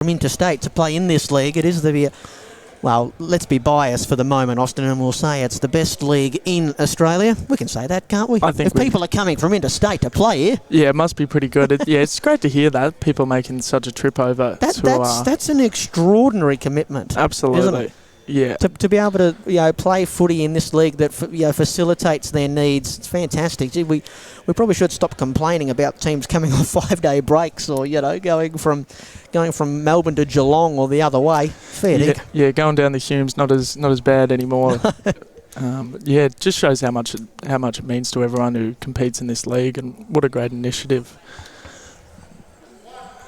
from interstate to play in this league. It is well, let's be biased for the moment, Austin, and we'll say it's the best league in Australia. We can say that, can't we? I think if people are coming from interstate to play here. Yeah, it must be pretty good. It's great to hear that. People making such a trip over. That's an extraordinary commitment. Absolutely. Isn't it? Yeah. To be able to play footy in this league that facilitates their needs, it's fantastic. Gee, we probably should stop complaining about teams coming on 5-day breaks or going from Melbourne to Geelong or the other way. Fair dinkum. Yeah, going down the Humes not as bad anymore. It just shows how much it means to everyone who competes in this league, and what a great initiative.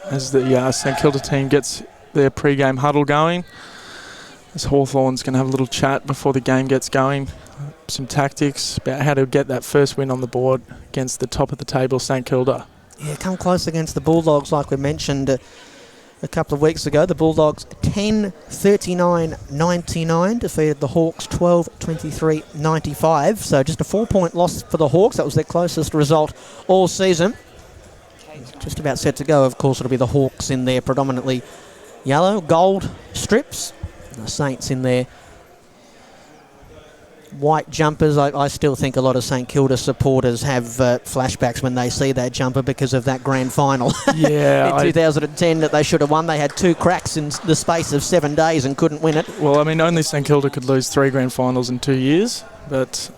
As the St Kilda team gets their pre-game huddle going. As Hawthorn's going to have a little chat before the game gets going. Some tactics about how to get that first win on the board against the top of the table, St Kilda. Yeah, come close against the Bulldogs like we mentioned a couple of weeks ago. The Bulldogs 10-39-99 defeated the Hawks 12-23-95. So just a 4-point loss for the Hawks. That was their closest result all season. Just about set to go. Of course, it'll be the Hawks in their predominantly yellow, gold strips. The Saints in their white jumpers. I still think a lot of St Kilda supporters have flashbacks when they see that jumper because of that grand final in 2010 that they should have won. They had 2 cracks in the space of 7 days and couldn't win it. Well, I mean, only St Kilda could lose 3 grand finals in 2 years, but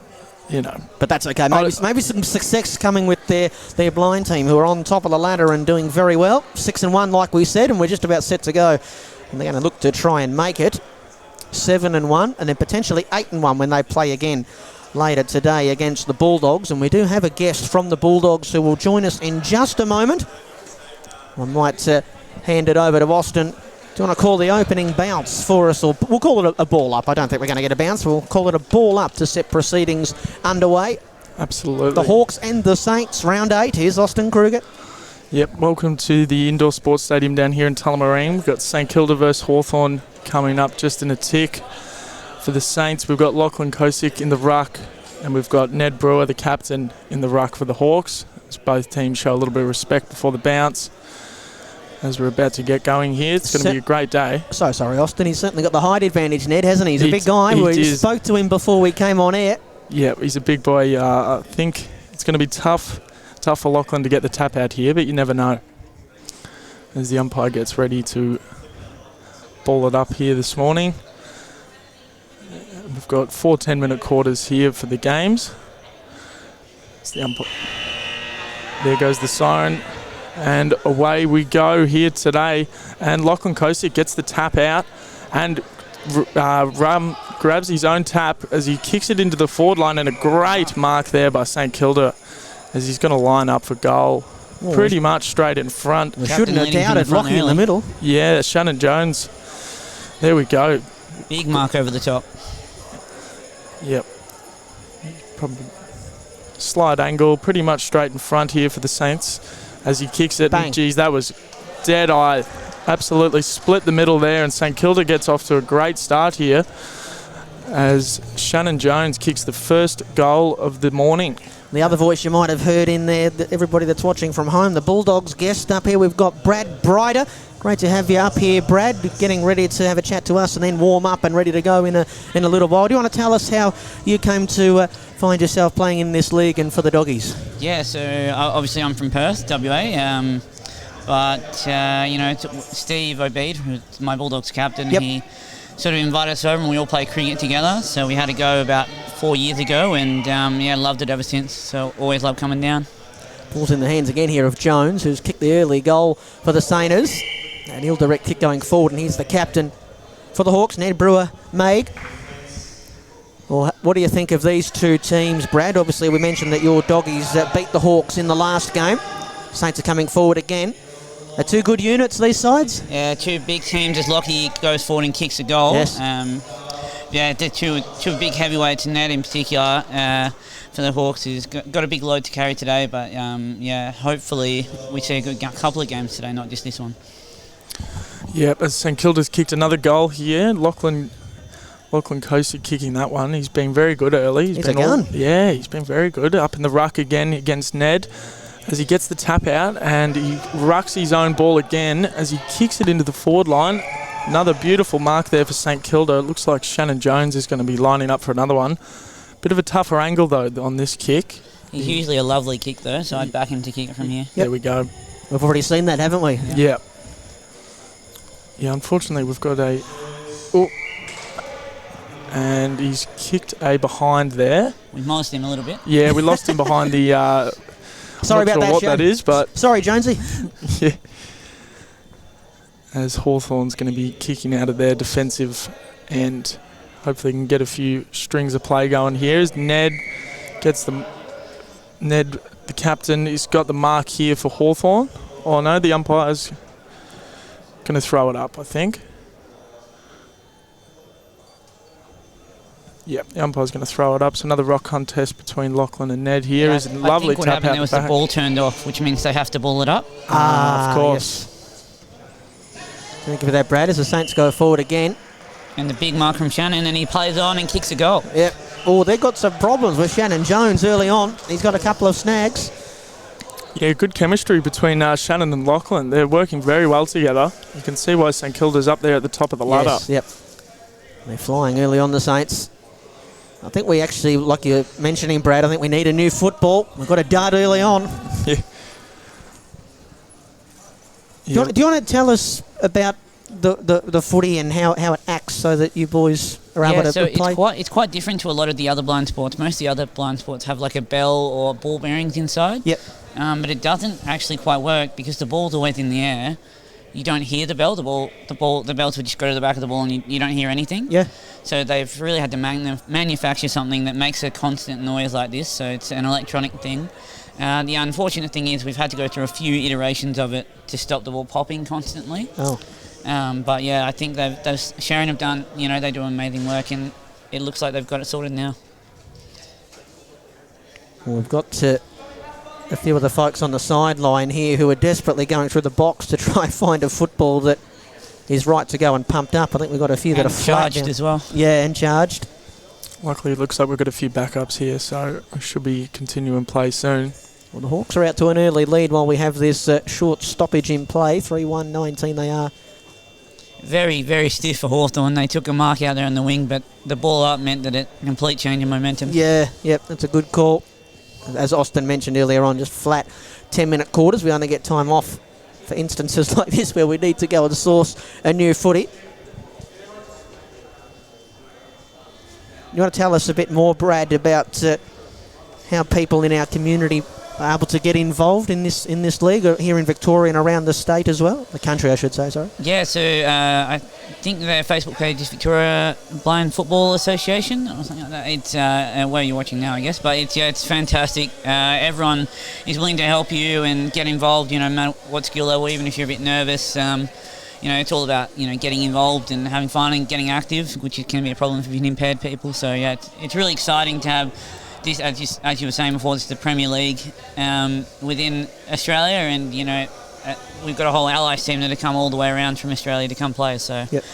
But that's okay. Maybe some success coming with their blind team, who are on top of the ladder and doing very well. 6-1, like we said, and we're just about set to go. And they're going to look to try and make it 7-1, and then potentially 8-1 when they play again later today against the Bulldogs. And we do have a guest from the Bulldogs who will join us in just a moment. I might hand it over to Austin. Do you want to call the opening bounce for us? Or we'll call it a ball up. I don't think we're going to get a bounce. We'll call it a ball up to set proceedings underway. Absolutely. The Hawks and the Saints, round 8. Here's Austin Kruger. Yep, welcome to the indoor sports stadium down here in Tullamarine. We've got St Kilda versus Hawthorn coming up just in a tick. For the Saints, we've got Lachlan Kosick in the ruck, and we've got Ned Brewer, the captain, in the ruck for the Hawks. As both teams show a little bit of respect before the bounce. As we're about to get going here, it's going to be a great day. So sorry, Austin. He's certainly got the height advantage, Ned, hasn't he? He's a big guy. We spoke to him before we came on air. Yeah, he's a big boy. I think it's going to be tough for Lachlan to get the tap out here, but you never know. As the umpire gets ready to ball it up here this morning. We've got 4 10-minute quarters here for the games. It's the umpire. There goes the siren. And away we go here today. And Lachlan Kosick gets the tap out. And Rum grabs his own tap as he kicks it into the forward line. And a great mark there by St Kilda, as he's going to line up for goal. Pretty much straight in front. We shouldn't have doubted Lockie in the middle. Yeah, Shannon Jones. There we go. Big mark over the top. Yep. Probably slide angle, pretty much straight in front here for the Saints as he kicks it. Bang. And geez, that was dead eye. Absolutely split the middle there, and St Kilda gets off to a great start here as Shannon Jones kicks the first goal of the morning. The other voice you might have heard in there, everybody that's watching from home, the Bulldogs guest up here, we've got Brad Bryder. Great to have you up here, Brad, getting ready to have a chat to us and then warm up and ready to go in a little while. Do you want to tell us how you came to find yourself playing in this league and for the Doggies? Yeah, so obviously I'm from Perth, WA, but Steve Obeid, who's my Bulldogs captain, he sort of invited us over and we all play cricket together. So we had to go about 4 years ago and loved it ever since. So always loved coming down. Ball's in the hands again here of Jones, who's kicked the early goal for the Sainers. And he'll direct kick going forward, and he's the captain for the Hawks, Ned Brewer, Maig. Well, what do you think of these two teams, Brad? Obviously, we mentioned that your Doggies beat the Hawks in the last game. Saints are coming forward again. Are two good units, these sides? Yeah, two big teams as Lockie goes forward and kicks a goal. Yes. They're two big heavyweights, and Ned in particular for the Hawks has got a big load to carry today. But hopefully we see a good couple of games today, not just this one. Yep, as St Kilda's kicked another goal here. Lachlan Kosick kicking that one. He's been very good early. He's been a gun. He's been very good. Up in the ruck again against Ned. as he gets the tap out and he rucks his own ball again as he kicks it into the forward line. Another beautiful mark there for St Kilda. It looks like Shannon Jones is going to be lining up for another one. Bit of a tougher angle though on this kick. He's usually a lovely kick though, so I'd back him to kick it from here. Yep. There we go. We've already seen that, haven't we? Yeah. Yeah, unfortunately we've got a... Oh. And he's kicked a behind there. We've molested him a little bit. Yeah, we lost him behind the... Sorry about sure that, what Shane. that is, but... Sorry, Jonesy. Yeah. As Hawthorn's going to be kicking out of their defensive end. Hopefully can get a few strings of play going here as Ned gets the... Ned, the captain, he's got the mark here for Hawthorn. Oh no, the umpire's going to throw it up, I think. Yep, the umpire's going to throw it up. So another rock contest between Lachlan and Ned here. Yeah, Is a lovely I think what tap happened out there was the the back. ball turned off, which means they have to ball it up. Of course. Yes. Thank you for that, Brad, as the Saints go forward again. And the big mark from Shannon, and he plays on and kicks a goal. Yep. Oh, they've got some problems with Shannon Jones early on. He's got a couple of snags. Yeah, good chemistry between Shannon and Lachlan. They're working very well together. You can see why St Kilda's up there at the top of the ladder. Yes, yep. They're flying early on, the Saints. I think we actually, like you're mentioning, Brad, I think we need a new football. We've got a dud early on. Yeah. Do you want to tell us about the footy and how it acts so that you boys are able to play? It's quite different to a lot of the other blind sports. Most of the other blind sports have like a bell or ball bearings inside. Yep. But it doesn't actually quite work because the ball's always in the air. You don't hear the bell. The bells would just go to the back of the ball and you don't hear anything. Yeah. So they've really had to manufacture something that makes a constant noise like this. So it's an electronic thing. The unfortunate thing is we've had to go through a few iterations of it to stop the ball popping constantly. Oh. But yeah, I think Sharon have done, they do amazing work and it looks like they've got it sorted now. Well, we've got a few of the folks on the sideline here who are desperately going through the box to try and find a football that is right to go and pumped up. I think we've got a few that are charged as well. Yeah, and charged. Luckily, it looks like we've got a few backups here, so I should be continuing play soon. Well, the Hawks are out to an early lead while we have this short stoppage in play. 3-1-19 they are. Very, very stiff for Hawthorn. They took a mark out there on the wing, but the ball up meant that it complete change in momentum. Yeah, yep, that's a good call. As Austin mentioned earlier on, just flat 10-minute quarters. We only get time off for instances like this where we need to go and source a new footy. You want to tell us a bit more, Brad, about how people in our community are able to get involved in this league here in Victoria and around the state as well? The country, I should say, sorry. Yeah, so I think their Facebook page is Victoria Blind Football Association or something like that. It's where you're watching now, I guess. But it's fantastic. Everyone is willing to help you and get involved, no matter what skill level, even if you're a bit nervous. It's all about, getting involved and having fun and getting active, which can be a problem for impaired people. So, yeah, it's really exciting to have this, as you were saying before, this is the Premier League within Australia, and we've got a whole allies team that have come all the way around from Australia to come play. So yep.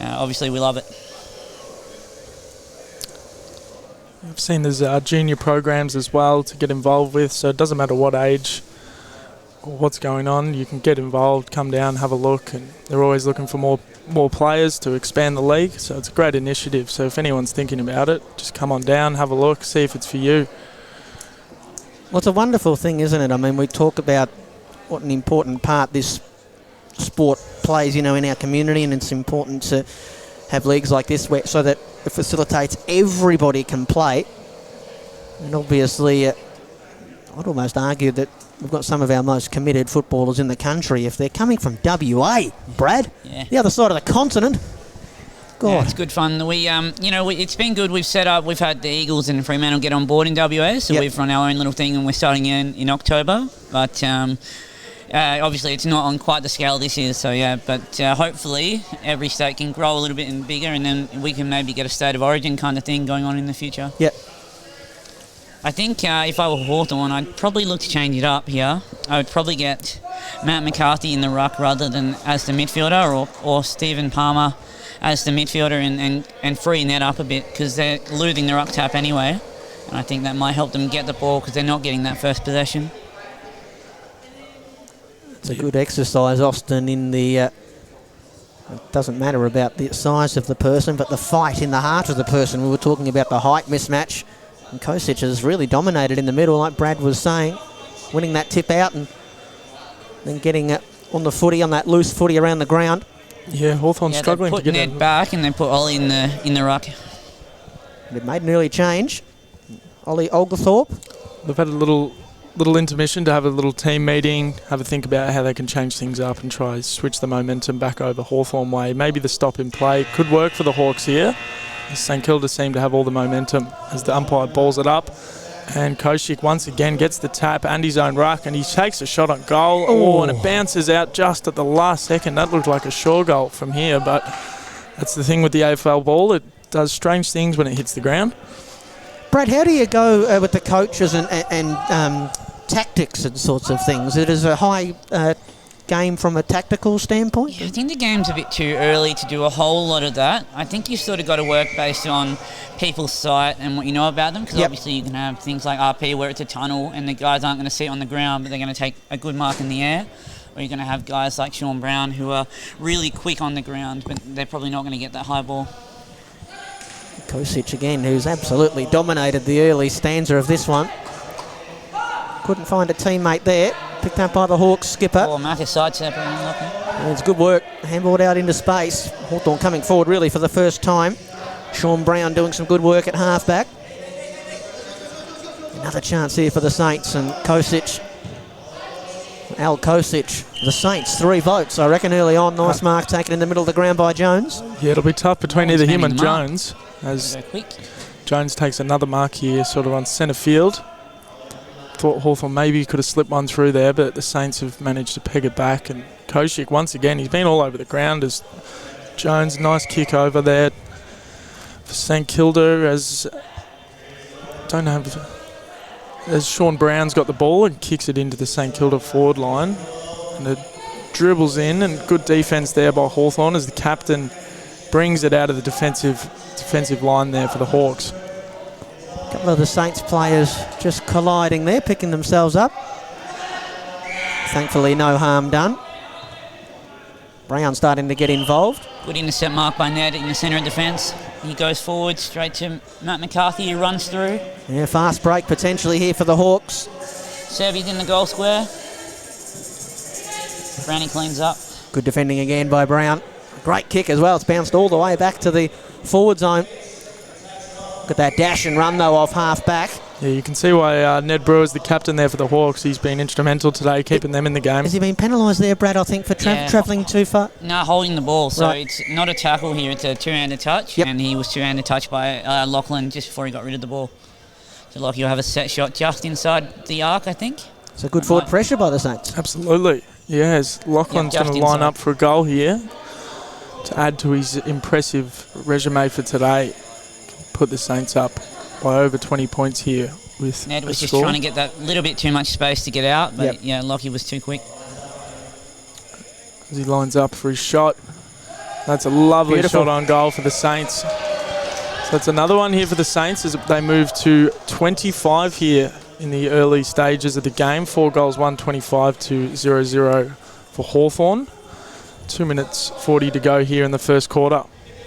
Obviously we love it. I've seen there's junior programs as well to get involved with, so it doesn't matter what age or what's going on, you can get involved, come down, have a look, and they're always looking for more players to expand the league, so it's a great initiative. So if anyone's thinking about it, just come on down, have a look, see if it's for you. Well, it's a wonderful thing, isn't it? I mean, we talk about what an important part this sport plays, in our community, and it's important to have leagues like this so that it facilitates everybody can play. And obviously, I'd almost argue that we've got some of our most committed footballers in the country. If they're coming from WA, Brad, the other side of the continent. God. Yeah, it's good fun. We, it's been good. We've had the Eagles and Fremantle get on board in WA, so we've run our own little thing, and we're starting in October. But obviously, it's not on quite the scale this is. So but hopefully every state can grow a little bit and bigger, and then we can maybe get a state of origin kind of thing going on in the future. Yep. I think if I were Hawthorn, I'd probably look to change it up here. I would probably get Matt McCarthy in the ruck rather than as the midfielder, or Stephen Palmer as the midfielder, and freeing that up a bit because they're losing the ruck tap anyway. And I think that might help them get the ball because they're not getting that first possession. It's a good exercise, Austin, in the... it doesn't matter about the size of the person, but the fight in the heart of the person. We were talking about the height mismatch. And Kosic has really dominated in the middle, like Brad was saying, winning that tip out and then getting on the footy, on that loose footy around the ground. Yeah, Hawthorn struggling to get Ned back, and they put Ollie in the ruck. They've made an early change. Ollie Oglethorpe. They've had a little intermission to have a little team meeting, have a think about how they can change things up and try switch the momentum back over Hawthorn way. Maybe the stop in play could work for the Hawks here. St Kilda seem to have all the momentum as the umpire balls it up. And Kosic once again gets the tap and his own ruck, and he takes a shot on goal. Oh, and it bounces out just at the last second. That looked like a sure goal from here, but that's the thing with the AFL ball. It does strange things when it hits the ground. Brad, how do you go with the coaches and tactics and sorts of things? It is a high game from a tactical standpoint? Yeah, I think the game's a bit too early to do a whole lot of that. I think you've sort of got to work based on people's sight and what you know about them, because obviously you can have things like RP where it's a tunnel and the guys aren't going to sit on the ground, but they're going to take a good mark in the air. Or you're going to have guys like Sean Brown who are really quick on the ground, but they're probably not going to get that high ball. Kosic again, who's absolutely dominated the early stanza of this one. Couldn't find a teammate there. Picked up by the Hawks skipper. Oh, Marcus sidestep. It's good work. Handballed out into space. Hawthorn coming forward really for the first time. Sean Brown doing some good work at halfback. Another chance here for the Saints, and Kosic. Al Kosic, the Saints, 3 votes, I reckon, early on. Nice mark taken in the middle of the ground by Jones. Yeah, it'll be tough between either him and Jones, as Jones takes another mark here, sort of on centre field. Thought Hawthorn maybe could have slipped one through there, but the Saints have managed to peg it back. And Kosic, once again, he's been all over the ground as Jones, nice kick over there for St Kilda, as Sean Brown's got the ball and kicks it into the St Kilda forward line. And it dribbles in, and good defence there by Hawthorn as the captain brings it out of the defensive line there for the Hawks. A couple of the Saints players just colliding there, picking themselves up. Thankfully, no harm done. Brown starting to get involved. Good intercept mark by Ned in the centre of defence. He goes forward straight to Matt McCarthy, who runs through. Yeah, fast break potentially here for the Hawks. Servy's in the goal square. Brownie cleans up. Good defending again by Brown. Great kick as well. It's bounced all the way back to the forward zone. Look at that dash and run, though, off half-back. Yeah, you can see why Ned Brewer's the captain there for the Hawks. He's been instrumental today, keeping them in the game. Has he been penalised there, Brad, I think, for travelling too far? No, holding the ball. So it's not a tackle here. It's a two-handed touch. And he was two-handed touch by Lachlan just before he got rid of the ball. So Lachie will have a set shot just inside the arc, I think. It's a good forward pressure by the Saints. Absolutely. Yes, Lachlan's going to line up for a goal here to add to his impressive resume for today. Put the Saints up by over 20 points here with Ned was just trying to get that little bit too much space to get out, but Lachie was too quick. As he lines up for his shot. That's a lovely shot on goal for the Saints. So that's another one here for the Saints as they move to 25 here in the early stages of the game. 4 goals, 125 to 0-0 for Hawthorn. 2 minutes 40 to go here in the first quarter.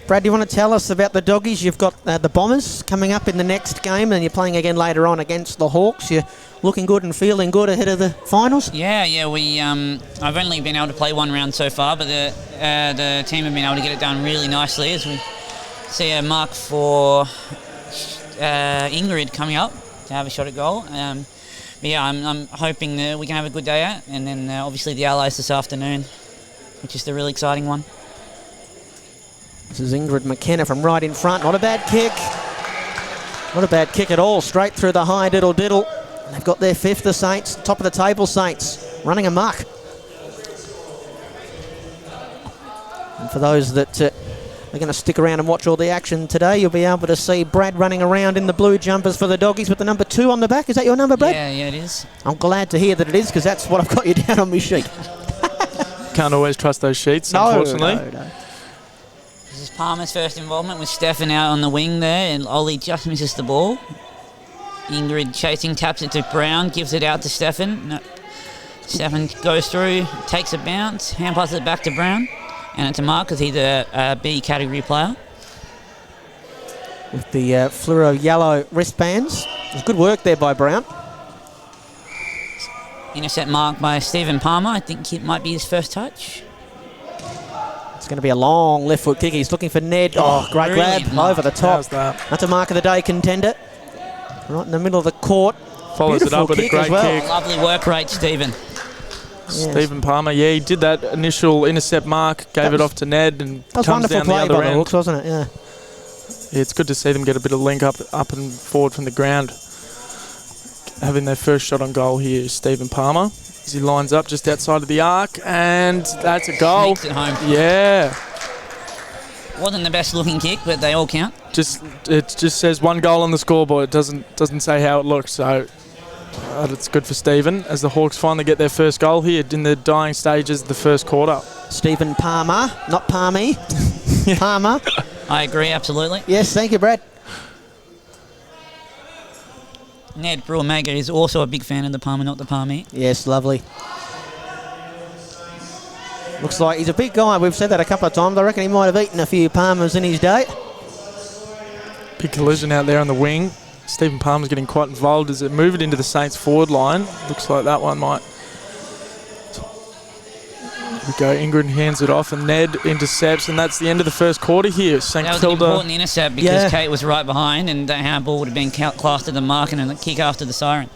Brad, do you want to tell us about the Doggies? You've got the Bombers coming up in the next game, and you're playing again later on against the Hawks. You're looking good and feeling good ahead of the finals? Yeah. We I've only been able to play one round so far, but the team have been able to get it done really nicely as we see a mark for Ingrid coming up to have a shot at goal. I'm hoping that we can have a good day out, and then obviously the Allies this afternoon, which is the really exciting one. This is Ingrid McKenna from right in front. Not a bad kick. Not a bad kick at all. Straight through the high diddle-diddle. They've got their 5th, the Saints. Top of the table, Saints. Running amok. And for those that are going to stick around and watch all the action today, you'll be able to see Brad running around in the blue jumpers for the Doggies with the number 2 on the back. Is that your number, Brad? Yeah, it is. I'm glad to hear that it is, because that's what I've got you down on my sheet. Can't always trust those sheets, unfortunately. No. This is Palmer's first involvement with Stefan out on the wing there, and Ollie just misses the ball. Ingrid chasing, taps it to Brown, gives it out to Stefan. No. Seven goes through, takes a bounce, hand passes it back to Brown, and it's a mark because he's a B category player. With the fluoro yellow wristbands. It was good work there by Brown. Intercept mark by Stephen Palmer. I think it might be his first touch. It's going to be a long left foot kick. He's looking for Ned. Oh, great grab mark. over the top. How's that? That's a mark of the day contender. Right in the middle of the court. Follows it up with a kick great as well. kick. Lovely work rate, Stephen. Stephen Palmer, yeah, he did that initial intercept mark, gave it off to Ned, and That was comes wonderful down the play other by the end. Hawks, wasn't it? Yeah. Yeah, it's good to see them get a bit of link up and forward from the ground. Having their first shot on goal here is Stephen Palmer as he lines up just outside of the arc, and that's a goal. Sneaks it home. Yeah, Wasn't the best looking kick, but they all count. it just says one goal on the scoreboard. It doesn't say how it looks, so it's good for Stephen as the Hawks finally get their first goal here in the dying stages of the first quarter. Stephen Palmer, not Palmy. Palmer. I agree, absolutely. Yes, thank you, Brad. Ned Brewer-Mager is also a big fan of the Palmer, not the Palmy. Yes, lovely. Looks like he's a big guy. We've said that a couple of times. I reckon he might have eaten a few Palmers in his day. Big collision out there on the wing. Stephen Palmer's getting quite involved as it move it into the Saints forward line. Looks like that one might. Here we go. Ingrid hands it off and Ned intercepts, and that's the end of the first quarter here. St That was Kilda. an important intercept because Kate was right behind, and that handball would have been classed as a mark and a kick after the siren.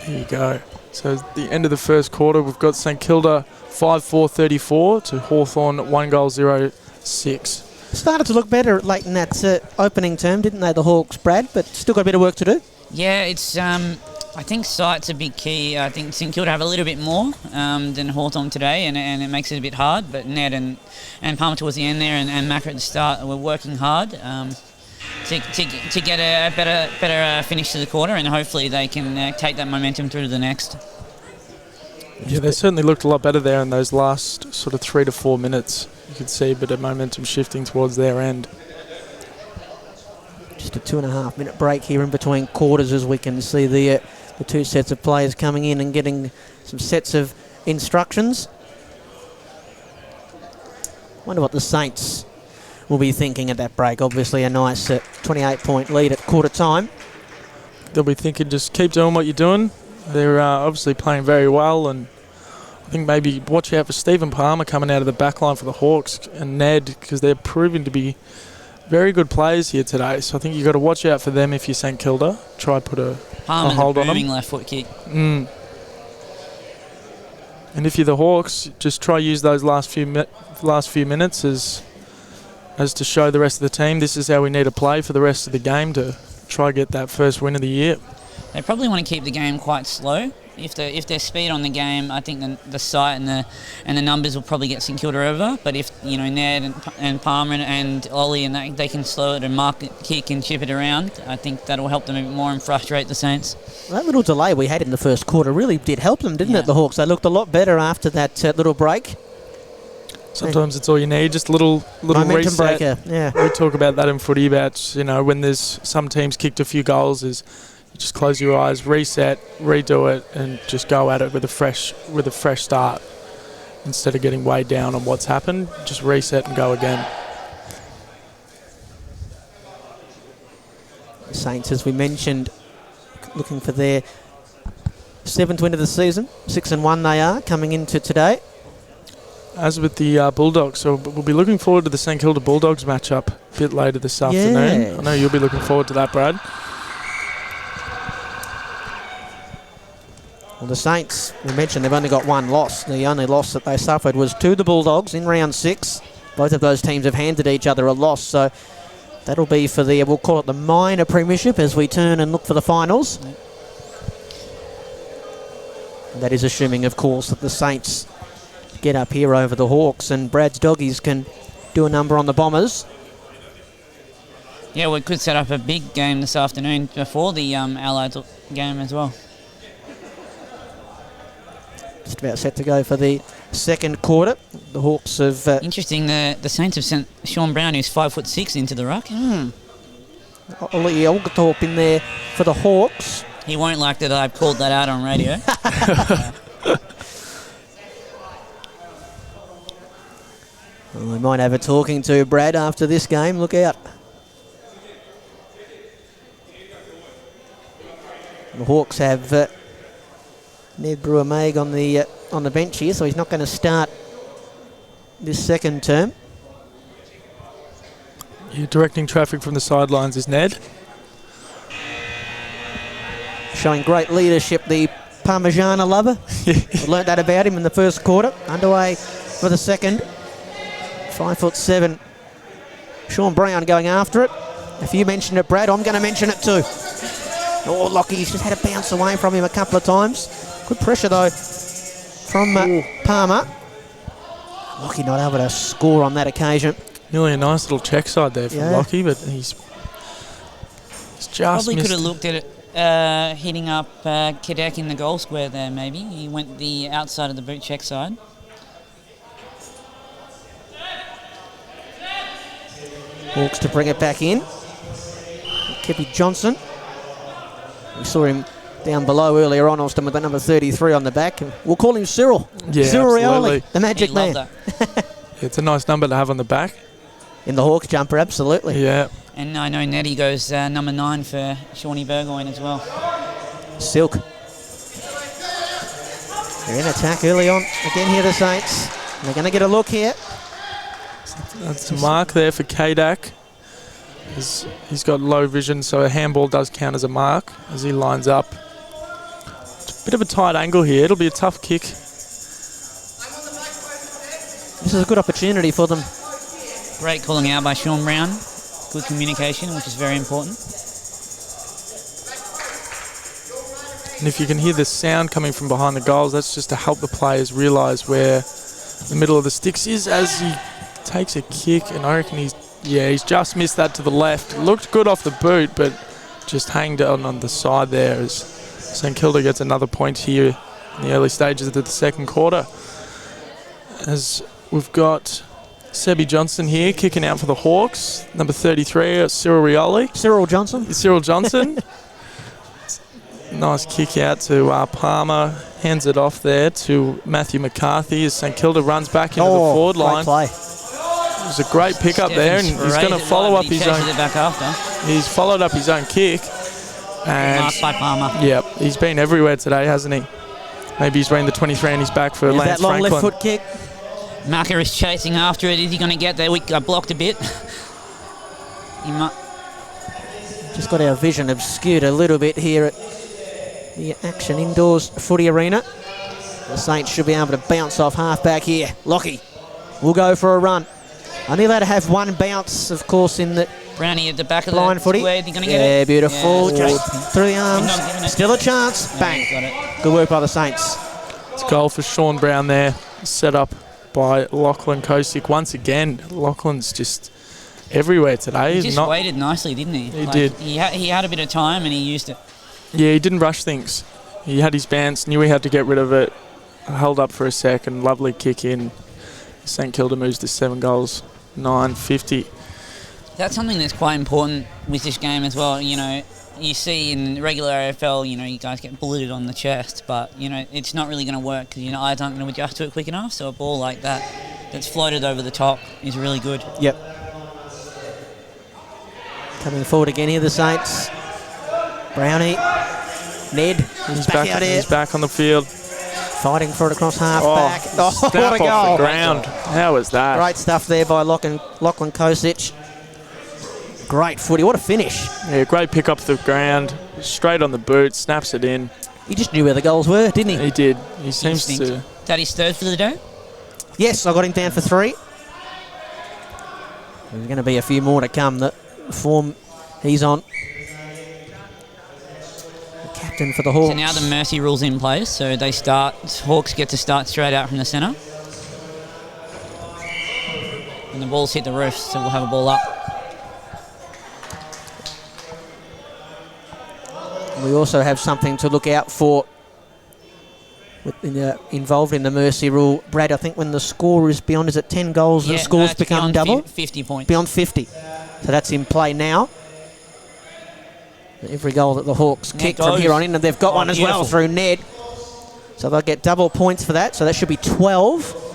Here you go. So at the end of the first quarter, we've got St Kilda 5-4-34 to Hawthorn 1-0-6. Started to look better late in that opening term, didn't they, the Hawks, Brad? But still got a bit of work to do. Yeah, it's. I think sight's a big key. I think St Kilda have a little bit more than Hawthorn today, and it makes it a bit hard. But Ned and Palmer towards the end there, and Macker at the start were working hard to get a better finish to the quarter, and hopefully they can take that momentum through to the next. Yeah, they certainly looked a lot better there in those last sort of 3 to 4 minutes. You could see a bit of momentum shifting towards their end. Just a 2.5 minute break here in between quarters as we can see the two sets of players coming in and getting some sets of instructions. Wonder what the Saints will be thinking at that break. Obviously a nice 28-point lead at quarter time. They'll be thinking just keep doing what you're doing. They're obviously playing very well, and I think maybe watch out for Stephen Palmer coming out of the back line for the Hawks and Ned, because they're proving to be very good players here today. So I think you've got to watch out for them if you're St Kilda. Try to put a hold on them. Left foot kick. And if you're the Hawks, just try use those last few minutes as to show the rest of the team this is how we need to play for the rest of the game to try get that first win of the year. They probably want to keep the game quite slow. If their speed on the game, I think the sight and the numbers will probably get St Kilda over. But if Ned and Palmer and Ollie and they can slow it and mark it, kick and chip it around, I think that'll help them a bit more and frustrate the Saints. That little delay we had in the first quarter really did help them, didn't it, the Hawks? They looked a lot better after that little break. Sometimes it's all you need, just little momentum reset. breaker. Yeah, we talk about that in footy about when there's some teams kicked a few goals is. Just close your eyes, reset, redo it, and just go at it with a fresh start. Instead of getting weighed down on what's happened, just reset and go again. The Saints, as we mentioned, looking for their 7th win of the season. 6-1 they are coming into today. As with the Bulldogs, so we'll be looking forward to the St Kilda Bulldogs matchup a bit later this afternoon. Yes. I know you'll be looking forward to that, Brad. Well, the Saints, we mentioned they've only got one loss. The only loss that they suffered was to the Bulldogs in round 6. Both of those teams have handed each other a loss, so that'll be for the, we'll call it the minor premiership as we turn and look for the finals. And that is assuming, of course, that the Saints get up here over the Hawks and Brad's Doggies can do a number on the Bombers. Yeah, we could set up a big game this afternoon before the Allied game as well. Just about set to go for the second quarter. The Hawks have... Interesting, the Saints have sent Sean Brown, who's 5'6", into the ruck. Ollie Olgathorpe in there for the Hawks. He won't like that I've called that out on radio. Well, we might have a talking to, Brad, after this game. Look out. The Hawks have Ned Brewer-Mag on the bench here, so he's not going to start this second term. Yeah, directing traffic from the sidelines is Ned. Showing great leadership, the Parmigiana lover. We learnt that about him in the first quarter. Underway for the second. 5'7". Sean Brown going after it. If you mentioned it, Brad, I'm going to mention it too. Oh, Lockie's just had a bounce away from him a couple of times. Good pressure though from Palmer. Lockie not able to score on that occasion. Nearly a nice little check side there from Lockie, but he's just Probably missed. could have looked at it, hitting up Kadek in the goal square there maybe. He went the outside of the boot check side. Hawks to bring it back in. Kepi Johnson. We saw him down below earlier on, Austin, with the number 33 on the back. We'll call him Cyril. Yeah, Cyril absolutely. Rioli, the magic man. That. It's a nice number to have on the back. In the Hawks jumper, absolutely. Yeah. And I know Nettie goes number 9 for Shawnee Burgoyne as well. Silk. They're in attack early on. Again here, the Saints. They're going to get a look here. That's a mark there for Kadak. He's got low vision, so a handball does count as a mark as he lines up. It's a bit of a tight angle here. It'll be a tough kick. This is a good opportunity for them. Great calling out by Sean Brown. Good communication, which is very important. And if you can hear the sound coming from behind the goals, that's just to help the players realise where the middle of the sticks is as he takes a kick, and I reckon he's just missed that to the left. Looked good off the boot, but just hanged on the side there as St Kilda gets another point here in the early stages of the second quarter. As we've got Sebi Johnson here kicking out for the Hawks, number 33, Cyril Rioli. Cyril Johnson. Cyril Johnson. Nice kick out to Palmer. Hands it off there to Matthew McCarthy as St Kilda runs back into the forward line. Play. It was a great pick up there, and he's going to follow up his own. He's followed up his own kick. And marked by Palmer. Yep, he's been everywhere today, hasn't he? Maybe he's wearing the 23 and he's back for Lance that long Franklin. left foot kick. Maka is chasing after it. Is he going to get there? We blocked a bit. He might. Just got our vision obscured a little bit here at the Action Indoors Footy Arena. The Saints should be able to bounce off half back here. Lockie will go for a run. Only allowed to have one bounce, of course, in the Brownie at the back of blind the footy. square. Is he going to get Yeah, it? beautiful. Yeah, Just through the not giving arms. it. Still a chance. Yeah, Bang. he's got it. Good work by the Saints. It's a goal for Sean Brown there, set up by Lachlan Kosick. Once again, Lachlan's just everywhere today. He just waited nicely, didn't he? He did. He had a bit of time and he used it. Yeah, he didn't rush things. He had his bounce, knew he had to get rid of it, held up for a second, lovely kick in. St Kilda moves to 7 goals, 950. That's something that's quite important with this game as well. You know, you see in regular AFL, you know, you guys get bulleted on the chest, but, you know, it's not really going to work because, you know, eyes aren't going to adjust to it quick enough. So a ball like that that's floated over the top is really good. Yep. Coming forward again here, the Saints. Brownie. Ned. He's back out here. He's back on the field. Fighting for it across half back. Oh, Snap what a goal. off the ground. How was that? Great stuff there by Lachlan Kosick. Great footy. What a finish. Yeah, great pick up the ground. Straight on the boot. Snaps it in. He just knew where the goals were, didn't he? He did. He seems Instinct. to... Is that his third for the day? Yes, I got him down for 3. There's going to be a few more to come. The form he's on. The captain for the Hawks. So now the mercy rule's in place, so they start. Hawks get to start straight out from the centre. And the ball's hit the roof, so we'll have a ball up. We also have something to look out for involved in the mercy rule. Brad, I think when the score is beyond, is it 10 goals, the scores become double? 50 points. Beyond 50. So that's in play now. Every goal that the Hawks kick from here on in, and they've got one as well through Ned. So they'll get double points for that, so that should be 12.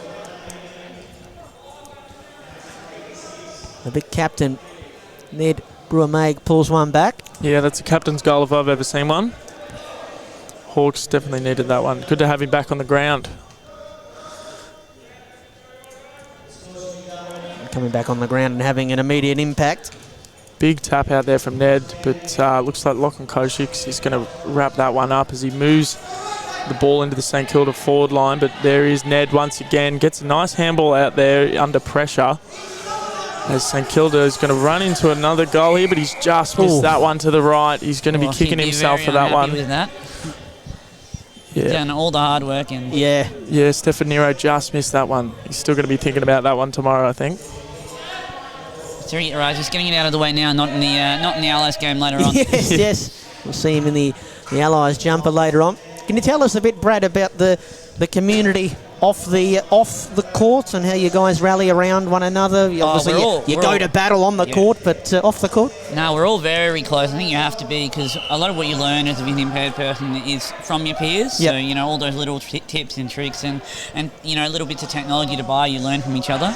The big captain, Ned Brewer-Maig, pulls one back. Yeah, that's a captain's goal if I've ever seen one. Hawks definitely needed that one. Good to have him back on the ground. Coming back on the ground and having an immediate impact. Big tap out there from Ned, but looks like Lachlan Kosik is going to wrap that one up as he moves the ball into the St Kilda forward line. But there is Ned once again, gets a nice handball out there under pressure. As St Kilda is going to run into another goal here, but he's just missed that one to the right. He's going to be kicking himself for that one. With that. Yeah. Done all the hard work. And yeah, Stefan Nero just missed that one. He's still going to be thinking about that one tomorrow, I think. Right, just getting it out of the way now, not in the Allies game later on. Yes. We'll see him in the Allies jumper later on. Can you tell us a bit, Brad, about the community off the court and how you guys rally around one another? Obviously, you go to battle on the court, but off the court? No, we're all very close. I think you have to be, because a lot of what you learn as a vision impaired person is from your peers. Yep. So, you know, all those little tips and tricks and you know, little bits of technology to buy, you learn from each other.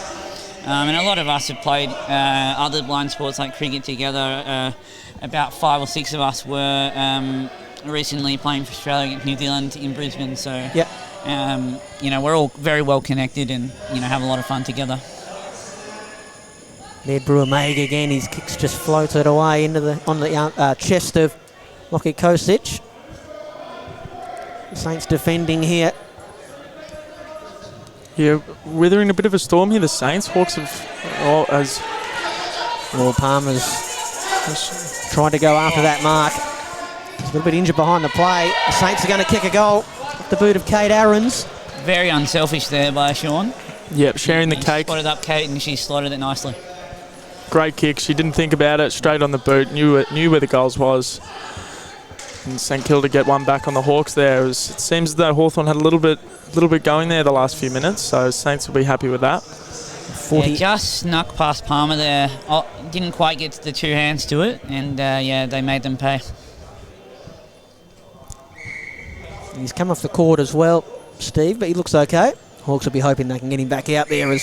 And a lot of us have played other blind sports like cricket together. About 5 or 6 of us were recently playing for Australia against New Zealand in Brisbane. So, you know, we're all very well connected and, you know, have a lot of fun together. Ned Brewer-Maig again, his kicks just floated away into on the chest of Lachlan Kosik. The Saints defending here. Yeah, weathering a bit of a storm here, the Saints. Hawks have, as Palmer's trying to go after that mark. He's a little bit injured behind the play. The Saints are going to kick a goal off the boot of Kate Aarons. Very unselfish there by Sean. Yep, sharing the cake. Spotted up Kate and she slotted it nicely. Great kick. She didn't think about it. Straight on the boot. Knew where the goals was. And St Kilda get one back on the Hawks there. It seems as though Hawthorn had a little bit going there the last few minutes, so Saints will be happy with that. 40. Yeah, just snuck past Palmer there. Didn't quite get the two hands to it, and they made them pay. He's come off the court as well, Steve, but he looks okay. Hawks will be hoping they can get him back out there.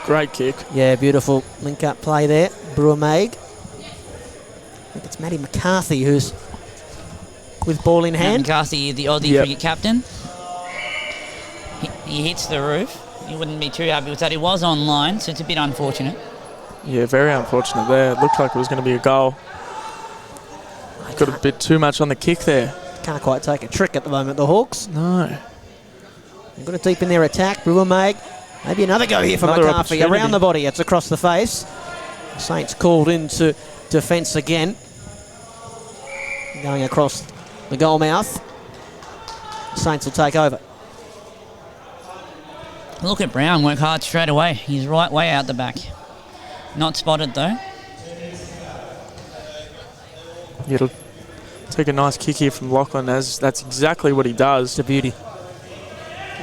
Great kick. Yeah, beautiful link-up play there. Brewer-Maig. I think it's Matty McCarthy who's with ball in hand. McCarthy, the Aussie cricket captain. He hits the roof. You wouldn't be too happy with that. He was online, so it's a bit unfortunate. Yeah, very unfortunate there. It looked like it was going to be a goal. Got a bit too much on the kick there. Can't quite take a trick at the moment, the Hawks. No. They've got it deep in their attack. Brewer-Maig. Maybe another go here for McCarthy. Around the body, it's across the face. Saints called into defence again. Going across the goal mouth. Saints will take over. Look at Brown, work hard straight away. He's right way out the back. Not spotted though. Yeah, it'll take a nice kick here from Lachlan, as that's exactly what he does. It's a beauty.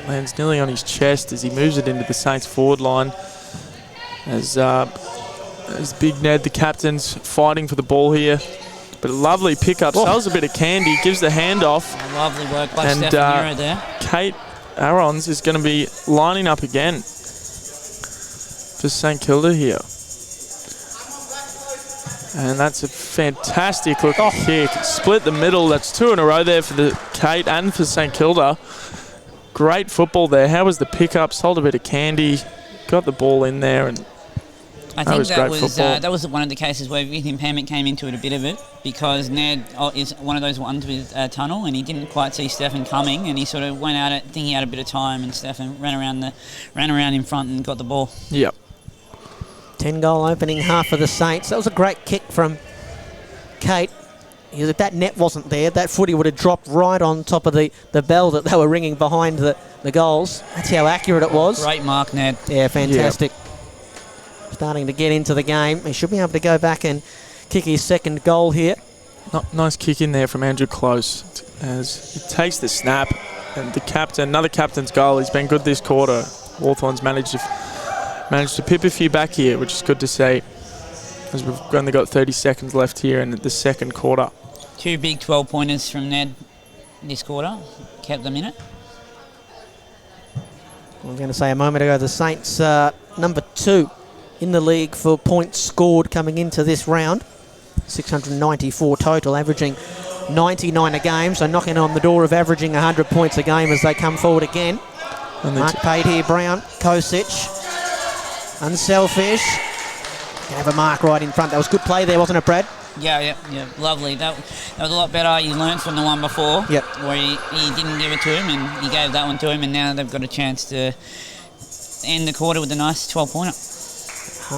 Lands nearly on his chest as he moves it into the Saints forward line. As Big Ned, the captain's fighting for the ball here. But a lovely pickup. Sells a bit of candy, gives the hand off. Lovely work by Stefan Nero there. Kate Aarons is going to be lining up again for St Kilda here. And that's a fantastic looking kick. Split the middle. That's 2 in a row there for the Kate and for St Kilda. Great football there. How was the pickup? Sold a bit of candy. Got the ball in there, and I think that was one of the cases where vision impairment came into it a bit of it, because Ned is one of those ones with a tunnel, and he didn't quite see Stefan coming, and he sort of went at it thinking he had a bit of time, and Stefan ran around in front and got the ball. Yep. 10-goal opening half for the Saints. That was a great kick from Kate. If that net wasn't there, that footy would have dropped right on top of the bell that they were ringing behind the goals. That's how accurate it was. Great mark, Ned. Yeah, fantastic. Yep. Starting to get into the game. He should be able to go back and kick his second goal here. Nice kick in there from Andrew Close, as he takes the snap, and the captain, another captain's goal. He's been good this quarter. Hawthorn's managed to pip a few back here, which is good to see, as we've only got 30 seconds left here in the second quarter. 2 big 12-pointers from Ned this quarter. Kept them in it. I was going to say a moment ago, the Saints number 2 in the league for points scored coming into this round. 694 total, averaging 99 a game, so knocking on the door of averaging 100 points a game as they come forward again. Mark paid here, Brown, Kosic, unselfish. Gonna have a mark right in front. That was good play there, wasn't it, Brad? Yeah, lovely. That was a lot better. You learned from the one before, where he didn't give it to him, and he gave that one to him, and now they've got a chance to end the quarter with a nice 12-pointer.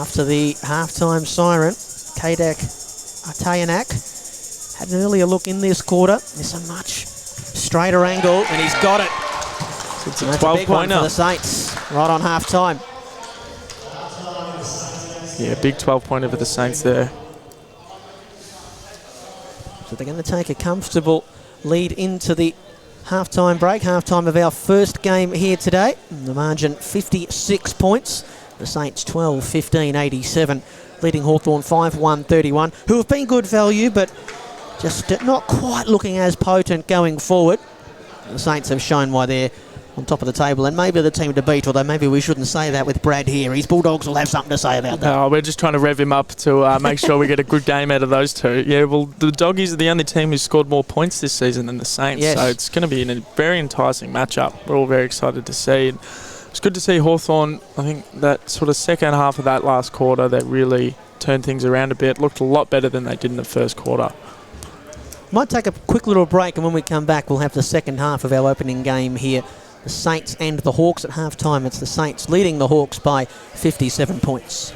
After the halftime siren, Kadak Atayanak had an earlier look in this quarter. There's a much straighter angle, and he's got it. It's a 12-pointer for the Saints right on halftime. Yeah, big 12-pointer for the Saints there. So they're going to take a comfortable lead into the halftime break. Halftime of our first game here today. The margin 56 points. The Saints 12, 15, 87. Leading Hawthorn 5-1, 31. Who have been good value, but just not quite looking as potent going forward. The Saints have shown why they're on top of the table, and maybe the team to beat, although maybe we shouldn't say that with Brad here. His Bulldogs will have something to say about that. No, we're just trying to rev him up to make sure we get a good game out of those two. Yeah, well, the Doggies are the only team who's scored more points this season than the Saints, so it's going to be a very enticing matchup. We're all very excited to see. And it's good to see Hawthorn. I think that sort of second half of that last quarter, that really turned things around a bit. Looked a lot better than they did in the first quarter. Might take a quick little break, and when we come back, we'll have the second half of our opening game here. The Saints and the Hawks at halftime. It's the Saints leading the Hawks by 57 points.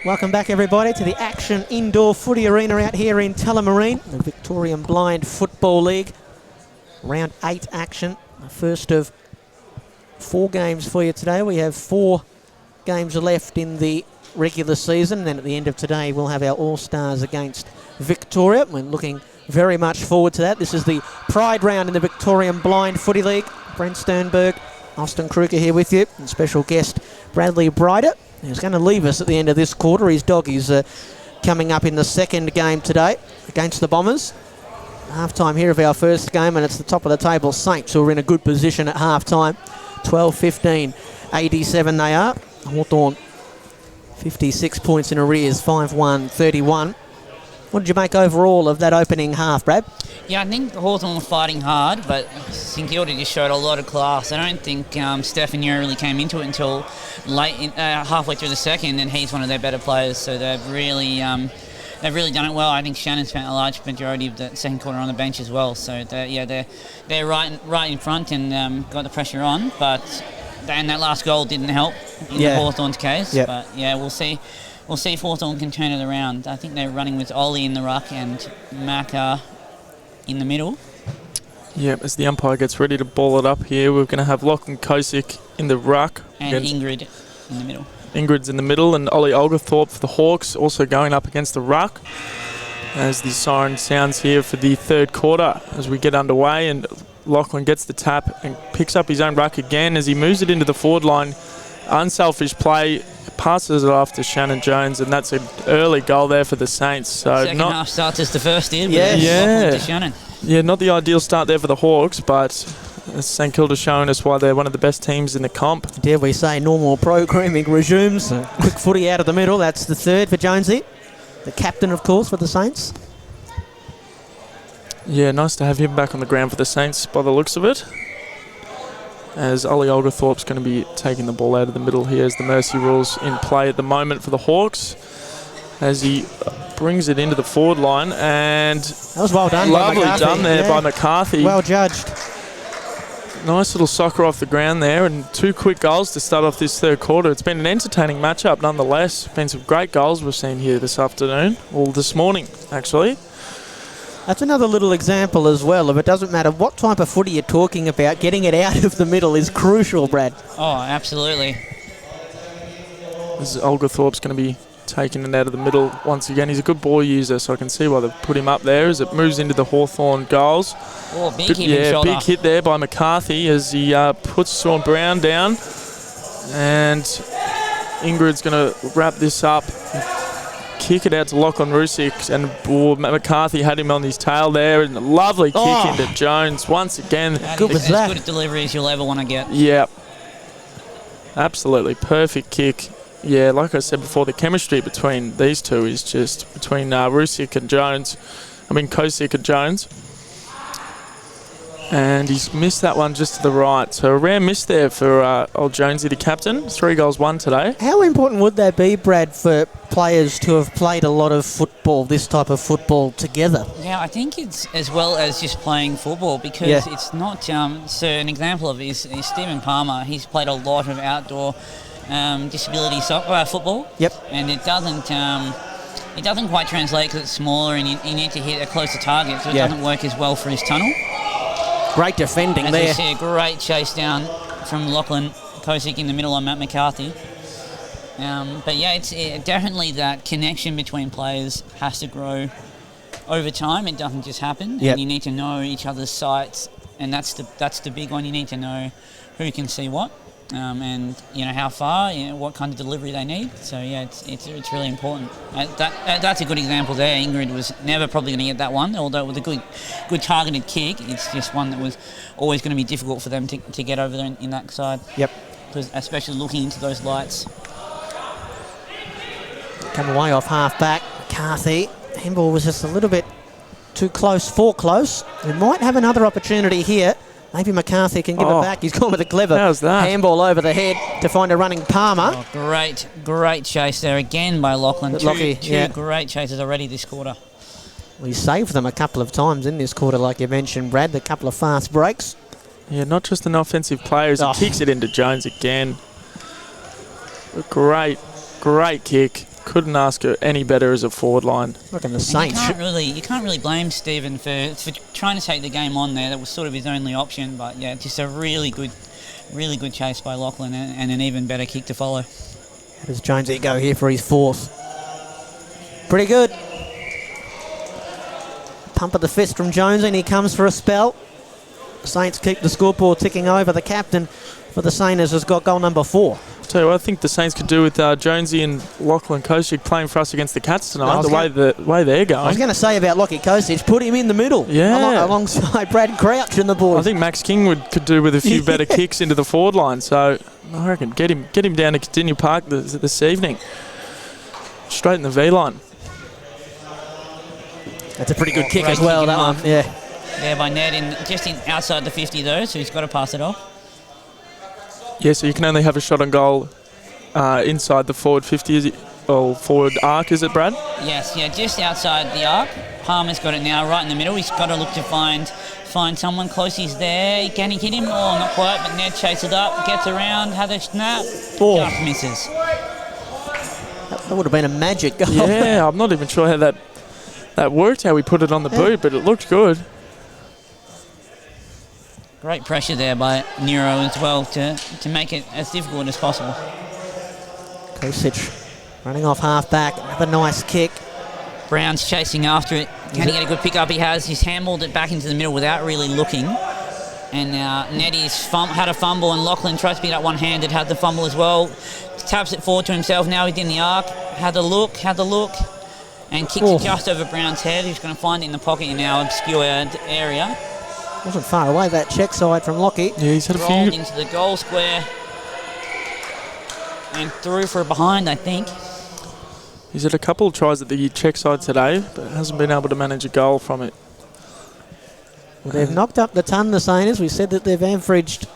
Welcome back, everybody, to the Action Indoor Footy Arena out here in Tullamarine, the Victorian Blind Football League. Round 8 action, the first of 4 games for you today. We have 4 games left in the regular season, and then at the end of today we'll have our All-Stars against Victoria. We're looking very much forward to that. This is the Pride round in the Victorian Blind Footy League. Brent Sternberg, Austin Kruger here with you, and special guest Bradley Bryder, who's going to leave us at the end of this quarter. His doggies are coming up in the second game today against the Bombers. Half-time here of our first game, and it's the top of the table Saints, who are in a good position at half-time. 12-15, 87 they are. Hawthorn 56 points in arrears, 5-1, 31. What did you make overall of that opening half, Brad? Yeah, I think Hawthorn were fighting hard, but St Kilda just showed a lot of class. I don't think Stefan Ure really came into it until late, halfway through the second, and he's one of their better players. So they've really done it well. I think Shannon spent a large majority of the second quarter on the bench as well. So they're right in front and got the pressure on, but and that last goal didn't help in the Hawthorn's case. Yep. But yeah, we'll see. We'll see if Hawthorn can turn it around. I think they're running with Ollie in the ruck and Macca in the middle. Yep, as the umpire gets ready to ball it up here, we're going to have Lachlan Kosick in the ruck. And Ingrid in the middle. Ingrid's in the middle, and Ollie Oglethorpe for the Hawks also going up against the ruck. As the siren sounds here for the third quarter as we get underway, and Lachlan gets the tap and picks up his own ruck again as he moves it into the forward line. Unselfish play. Passes it off to Shannon Jones, and that's an early goal there for the Saints. So second half starts as the first did. To Shannon. Yeah, not the ideal start there for the Hawks, but St Kilda showing us why they're one of the best teams in the comp. Dare we say normal programming resumes. Quick footy out of the middle. That's the third for Jonesy, the captain, of course, for the Saints. Yeah, nice to have him back on the ground for the Saints by the looks of it. As Ollie Oglethorpe's going to be taking the ball out of the middle here as the mercy rules in play at the moment for the Hawks. As he brings it into the forward line, and that was well done. Lovely done there by McCarthy. Well judged. Nice little soccer off the ground there, and 2 quick goals to start off this third quarter. It's been an entertaining matchup nonetheless. Been some great goals we've seen here this afternoon, or this morning actually. That's another little example as well of it doesn't matter what type of footy you're talking about, getting it out of the middle is crucial, Brad. Oh, absolutely. This is Oglethorpe's going to be taking it out of the middle once again. He's a good ball user, so I can see why they've put him up there as it moves into the Hawthorn goals. Oh, big hit big hit there by McCarthy as he puts Sean Brown down. And Ingrid's going to wrap this up. Kick it out to Lachlan Rusick, and McCarthy had him on his tail there, and a lovely kick into Jones once again. Good was that. As good a delivery as you'll ever want to get. Yeah, absolutely perfect kick. Yeah, like I said before, the chemistry between these two is just between Rusick and Jones. I mean Kosick and Jones. And he's missed that one just to the right. So a rare miss there for old Jonesy, the captain. 3 goals, 1 today. How important would that be, Brad, for players to have played a lot of football, this type of football, together? Yeah, I think it's as well as just playing football, because it's not... so an example of it is Stephen Palmer. He's played a lot of outdoor disability football. Yep. And it doesn't quite translate because it's smaller and you need to hit a closer target, so it doesn't work as well for his tunnel. Great defending there. As you see, a great chase down from Lachlan Kosick in the middle on Matt McCarthy. But yeah, it's definitely that connection between players has to grow over time. It doesn't just happen. Yep. And you need to know each other's sights, and that's the big one. You need to know who can see what, and how far, what kind of delivery they need. So yeah, it's really important. That's a good example there. Ingrid was never probably going to get that one, although with a good targeted kick, it's just one that was always going to be difficult for them to get over there in that side. Yep. Because especially looking into those lights. Come away off half back, McCarthy. Handball was just a little bit too close for close. We might have another opportunity here. Maybe McCarthy can give it back. He's gone with a clever handball over the head to find a running Palmer. Oh, great chase there again by Lachlan. Two great chases already this quarter. We saved them a couple of times in this quarter, like you mentioned, Brad. A couple of fast breaks. Yeah, not just an offensive player. He kicks it into Jones again. A great kick. couldn't ask her any better as a forward line. Look, and the And Saints. you can't really blame Stephen for trying to take the game on there. That was sort of his only option. But yeah, just a really good chase by Lachlan and an even better kick to follow. How does Jonesy go here for his fourth? Pretty good. Pump of the fist from Jonesy, and he comes for a spell. Saints keep the scoreboard ticking over. The captain for the Saints has got goal number 4. Tell you what, I think the Saints could do with Jonesy and Lachlan Kosic playing for us against the Cats tonight. The way they're going. I was going to say about Lockie Kosic, put him in the middle. Yeah. Alongside Brad Crouch in the boys. I think Max King could do with a few better kicks into the forward line. So I reckon get him down to Continue Park this evening. Straight in the V line. That's a pretty good kick as Great well, kick that one. mark. Yeah. There by Ned, just outside the 50 though, so he's got to pass it off. Yeah, so you can only have a shot on goal inside the forward 50, forward arc, is it, Brad? Yes, yeah, just outside the arc. Palmer's got it now, right in the middle. He's got to look to find someone close. He's there. Can he hit him? Oh, not quite, but Ned chases it up, gets around, has a snap, just misses. That would have been a magic goal. Yeah, I'm not even sure how that worked, how we put it on the boot, but it looked good. Great pressure there by Nero as well to make it as difficult as possible. Kosic running off half back. Another nice kick. Brown's chasing after it. Can he get a good pick up? He has. He's handballed it back into the middle without really looking. And now Neddy's had a fumble, and Lachlan tries to pick it up one-handed, had the fumble as well. Taps it forward to himself. Now he's in the arc. Had a look, and kicks it just over Brown's head. He's going to find it in the pocket in our obscure area. Wasn't far away, that check side from Lockie. Yeah, he's had a Rolled few. into the goal square and through for a behind, I think. He's had a couple of tries at the check side today, but hasn't been able to manage a goal from it. Well, they've knocked up the ton, the Saints. We said that they've averaged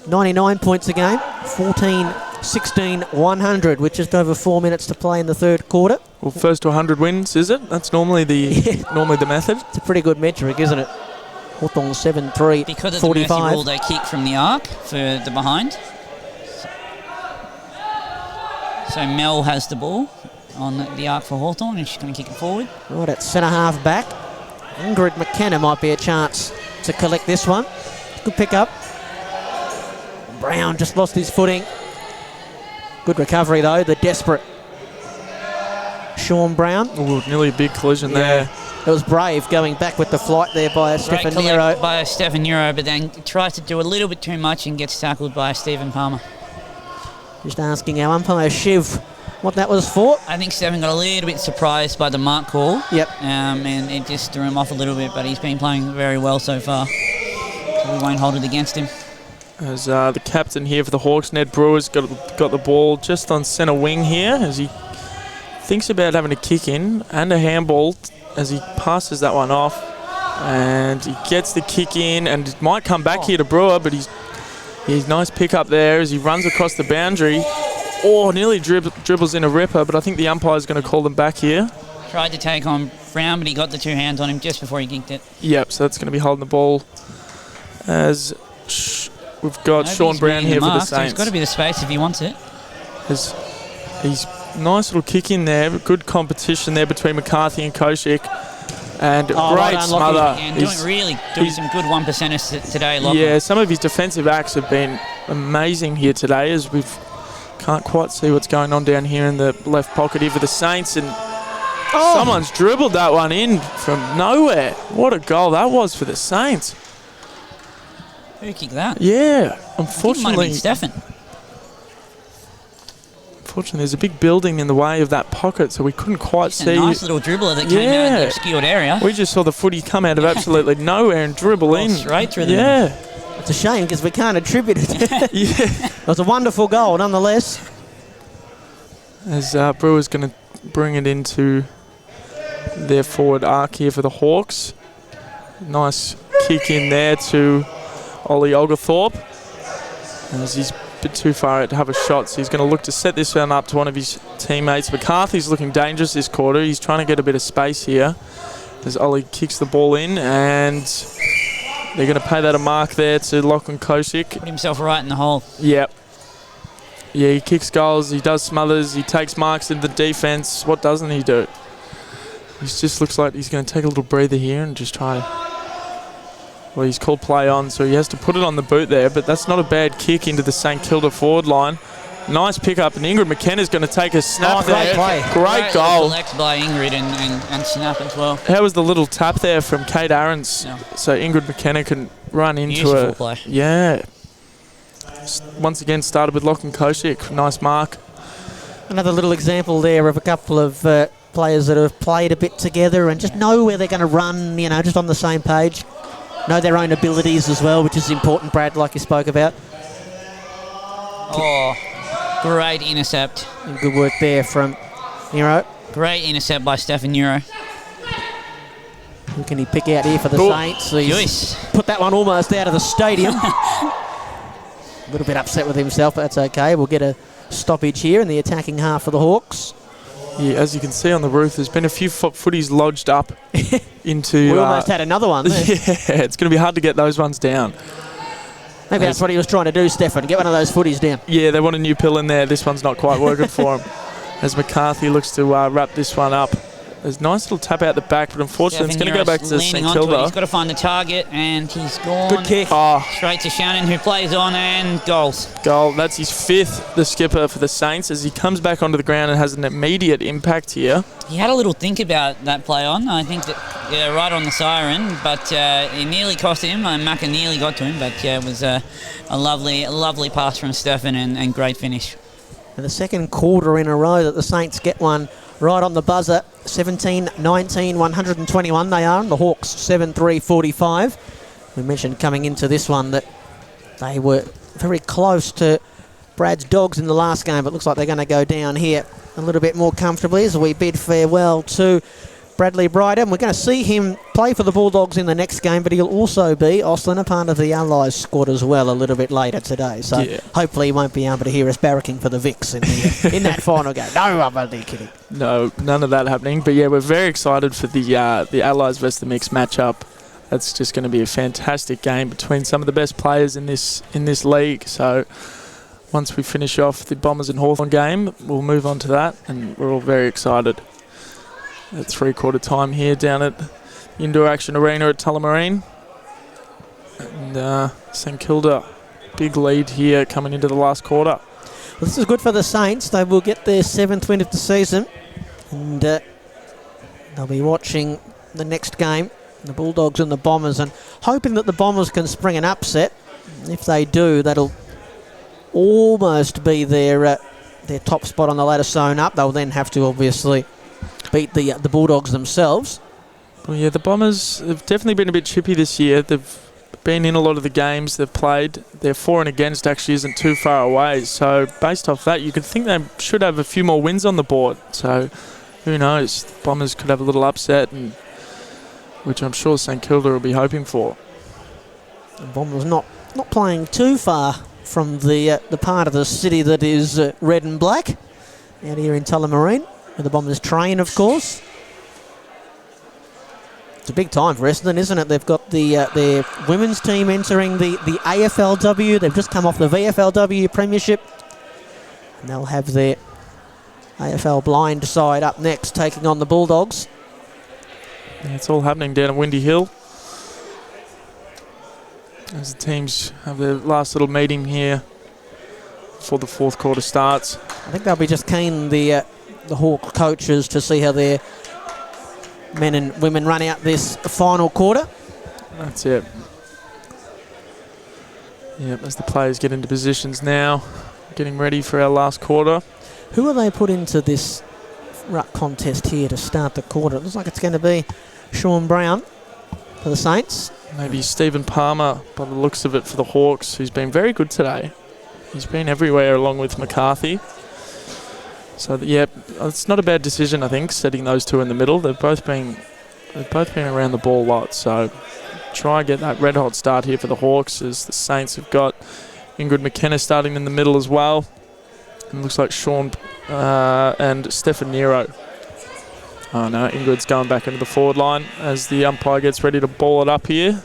99 points a game, 14, 16, 100, with just over 4 minutes to play in the third quarter. Well, first to 100 wins, is it? That's normally the method. It's a pretty good metric, isn't it? Hawthorn 7-3, Because of 45. the mercy rule, they kick from the arc for the behind. So Mel has the ball on the arc for Hawthorn, and she's going to kick it forward. Right at centre half back. Ingrid McKenna might be a chance to collect this one. Good pick up. Brown just lost his footing. Good recovery though, the desperate Sean Brown. Ooh, nearly a big collision there. It was brave going back with the flight there by Stefan Great Nero. collect by Stefan Nero, but then tries to do a little bit too much and gets tackled by Stephen Palmer. Just asking our umpire Shiv what that was for. I think Stephen got a little bit surprised by the mark call. Yep. And it just threw him off a little bit, but he's been playing very well so far. So we won't hold it against him. As the captain here for the Hawks, Ned Brewer's got the ball just on centre wing here as he thinks about having a kick in and a handball as he passes that one off. And he gets the kick in and it might come back here to Brewer, but he's nice pick up there as he runs across the boundary. Oh, nearly dribbles in a ripper, but I think the umpire's going to call them back here. Tried to take on Brown, but he got the two hands on him just before he kicked it. Yep, so that's going to be holding the ball as we've got Sean Brown here for the Saints. So it's got to be the space if he wants it. He's nice little kick in there, good competition there between McCarthy and Kosic. And great smother. And doing some good 1%ers today, Lachlan. Yeah, some of his defensive acts have been amazing here today as we can't quite see what's going on down here in the left pocket here for the Saints. And someone's dribbled that one in from nowhere. What a goal that was for the Saints. Who kicked that? Yeah, I think it might have been Stefan. Unfortunately, there's a big building in the way of that pocket, so we couldn't quite see. A nice little dribbler that came out of the obscured area. We just saw the footy come out of absolutely nowhere and dribble in. Straight through the middle. It's a shame because we can't attribute it. Yeah. It was a wonderful goal nonetheless. As Brewer's going to bring it into their forward arc here for the Hawks. Nice kick in there to Ollie Oglethorpe. As he's bit too far out to have a shot, so he's going to look to set this one up to one of his teammates. McCarthy's looking dangerous this quarter. He's trying to get a bit of space here as Ollie kicks the ball in, and they're going to pay that a mark there to Lachlan Kosic. Put himself right in the hole. Yep. Yeah, he kicks goals, he does smothers, he takes marks into the defence. What doesn't he do? He just looks like he's going to take a little breather here and just try. Well, he's called play on, so he has to put it on the boot there, but that's not a bad kick into the St Kilda forward line. Nice pick up, and Ingrid McKenna's going to take a snap there. Great goal. Collect by Ingrid and snap as well. How was the little tap there from Kate Aarons? Yeah. So Ingrid McKenna can run into Beautiful it. play. Yeah. Once again, started with Lachlan Kosick. Nice mark. Another little example there of a couple of players that have played a bit together and just know where they're going to run, you know, just on the same page. Know their own abilities as well, which is important, Brad, like you spoke about. Oh, great intercept. And good work there from Nero. Great intercept by Stefan Nero. Who can he pick out here for the Saints? He's Joyce. put that one almost out of the stadium. A little bit upset with himself, but that's okay. We'll get a stoppage here in the attacking half of the Hawks. Yeah, as you can see on the roof, there's been a few footies lodged up into... We almost had another one there. Yeah, it's going to be hard to get those ones down. Maybe that's what he was trying to do, Stefan. Get one of those footies down. Yeah, they want a new pill in there. This one's not quite working for him. As McCarthy looks to wrap this one up. There's a nice little tap out the back, but unfortunately it's going to go back to St Kilda. He's got to find the target, and he's gone. Good kick. Straight to Shannon, who plays on, and goals. Goal. That's his 5th, the skipper for the Saints, as he comes back onto the ground and has an immediate impact here. He had a little think about that play on. I think that, right on the siren, but it nearly cost him. Macca nearly got to him, but it was a lovely pass from Stefan and great finish. And the second quarter in a row that the Saints get one right on the buzzer. 17-19, 121 they are, and the Hawks 7-3-45. We mentioned coming into this one that they were very close to Brad's Dogs in the last game, but looks like they're going to go down here a little bit more comfortably as we bid farewell to Bradley Bryder. And we're going to see him play for the Bulldogs in the next game, but he'll also be, Austin, a part of the Allies squad as well a little bit later today. So hopefully he won't be able to hear us barracking for the Vicks in that final game. No, I'm only kidding. No, none of that happening. But yeah, we're very excited for the Allies versus the Mix matchup. That's just going to be a fantastic game between some of the best players in this league. So once we finish off the Bombers and Hawthorn game, we'll move on to that, and we're all very excited. At 3/4 time here down at Indoor Action Arena at Tullamarine. And St Kilda, big lead here coming into the last quarter. Well, this is good for the Saints. They will get their 7th win of the season. And they'll be watching the next game, the Bulldogs and the Bombers, and hoping that the Bombers can spring an upset. If they do, that'll almost be their top spot on the ladder sewn up. They'll then have to obviously beat the Bulldogs themselves. Well, yeah, the Bombers have definitely been a bit chippy this year. They've been in a lot of the games they've played. Their for and against actually isn't too far away. So based off that, you could think they should have a few more wins on the board. So who knows? The Bombers could have a little upset, which I'm sure St Kilda will be hoping for. The Bombers not playing too far from the part of the city that is red and black out here in Tullamarine. Where the Bombers train, of course. It's a big time for Essendon, isn't it? They've got their women's team entering the AFLW. They've just come off the VFLW Premiership. And they'll have their AFL blind side up next, taking on the Bulldogs. Yeah, it's all happening down at Windy Hill. As the teams have their last little meeting here before the 4th quarter starts. I think they'll be just keen, the Hawk coaches, to see how their men and women run out this final quarter. That's it. Yep, as the players get into positions now, getting ready for our last quarter. Who are they put into this ruck contest here to start the quarter? It looks like it's going to be Sean Brown for the Saints. Maybe Stephen Palmer, by the looks of it, for the Hawks, who's been very good today. He's been everywhere along with McCarthy. So, yeah, it's not a bad decision, I think, setting those two in the middle. They've both been around the ball a lot. So, try and get that red-hot start here for the Hawks, as the Saints have got Ingrid McKenna starting in the middle as well. And looks like Sean and Stefan Nero. Oh, no, Ingrid's going back into the forward line as the umpire gets ready to ball it up here.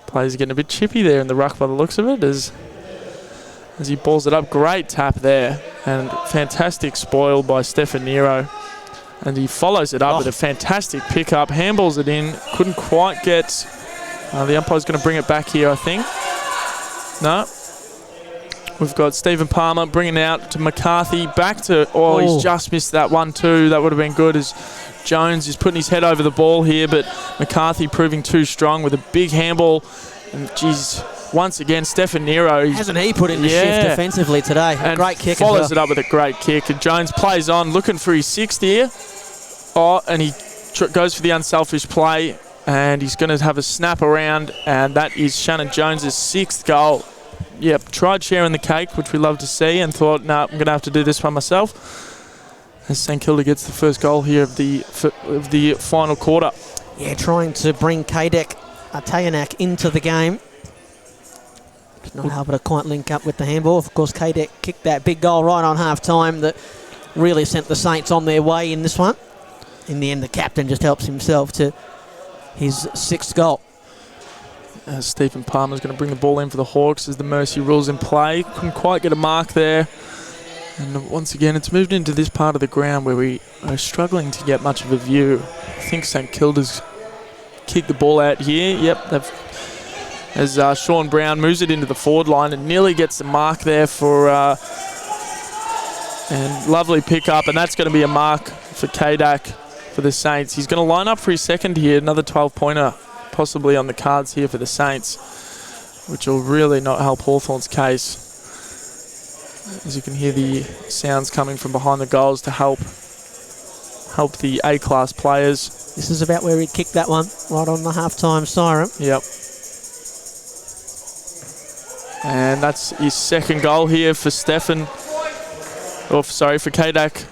Players getting a bit chippy there in the ruck by the looks of it, as as he balls it up. Great tap there, and fantastic spoil by Stefan Nero. And he follows it up with a fantastic pickup, handballs it in, couldn't quite get, the umpire's going to bring it back here, I think. No. We've got Stephen Palmer bringing out to McCarthy, back to, he's just missed that one too. That would have been good, as Jones is putting his head over the ball here, but McCarthy proving too strong with a big handball. And geez, once again, Stefan Nero. Hasn't he put in the shift defensively today? A great kick follows it up with a great kick. And Jones plays on, looking for his sixth here. And he goes for the unselfish play, and he's going to have a snap around, and that is Shannon Jones' sixth goal. Yep, tried sharing the cake, which we love to see, and thought, no, I'm going to have to do this by myself. As St Kilda gets the first goal here of the final quarter. Yeah, trying to bring Kadek Atayanak into the game. Not able to quite link up with the handball. Of course, Kadek kicked that big goal right on half-time that really sent the Saints on their way in this one. In the end, the captain just helps himself to his sixth goal. Stephen Palmer's going to bring the ball in for the Hawks as the mercy rule's in play. Couldn't quite get a mark there. And once again, it's moved into this part of the ground where we are struggling to get much of a view. I think St Kilda's kicked the ball out here. Yep, as Sean Brown moves it into the forward line and nearly gets the mark there for... and lovely pick up, and that's going to be a mark for Kadak for the Saints. He's going to line up for his second here, another 12-pointer. Possibly on the cards here for the Saints, which will really not help Hawthorn's case. As you can hear the sounds coming from behind the goals to help the A-class players. This is about where he kicked that one, right on the half-time siren. Yep. And that's his second goal here for for Kadak.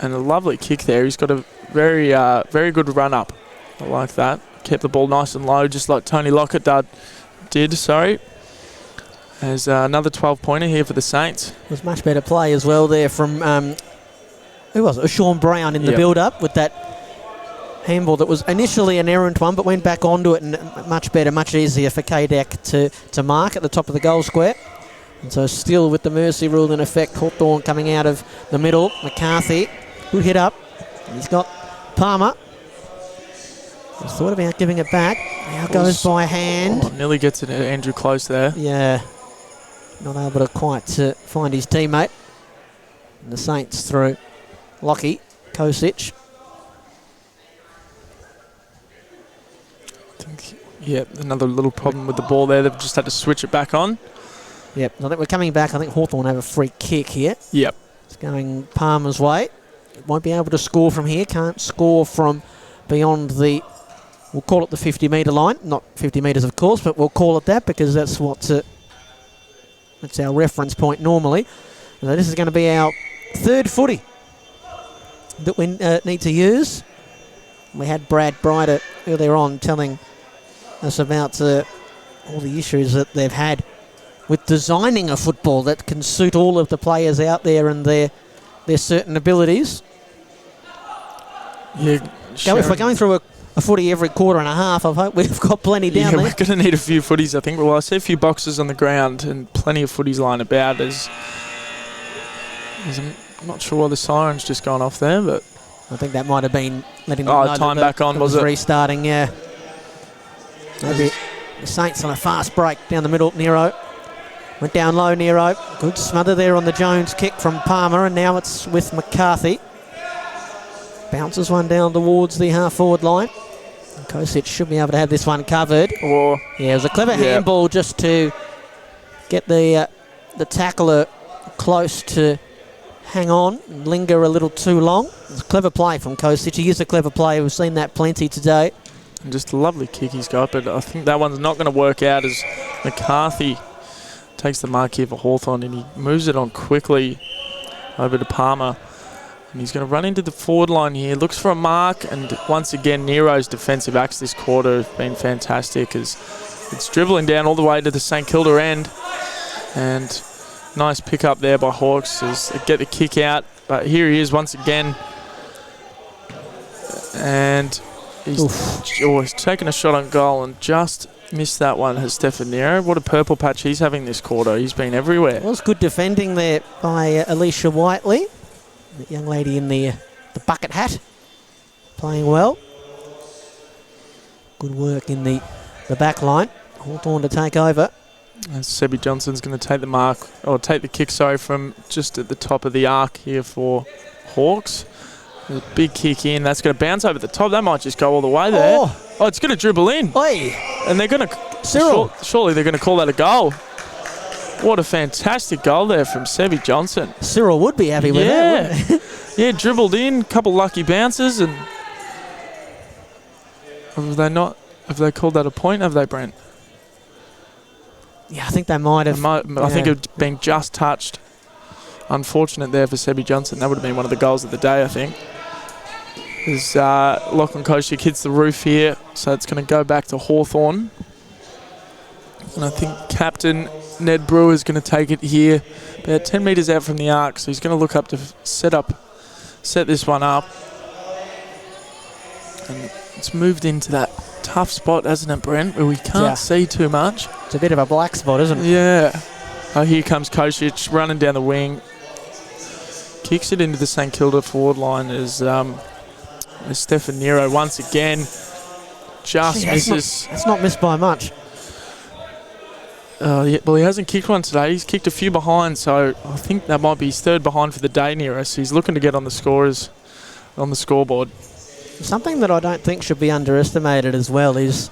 And a lovely kick there. He's got a very, very good run-up. I like that. Kept the ball nice and low, just like Tony Lockett did. As another 12-pointer here for the Saints. It was much better play as well there from, who was it? Sean Brown in the build-up with that handball that was initially an errant one, but went back onto it, and much better, much easier for Kadak to mark at the top of the goal square. And so still with the mercy rule in effect, Hawthorn coming out of the middle. McCarthy, good hit up. He's got Palmer. Just thought about giving it back. Now goes by hand. Nearly gets it Andrew Close there. Yeah. Not able to quite find his teammate. And the Saints through. Lockie, Kosic. Another little problem with the ball there. They've just had to switch it back on. Yep, I think we're coming back. I think Hawthorn have a free kick here. Yep. It's going Palmer's way. Won't be able to score from here. Can't score from beyond the... We'll call it the 50-metre line. Not 50 metres, of course, but we'll call it that because that's that's our reference point normally. So this is going to be our third footy that we need to use. We had Brad Bryder earlier on telling us about all the issues that they've had with designing a football that can suit all of the players out there and their certain abilities. Yeah, if we're going through a footy every quarter and a half, I hope we've got plenty down there. We're going to need a few footies, I think. Well, I see a few boxes on the ground and plenty of footies lying about. I'm not sure why the siren's just gone off there, but... I think that might have been letting them know time back on, was it? Restarting, yeah. Maybe the Saints on a fast break down the middle. Nero went down low, Nero. Good smother there on the Jones kick from Palmer, and now it's with McCarthy. Bounces one down towards the half-forward line. Kosic should be able to have this one covered. Yeah, it was a clever handball just to get the tackler close to hang on and linger a little too long. It's a clever play from Kosic. He is a clever player. We've seen that plenty today. And just a lovely kick he's got, but I think that one's not going to work out as McCarthy takes the mark here for Hawthorn, and he moves it on quickly over to Palmer. And he's going to run into the forward line here, looks for a mark, and once again Nero's defensive acts this quarter have been fantastic as it's dribbling down all the way to the St Kilda end. And nice pick up there by Hawks as they get the kick out, but here he is once again. And he's taken a shot on goal and just Missed that one, has Stefan Nero. What a purple patch he's having this quarter. He's been everywhere. Was good defending there by Alicia Whiteley. The young lady in the bucket hat. Playing well. Good work in the back line. Hawthorn to take over. And Sebi Johnson's going to take the mark, or take the kick, sorry, from just at the top of the arc here for Hawks. There's a big kick in. That's going to bounce over the top. That might just go all the way there. Oh, it's going to dribble in. Oi. And they're going to... Cyril. Surely they're going to call that a goal. What a fantastic goal there from Sebi Johnson. Cyril would be happy with that, wouldn't he? Yeah, dribbled in, couple lucky bounces, and... Have they called that a point, have they, Brent? Yeah, I think they might have. I think it had been just touched. Unfortunate there for Sebi Johnson. That would have been one of the goals of the day, I think. As Lachlan Koshik hits the roof here, so it's going to go back to Hawthorn. And I think Captain Ned Brewer is going to take it here, about 10 metres out from the arc. So he's going to look up to set this one up. And it's moved into that tough spot, hasn't it, Brent, where we can't see too much. It's a bit of a black spot, isn't it? Yeah. Oh, here comes Kosic running down the wing. Kicks it into the St Kilda forward line as Stefan Nero once again just misses. It's not missed by much. Yeah, well, he hasn't kicked one today. He's kicked a few behind, so I think that might be his third behind for the day, Nero. So he's looking to get on the scoreboard. Something that I don't think should be underestimated as well is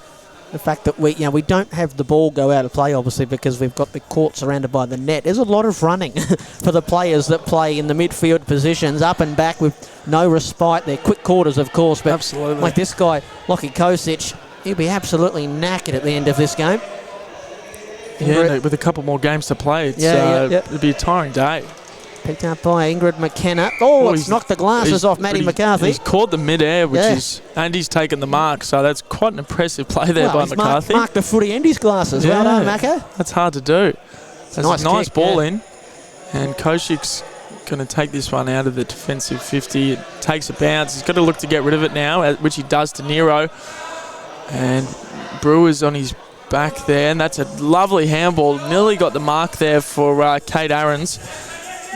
the fact that we don't have the ball go out of play, obviously, because we've got the court surrounded by the net. There's a lot of running for the players that play in the midfield positions, up and back with no respite. They're quick quarters, of course, but absolutely. Like this guy, Lockie Kosic, he'll be absolutely knackered at the end of this game. Yeah, with a couple more games to play, it'll be a tiring day. Picked up by Ingrid McKenna. It's knocked the glasses off Maddie McCarthy. He's caught the mid-air, and he's taken the mark, so that's quite an impressive play there by McCarthy. Marked the footy and his glasses. Well done, Macca. That's hard to do. That's a nice ball in, and Koshik's going to take this one out of the defensive 50. It takes a bounce. He's got to look to get rid of it now, which he does to Nero. And Brewer's on his back there, and that's a lovely handball. Nearly got the mark there for Kate Aarons.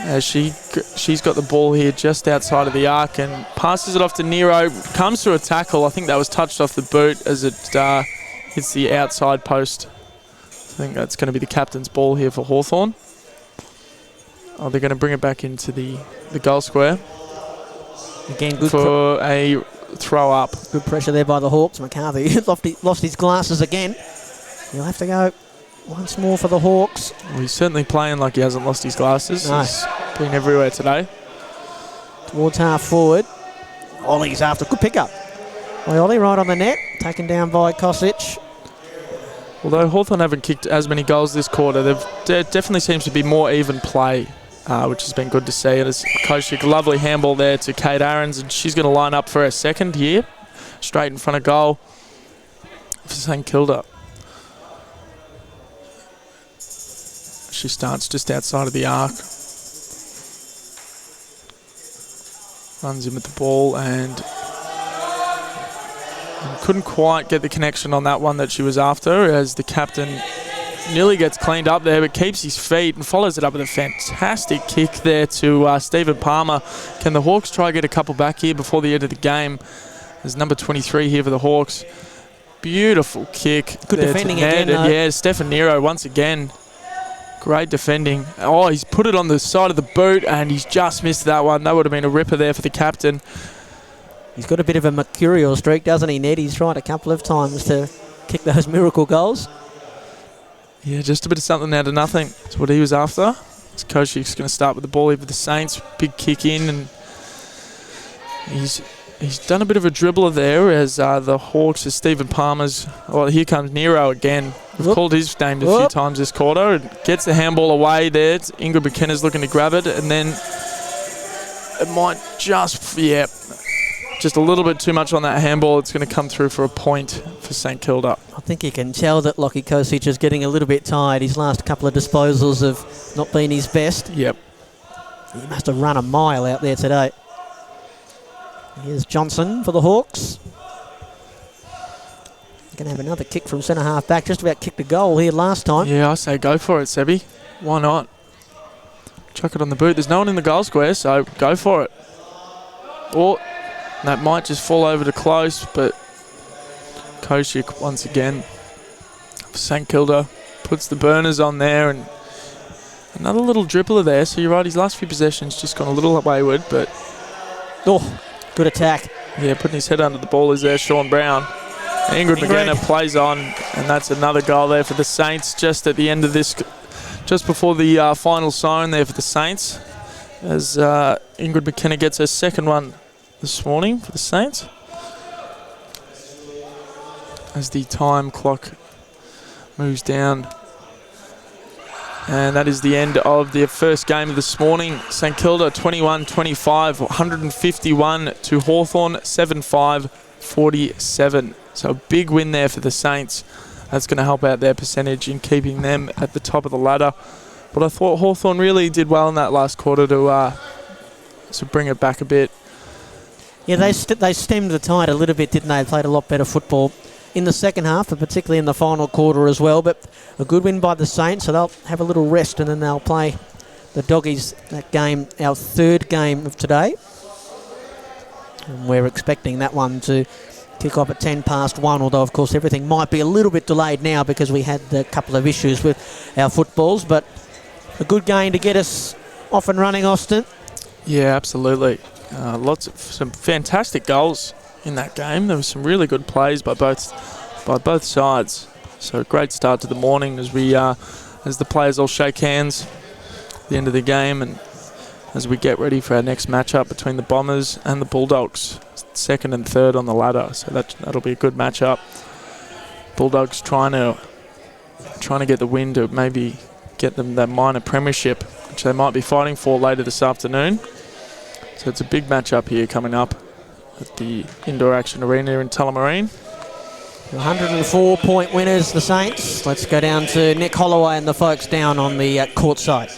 As she's got the ball here just outside of the arc and passes it off to Nero. Comes through a tackle. I think that was touched off the boot as it hits the outside post. I think that's going to be the captain's ball here for Hawthorn. Oh, they're going to bring it back into the goal square. Again, good for a throw up. Good pressure there by the Hawks. McCarthy lost his glasses again. He'll have to go once more for the Hawks. Well, he's certainly playing like he hasn't lost his glasses. No. He's been everywhere today. Towards half forward. Ollie's after. Good pickup. Ollie right on the net. Taken down by Kosic. Although Hawthorn haven't kicked as many goals this quarter, there definitely seems to be more even play, which has been good to see. And it's Kosic, lovely handball there to Kate Aarons, and she's going to line up for her second here, straight in front of goal for St Kilda. She starts just outside of the arc. Runs in with the ball and couldn't quite get the connection on that one that she was after, as the captain nearly gets cleaned up there but keeps his feet and follows it up with a fantastic kick there to Stephen Palmer. Can the Hawks try to get a couple back here before the end of the game? There's number 23 here for the Hawks. Beautiful kick. Good defending again. Yeah, Stefan Nero once again. Great defending. Oh, he's put it on the side of the boot and he's just missed that one. That would have been a ripper there for the captain. He's got a bit of a mercurial streak, doesn't he, Ned? He's tried a couple of times to kick those miracle goals. Yeah, just a bit of something out of nothing. That's what he was after. Koshik's going to start with the ball here for the Saints. Big kick in, and he's done a bit of a dribbler there as the Hawks, as Stephen Palmer's... Oh, here comes Nero again. We've called his name a few times this quarter. And gets the handball away there. Ingrid McKenna's looking to grab it, and then it might just a little bit too much on that handball. It's going to come through for a point for St Kilda. I think you can tell that Lockie Kosic is getting a little bit tired. His last couple of disposals have not been his best. Yep. He must have run a mile out there today. Here's Johnson for the Hawks. Going to have another kick from centre half back. Just about kicked a goal here last time. Yeah, I say go for it, Sebi. Why not? Chuck it on the boot. There's no one in the goal square, so go for it. Or that might just fall over to close, but Kosick once again for St Kilda puts the burners on there, and another little dribbler there. So you're right, his last few possessions just gone a little wayward, but good attack. Yeah, putting his head under the ball is there, Sean Brown. Ingrid McGenna plays on, and that's another goal there for the Saints just at the end of this, just before the final siren there for the Saints, as Ingrid McKenna gets her second one this morning for the Saints. As the time clock moves down. And that is the end of the first game of this morning. St Kilda 21-25, 151 to Hawthorn 7-5-47. So a big win there for the Saints. That's going to help out their percentage in keeping them at the top of the ladder. But I thought Hawthorn really did well in that last quarter to bring it back a bit. Yeah, they stemmed the tide a little bit, didn't they? They played a lot better football in the second half, but particularly in the final quarter as well. But a good win by the Saints, so they'll have a little rest and then they'll play the Doggies that game, our third game of today. And we're expecting that one to kick off at 1:10, although of course everything might be a little bit delayed now because we had a couple of issues with our footballs. But a good game to get us off and running, Austin. Yeah, absolutely. Lots of some fantastic goals in that game. There were some really good plays by both sides. So a great start to the morning as we as the players all shake hands at the end of the game, and as we get ready for our next matchup between the Bombers and the Bulldogs, second and third on the ladder. So that'll be a good matchup. Bulldogs trying to get the win to maybe get them that minor premiership, which they might be fighting for later this afternoon. So it's a big matchup here coming up at the Indoor Action Arena in Tullamarine. 104-point winners, the Saints. Let's go down to Nick Holloway and the folks down on the court side.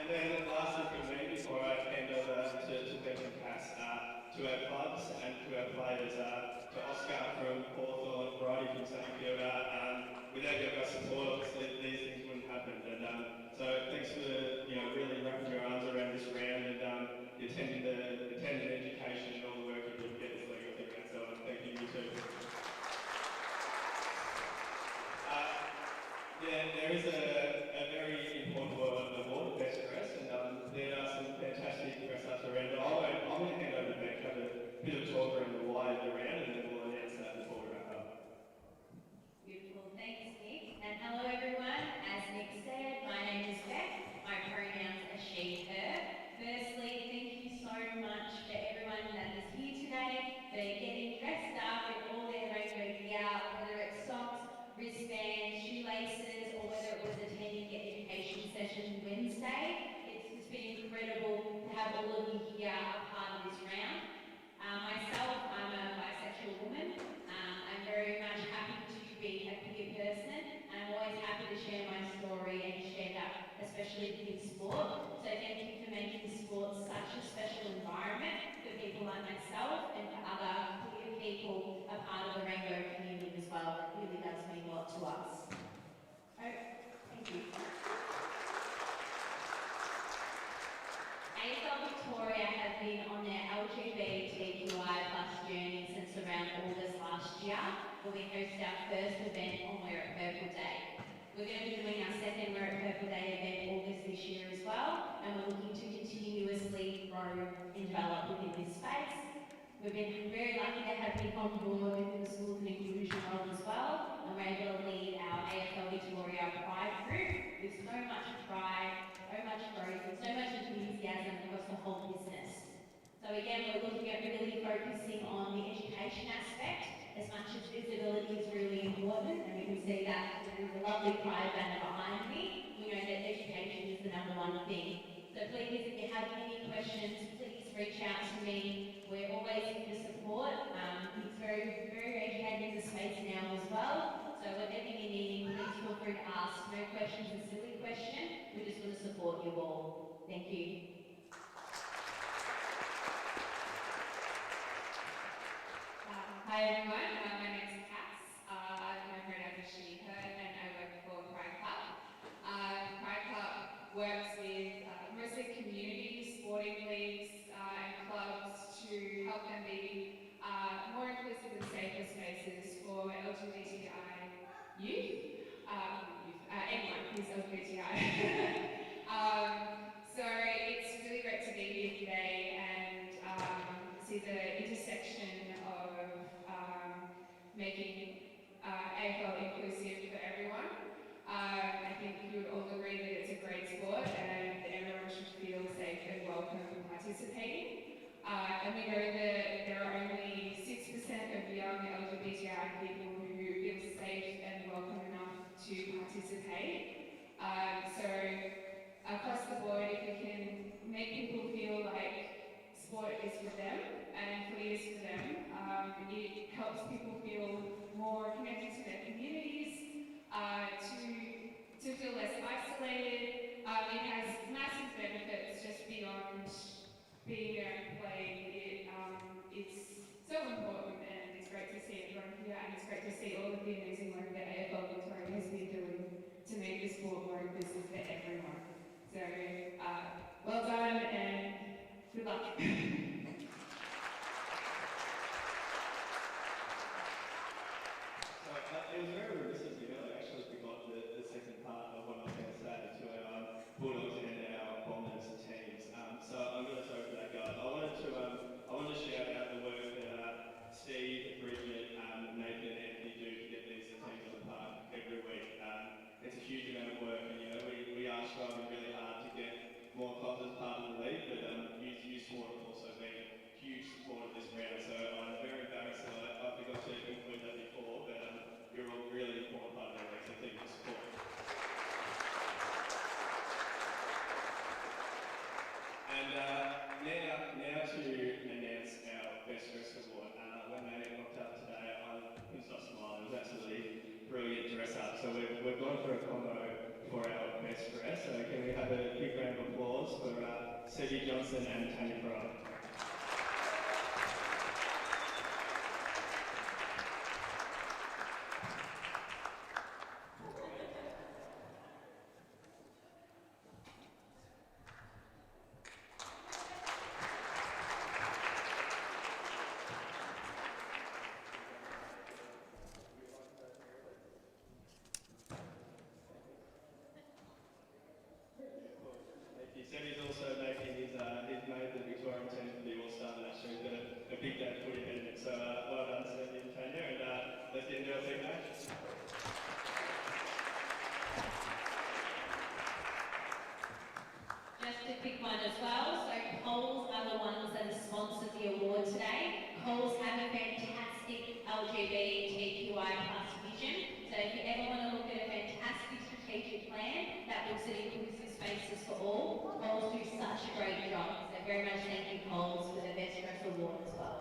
then lastly from me, before I hand over to Beck and Cass, to our clubs and to our players, to Oscar from Hawthorn, Bridie from St Kilda, without your guys' support, obviously these things wouldn't happen. And so thanks for really wrapping your arms around this round and attending education and all the work you do to get this legal thing around. So thank you too. There is a very important award, Best Press, and there are some fantastic press ups around. I'm going to hand over to Beck, have a bit of talk around the why of the round, and then we'll announce that before we wrap up. Beautiful, thanks Nick. And hello everyone, as Nick said, my name is Beck. My pronouns are she, her. Firstly, thank you so much for everyone that is here today, for getting dressed up in all their rainbow gear, whether it's socks, wristbands, shoelaces, or whether it was attending the education session Wednesday. It's been incredible to have all of you here a part of this round. Myself, I'm a bisexual woman. I'm very much happy to be a queer person, and I'm always happy to share my story and share that, especially in sport. So thank you for making sport such a special environment for people like myself and for other queer people a part of the rainbow community as well. It really does mean a lot to us. Thank you. AFL Victoria have been on their LGBTQI+ journey since around August last year, where we hosted our first event on Wear It Purple Day. We're going to be doing our second Wear It Purple Day event August this year as well, and we're looking to continuously grow and develop within this space. We've been very lucky to have people on board within the Schools and Inclusion role as well, and we're able to lead our AFL Victoria Pride group with so much pride, so much growth, and so much enthusiasm across the whole business. So again, we're looking at really focusing on the education aspect, as much as visibility is really important, and we can see that through the lovely pride banner behind me. We know that education is the #1 thing. So please, if you have any questions, please reach out to me. We're always here to support. It's very educated in the space now as well. So whatever you need, please feel free to ask. No question's a silly question. We just want to support you all. Thank you. Hi everyone, my name's Cass. My pronouns are she, her, and I work for Pride Club. Pride Club works with mostly community sporting leagues and clubs to help them be more inclusive and safer spaces for LGBTI youth, anyone who's LGBTI. So it's really great to be here today and see the intersection of making AFL inclusive for everyone. I think you would all agree that it's a great sport and everyone should feel safe and welcome participating. And we know that there are only 6% of young LGBTI people who feel safe and welcome enough to participate. So across the board, if we can make people feel like sport is for them and footy is for them, it helps people feel more connected to their communities, to feel less isolated. It has massive benefits just beyond being there and playing. Sadie Johnson and Tanya Fry. He said he's also making he's made the Victorian team for the All-Star match, so he's got a big day of footy ahead of him. So well done, Stevie and Tanya, and let's get into our big match. Just a quick one as well. So Coles are the ones that have sponsored the award today. Coles have a fantastic LGBTQI plus vision. So if you ever want to look at a fantastic strategic plan that looks at inclusive spaces for all, Coles do such a great job. So very much thank you, Coles, for the Best Dress Award as well.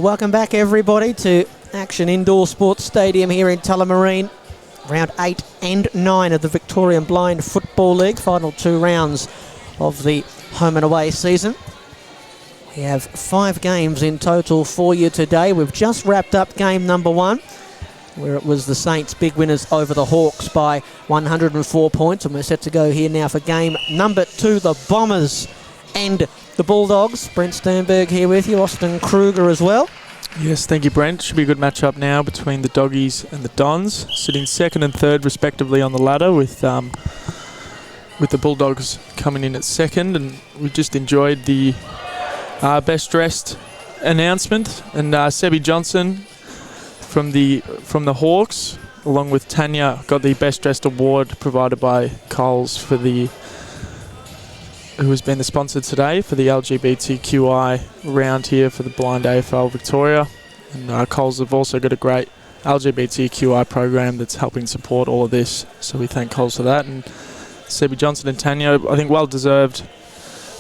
Welcome back, everybody, to Action Indoor Sports Stadium here in Tullamarine. Round 8 and 9 of the Victorian Blind Football League. Final 2 rounds of the home and away season. We have 5 games in total for you today. We've just wrapped up game number 1, where it was the Saints big winners over the Hawks by 104 points. And we're set to go here now for game number 2, the Bombers and the Bulldogs. Brent Sternberg here with you, Austin Kruger as well. Yes, thank you, Brent. Should be a good matchup now between the Doggies and the Dons, sitting 2nd and 3rd respectively on the ladder, with the Bulldogs coming in at 2nd. And we just enjoyed the best dressed announcement, and Sebi Johnson from the Hawks, along with Tanya, got the best dressed award provided by Coles for who has been the sponsor today for the LGBTQI round here for the Blind AFL Victoria. And Coles have also got a great LGBTQI program that's helping support all of this, so we thank Coles for that. And Sebi Johnson and Tanya, I think, well deserved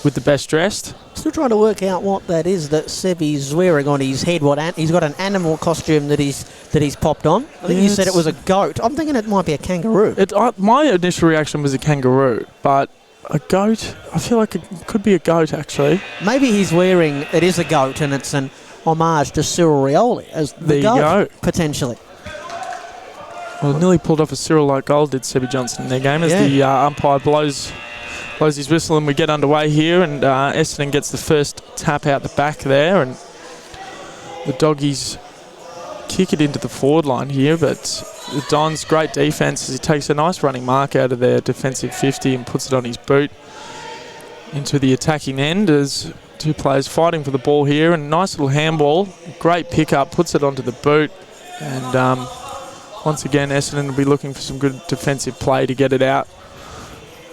with the best dressed. Still trying to work out what that is that Sebi's wearing on his head. He's got an animal costume that he's popped on. I think you said it was a goat. I'm thinking it might be a kangaroo. My initial reaction was a kangaroo, but a goat, I feel like it could be a goat, actually. Maybe he's wearing, it is a goat, and it's an homage to Cyril Rioli as the goat, potentially. Well, nearly pulled off a Cyril-like goal, did Sebi Johnson in their game, as the umpire blows his whistle, and we get underway here, and Essendon gets the first tap out the back there, and the Doggies kick it into the forward line here, but the Dons, great defence as he takes a nice running mark out of their defensive 50 and puts it on his boot into the attacking end, as 2 players fighting for the ball here, and nice little handball, great pick-up, puts it onto the boot, and once again Essendon will be looking for some good defensive play to get it out,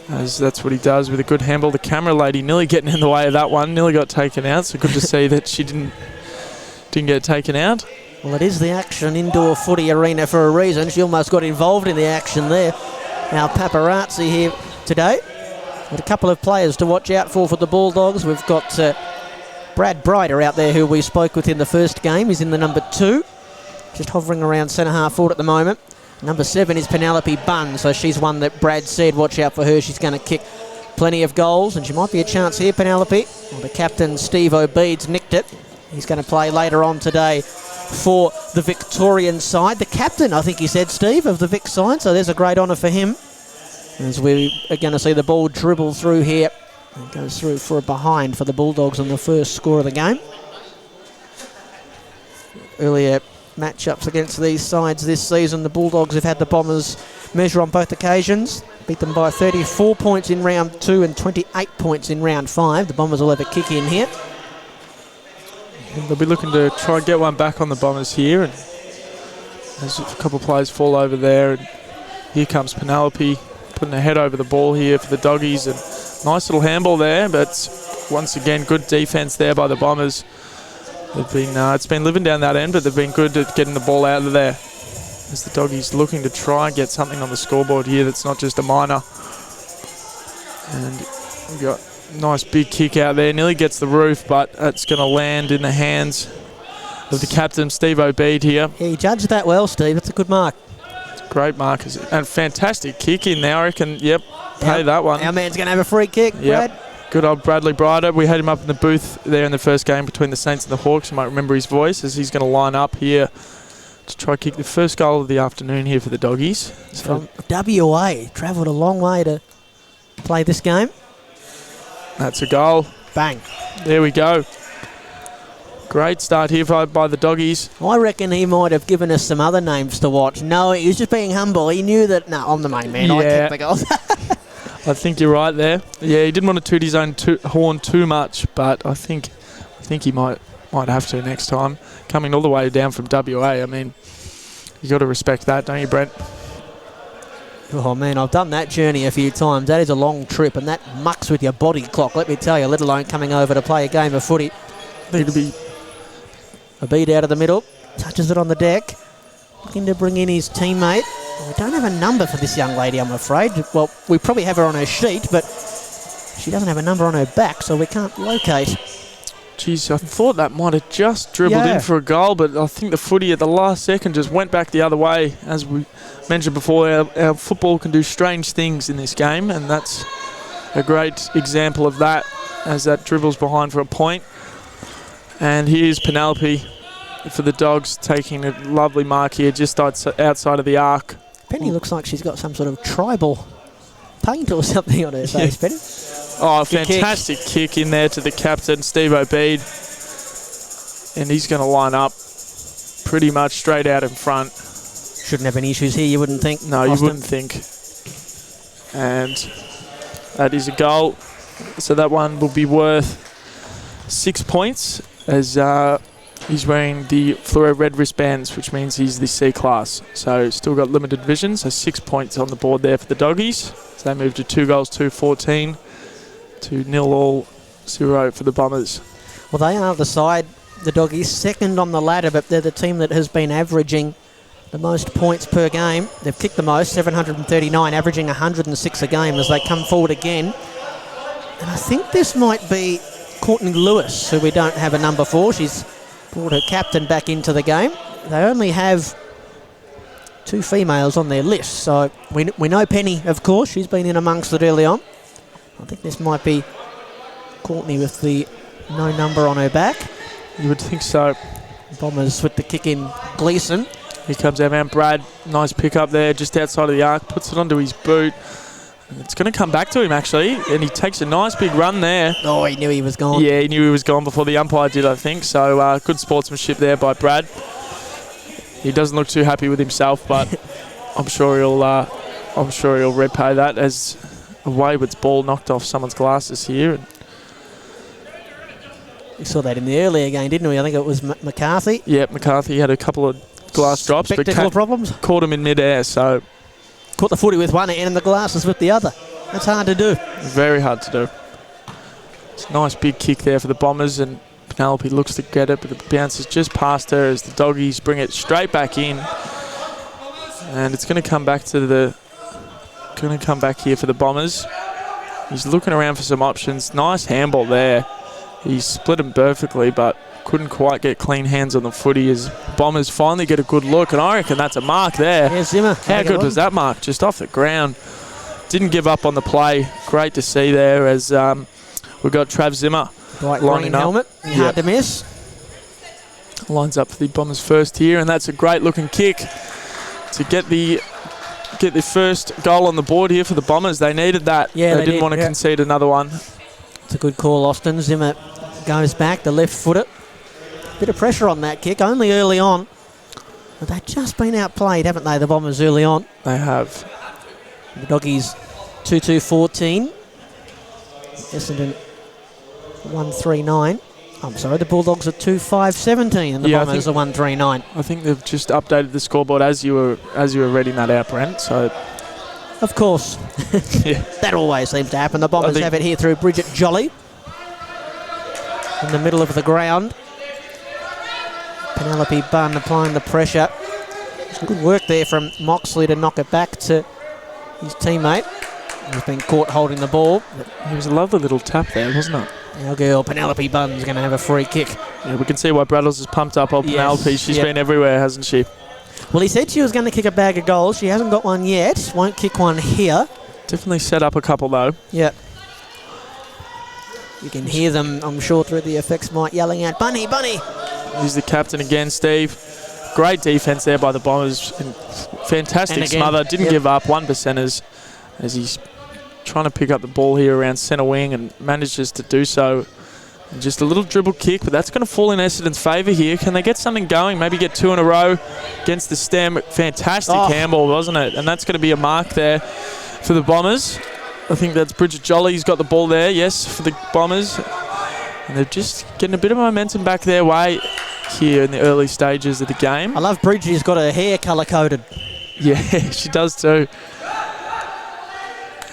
as that's what he does with a good handball. The camera lady nearly getting in the way of that one, nearly got taken out, so good to see that she didn't get taken out. Well, it is the Action Indoor Footy Arena for a reason. She almost got involved in the action there. Our paparazzi here today. With a couple of players to watch out for the Bulldogs. We've got Brad Brighter out there, who we spoke with in the first game. He's in the number 2, just hovering around centre-half forward at the moment. Number 7 is Penelope Bunn, so she's one that Brad said watch out for her. She's going to kick plenty of goals, and she might be a chance here, Penelope. Well, the captain, Steve Obeid's nicked it. He's going to play later on today for the Victorian side. The captain, I think he said, Steve, of the Vic side, so there's a great honour for him. As we are going to see the ball dribble through here. It goes through for a behind for the Bulldogs on the first score of the game. Earlier matchups against these sides this season, the Bulldogs have had the Bombers measure on both occasions. Beat them by 34 points in round 2 and 28 points in round 5. The Bombers will have a kick in here. They'll be looking to try and get one back on the Bombers here, and there's a couple of players fall over there, and here comes Penelope putting her head over the ball here for the Doggies, and nice little handball there, but once again good defence there by the Bombers. They've been it's been living down that end, but they've been good at getting the ball out of there, as the Doggies looking to try and get something on the scoreboard here that's not just a minor. And we've got nice big kick out there, nearly gets the roof, but it's going to land in the hands of the captain, Steve Obeid here. Yeah, you judged that well, Steve. That's a good mark. It's a great mark, and fantastic kick in there, I reckon. Yep, pay that one. Our man's going to have a free kick, Brad. Good old Bradley Brighter. We had him up in the booth there in the first game between the Saints and the Hawks. You might remember his voice, as he's going to line up here to try to kick the first goal of the afternoon here for the Doggies. From WA, travelled a long way to play this game. That's a goal. Bang. There we go. Great start here by the Doggies. I reckon he might have given us some other names to watch. No, he was just being humble. He knew that, no, I'm the main man. I kick the goals. I think you're right there. Yeah, he didn't want to toot his own horn too much, but I think he might have to next time. Coming all the way down from WA, I mean, you got to respect that, don't you, Brent? Oh, man, I've done that journey a few times. That is a long trip, and that mucks with your body clock, let me tell you, let alone coming over to play a game of footy. Need to be a beat out of the middle, touches it on the deck, looking to bring in his teammate. We don't have a number for this young lady, I'm afraid. Well, we probably have her on her sheet, but she doesn't have a number on her back, so we can't locate Geez, I thought that might have just dribbled in for a goal, but I think the footy at the last second just went back the other way. As we mentioned before, our football can do strange things in this game, and that's a great example of that, as that dribbles behind for a point. And here's Penelope for the Dogs, taking a lovely mark here just outside of the arc. Penny looks like she's got some sort of tribal paint or something on her face, Penny. Oh, fantastic kick in there to the captain, Steve O'Bede. And he's going to line up pretty much straight out in front. Shouldn't have any issues here, you wouldn't think. No, you wouldn't think. And that is a goal. So that one will be worth 6 points, as he's wearing the fluoro red wristbands, which means he's the C class. So still got limited vision, so 6 points on the board there for the Doggies. So they move to 2 goals, 2-14 to 0-0 for the Bombers. Well, they are the side, the Doggies, second on the ladder, but they're the team that has been averaging the most points per game. They've kicked the most, 739, averaging 106 a game as they come forward again. And I think this might be Courtney Lewis, who we don't have a number for. She's brought her captain back into the game. They only have 2 females on their list. So we know Penny, of course. She's been in amongst it early on. I think this might be Courtney with the no number on her back. You would think so. Bombers with the kick in Gleeson. Here comes our man Brad. Nice pick up there just outside of the arc. Puts it onto his boot. It's going to come back to him, actually. And he takes a nice big run there. Oh, he knew he was gone. Yeah, he knew he was gone before the umpire did, I think. So good sportsmanship there by Brad. He doesn't look too happy with himself, but I'm sure he'll repay that, as a wayward's ball knocked off someone's glasses here. We saw that in the earlier game, didn't we? I think it was McCarthy. Yeah, McCarthy had a couple of glass drops, Spectacular problems. Caught him in mid-air, so caught the footy with one hand and the glasses with the other. That's hard to do. Very hard to do. It's a nice big kick there for the Bombers, and Penelope looks to get it, but it bounces just past her as the Doggies bring it straight back in. And it's going to come back here for the Bombers. He's looking around for some options. Nice handball there. He split him perfectly, but couldn't quite get clean hands on the footy as Bombers finally get a good look, and I reckon that's a mark there. Yeah, Zimmer. How good was that mark? Just off the ground. Didn't give up on the play. Great to see there as we've got Trav Zimmer Bright lining green up. helmet. Hard to miss. Lines up for the Bombers first here, and that's a great looking kick to get the first goal on the board here for the Bombers. They needed that. Yeah, they didn't want to concede another one. It's a good call, Austin. Zimmer goes back, the left footer. Bit of pressure on that kick, only early on. But they've just been outplayed, haven't they, the Bombers early on? They have. The Doggies 2-2-14. Essendon 1-3-9. I'm sorry, the Bulldogs are 2-5-17 and the Bombers are 1-3-9. I think they've just updated the scoreboard as you were reading that out, Brent. So, of course. yeah. That always seems to happen. The Bombers have it here through Bridget Jolly. In the middle of the ground. Penelope Bunn applying the pressure. Good work there from Moxley to knock it back to his teammate. He's been caught holding the ball. It was a lovely little tap there, wasn't it? Our girl Penelope Bunn's going to have a free kick. Yeah, we can see why Braddles is pumped up on Penelope. She's been everywhere, hasn't she? Well, he said she was going to kick a bag of goals. She hasn't got one yet. Won't kick one here. Definitely set up a couple, though. Yeah. You can hear them, I'm sure, through the effects mic yelling out, "Bunny, Bunny!" He's the captain again, Steve. Great defence there by the Bombers. And fantastic smother. Didn't give up. 1%ers as he's trying to pick up the ball here around centre wing and manages to do so. And just a little dribble kick, but that's going to fall in Essendon's favour here. Can they get something going? Maybe get 2 in a row against the stem. Fantastic handball, wasn't it? And that's going to be a mark there for the Bombers. I think that's Bridget Jolly's got the ball there, yes, for the Bombers. And they're just getting a bit of momentum back their way here in the early stages of the game. I love Bridget's got her hair colour-coded. Yeah, she does too.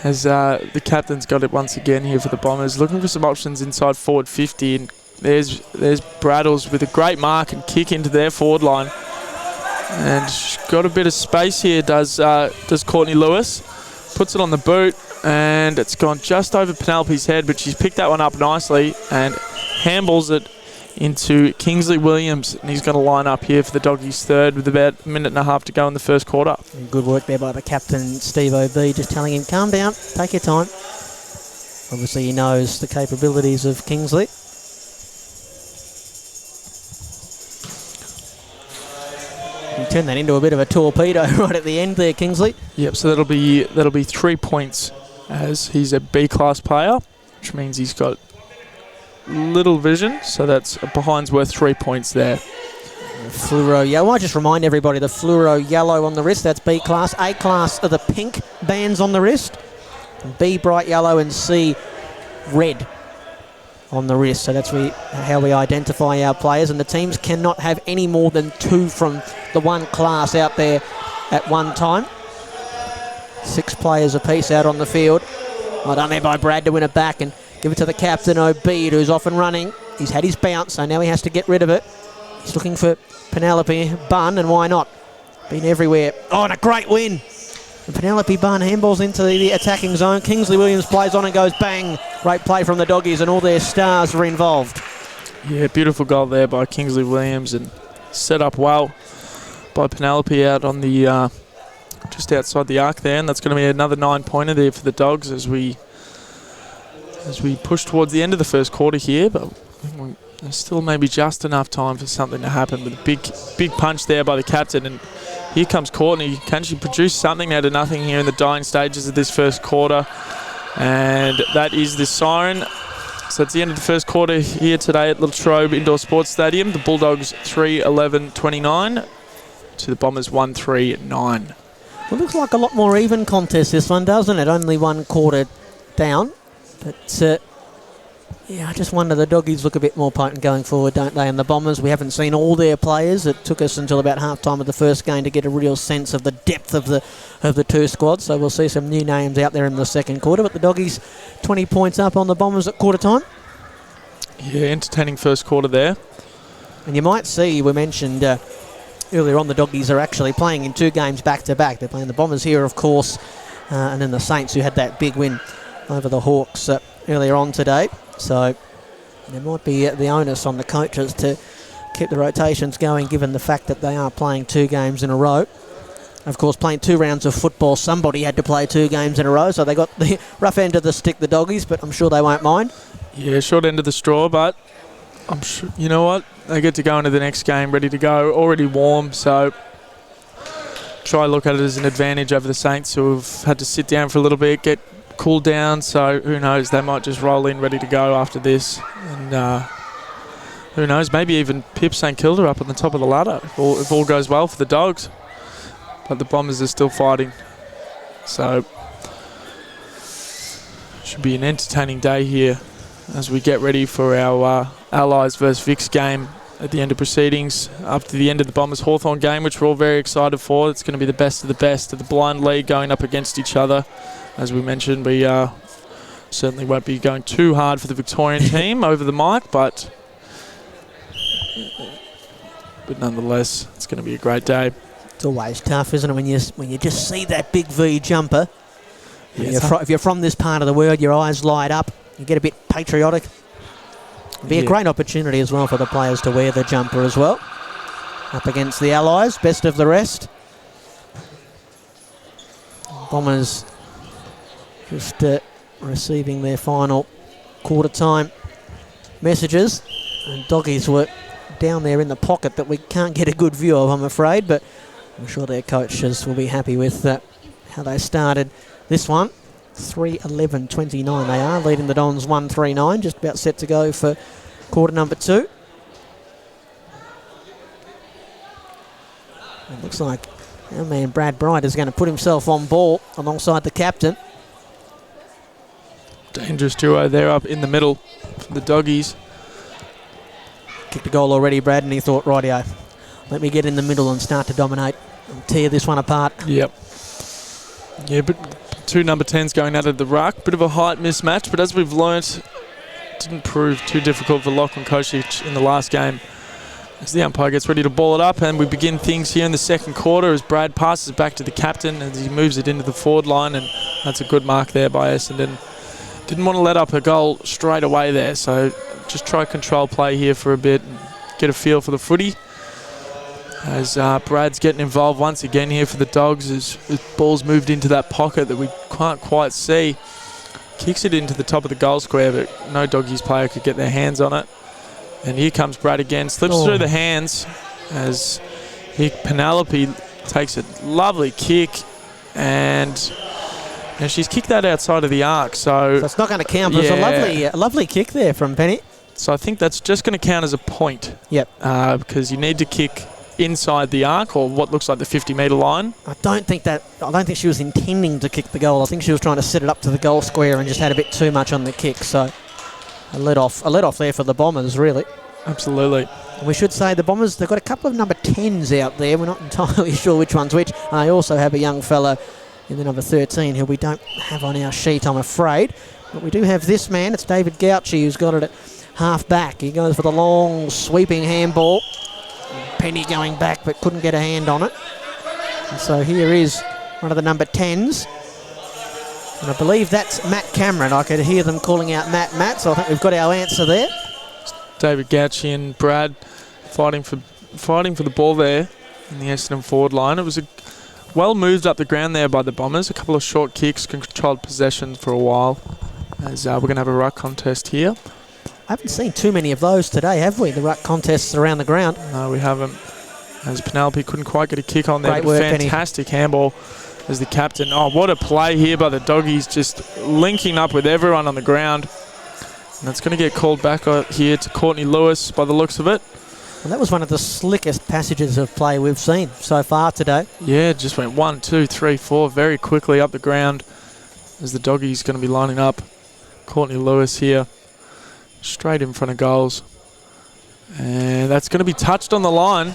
As the captain's got it once again here for the Bombers, looking for some options inside forward 50, and there's Braddles with a great mark and kick into their forward line, and she's got a bit of space here. Does Courtney Lewis, puts it on the boot, and it's gone just over Penelope's head, but she's picked that one up nicely, and handballs it into Kingsley Williams, and he's going to line up here for the Doggies third with about a minute and a half to go in the first quarter. Good work there by the captain, Steve O.B., just telling him, calm down, take your time. Obviously he knows the capabilities of Kingsley. You turn that into a bit of a torpedo right at the end there, Kingsley. Yep, so that'll be 3 points as he's a B-class player, which means he's got little vision, so that's behind's worth 3 points there. Fluoro yellow. I just remind everybody the fluoro yellow on the wrist, that's B class. A class are the pink bands on the wrist. B bright yellow and C red on the wrist. So that's how we identify our players, and the teams cannot have any more than 2 from the one class out there at one time. 6 players apiece out on the field. Well done there by Brad to win it back and give it to the captain, Obeid, who's off and running. He's had his bounce, so now he has to get rid of it. He's looking for Penelope Bunn, and why not? Been everywhere. Oh, and a great win. And Penelope Bunn handballs into the attacking zone. Kingsley Williams plays on and goes bang. Great play from the Doggies, and all their stars were involved. Yeah, beautiful goal there by Kingsley Williams, and set up well by Penelope out on the just outside the arc there, and that's going to be another 9-pointer there for the Dogs as we push towards the end of the first quarter here, but there's still maybe just enough time for something to happen with a big punch there by the captain. And here comes Courtney. Can she produce something out of nothing here in the dying stages of this first quarter? And that is the siren. So it's the end of the first quarter here today at Latrobe Indoor Sports Stadium. The Bulldogs 3-11-29 to the Bombers 1-3-9. Well, looks like a lot more even contest this one, doesn't it? Only one quarter down. But, yeah, I just wonder the Doggies look a bit more potent going forward, don't they? And the Bombers, we haven't seen all their players. It took us until about half-time of the first game to get a real sense of the depth of the two squads. So we'll see some new names out there in the second quarter. But the Doggies 20 points up on the Bombers at quarter time. Yeah, entertaining first quarter there. And you might see, we mentioned earlier on, the Doggies are actually playing in 2 games back-to-back. They're playing the Bombers here, of course, and then the Saints, who had that big win over the Hawks earlier on today. So there might be the onus on the coaches to keep the rotations going, given the fact that they are playing 2 games in a row. Of course, playing 2 rounds of football, somebody had to play 2 games in a row, so they got the rough end of the stick, the Doggies, but I'm sure they won't mind. Yeah, short end of the straw, but I'm sure, you know what? They get to go into the next game ready to go, already warm, so try look at it as an advantage over the Saints, who have had to sit down for a little bit, get cooled down, so who knows, they might just roll in ready to go after this. And who knows, maybe even pip St Kilda up on the top of the ladder if all goes well for the Dogs. But the Bombers are still fighting, so should be an entertaining day here as we get ready for our Allies versus Vics game at the end of proceedings, up to the end of the Bombers Hawthorn game, which we're all very excited for. It's going to be the best of the blind league going up against each other. As we mentioned, we certainly won't be going too hard for the Victorian team over the mic, but nonetheless, it's going to be a great day. It's always tough, isn't it, when you just see that big V jumper. Yeah, if you're from this part of the world, your eyes light up. You get a bit patriotic. It'd be a great opportunity as well for the players to wear the jumper as well. Up against the Allies, best of the rest. Bombers just receiving their final quarter time messages, and Doggies were down there in the pocket that we can't get a good view of, I'm afraid, but I'm sure their coaches will be happy with how they started this one. 3-11-29 they are, leading the Dons 1-3-9, just about set to go for quarter number 2. It looks like our man Brad Bright is going to put himself on ball alongside the captain. Dangerous duo there up in the middle for the Doggies. Kicked a goal already, Brad, and he thought, rightio, let me get in the middle and start to dominate and tear this one apart. Yep. Yeah, but 2 number 10s going out of the ruck. Bit of a height mismatch, but as we've learnt, it didn't prove too difficult for Lachlan Kosic in the last game. As the umpire gets ready to ball it up, and we begin things here in the second quarter as Brad passes back to the captain as he moves it into the forward line, and that's a good mark there by Essendon. Didn't want to let up a goal straight away there, so just try control play here for a bit and get a feel for the footy. As Brad's getting involved once again here for the Dogs as ball's moved into that pocket that we can't quite see. Kicks it into the top of the goal square, but no Doggies player could get their hands on it. And here comes Brad again, slips through the hands as Penelope takes a lovely kick, and she's kicked that outside of the arc. So it's not going to count. But it's a lovely kick there from Penny. So I think that's just going to count as a point. Yep. Because you need to kick inside the arc, or what looks like the 50-metre line. I don't think she was intending to kick the goal. I think she was trying to set it up to the goal square and just had a bit too much on the kick. So a let off there for the Bombers, really. Absolutely. And we should say the Bombers, they've got a couple of number 10s out there. We're not entirely sure which one's which. They also have a young fella in the number 13 who we don't have on our sheet, I'm afraid. But we do have this man. It's David Gauci, who's got it at half back. He goes for the long sweeping handball. Penny going back but couldn't get a hand on it. And so here is one of the number 10s. And I believe that's Matt Cameron. I could hear them calling out Matt, so I think we've got our answer there. David Gauci and Brad fighting for the ball there in the Essendon forward line. It was well moved up the ground there by the Bombers. A couple of short kicks, controlled possession for a while. As we're going to have a ruck contest here. I haven't seen too many of those today, have we? The ruck contests around the ground. No, we haven't. As Penelope couldn't quite get a kick on there. Great work, fantastic handball as the captain. Oh, what a play here by the Doggies, just linking up with everyone on the ground. And that's going to get called back here to Courtney Lewis by the looks of it. Well, that was one of the slickest passages of play we've seen so far today. Yeah, just went 1, 2, 3, 4 very quickly up the ground as the Doggies going to be lining up. Courtney Lewis here, straight in front of goals. And that's going to be touched on the line.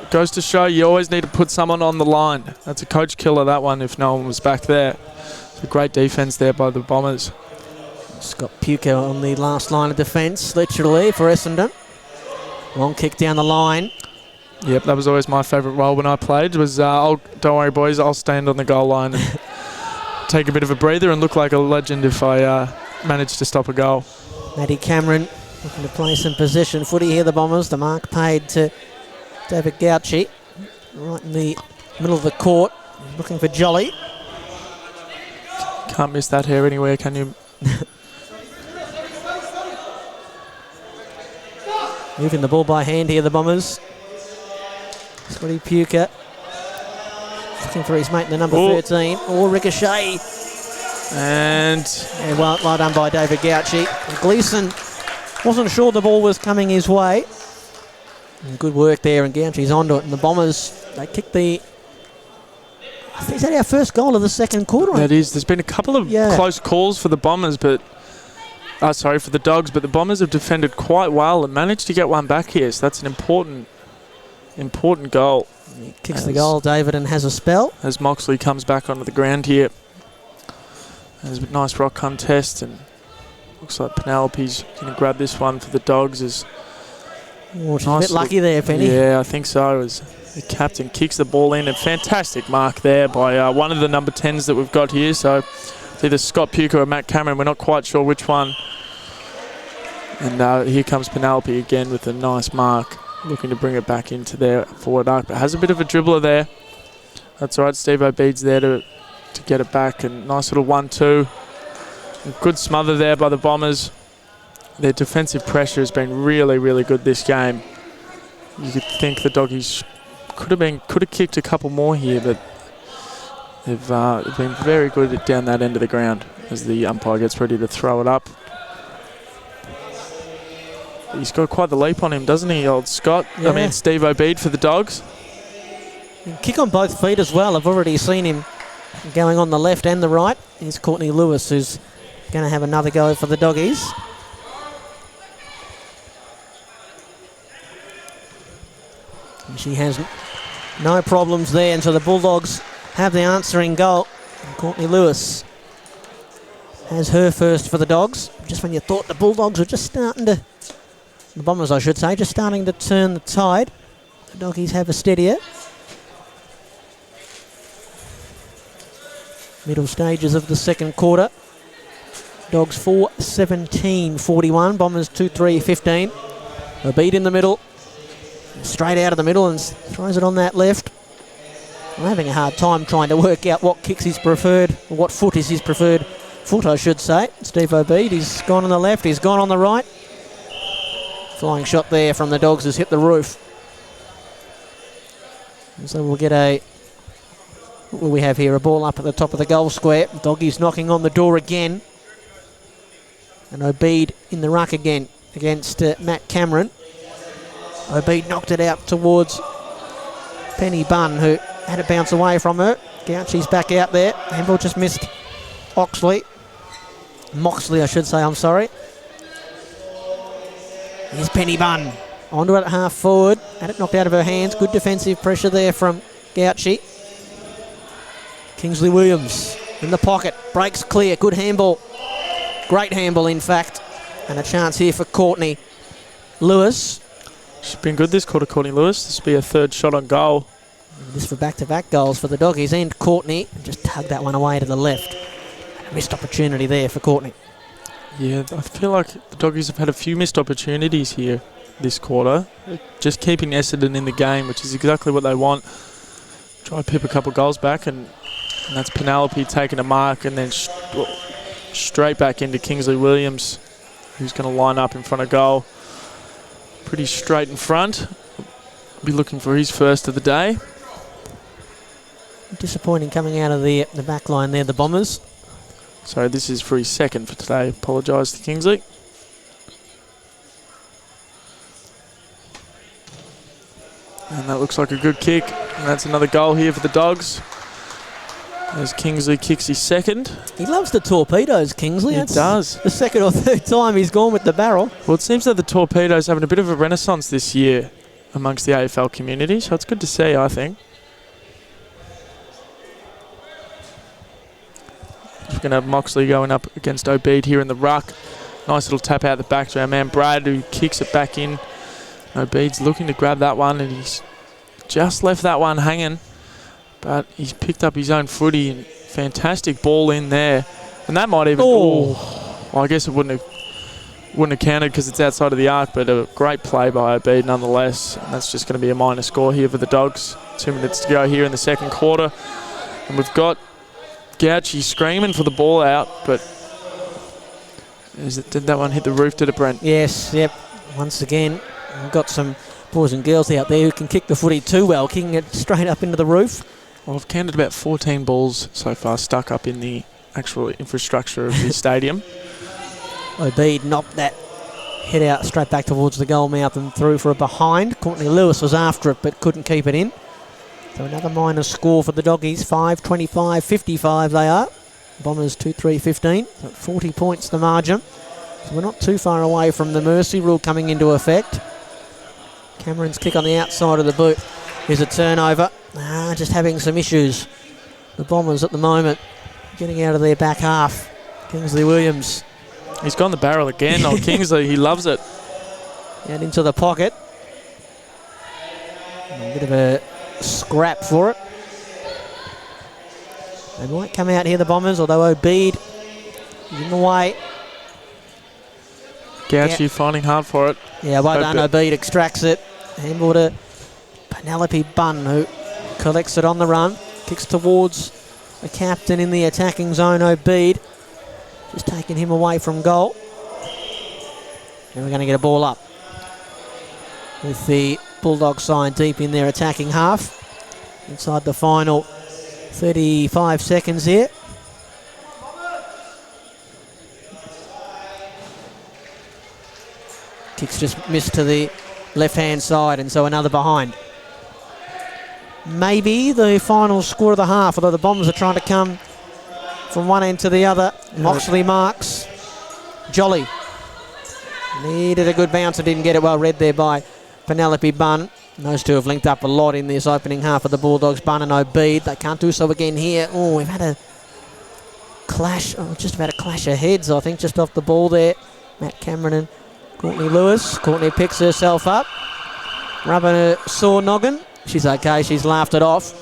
Goes to show you always need to put someone on the line. That's a coach killer, that one, if no one was back there. It's a great defence there by the Bombers. Scott Puker on the last line of defence, literally, for Essendon. Long kick down the line. Yep, that was always my favourite role when I played. Was don't worry, boys, I'll stand on the goal line and take a bit of a breather and look like a legend if I manage to stop a goal. Matty Cameron looking to play some possession footy here, the Bombers. The mark paid to David Gauci, right in the middle of the court, looking for Jolly. Can't miss that hair anywhere, can you? Moving the ball by hand here, the Bombers. Scotty Puker looking for his mate in the number 13. Or ricochet. And well done by David Gauci. Gleeson wasn't sure the ball was coming his way. And good work there, and Gauci's onto it. And the Bombers, they kicked the... I think, is that our first goal of the second quarter? That is. There's been a couple of close calls for the Bombers, but... for the Dogs, but the Bombers have defended quite well and managed to get one back here, so that's an important goal. He kicks the goal, David, and has a spell. As Moxley comes back onto the ground here. There's a nice rock contest, and looks like Penelope's going to grab this one for the Dogs. She's a bit lucky there, Penny. Yeah, I think so. As the captain kicks the ball in, a fantastic mark there by one of the number 10s that we've got here, so... either Scott Puker or Matt Cameron, we're not quite sure which one. And here comes Penelope again with a nice mark, looking to bring it back into their forward arc, but has a bit of a dribbler there. That's all right, Steve Obeid's there to get it back, and nice little 1-2. Good smother there by the Bombers. Their defensive pressure has been really, really good this game. You could think the Doggies could have kicked a couple more here, but they've been very good down that end of the ground as the umpire gets ready to throw it up. He's got quite the leap on him, doesn't he, old Scott? Yeah. I mean, Steve Obeid for the Dogs. Kick on both feet as well. I've already seen him going on the left and the right. Here's Courtney Lewis, who's going to have another go for the Doggies. And she has no problems there, and so the Bulldogs have the answering goal. And Courtney Lewis has her first for the Dogs. Just when you thought the Bulldogs were just starting to, the Bombers I should say, just starting to turn the tide, the Doggies have a steadier. Middle stages of the second quarter. Dogs 4-17-41. Bombers 2-3-15. Obeid in the middle. Straight out of the middle and throws it on that left. I'm having a hard time trying to work out what kicks his preferred, or what foot is his preferred foot, I should say. Steve Obeid, he's gone on the left, he's gone on the right. Flying shot there from the Dogs has hit the roof. And so we'll get what will we have here? A ball up at the top of the goal square. Doggies knocking on the door again. And Obeid in the ruck again against Matt Cameron. Obeid knocked it out towards Penny Bunn, who had it bounce away from her. Gouchy's back out there. Handball just missed Moxley, I should say, I'm sorry. Here's Penny Bunn. Onto it at half forward. Had it knocked out of her hands. Good defensive pressure there from Gouchy. Kingsley Williams in the pocket. Breaks clear. Good handball. Great handball, in fact. And a chance here for Courtney Lewis. She's been good this quarter, Courtney Lewis. This will be her third shot on goal. And this for back-to-back goals for the Doggies and Courtney. Just tugged that one away to the left. A missed opportunity there for Courtney. Yeah, I feel like the Doggies have had a few missed opportunities here this quarter. Just keeping Essendon in the game, which is exactly what they want. Try to pip a couple goals back, and that's Penelope taking a mark and then straight back into Kingsley Williams, who's going to line up in front of goal. Pretty straight in front. Be looking for his first of the day. Disappointing coming out of the back line there, the Bombers. So this is for his second for today. Apologise to Kingsley. And that looks like a good kick. And that's another goal here for the Dogs, as Kingsley kicks his second. He loves the torpedoes, Kingsley. He does. The second or third time he's gone with the barrel. Well, it seems that the torpedoes having a bit of a renaissance this year amongst the AFL community, so it's good to see, I think. We're going to have Moxley going up against Obeid here in the ruck. Nice little tap out the back to our man Brad, who kicks it back in. Obeid's looking to grab that one, and he's just left that one hanging. But he's picked up his own footy, and fantastic ball in there. And that might even... Well, I guess it wouldn't have counted because it's outside of the arc, but a great play by Obeid nonetheless. And that's just going to be a minor score here for the Dogs. 2 minutes to go here in the second quarter. And we've got Gouchy screaming for the ball out, but did that one hit the roof, did it, Brent? Yes, yep. Once again, we've got some boys and girls out there who can kick the footy too well, kicking it straight up into the roof. Well, I've counted about 14 balls so far stuck up in the actual infrastructure of the stadium. Obeid knocked that head out straight back towards the goal mouth and through for a behind. Courtney Lewis was after it but couldn't keep it in. So another minor score for the Doggies, 5-25-55 they are. Bombers 2-3-15, 40 points the margin. So we're not too far away from the mercy rule coming into effect. Cameron's kick on the outside of the boot is a turnover. Just having some issues. The Bombers at the moment getting out of their back half. Kingsley Williams. He's gone the barrel again on Kingsley. He loves it. Out into the pocket. A bit of a scrap for it. They might come out here, the Bombers, although Obeid is in the way. Gouchy finding hard for it. Yeah, well done. Obeid extracts it. Handball to Penelope Bunn, who collects it on the run. Kicks towards the captain in the attacking zone, Obeid. Just taking him away from goal. And we're going to get a ball up with the Bulldog sign deep in their attacking half. Inside the final 35 seconds here. Kicks just missed to the left-hand side, and so another behind. Maybe the final score of the half, although the Bombers are trying to come from one end to the other. Moxley marks. Jolly needed a good bounce and didn't get it well read there by Penelope Bunn. And those two have linked up a lot in this opening half of the Bulldogs, Bunn and Obeid. They can't do so again here. Oh, we've had a clash, just about a clash of heads, I think, just off the ball there. Matt Cameron and Courtney Lewis. Courtney picks herself up, rubbing a sore noggin. She's okay, she's laughed it off.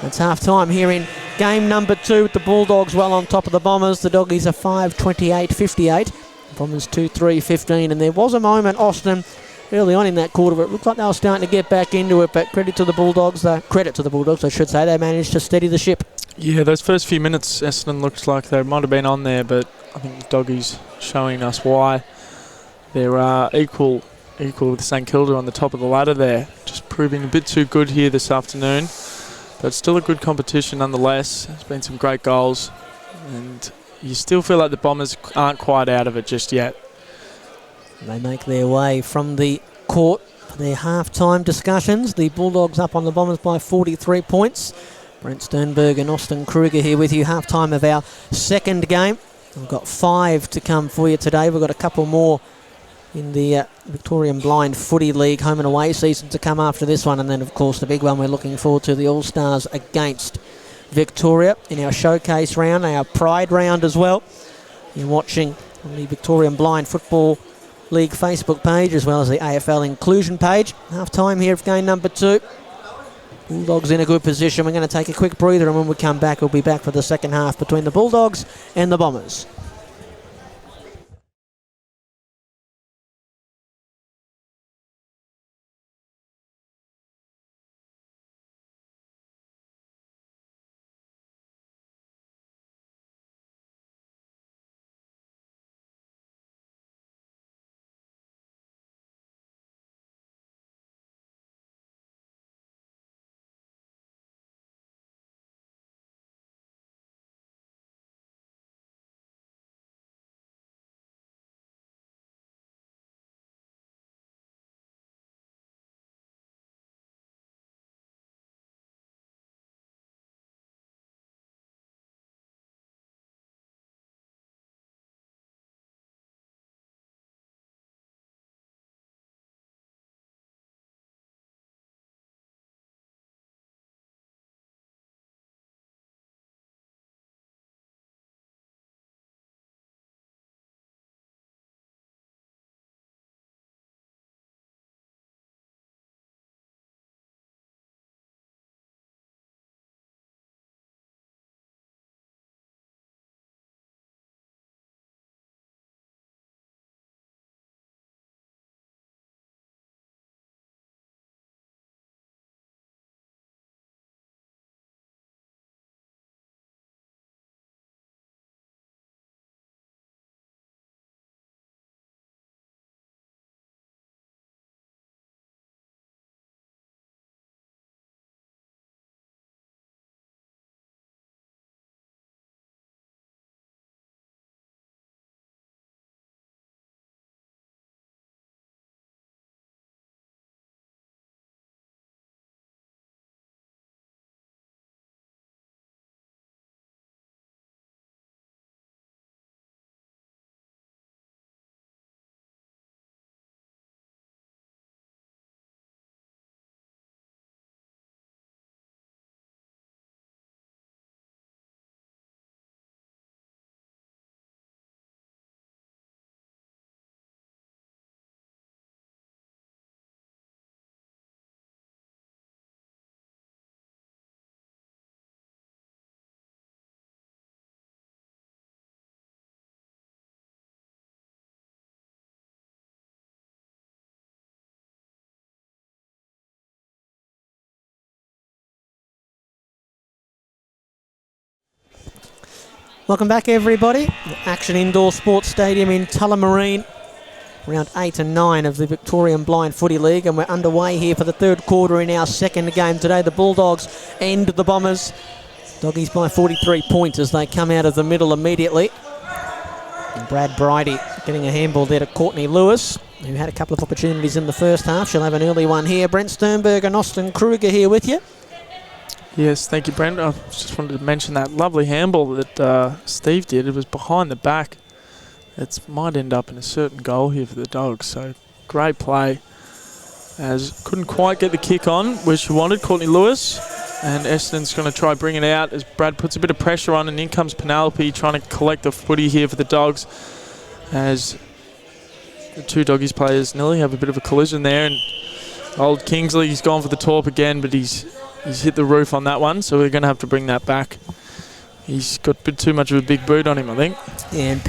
It's half time here in Game number 2 with the Bulldogs well on top of the Bombers. The Doggies are 5-28-58. Bombers 2-3-15. And there was a moment, Austin, early on in that quarter, where it looked like they were starting to get back into it. But credit to the Bulldogs, I should say. They managed to steady the ship. Yeah, those first few minutes, Essendon looked like they might have been on there, but I think the Doggies showing us why they're equal with St Kilda on the top of the ladder there. Just proving a bit too good here this afternoon. But still a good competition nonetheless. There's been some great goals. And you still feel like the Bombers aren't quite out of it just yet. They make their way from the court for their half-time discussions. The Bulldogs up on the Bombers by 43 points. Brent Sternberg and Austin Kruger here with you. Half-time of our second game. We've got 5 to come for you today. We've got a couple more in the Victorian Blind Footy League home and away season to come after this one. And then, of course, the big one we're looking forward to, the All-Stars against Victoria in our showcase round, our Pride round as well. You're watching on the Victorian Blind Football League Facebook page as well as the AFL inclusion page. Half-time here of game number 2. Bulldogs in a good position. We're going to take a quick breather, and when we come back, we'll be back for the second half between the Bulldogs and the Bombers. Welcome back, everybody. Action Indoor Sports Stadium in Tullamarine. Round 8 and 9 of the Victorian Blind Footy League, and we're underway here for the third quarter in our second game today. The Bulldogs end the Bombers. Doggies by 43 points as they come out of the middle immediately. And Brad Bridie getting a handball there to Courtney Lewis, who had a couple of opportunities in the first half. She'll have an early one here. Brent Sternberg and Austin Kruger here with you. Yes, thank you, Brent. I just wanted to mention that lovely handball that Steve did. It was behind the back. It might end up in a certain goal here for the Dogs. So great play. As couldn't quite get the kick on where she wanted, Courtney Lewis. And Essendon's going to try bring it out as Brad puts a bit of pressure on, and in comes Penelope trying to collect the footy here for the Dogs. As the two Doggies players nearly have a bit of a collision there, and old Kingsley, he's gone for the torp again, but he's hit the roof on that one, so we're going to have to bring that back. He's got a bit too much of a big boot on him, I think. Yeah, and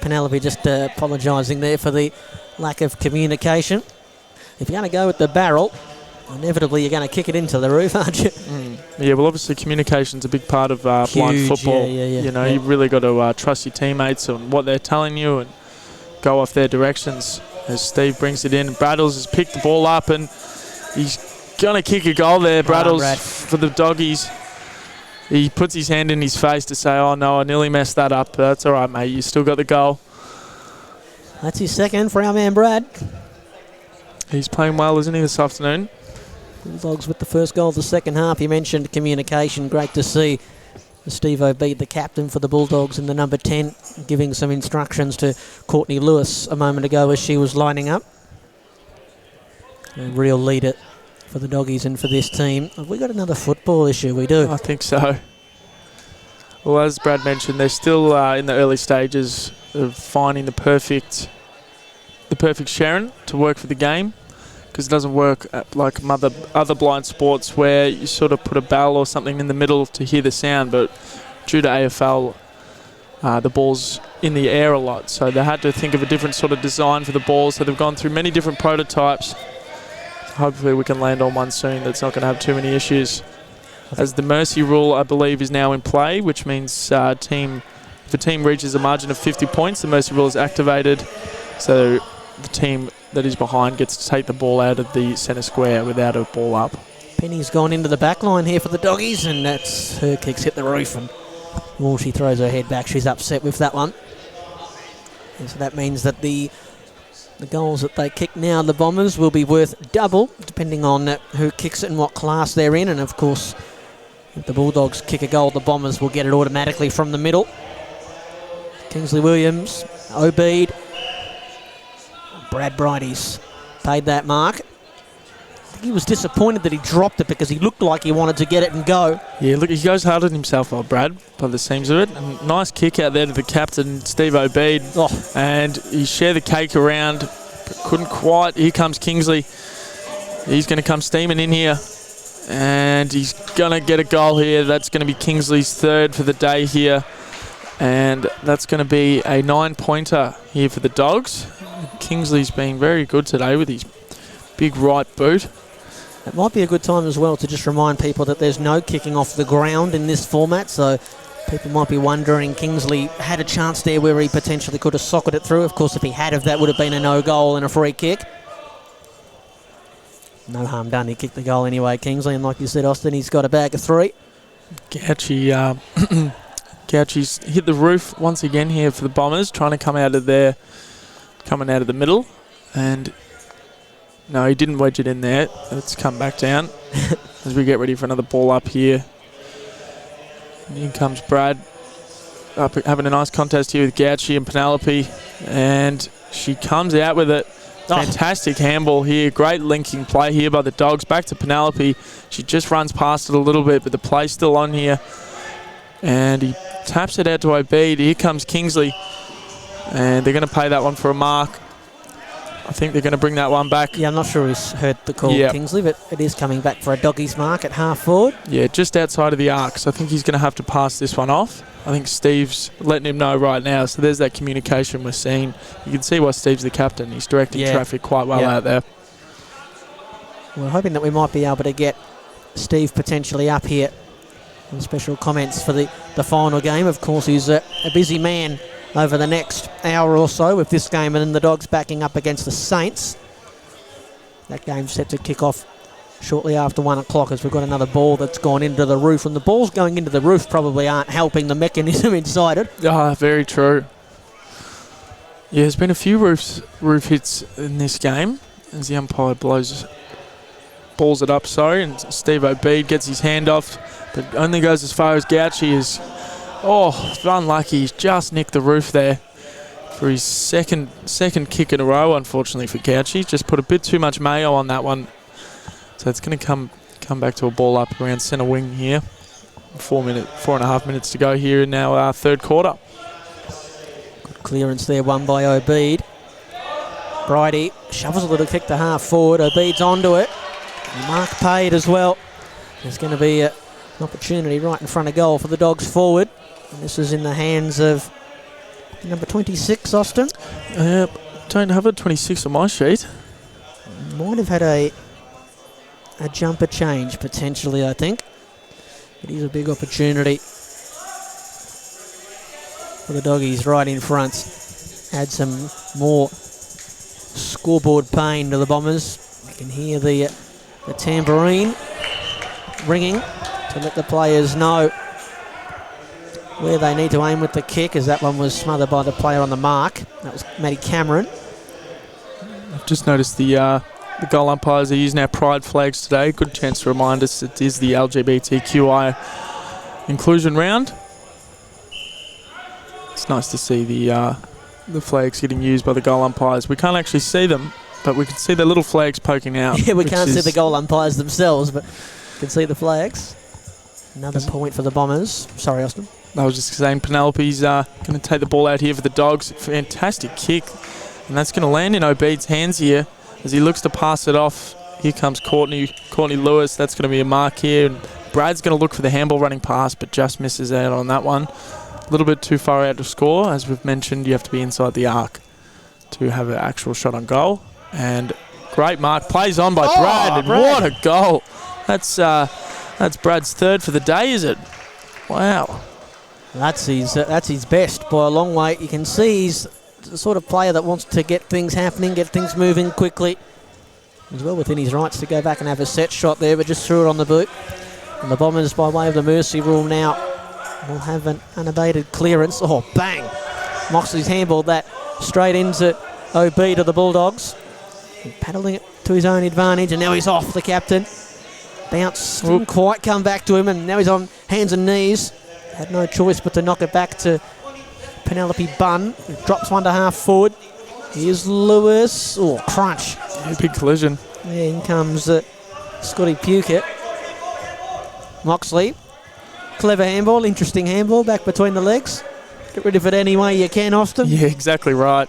Penelope just apologising there for the lack of communication. If you're going to go with the barrel, inevitably you're going to kick it into the roof, aren't you? Yeah, well, obviously communication's a big part of blind football. Yeah. You know, you've really got to trust your teammates and what they're telling you and go off their directions. As Steve brings it in, Braddles has picked the ball up and he's going to kick a goal there, Braddles, for the doggies. He puts his hand in his face to say, oh no, I nearly messed that up. That's all right, mate. You still got the goal. That's his second for our man Brad. He's playing well, isn't he, this afternoon? Bulldogs with the first goal of the second half. You mentioned communication. Great to see Steve O'Bead, the captain for the Bulldogs, in the number 10, giving some instructions to Courtney Lewis a moment ago as she was lining up. A real leader for the doggies and for this team. Have we got another football issue? We do. I think so. Well, as Brad mentioned, they're still in the early stages of finding the perfect Sharon to work for the game, because it doesn't work like other blind sports where you sort of put a bell or something in the middle to hear the sound, but due to AFL, the ball's in the air a lot, so they had to think of a different sort of design for the ball, so they've gone through many different prototypes. Hopefully we can land on one soon that's not going to have too many issues. As the mercy rule, I believe, is now in play, which means if a team reaches a margin of 50 points, the mercy rule is activated, so the team that is behind gets to take the ball out of the centre square without a ball up. Penny's gone into the back line here for the doggies, and that's her kicks hit the roof, and she throws her head back. She's upset with that one. And so that means that the goals that they kick now, the Bombers, will be worth double, depending on who kicks it and what class they're in. And of course, if the Bulldogs kick a goal, the Bombers will get it automatically from the middle. Kingsley Williams, O'Bead, Brad Bridie's paid that mark. I think he was disappointed that he dropped it because he looked like he wanted to get it and go. Yeah, look, he goes hard on himself, old Brad, by the seams of it. And nice kick out there to the captain, Steve O'Bead. Oh. And he shared the cake around, but couldn't quite. Here comes Kingsley. He's going to come steaming in here. And he's going to get a goal here. That's going to be Kingsley's third for the day here. And that's going to be a 9-pointer here for the Dogs. Kingsley's been very good today with his big right boot. It might be a good time as well to just remind people that there's no kicking off the ground in this format, so people might be wondering. Kingsley had a chance there where he potentially could have socketed it through. Of course, if he had, that would have been a no goal and a free kick. No harm done. He kicked the goal anyway, Kingsley, and like you said, Austin, he's got a bag of 3. Gouchy's hit the roof once again here for the Bombers, trying to come out of there, coming out of the middle, and no, he didn't wedge it in there. It's come back down as we get ready for another ball up here. And in comes Brad, up having a nice contest here with Gouchy and Penelope, and she comes out with it. Fantastic handball here. Great linking play here by the Dogs. Back to Penelope. She just runs past it a little bit, but the play's still on here. And he taps it out to O'Bead. Here comes Kingsley. And they're going to pay that one for a mark. I think they're going to bring that one back. Yeah, I'm not sure he's heard the call, yep. Kingsley, but it is coming back for a doggies mark at half forward. Yeah, just outside of the arc. So I think he's going to have to pass this one off. I think Steve's letting him know right now. So there's that communication we're seeing. You can see why Steve's the captain. He's directing traffic quite well out there. We're hoping that we might be able to get Steve potentially up here. And special comments for the final game. Of course, he's a busy man over the next hour or so with this game, and then the Dogs backing up against the Saints. That game's set to kick off shortly after 1 o'clock as we've got another ball that's gone into the roof, and the balls going into the roof probably aren't helping the mechanism inside it. Very true. Yeah, there's been a few roof hits in this game as the umpire balls it up, and Steve O'Bead gets his hand off, but only goes as far as Gouchy is. Unlucky. He's just nicked the roof there for his second kick in a row, unfortunately for Gouchy. Just put a bit too much mayo on that one. So it's going to come back to a ball up around centre wing here. 4.5 minutes to go here in our third quarter. Good clearance there, won by O'Bead. Bridie shovels a little kick to half forward. O'Bead's onto it. Mark paid as well. There's going to be an opportunity right in front of goal for the Dogs forward. And this is in the hands of number 26, Austin. Don't have a 26 on my sheet. Might have had a jumper change, potentially, I think. It is a big opportunity for the Doggies right in front. Add some more scoreboard pain to the Bombers. You can hear the tambourine ringing to let the players know where they need to aim with the kick, as that one was smothered by the player on the mark. That was Matty Cameron. I've just noticed the goal umpires are using our pride flags today. Good chance to remind us it is the LGBTQI inclusion round. It's nice to see the flags getting used by the goal umpires. We can't actually see them, but we can see the little flags poking out. Yeah, we can't see the goal umpires themselves, but we can see the flags. Another point for the Bombers. Sorry, Austin. I was just saying Penelope's going to take the ball out here for the Dogs. Fantastic kick. And that's going to land in Obeid's hands here as he looks to pass it off. Here comes Courtney Lewis. That's going to be a mark here. And Brad's going to look for the handball running pass, but just misses out on that one. A little bit too far out to score. As we've mentioned, you have to be inside the arc to have an actual shot on goal. And great mark. Plays on by Brad. And what a goal. That's Brad's third for the day, is it? Wow. That's his best by a long way. You can see he's the sort of player that wants to get things happening, get things moving quickly. He's well within his rights to go back and have a set shot there, but just threw it on the boot. And the Bombers, by way of the mercy rule now, will have an unabated clearance. Oh, bang! Moxley's handballed that straight into OB to the Bulldogs. And paddling it to his own advantage, and now he's off, the captain. Bounce, didn't quite come back to him, and now he's on hands and knees. Had no choice but to knock it back to Penelope Bunn, who drops one to half forward. Here's Lewis. Oh, crunch. Yeah, big collision. There in comes Scotty Puckett. Moxley. Clever handball, interesting handball, back between the legs. Get rid of it any way you can, Austin. Yeah, exactly right.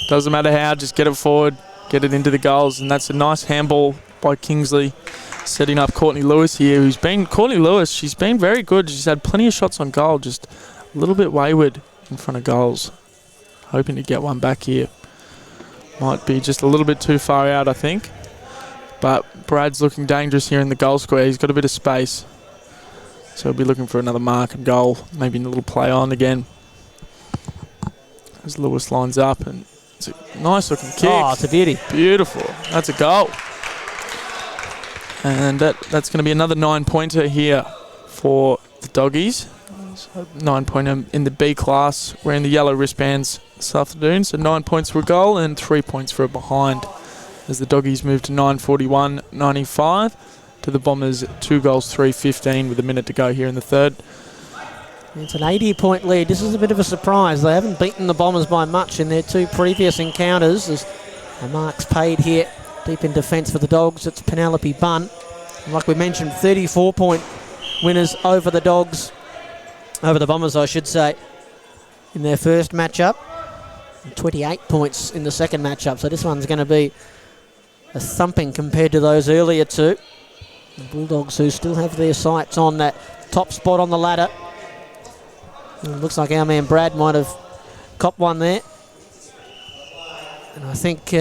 Doesn't matter how, just get it forward, get it into the goals. And that's a nice handball by Kingsley, setting up Courtney Lewis here, Courtney Lewis, she's been very good. She's had plenty of shots on goal, just a little bit wayward in front of goals. Hoping to get one back here. Might be just a little bit too far out, I think. But Brad's looking dangerous here in the goal square. He's got a bit of space. So he'll be looking for another mark and goal. Maybe a little play on again. As Lewis lines up, and it's a nice looking kick. Oh, it's a beauty. Beautiful. That's a goal. And that's going to be another 9-pointer here for the Doggies. So 9-pointer in the B class. Wearing the yellow wristbands this afternoon. So 9 points for a goal and 3 points for a behind. As the Doggies move to 9:41.95 to the Bombers 2 goals, 3:15 with a minute to go here in the third. It's an 80-point lead. This is a bit of a surprise. They haven't beaten the Bombers by much in their 2 previous encounters. As the marks paid here deep in defence for the Dogs. It's Penelope Bunn. And like we mentioned, 34-point winners over the Dogs, over the Bombers, I should say, in their first matchup. And 28 points in the second matchup. So this one's going to be a thumping compared to those earlier two. The Bulldogs, who still have their sights on that top spot on the ladder. And it looks like our man Brad might have copped one there. And I think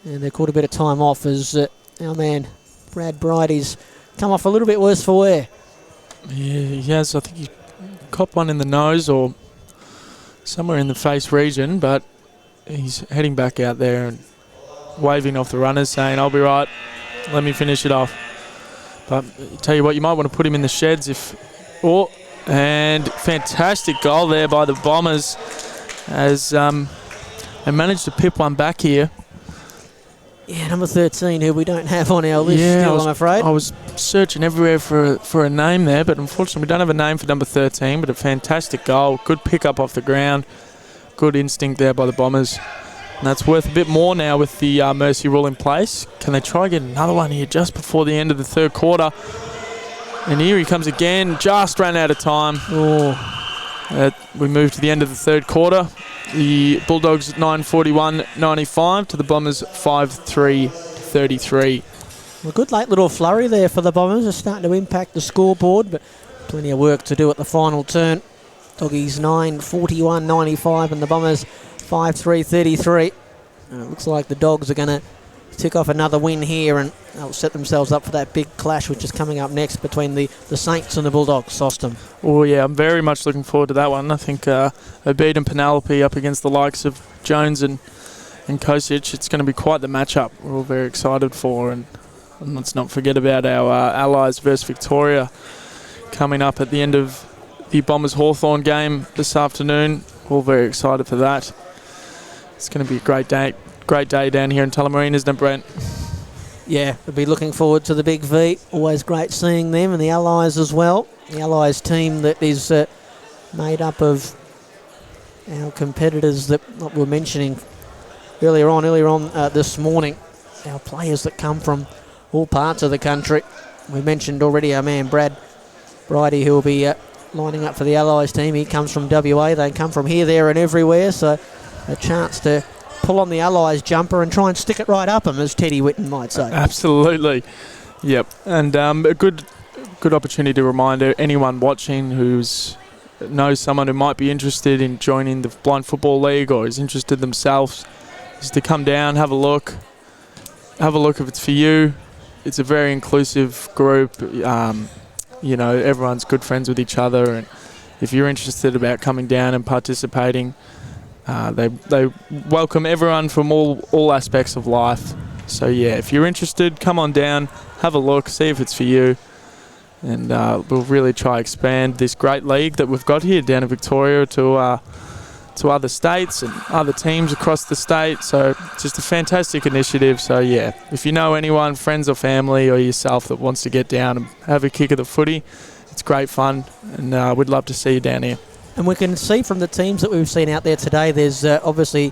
and they caught a bit of time off as our man Brad Bridie's come off a little bit worse for wear. Yeah, he has. I think he copped one in the nose or somewhere in the face region, but he's heading back out there and waving off the runners, saying, "I'll be right. Let me finish it off." But tell you what, you might want to put him in the sheds if... and fantastic goal there by the Bombers as they managed to pip one back here. Yeah, number 13, who we don't have on our list still, I'm afraid. I was searching everywhere for a name there, but unfortunately we don't have a name for number 13, but a fantastic goal. Good pick up off the ground. Good instinct there by the Bombers. And that's worth a bit more now with the mercy rule in place. Can they try and get another one here just before the end of the third quarter? And here he comes again. Just ran out of time. We move to the end of the third quarter. The Bulldogs 9:41.95 to the Bombers 5:3.33. A good late little flurry there for the Bombers. They're starting to impact the scoreboard, but Plenty of work to do at the final turn. Doggies 9:41.95 and the Bombers 5:3.33. It looks like the Dogs are going to tick off another win here, and they'll set themselves up for that big clash which is coming up next between the Saints and the Bulldogs. Sostam. Oh yeah, I'm very much looking forward to that one. I think Abid and Penelope up against the likes of Jones and Kosic, it's going to be quite the matchup we're all very excited for. And let's not forget about our Allies versus Victoria coming up at the end of the Bombers Hawthorn game this afternoon. All very excited for that. It's going to be a great day down here in Tullamarine, isn't it, Brent? Yeah, we'll be looking forward to the Big V. Always great seeing them and the Allies as well. The Allies team that is made up of our competitors that we're mentioning earlier on this morning. Our players that come from all parts of the country. We mentioned already our man Brad Bridie, who will be lining up for the Allies team. He comes from WA. They come from here, there and everywhere. So a chance to pull on the Allies jumper and try and stick it right up them, as Teddy Whitten might say. Absolutely. Yep. And a good opportunity to remind anyone watching who's knows someone who might be interested in joining the Blind Football League or is interested themselves, is to come down, have a look if it's for you. It's a very inclusive group. You know, everyone's good friends with each other, and if you're interested about coming down and participating, they welcome everyone from all aspects of life. So yeah, if you're interested, come on down, have a look, see if it's for you, and we'll really try expand this great league that we've got here down in Victoria to other states and other teams across the state. So just a fantastic initiative. So yeah, if you know anyone, friends or family or yourself, that wants to get down and have a kick at the footy, it's great fun, and we'd love to see you down here. And we can see from the teams that we've seen out there today, there's obviously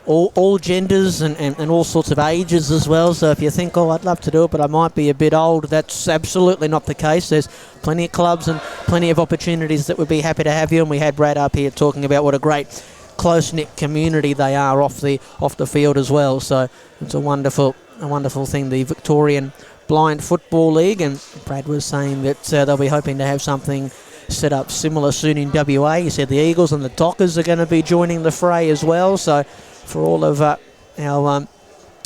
all genders and all sorts of ages as well. So if you think, oh, I'd love to do it, but I might be a bit old, that's absolutely not the case. There's plenty of clubs and plenty of opportunities that would be happy to have you. And we had Brad up here talking about what a great close-knit community they are off the field as well. So it's a wonderful thing, the Victorian Blind Football League. And Brad was saying that they'll be hoping to have something set up similar soon in WA. He said the Eagles and the Dockers are going to be joining the fray as well. So for all of our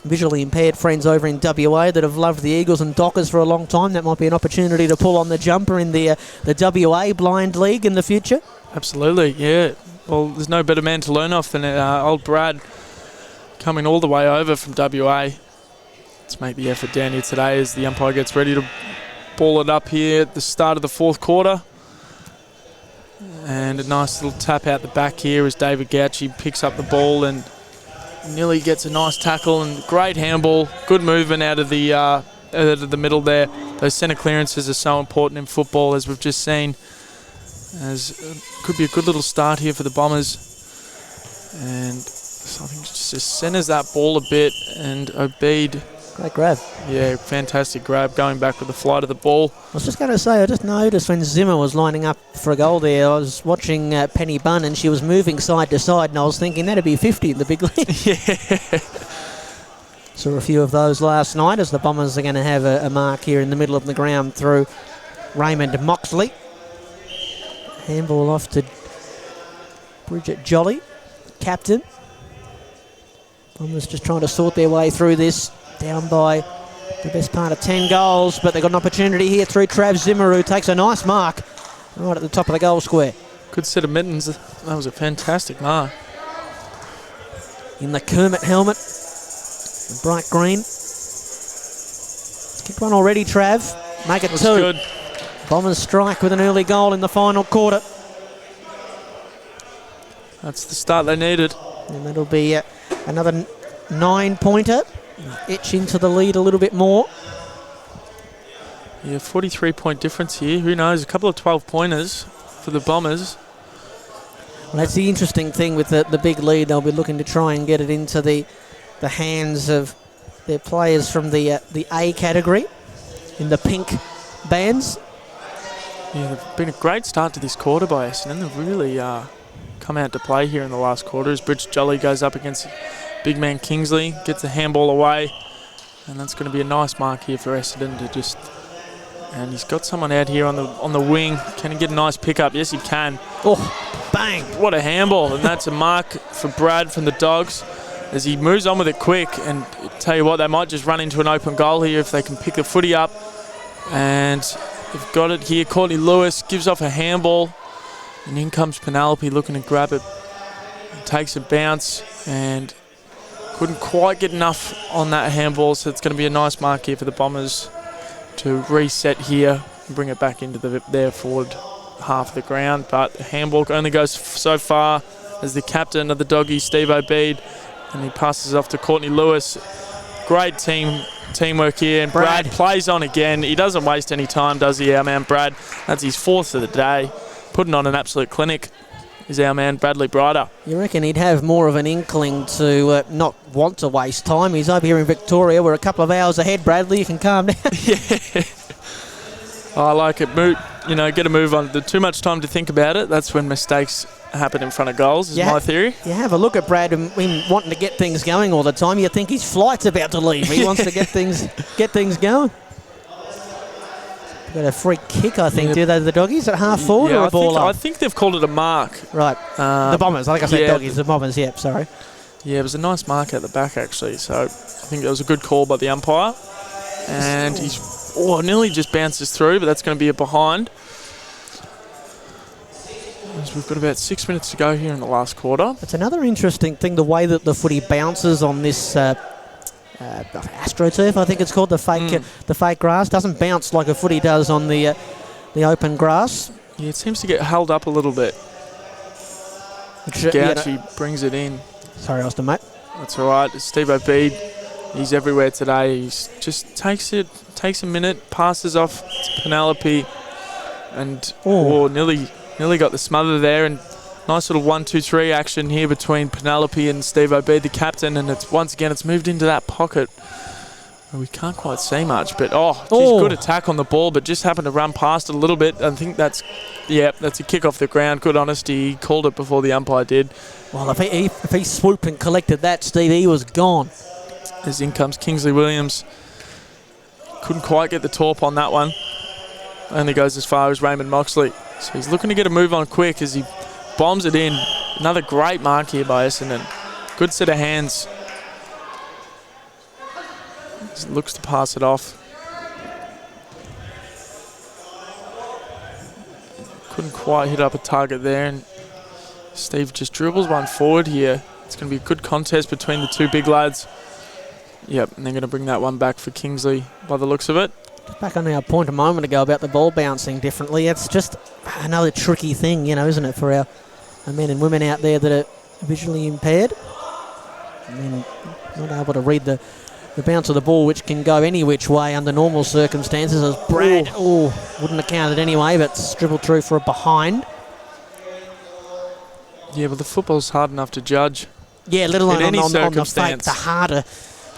visually impaired friends over in WA that have loved the Eagles and Dockers for a long time, that might be an opportunity to pull on the jumper in the WA Blind League in the future. Absolutely, yeah. Well, there's no better man to learn off than old Brad, coming all the way over from WA. Let's make the effort down here today as the umpire gets ready to ball it up here at the start of the fourth quarter. And a nice little tap out the back here as David Gauci picks up the ball and nearly gets a nice tackle, and great handball. Good movement out of the middle there. Those centre clearances are so important in football, as we've just seen. As could be a good little start here for the Bombers. And so I think just centres that ball a bit, and Obeid. Great grab. Yeah, fantastic grab, going back with the flight of the ball. I was just going to say, I just noticed when Zimmer was lining up for a goal there, I was watching Penny Bunn, and she was moving side to side, and I was thinking that'd be 50 in the big league. Yeah. Saw a few of those last night, as the Bombers are going to have a mark here in the middle of the ground through Raymond Moxley. Handball off to Bridget Jolly, captain. Bombers just trying to sort their way through this, down by the best part of 10 goals, but they've got an opportunity here through Trav Zimmer, who takes a nice mark right at the top of the goal square. Good set of mittens. That was a fantastic mark. In the Kermit helmet, the bright green. Kick one already, Trav. Make it 2. Good. Bombers strike with an early goal in the final quarter. That's the start they needed. And that'll be another 9-pointer. Etch into the lead a little bit more. Yeah, 43-point difference here. Who knows? A couple of 12-pointers for the Bombers. Well, that's the interesting thing with the big lead. They'll be looking to try and get it into the hands of their players from the A category in the pink bands. Yeah, they've been a great start to this quarter by Essendon. They've really come out to play here in the last quarter as Bridget Jolly goes up against big man Kingsley, gets the handball away, and that's going to be a nice mark here for Essendon to just And he's got someone out here on the wing. Can he get a nice pickup? Yes, he can. Oh, bang. What a handball. And that's a mark for Brad from the Dogs as he moves on with it quick. And tell you what, they might just run into an open goal here if they can pick the footy up. And they've got it here. Courtney Lewis gives off a handball. And in comes Penelope looking to grab it. Takes a bounce and couldn't quite get enough on that handball. So it's going to be a nice mark here for the Bombers to reset here and bring it back into their forward half of the ground. But the handball only goes so far as the captain of the Doggies, Steve Obeid, and he passes off to Courtney Lewis. Great teamwork here, and Brad plays on again. He doesn't waste any time, does he, our man Brad? That's his 4th of the day. Putting on an absolute clinic is our man Bradley Brighter. You reckon he'd have more of an inkling to not want to waste time? He's over here in Victoria. We're a couple of hours ahead, Bradley. You can calm down. Yeah. I like it. Get a move on. Too much time to think about it. That's when mistakes happen in front of goals, is my theory. You have a look at Brad and him wanting to get things going all the time. You think his flight's about to leave. He wants to get things going. Got a free kick, I think, do they, the Doggies, at half forward or a ball I think they've called it a mark. Right. The Bombers. I think I said Doggies. The Bombers, sorry. Yeah, it was a nice mark at the back, actually. So I think it was a good call by the umpire. And he's nearly just bounces through, but that's going to be a behind. As we've got about 6 minutes to go here in the last quarter. It's another interesting thing, the way that the footy bounces on this AstroTurf, I think it's called, the fake grass. Doesn't bounce like a footy does on the open grass. Yeah, it seems to get held up a little bit. Gouchy brings it in. Sorry, Austin, mate. That's all right. Steve Obeid, he's everywhere today. He just takes a minute, passes off to Penelope, and nearly got the smother there. And nice little 1-2-3 action here between Penelope and Steve Obeid, the captain, and it's moved into that pocket. We can't quite see much, but good attack on the ball, but just happened to run past it a little bit. I think that's a kick off the ground. Good honesty, he called it before the umpire did. Well, if he swooped and collected that, Steve, he was gone. As in comes Kingsley Williams. Couldn't quite get the torp on that one. Only goes as far as Raymond Moxley. So he's looking to get a move on quick as he bombs it in. Another great mark here by Essendon. Good set of hands. Just looks to pass it off. Couldn't quite hit up a target there, and Steve just dribbles one forward here. It's going to be a good contest between the two big lads. Yep, and they're going to bring that one back for Kingsley by the looks of it. Back on our point a moment ago about the ball bouncing differently. It's just another tricky thing, isn't it, for our men and women out there that are visually impaired. I mean, not able to read the bounce of the ball, which can go any which way under normal circumstances, as Brad wouldn't have counted anyway, but dribbled through for a behind. Yeah, but the football's hard enough to judge. Yeah, let alone on the harder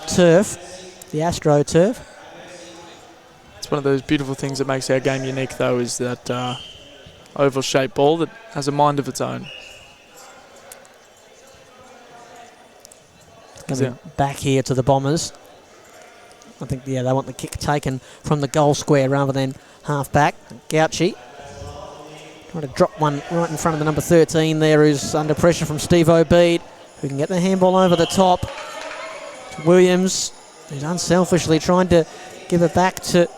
turf, the AstroTurf. It's one of those beautiful things that makes our game unique, though, is that oval-shaped ball that has a mind of its own. Coming back here to the Bombers. I think, they want the kick taken from the goal square rather than half back. Gouchy trying to drop one right in front of the number 13 there, who's under pressure from Steve Obeid, who can get the handball over the top to Williams, who's unselfishly trying to give it back to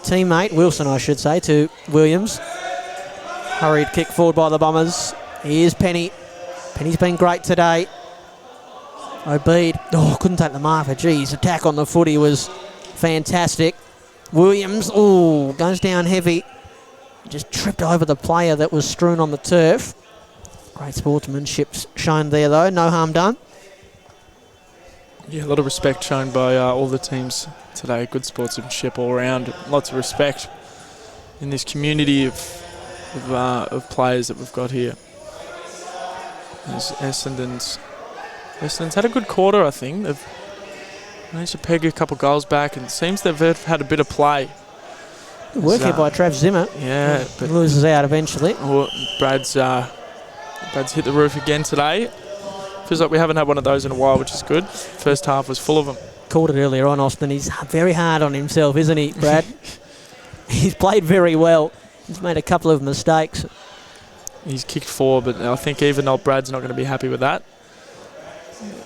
teammate, Wilson I should say, to Williams. Hurried kick forward by the Bombers. Here's Penny. Penny's been great today. Obeid, couldn't take the marker. Geez, attack on the footy was fantastic. Williams, goes down heavy. Just tripped over the player that was strewn on the turf. Great sportsmanship shown there, though. No harm done. Yeah, a lot of respect shown by all the teams today. Good sportsmanship all around. Lots of respect in this community of players that we've got here. There's Essendon's had a good quarter, I think. They've managed to peg a couple goals back, and it seems they've had a bit of play. Good work here by Trav Zimmer. Yeah, but loses out eventually. Brad's hit the roof again today. Feels like we haven't had one of those in a while, which is good. First half was full of them. Called it earlier on, Austin. He's very hard on himself, isn't he, Brad? he's played very well. He's made a couple of mistakes. He's kicked 4, but I think even old Brad's not going to be happy with that.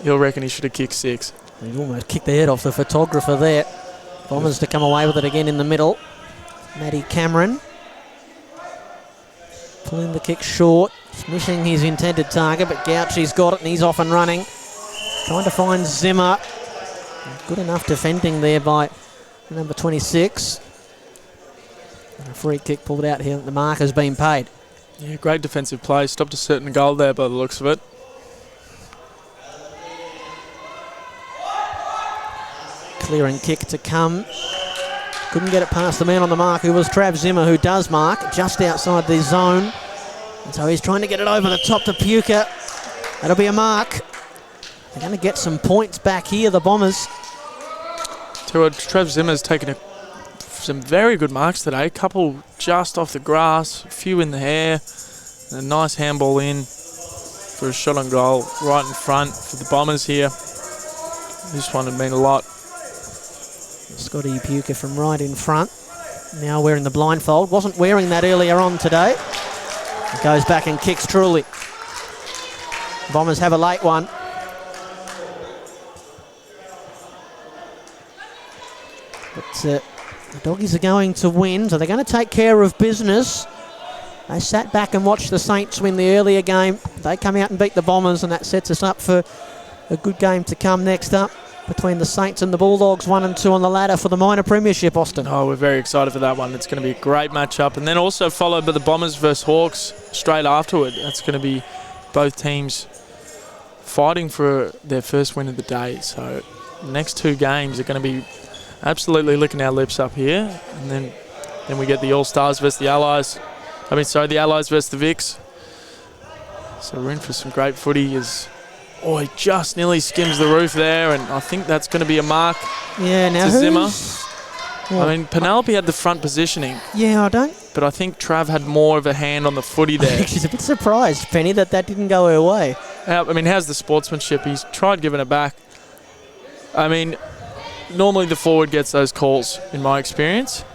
He'll reckon he should have kicked 6. He almost kicked the head off the photographer there. Bombers to come away with it again in the middle. Matty Cameron pulling the kick short. He's missing his intended target, but Gauchi's got it and he's off and running. Trying to find Zimmer. Good enough defending there by number 26. And a free kick pulled out here. The mark has been paid. Yeah, great defensive play. Stopped a certain goal there by the looks of it. Clearing kick to come. Couldn't get it past the man on the mark, who was Trav Zimmer, who does mark just outside the zone. And so he's trying to get it over the top to Puka. That'll be a mark. They're going to get some points back here, the Bombers. Trav Zimmer's taken some very good marks today. A couple just off the grass, a few in the hair, and a nice handball in for a shot on goal right in front for the Bombers here. This one would mean a lot. Scotty Puka from right in front. Now wearing the blindfold. Wasn't wearing that earlier on today. He goes back and kicks truly. Bombers have a late one. But the Doggies are going to win, so they're going to take care of business. They sat back and watched the Saints win the earlier game. They come out and beat the Bombers, and that sets us up for a good game to come next up between the Saints and the Bulldogs, 1 and 2 on the ladder for the minor premiership, Austin. Oh, we're very excited for that one. It's going to be a great matchup. And then also followed by the Bombers versus Hawks straight afterward. That's going to be both teams fighting for their first win of the day. So the next 2 games are going to be absolutely licking our lips up here. And then we get the All-Stars versus the Allies. The Allies versus the Vics. So we're in for some great footy. He just nearly skims the roof there, and I think that's going to be a mark to Zimmer. Penelope had the front positioning. Yeah, I don't. But I think Trav had more of a hand on the footy there. She's a bit surprised, Penny, that didn't go her way. How's the sportsmanship? He's tried giving it back. Normally the forward gets those calls, in my experience.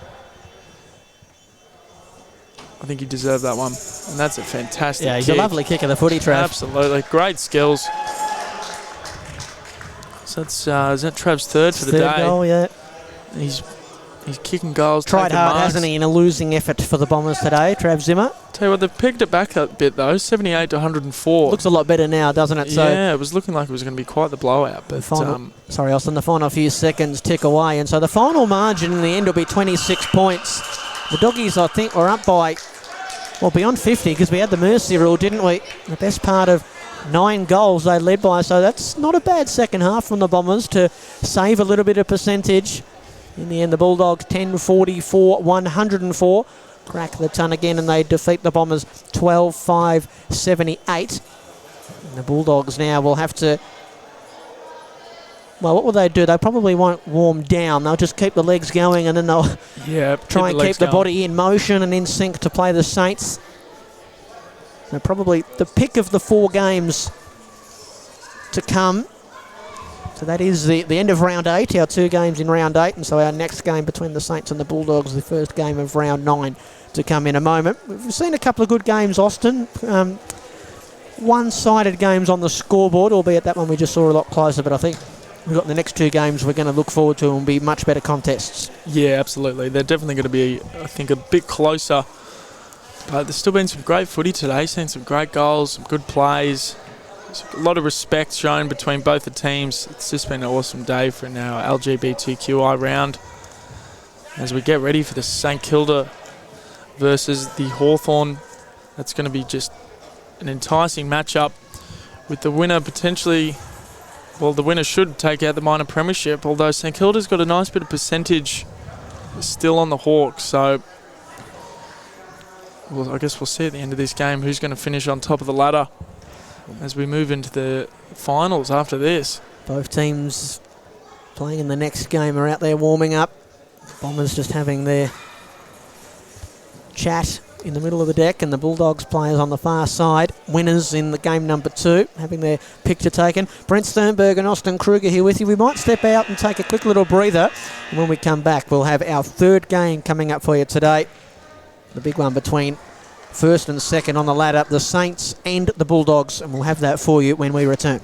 I think he deserved that one. And that's a fantastic kick. He's kick. A lovely kick of the footy, Trav. Absolutely. Great skills. So that's, is that Trav's third for the day? Third goal, yeah. He's kicking goals. Tried hard, hasn't he, in a losing effort for the Bombers today, Trav Zimmer. Tell you what, they've pegged it back a bit, though. 78 to 104. Looks a lot better now, doesn't it? Yeah, it was looking like it was going to be quite the blowout. But sorry, Austin, the final few seconds tick away. And so the final margin in the end will be 26 points. The Doggies, I think, were up by, beyond 50, because we had the mercy rule, didn't we? The best part of 9 goals they led by, so that's not a bad second half from the Bombers to save a little bit of percentage. In the end, the Bulldogs 10-44-104 crack the ton again, and they defeat the Bombers 12-5-78. And the Bulldogs now will have to, what will they do? They probably won't warm down. They'll just keep the legs going, and then they'll try and keep the body in motion and in sync to play the Saints. So probably the pick of the 4 games to come. So that is the end of round 8, our 2 games in round 8, and so our next game between the Saints and the Bulldogs, the first game of round 9 to come in a moment. We've seen a couple of good games, Austin. One-sided games on the scoreboard, albeit that one we just saw a lot closer, but I think we've got the next 2 games we're going to look forward to and will be much better contests. Yeah, absolutely. They're definitely going to be, I think, a bit closer. But there's still been some great footy today, seen some great goals, some good plays. There's a lot of respect shown between both the teams. It's just been an awesome day for our LGBTQI round as we get ready for the St Kilda versus the Hawthorn. That's going to be just an enticing matchup with the winner potentially, the winner should take out the minor premiership, although St Kilda's got a nice bit of percentage still on the Hawks. So I guess we'll see at the end of this game who's going to finish on top of the ladder as we move into the finals after this. Both teams playing in the next game are out there warming up. Bombers just having their chat in the middle of the deck, and the Bulldogs players on the far side winners in the game number 2, having their picture taken. Brent Sternberg and Austin Kruger here with you. We might step out and take a quick little breather. And when we come back, we'll have our third game coming up for you today. The big one between first and second on the ladder, the Saints and the Bulldogs. And we'll have that for you when we return.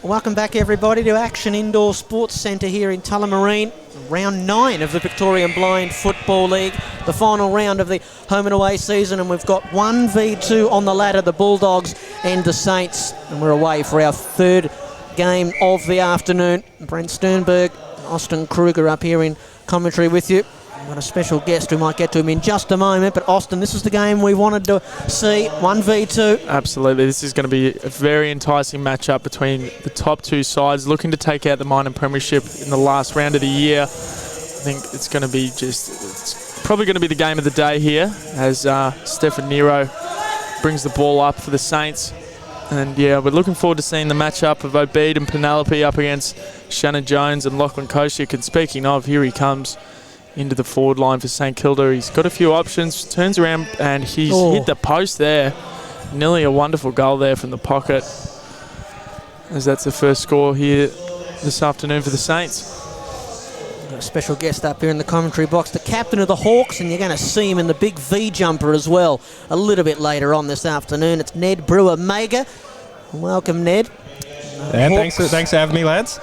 Welcome back, everybody, to Action Indoor Sports Centre here in Tullamarine. Round 9 of the Victorian Blind Football League, the final round of the home and away season, and we've got 1v2 on the ladder, the Bulldogs and the Saints, and we're away for our third game of the afternoon. Brent Sternberg and Austin Kruger up here in commentary with you. We've got a special guest. We might get to him in just a moment, but Austin, this is the game we wanted to see, 1v2. Absolutely, this is going to be a very enticing matchup between the top two sides looking to take out the minor premiership in the last round of the year. I think it's going to be it's probably going to be the game of the day here as Stefan Nero brings the ball up for the Saints. And yeah, we're looking forward to seeing the matchup of Obeid and Penelope up against Shannon Jones and Lachlan Kosiak. And speaking of, here he comes into the forward line for St Kilda. He's got a few options, turns around and he's hit the post there. Nearly a wonderful goal there from the pocket, as that's the first score here this afternoon for the Saints. Got a special guest up here in the commentary box, the captain of the Hawks, and you're going to see him in the big V jumper as well a little bit later on this afternoon. It's Ned Brewer-Mager. Welcome, Ned. Yeah, thanks for having me, lads.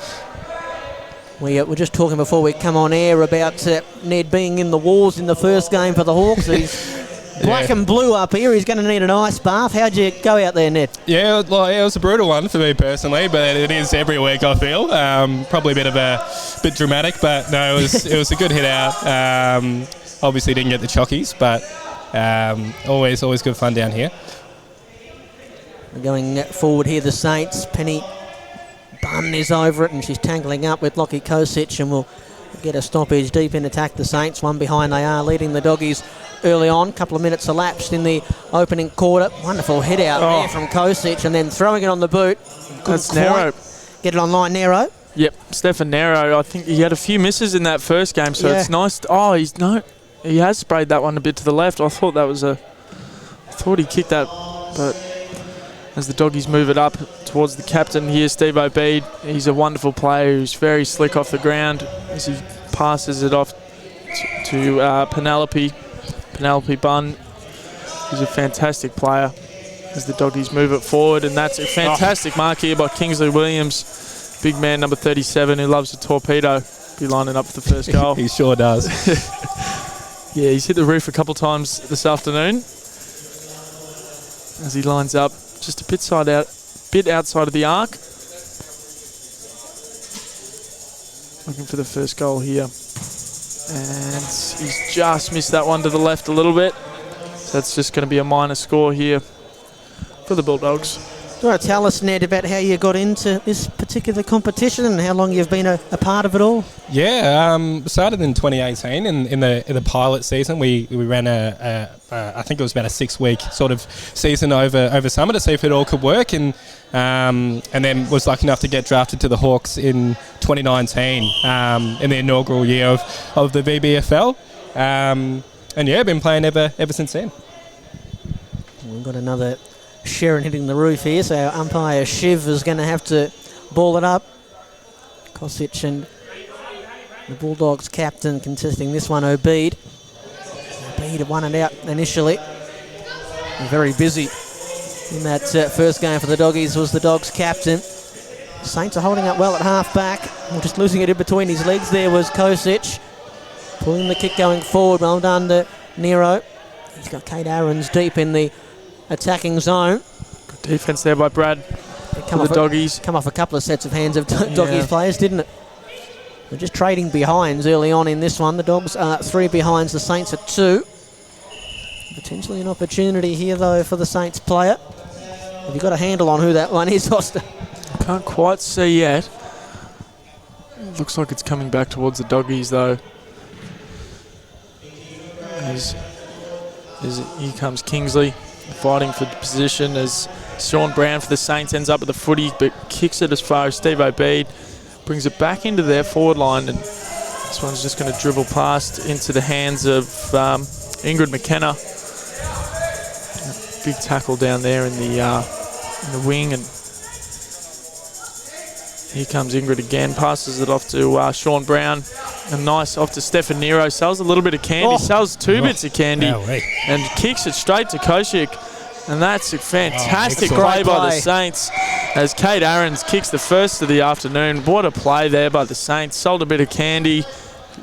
We were just talking before we come on air about Ned being in the wars in the first game for the Hawks. He's black and blue up here. He's going to need an ice bath. How'd you go out there, Ned? Yeah, it was a brutal one for me personally, but it is every week, I feel. Probably a bit dramatic, but no, it was a good hit out. Obviously didn't get the chockies, but always good fun down here. We're going forward here, the Saints. Penny Bunn is over it, and she's tangling up with Lockie Kosic, and will get a stoppage deep in attack. The Saints, one behind they are, leading the Doggies early on. Couple of minutes elapsed in the opening quarter. Wonderful hit out there from Kosic, and then throwing it on the boot. That's Nero. Get it online, Nero. Yep, Stefan Nero. I think he had a few misses in that first game, so it's nice. He has sprayed that one a bit to the left. I thought he kicked that, but as the Doggies move it up towards the captain here, Steve Obeid. He's a wonderful player who's very slick off the ground as he passes it off to Penelope Bunn. He's a fantastic player as the Doggies move it forward, and that's a fantastic mark here by Kingsley Williams, big man number 37 who loves a torpedo. Be lining up for the first goal. He sure does. Yeah, he's hit the roof a couple times this afternoon as he lines up just a bit outside of the arc. Looking for the first goal here. And he's just missed that one to the left a little bit. So that's just going to be a minor score here for the Bulldogs. Do you want to tell us, Ned, about how you got into this particular competition and how long you've been a part of it all? Yeah, started in 2018 in the pilot season. We ran I think it was about a 6-week sort of season over summer to see if it all could work, and then was lucky enough to get drafted to the Hawks in 2019 in the inaugural year of the VBFL, and yeah, been playing ever since then. We've got another Sharon hitting the roof here, so our umpire Shiv is going to have to ball it up. Kosic and the Bulldogs captain contesting this one, Obeid. Obeid had won it out initially. They're very busy in that first game for the Doggies, was the Dogs captain. Saints are holding up well at half back. Just losing it in between his legs there was Kosic. Pulling the kick going forward. Well done to Nero. He's got Kate Aarons deep in the attacking zone. Good defence there by Brad for the Doggies. Come off a couple of sets of hands of Doggies players, didn't it? They're just trading behinds early on in this one. The Dogs are 3 behinds, the Saints are 2. Potentially an opportunity here, though, for the Saints player. Have you got a handle on who that one is, Austin? Can't quite see yet. Looks like it's coming back towards the Doggies, though. Here comes Kingsley, fighting for the position as Sean Brown for the Saints ends up with the footy, but kicks it as far as Steve Obeid, brings it back into their forward line, and this one's just going to dribble past into the hands of Ingrid McKenna. Big tackle down there in the wing, and here comes Ingrid again, passes it off to Sean Brown, and nice off to Stefan Nero, sells a little bit of candy, sells 2 bits of candy, and kicks it straight to Kosiak. And that's a fantastic excellent. play by the Play. Saints as Kate Aarons kicks the first of the afternoon. What a play there by the Saints. Sold a bit of candy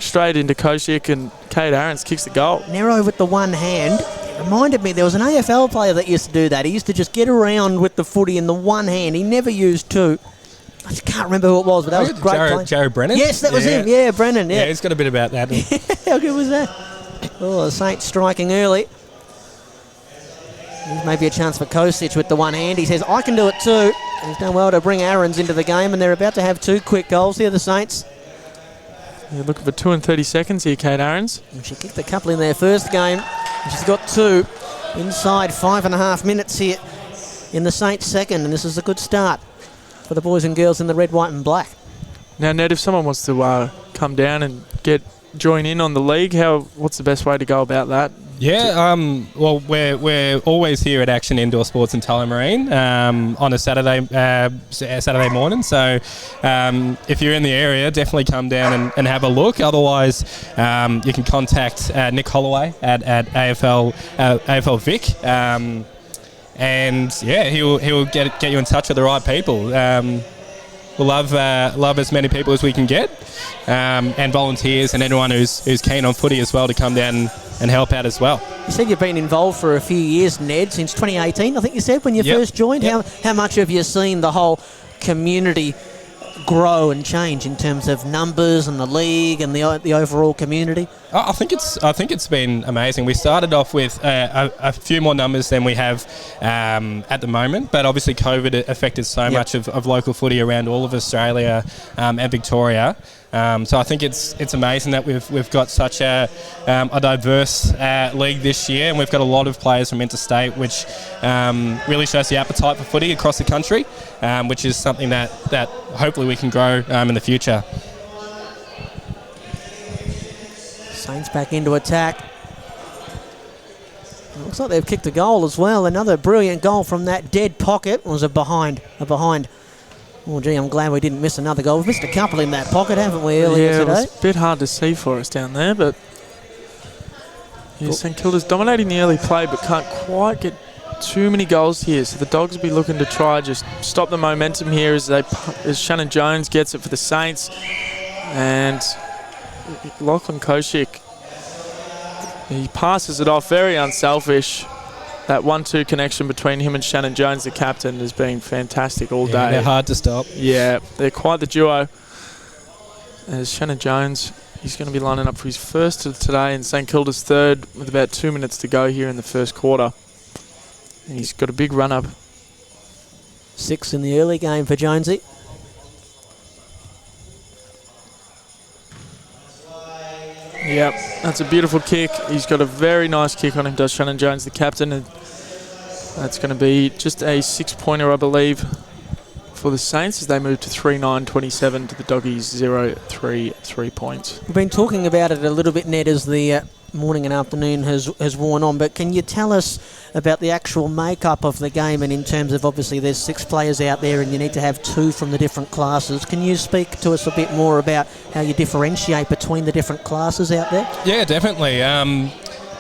straight into Kosiak, and Kate Aarons kicks the goal. Narrow with the one hand. It reminded me, there was an AFL player that used to do that. He used to just get around with the footy in the one hand. He never used two. I just can't remember who it was, but that was a great play. Jared Brennan? Yes, that was him. Yeah, Brennan. Yeah, Yeah. he's got a bit about that. How good was that? Oh, the Saints striking early. There's maybe a chance for Kosic with the one hand. He says, I can do it too. And he's done well to bring Aarons into the game, and they're about to have 2 quick goals here, the Saints. You're looking for 2 and 30 seconds here, Kate Aarons. And she kicked a couple in their first game. And she's got 2 inside 5.5 minutes here in the Saints second, and this is a good start for the boys and girls in the red, white and black. Now, Ned, if someone wants to come down and join in on the league, what's the best way to go about that? Yeah, well, we're always here at Action Indoor Sports in Tullamarine on a Saturday morning. So if you're in the area, definitely come down and have a look. Otherwise, you can contact Nick Holloway at AFL Vic, and yeah, he'll get you in touch with the right people. We'll love as many people as we can get, and volunteers and anyone who's keen on footy as well to come down and help out as well. You said you've been involved for a few years, Ned, since 2018, I think you said, when you Yep. first joined. Yep. How much have you seen the whole community grow and change in terms of numbers and the league and the overall community? I think it's been amazing. We started off with a few more numbers than we have at the moment, but obviously COVID affected so much of local footy around all of Australia and Victoria. So I think it's amazing that we've got such a diverse league this year, and we've got a lot of players from interstate, which really shows the appetite for footy across the country, which is something that hopefully we can grow in the future. Saints back into attack. Looks like they've kicked a goal as well. Another brilliant goal from that dead pocket. It was a behind. Oh, gee, I'm glad we didn't miss another goal. We've missed a couple in that pocket, haven't we, earlier Yeah, today? it was a bit hard to see for us down there, but St Kilda's dominating the early play, but can't quite get too many goals here. So the Dogs will be looking to try just stop the momentum here as Shannon Jones gets it for the Saints, and Lachlan Kosiak, he passes it off, very unselfish. That 1-2 connection between him and Shannon Jones, the captain, has been fantastic all day. They're hard to stop. Yeah, they're quite the duo. As Shannon Jones, he's going to be lining up for his first today, and St Kilda's third with about 2 minutes to go here in the first quarter. And he's got a big run up. 6 in the early game for Jonesy. Yep, that's a beautiful kick. He's got a very nice kick on him, does Shannon Jones, the captain. And that's going to be just a 6-pointer, I believe, for the Saints as they move to 3-9-27 to the Doggies 0-3 points. We've been talking about it a little bit, Ned, as the morning and afternoon has worn on, but can you tell us about the actual makeup of the game, and in terms of, obviously there's 6 players out there and you need to have 2 from the different classes. Can you speak to us a bit more about how you differentiate between the different classes out there? Yeah, definitely.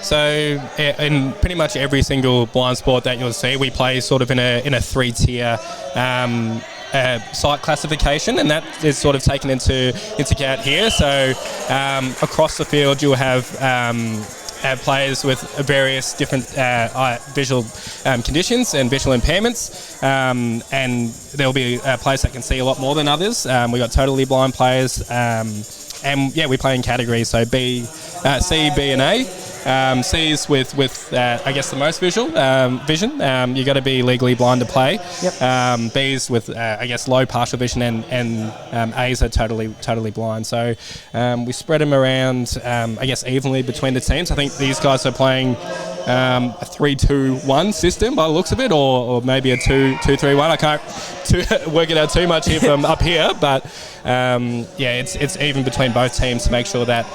So in pretty much every single blind sport that you'll see, we play sort of in a 3-tier site classification, and that is sort of taken into account here. So across the field, you'll have players with various different visual conditions and visual impairments, and there'll be players that can see a lot more than others. We've got totally blind players, and yeah, we play in categories, so C, B and A. C's with I guess the most vision. You got to be legally blind to play. Yep. B's with I guess low partial vision, and A's are totally blind. So we spread them around I guess evenly between the teams. I think these guys are playing a 3-2-1 system by the looks of it, or maybe a 2-3-1. I can't work it out too much here from up here, but yeah, it's even between both teams to make sure that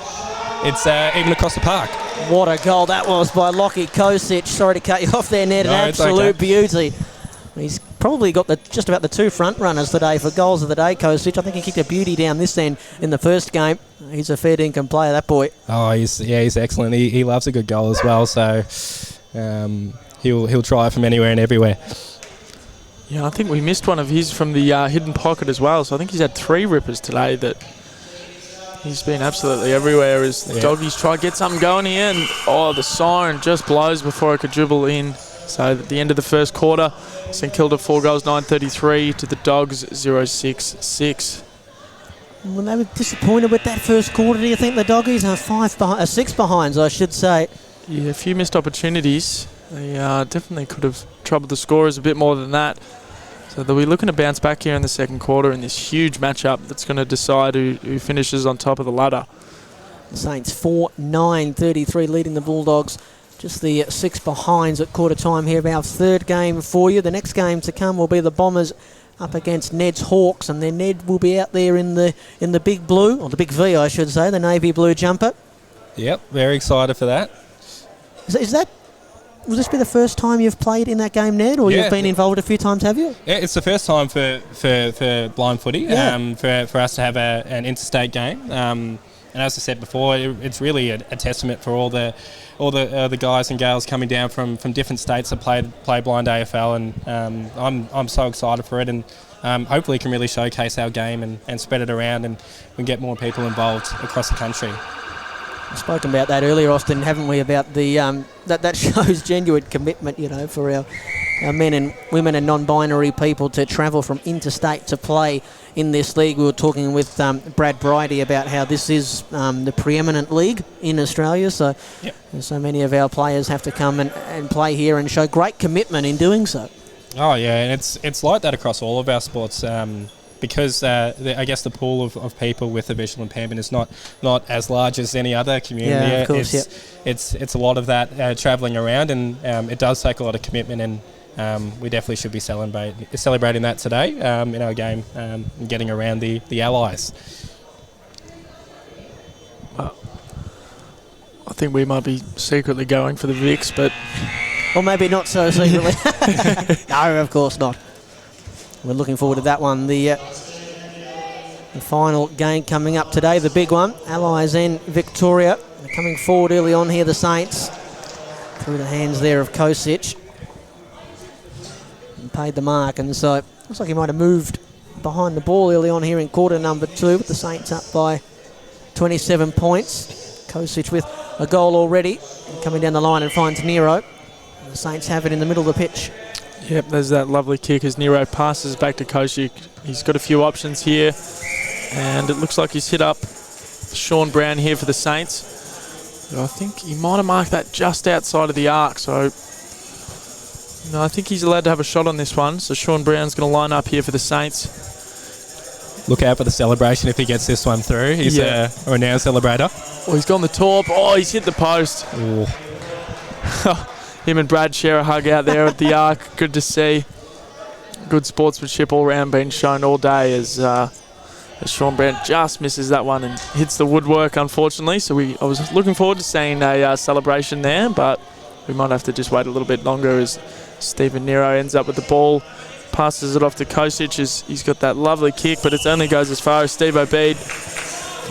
it's even across the park. What a goal that was by Lockie Kosic. Sorry to cut you off there, Ned. No, An it's absolute okay. beauty. He's probably got just about the 2 front runners today for goals of the day, Kosic. I think he kicked a beauty down this end in the first game. He's a fair dinkum player, that boy. Oh, he's excellent. He loves a good goal as well. So he'll try from anywhere and everywhere. Yeah, I think we missed one of his from the hidden pocket as well. So I think he's had 3 rippers today. That he's been absolutely everywhere as the doggies try to get something going here. And, the siren just blows before it could dribble in. So at the end of the first quarter, St Kilda 4 goals, 9:33 to the Dogs 0-6-6. Well, they were disappointed with that first quarter. Do you think the doggies are 6 behinds, I should say? Yeah, a few missed opportunities. They definitely could have troubled the scorers a bit more than that. So they'll be looking to bounce back here in the second quarter in this huge matchup that's going to decide who finishes on top of the ladder. The Saints 4-9-33 leading the Bulldogs. Just the 6 behinds at quarter time here. Our third game for you. The next game to come will be the Bombers up against Ned's Hawks, and then Ned will be out there in the big blue, or the big V I should say, the navy blue jumper. Yep, very excited for that. Will this be the first time you've played in that game, Ned, or you've been involved a few times, have you? Yeah, it's the first time for blind footy, for us to have an interstate game. And as I said before, it's really a testament for all the guys and girls coming down from different states that play blind AFL, and I'm so excited for it, and hopefully can really showcase our game and spread it around and get more people involved across the country. We've spoken about that earlier, Austin, haven't we, about the that shows genuine commitment, for our men and women and non-binary people to travel from interstate to play in this league. We were talking with Brad Bridie about how this is the preeminent league in Australia, so so many of our players have to come and play here and show great commitment in doing so. Oh yeah, and it's like that across all of our sports. Because I guess the pool of people with a visual impairment is not as large as any other community. Yeah, of course, it's a lot of that travelling around, and it does take a lot of commitment, and we definitely should be celebrating that today in our game, and getting around the allies. Well, I think we might be secretly going for the Vicks, but... Or maybe not so secretly. No, of course not. We're looking forward to that one. The final game coming up today, the big one. Allies and Victoria. They're coming forward early on here, the Saints. Through the hands there of Kosic. And paid the mark, and so looks like he might have moved behind the ball early on here in quarter number 2, with the Saints up by 27 points. Kosic with a goal already. Coming down the line and finds Nero. The Saints have it in the middle of the pitch. Yep, there's that lovely kick as Nero passes back to Kosic. He's got a few options here, and it looks like he's hit up Sean Brown here for the Saints. I think he might have marked that just outside of the arc, so I think he's allowed to have a shot on this one. So Sean Brown's going to line up here for the Saints. Look out for the celebration if he gets this one through. He's a renowned celebrator. Oh, he's gone the top. Oh, he's hit the post. Him and Brad share a hug out there at the arc. Good to see. Good sportsmanship all round being shown all day as Sean Brown just misses that one and hits the woodwork, unfortunately. So I was looking forward to seeing a celebration there, but we might have to just wait a little bit longer as Stephen Nero ends up with the ball, passes it off to Kosic. He's got that lovely kick, but it only goes as far as Steve Obeid.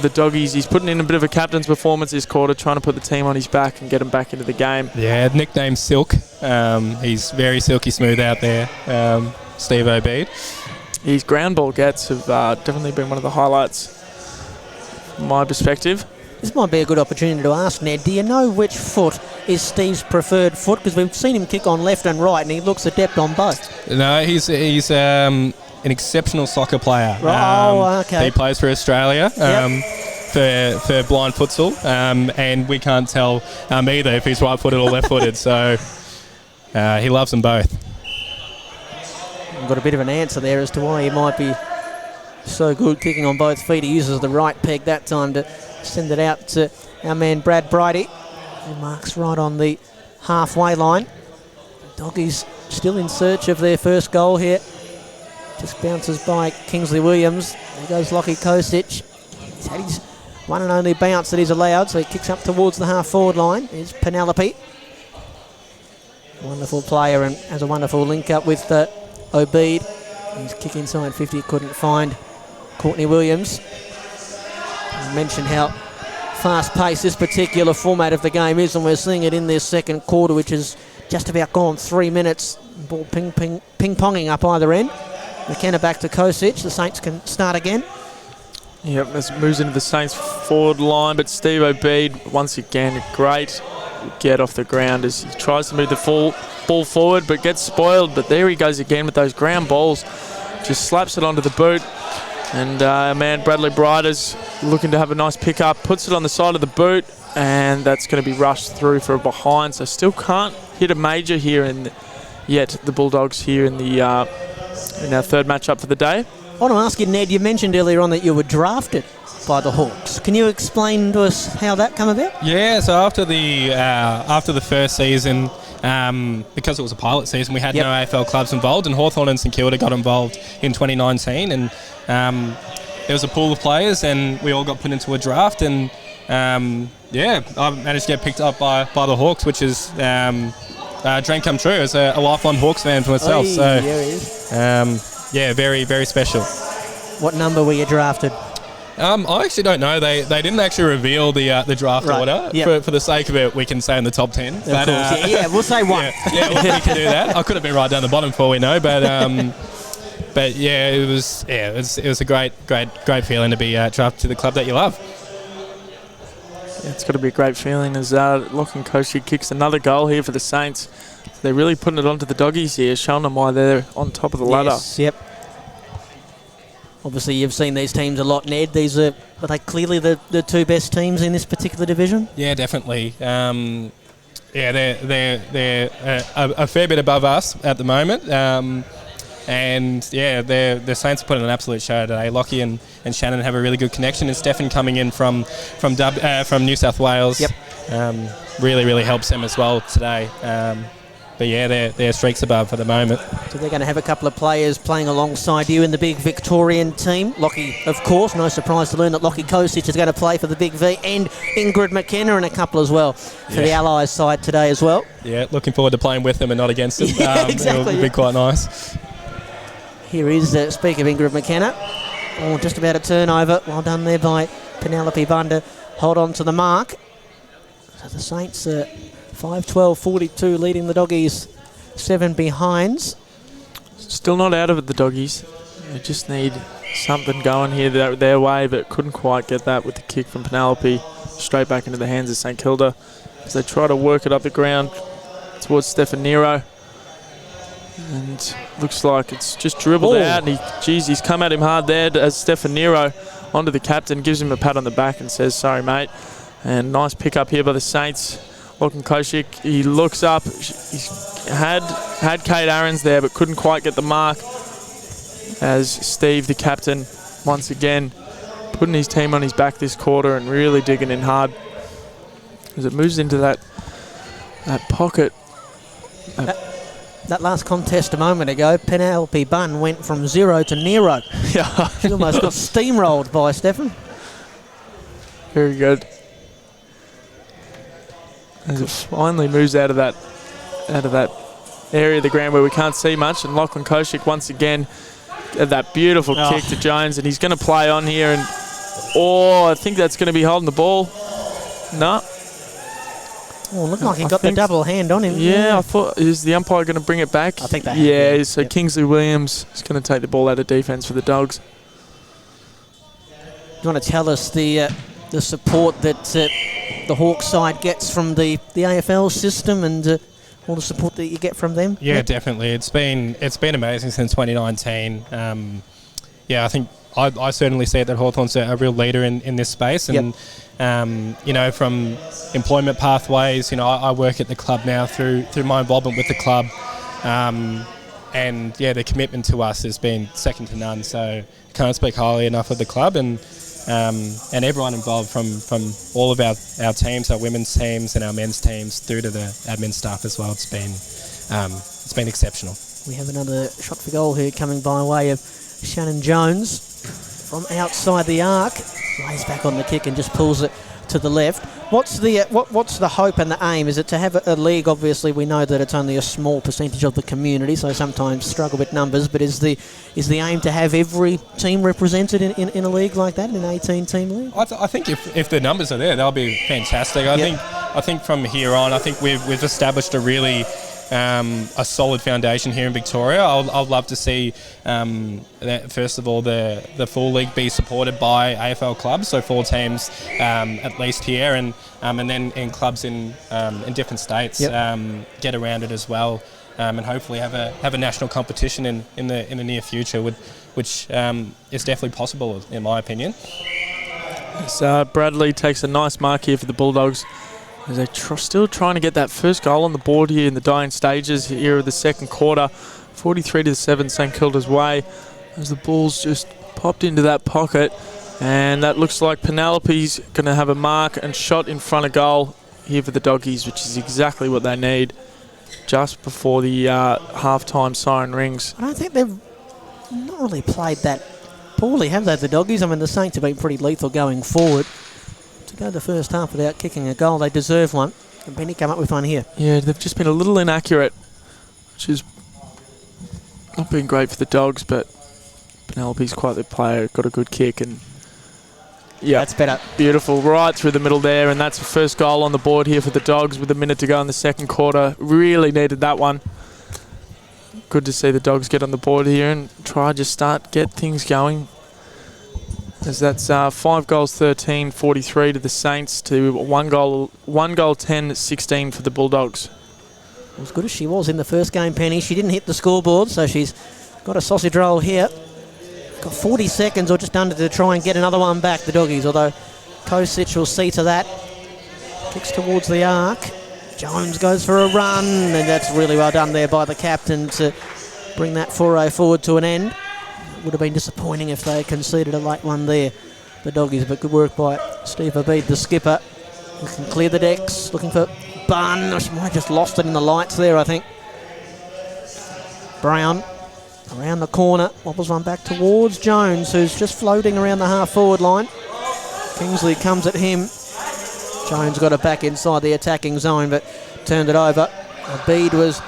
The doggies, he's putting in a bit of a captain's performance this quarter, trying to put the team on his back and get him back into the game. Yeah, nicknamed Silk. He's very silky smooth out there, Steve Obeid. His ground ball gets have definitely been one of the highlights from my perspective. This might be a good opportunity to ask Ned, do you know which foot is Steve's preferred foot? Because we've seen him kick on left and right, and he looks adept on both. No, he's an exceptional soccer player. Okay. He plays for Australia for blind futsal, and we can't tell either if he's right-footed or left-footed, so he loves them both. I've got a bit of an answer there as to why he might be so good kicking on both feet. He uses the right peg that time to send it out to our man Brad Bridie, who marks right on the halfway line. The Doggies still in search of their first goal here. Just bounces by Kingsley Williams. There goes Lockie Kosic. He's had his one and only bounce that he's allowed, so he kicks up towards the half-forward line. Here's Penelope. Wonderful player and has a wonderful link-up with Obeid. His kick inside 50 couldn't find Courtney Williams. I mentioned how fast-paced this particular format of the game is, and we're seeing it in this second quarter, which has just about gone 3 minutes. Ball ping-ponging up either end. McKenna back to Kosic. The Saints can start again. Yep, this moves into the Saints forward line, but Steve Obeid, once again, a great get off the ground as he tries to move the ball forward, but gets spoiled. But there he goes again with those ground balls. Just slaps it onto the boot. And man, Bradley Briders looking to have a nice pick-up, puts it on the side of the boot, and that's going to be rushed through for a behind. So still can't hit a major here yet, the Bulldogs here in our third matchup for the day. I want to ask you, Ned, you mentioned earlier on that you were drafted by the Hawks. Can you explain to us how that came about? Yeah, so after the first season, because it was a pilot season, we had no AFL clubs involved, and Hawthorn and St Kilda got involved in 2019, and there was a pool of players, and we all got put into a draft, and I managed to get picked up by the Hawks, which is dream come true as a lifelong Hawks fan for myself. Oy, so there he is. very, very special. What number were you drafted? I actually don't know. They didn't actually reveal the draft order. Yep. For the sake of it, we can say in the top 10. Of course. We'll say one. Yeah, we can do that. I could have been right down the bottom for all we know, but yeah, it was a great feeling to be drafted to the club that you love. Yeah, it's got to be a great feeling as Lachlan Koshy kicks another goal here for the Saints. They're really putting it onto the doggies here, showing them why they're on top of the ladder. Yes, yep. Obviously, you've seen these teams a lot, Ned. These are they clearly the two best teams in this particular division? Yeah, definitely. They're a fair bit above us at the moment. The Saints put in an absolute show today. Lockie and Shannon have a really good connection, and Stefan coming in from New South Wales. Yep. Really helps them as well today. But yeah, they're streaks above for the moment. So they're going to have a couple of players playing alongside you in the big Victorian team. Lockie, of course, no surprise to learn that Lockie Kosic is going to play for the Big V, and Ingrid McKenna and a couple as well for the Allies side today as well. Yeah, looking forward to playing with them and not against them. Exactly. It'll be quite nice. Here is, speak of Ingrid McKenna. Oh, just about a turnover. Well done there by Penelope Bunda. Hold on to the mark. So the Saints 5-12-42 leading the doggies, 7 behinds. Still not out of it, the doggies. They just need something going here their way, but couldn't quite get that with the kick from Penelope. Straight back into the hands of St Kilda as they try to work it up the ground towards Stefan Nero. And looks like it's just dribbled out. And he's come at him hard there as Stefan Nero onto the captain, gives him a pat on the back and says, sorry, mate. And nice pick up here by the Saints. Lachlan Kosik, he looks up. He's had Kate Aarons there, but couldn't quite get the mark. As Steve, the captain, once again putting his team on his back this quarter and really digging in hard as it moves into that pocket. That last contest a moment ago, Penelope Bunn went from 0 to Nero. Yeah, she almost got steamrolled by Stefan. Very good. As it finally moves out of that area of the ground where we can't see much, and Lachlan Kosik once again that beautiful kick to Jones, and he's going to play on here, and I think that's going to be holding the ball. No. Oh, looked like he got the double hand on him. Yeah, I thought, is the umpire going to bring it back? I think they have. Yeah, so Kingsley Williams is going to take the ball out of defence for the Dogs. Do you want to tell us the support that the Hawks side gets from the AFL system and all the support that you get from them? Yeah, definitely. It's been amazing since 2019. I think I certainly see it that Hawthorn's a real leader in this space, and from employment pathways, I work at the club now through my involvement with the club, and their commitment to us has been second to none. So can't speak highly enough of the club and everyone involved from all of our teams, our women's teams and our men's teams, through to the admin staff as well. It's been exceptional. We have another shot for goal here coming by way of Shannon Jones from outside the arc. Lays back on the kick and just pulls it to the left. What's the hope and the aim? Is it to have a league? Obviously, we know that it's only a small percentage of the community, so sometimes struggle with numbers. But is the aim to have every team represented in a league like that, in an 18-team league? I think if the numbers are there, they'll be fantastic. I think from here on, I think we've established a really a solid foundation here in Victoria. I'd love to see, that, first of all, the full league be supported by AFL clubs, so 4 teams at least here, and then in clubs in different states get around it as well, and hopefully have a national competition in the near future, which is definitely possible in my opinion. So Bradley takes a nice mark here for the Bulldogs as they're still trying to get that first goal on the board here in the dying stages here of the second quarter. 43-7 St Kilda's way as the Bulls just popped into that pocket, and that looks like Penelope's going to have a mark and shot in front of goal here for the Doggies, which is exactly what they need just before the half-time siren rings. I don't think they've not really played that poorly, have they, the Doggies? I mean, the Saints have been pretty lethal going forward. To go the first half without kicking a goal, they deserve one. And Benny come up with one here. Yeah, they've just been a little inaccurate, which has not been great for the Dogs, but Penelope's quite the player, got a good kick, and yeah, that's better. Beautiful, right through the middle there, and that's the first goal on the board here for the Dogs with a minute to go in the second quarter. Really needed that one. Good to see the Dogs get on the board here and try just get things going. As that's 5 goals 13, 43 to the Saints to 1 goal 10, 16 for the Bulldogs. As good as she was in the first game, Penny, she didn't hit the scoreboard, so she's got a sausage roll here. Got 40 seconds or just under to try and get another one back, the Doggies, although Kosic will see to that. Kicks towards the arc. Jones goes for a run, and that's really well done there by the captain to bring that 4-0 forward to an end. It would have been disappointing if they conceded a late one there, the Doggies, but good work by Steve Abid, the skipper, who can clear the decks, looking for Bunn. She might have just lost it in the lights there, I think. Brown around the corner, wobbles one back towards Jones, who's just floating around the half-forward line. Kingsley comes at him. Jones got it back inside the attacking zone, but turned it over. Abid was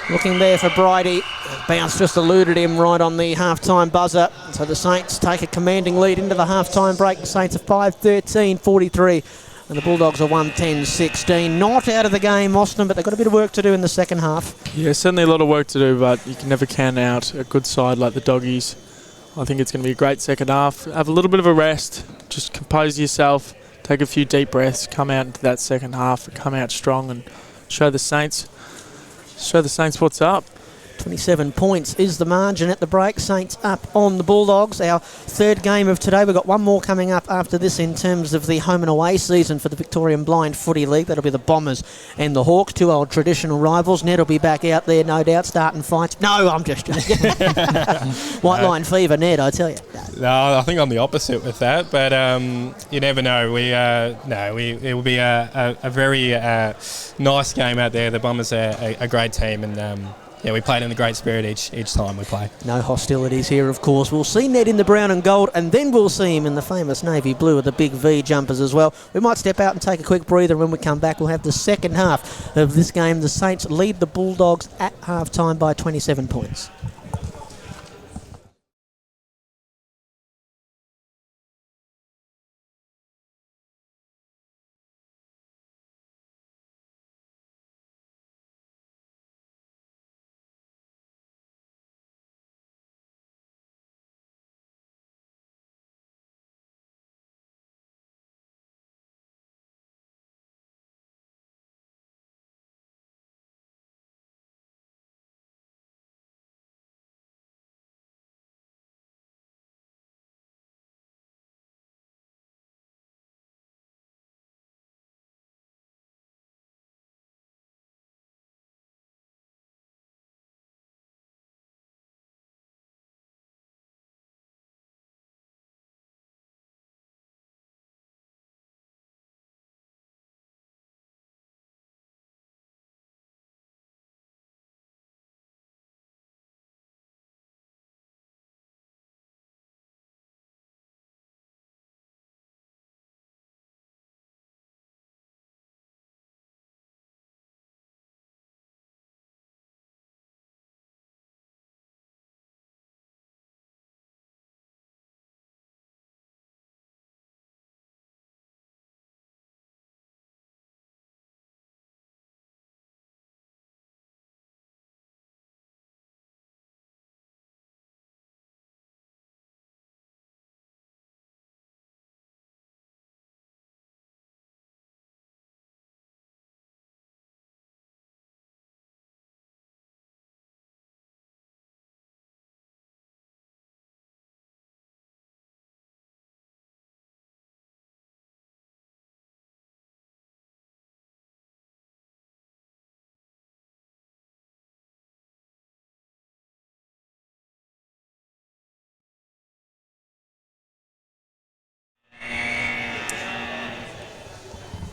looking there for Bridie. Bounce just eluded him right on the half-time buzzer. So the Saints take a commanding lead into the half-time break. The Saints are 5-13, 43. And the Bulldogs are 1-10, 16. Not out of the game, Austin, but they've got a bit of work to do in the second half. Yeah, certainly a lot of work to do, but you can never count out a good side like the Doggies. I think it's going to be a great second half. Have a little bit of a rest. Just compose yourself. Take a few deep breaths. Come out into that second half. Come out strong and show the Saints what's up. 27 points is the margin at the break. Saints up on the Bulldogs. Our third game of today. We've got one more coming up after this in terms of the home and away season for the Victorian Blind Footy League. That'll be the Bombers and the Hawks, 2 old traditional rivals. Ned will be back out there, no doubt, starting fights. No, I'm just joking. White line fever, Ned, I tell you. No, I think I'm the opposite with that, but you never know. It will be a very nice game out there. The Bombers are a great team, and we played in a great spirit each time we play. No hostilities here, of course. We'll see Ned in the brown and gold, and then we'll see him in the famous navy blue with the big V jumpers as well. We might step out and take a quick breather, and when we come back, we'll have the second half of this game. The Saints lead the Bulldogs at half-time by 27 points.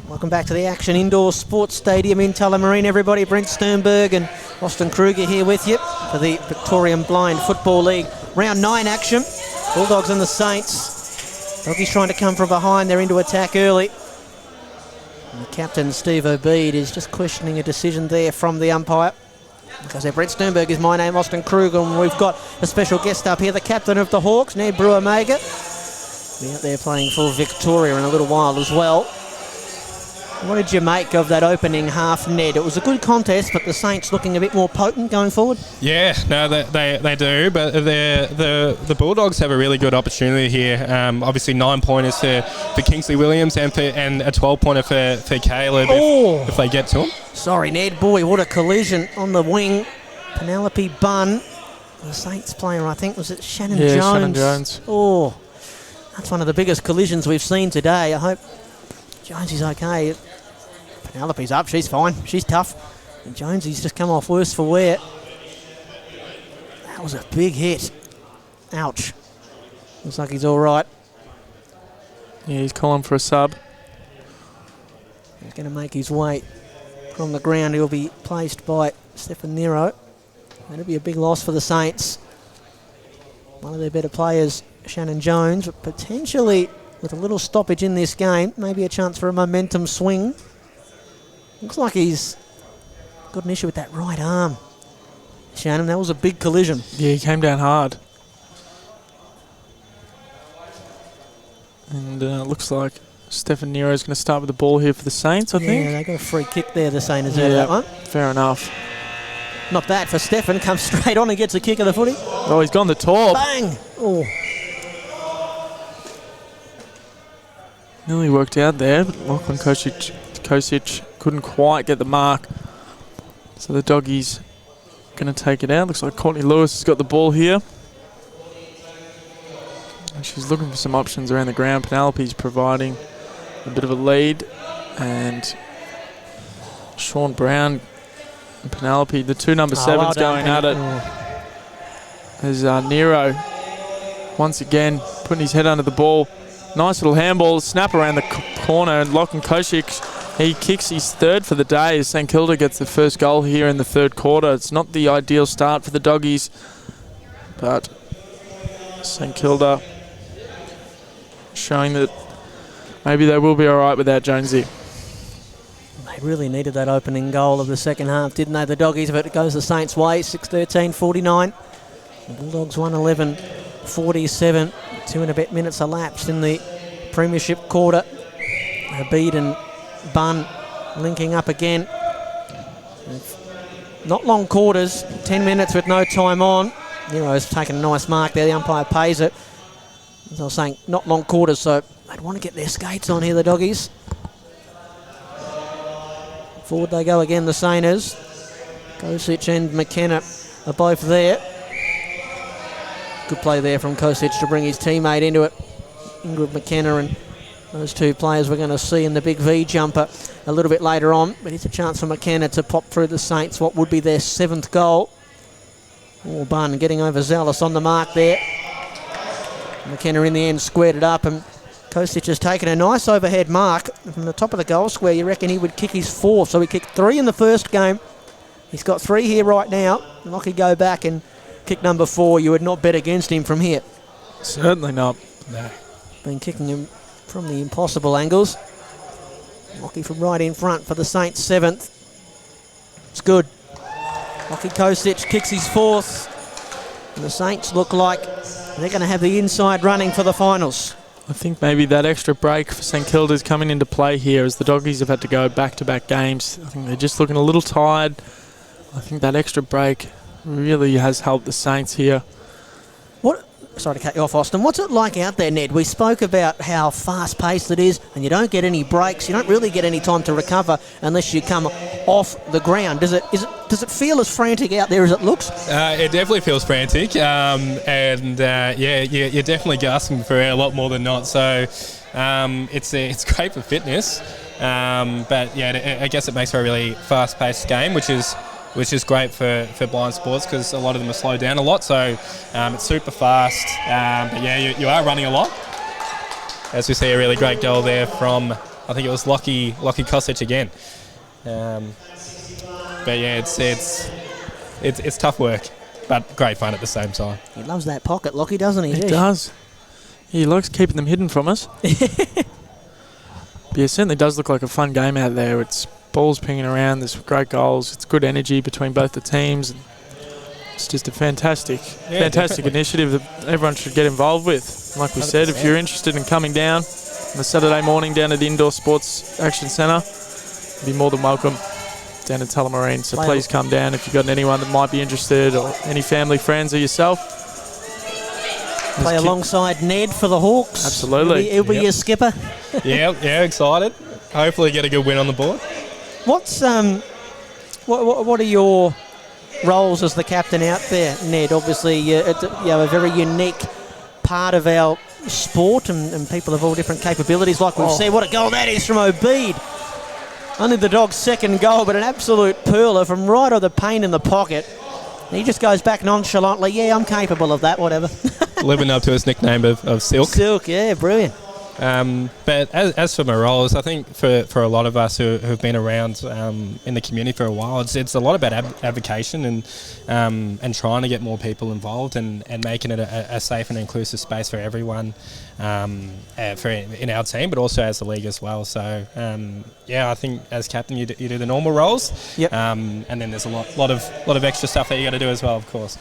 Welcome back to the Action Indoor Sports Stadium in Tullamarine, everybody. Brent Sternberg and Austin Kruger here with you for the Victorian Blind Football League Round 9 action. Bulldogs and the Saints. Doggies trying to come from behind. They're into attack early. And the captain, Steve Obeid, is just questioning a decision there from the umpire. Because Brent Sternberg is my name, Austin Kruger, and we've got a special guest up here, the captain of the Hawks, Ned Brewer-Mager. Be out there playing for Victoria in a little while as well. What did you make of that opening half, Ned? It was a good contest, but the Saints looking a bit more potent going forward. Yeah, no, they do, but the Bulldogs have a really good opportunity here. Obviously, 9-pointers for Kingsley Williams and a 12-pointer for Caleb if they get to him. Sorry, Ned. Boy, what a collision on the wing. Penelope Bunn, the Saints player, I think, was it Shannon Jones? Yeah, Shannon Jones. Oh, that's one of the biggest collisions we've seen today. I hope Jonesy's okay. Penelope's up, she's fine, she's tough. And Jonesy's just come off worse for wear. That was a big hit. Ouch. Looks like he's all right. Yeah, he's calling for a sub. He's going to make his way from the ground. He'll be placed by Stefan Nero. That'll be a big loss for the Saints. One of their better players, Shannon Jones, but potentially with a little stoppage in this game, maybe a chance for a momentum swing. Looks like he's got an issue with that right arm. Shannon, that was a big collision. Yeah, he came down hard. And looks like Stefan Nero's going to start with the ball here for the Saints, I think. Yeah, they got a free kick there, the Saints out of that one. Fair enough. Not bad for Stefan. Comes straight on and gets a kick of the footy. Oh, he's gone the top. Bang! Oh. Nearly worked out there, but Lachlan Kosic couldn't quite get the mark. So the Doggies going to take it out. Looks like Courtney Lewis has got the ball here. And she's looking for some options around the ground. Penelope's providing a bit of a lead. And Sean Brown and Penelope, the two number 7s going at it. There's Nero once again putting his head under the ball. Nice little handball, snap around the corner, and Lachlan Kosic, he kicks his third for the day as St Kilda gets the first goal here in the third quarter. It's not the ideal start for the Doggies, but St Kilda showing that maybe they will be all right without Jonesy. They really needed that opening goal of the second half, didn't they, the Doggies? But it goes the Saints' way, 6-13-49. The Bulldogs 1-11-47. 2 and a bit minutes elapsed in the premiership quarter. Habib and Bunn linking up again. Not long quarters, 10 minutes with no time on. Nero's taken a nice mark there, the umpire pays it. As I was saying, not long quarters, so they'd want to get their skates on here, the Doggies. Forward they go again, the Sainers. Kosic and McKenna are both there. Good play there from Kosic to bring his teammate into it. Ingrid McKenna and those two players we're going to see in the big V jumper a little bit later on. But it's a chance for McKenna to pop through the Saints what would be their 7th goal. Oh, Bunn getting overzealous on the mark there. McKenna in the end squared it up, and Kosic has taken a nice overhead mark from the top of the goal square. You reckon he would kick his 4th, so he kicked 3 in the first game. He's got 3 here right now. Lockie go back and kick number 4. You would not bet against him from here. Certainly not. No. Been kicking him from the impossible angles. Lockie from right in front for the Saints' 7th. It's good. Lockie Kosic kicks his 4th. And the Saints look like they're going to have the inside running for the finals. I think maybe that extra break for St Kilda is coming into play here as the Doggies have had to go back-to-back games. I think they're just looking a little tired. I think that extra break really has helped the Saints here. Sorry to cut you off, Austin. What's it like out there, Ned? We spoke about how fast-paced it is, and you don't get any breaks. You don't really get any time to recover unless you come off the ground. Does it feel as frantic out there as it looks? It definitely feels frantic, you're definitely gasping for air a lot more than not. So it's great for fitness, but yeah, I guess it makes for a really fast-paced game, which is great for blind sports because a lot of them are slowed down a lot, so it's super fast. But yeah, you are running a lot. As we see a really great goal there from I think it was Lockie Kosic again. But yeah, it's tough work, but great fun at the same time. He loves that pocket, Lockie, doesn't he? He does. He likes keeping them hidden from us. But yeah, it certainly does look like a fun game out there. It's balls pinging around, there's great goals, it's good energy between both the teams. It's just a fantastic initiative that everyone should get involved with. Like we 100%. Said, if you're interested in coming down on a Saturday morning down at the Indoor Sports Action Centre, you'd be more than welcome down at Tullamarine. So please come down if you've got anyone that might be interested, or any family, friends, or yourself. Play alongside Ned for the Hawks. Absolutely. He'll be your skipper. yeah, excited. Hopefully get a good win on the board. What's what are your roles as the captain out there, Ned? Obviously, you have a very unique part of our sport, and people of all different capabilities, like we've seen. What a goal that is from Obeid. Only the Dogs' second goal, but an absolute pearler from right on the paint in the pocket. And he just goes back nonchalantly. Yeah, I'm capable of that, whatever. Living up to his nickname of Silk. Silk, yeah, brilliant. But as for my roles, I think for a lot of us who've been around in the community for a while, it's a lot about advocation and trying to get more people involved and making it a safe and inclusive space for everyone in our team, but also as the league as well. So I think as captain you do the normal roles, yep. And then there's a lot of extra stuff that you got to do as well, of course.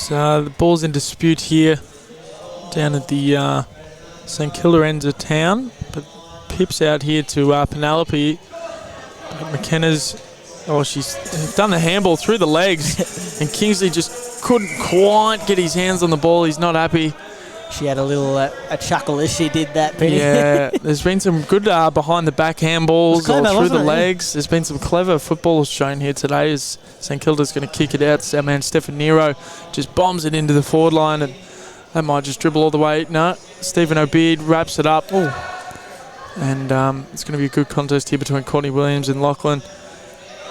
The ball's in dispute here down at the St Kilda end of town, but Pip's out here to Penelope. McKenna's, she's done the handball through the legs, and Kingsley just couldn't quite get his hands on the ball. He's not happy. She had a little a chuckle as she did that, Penny. Yeah, there's been some good behind the back handballs clever, through the it? legs. There's been some clever football shown here today as St Kilda's going to kick it out. Our man Stefan Nero just bombs it into the forward line, and that might just dribble all the way. No, Stephen Obeid wraps it up. Ooh. And it's going to be a good contest here between Courtney Williams and Lachlan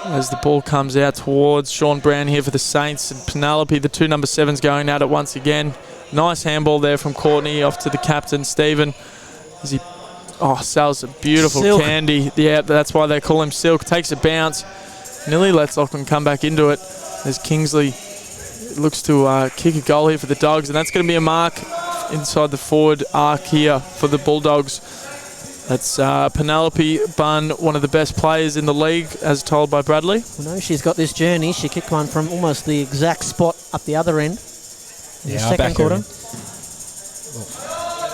as the ball comes out towards Sean Brown here for the Saints, and Penelope, the two number 7s, going at it once again. Nice handball there from Courtney off to the captain, Stephen. As he sells a beautiful Silk. candy. Yeah, that's why they call him Silk. Takes a bounce. Nearly lets Lachlan come back into it as Kingsley looks to kick a goal here for the Dogs. And that's going to be a mark inside the forward arc here for the Bulldogs. That's Penelope Bunn, one of the best players in the league, as told by Bradley. Well, no, she's got this journey. She kicked one from almost the exact spot up the other end. The second quarter.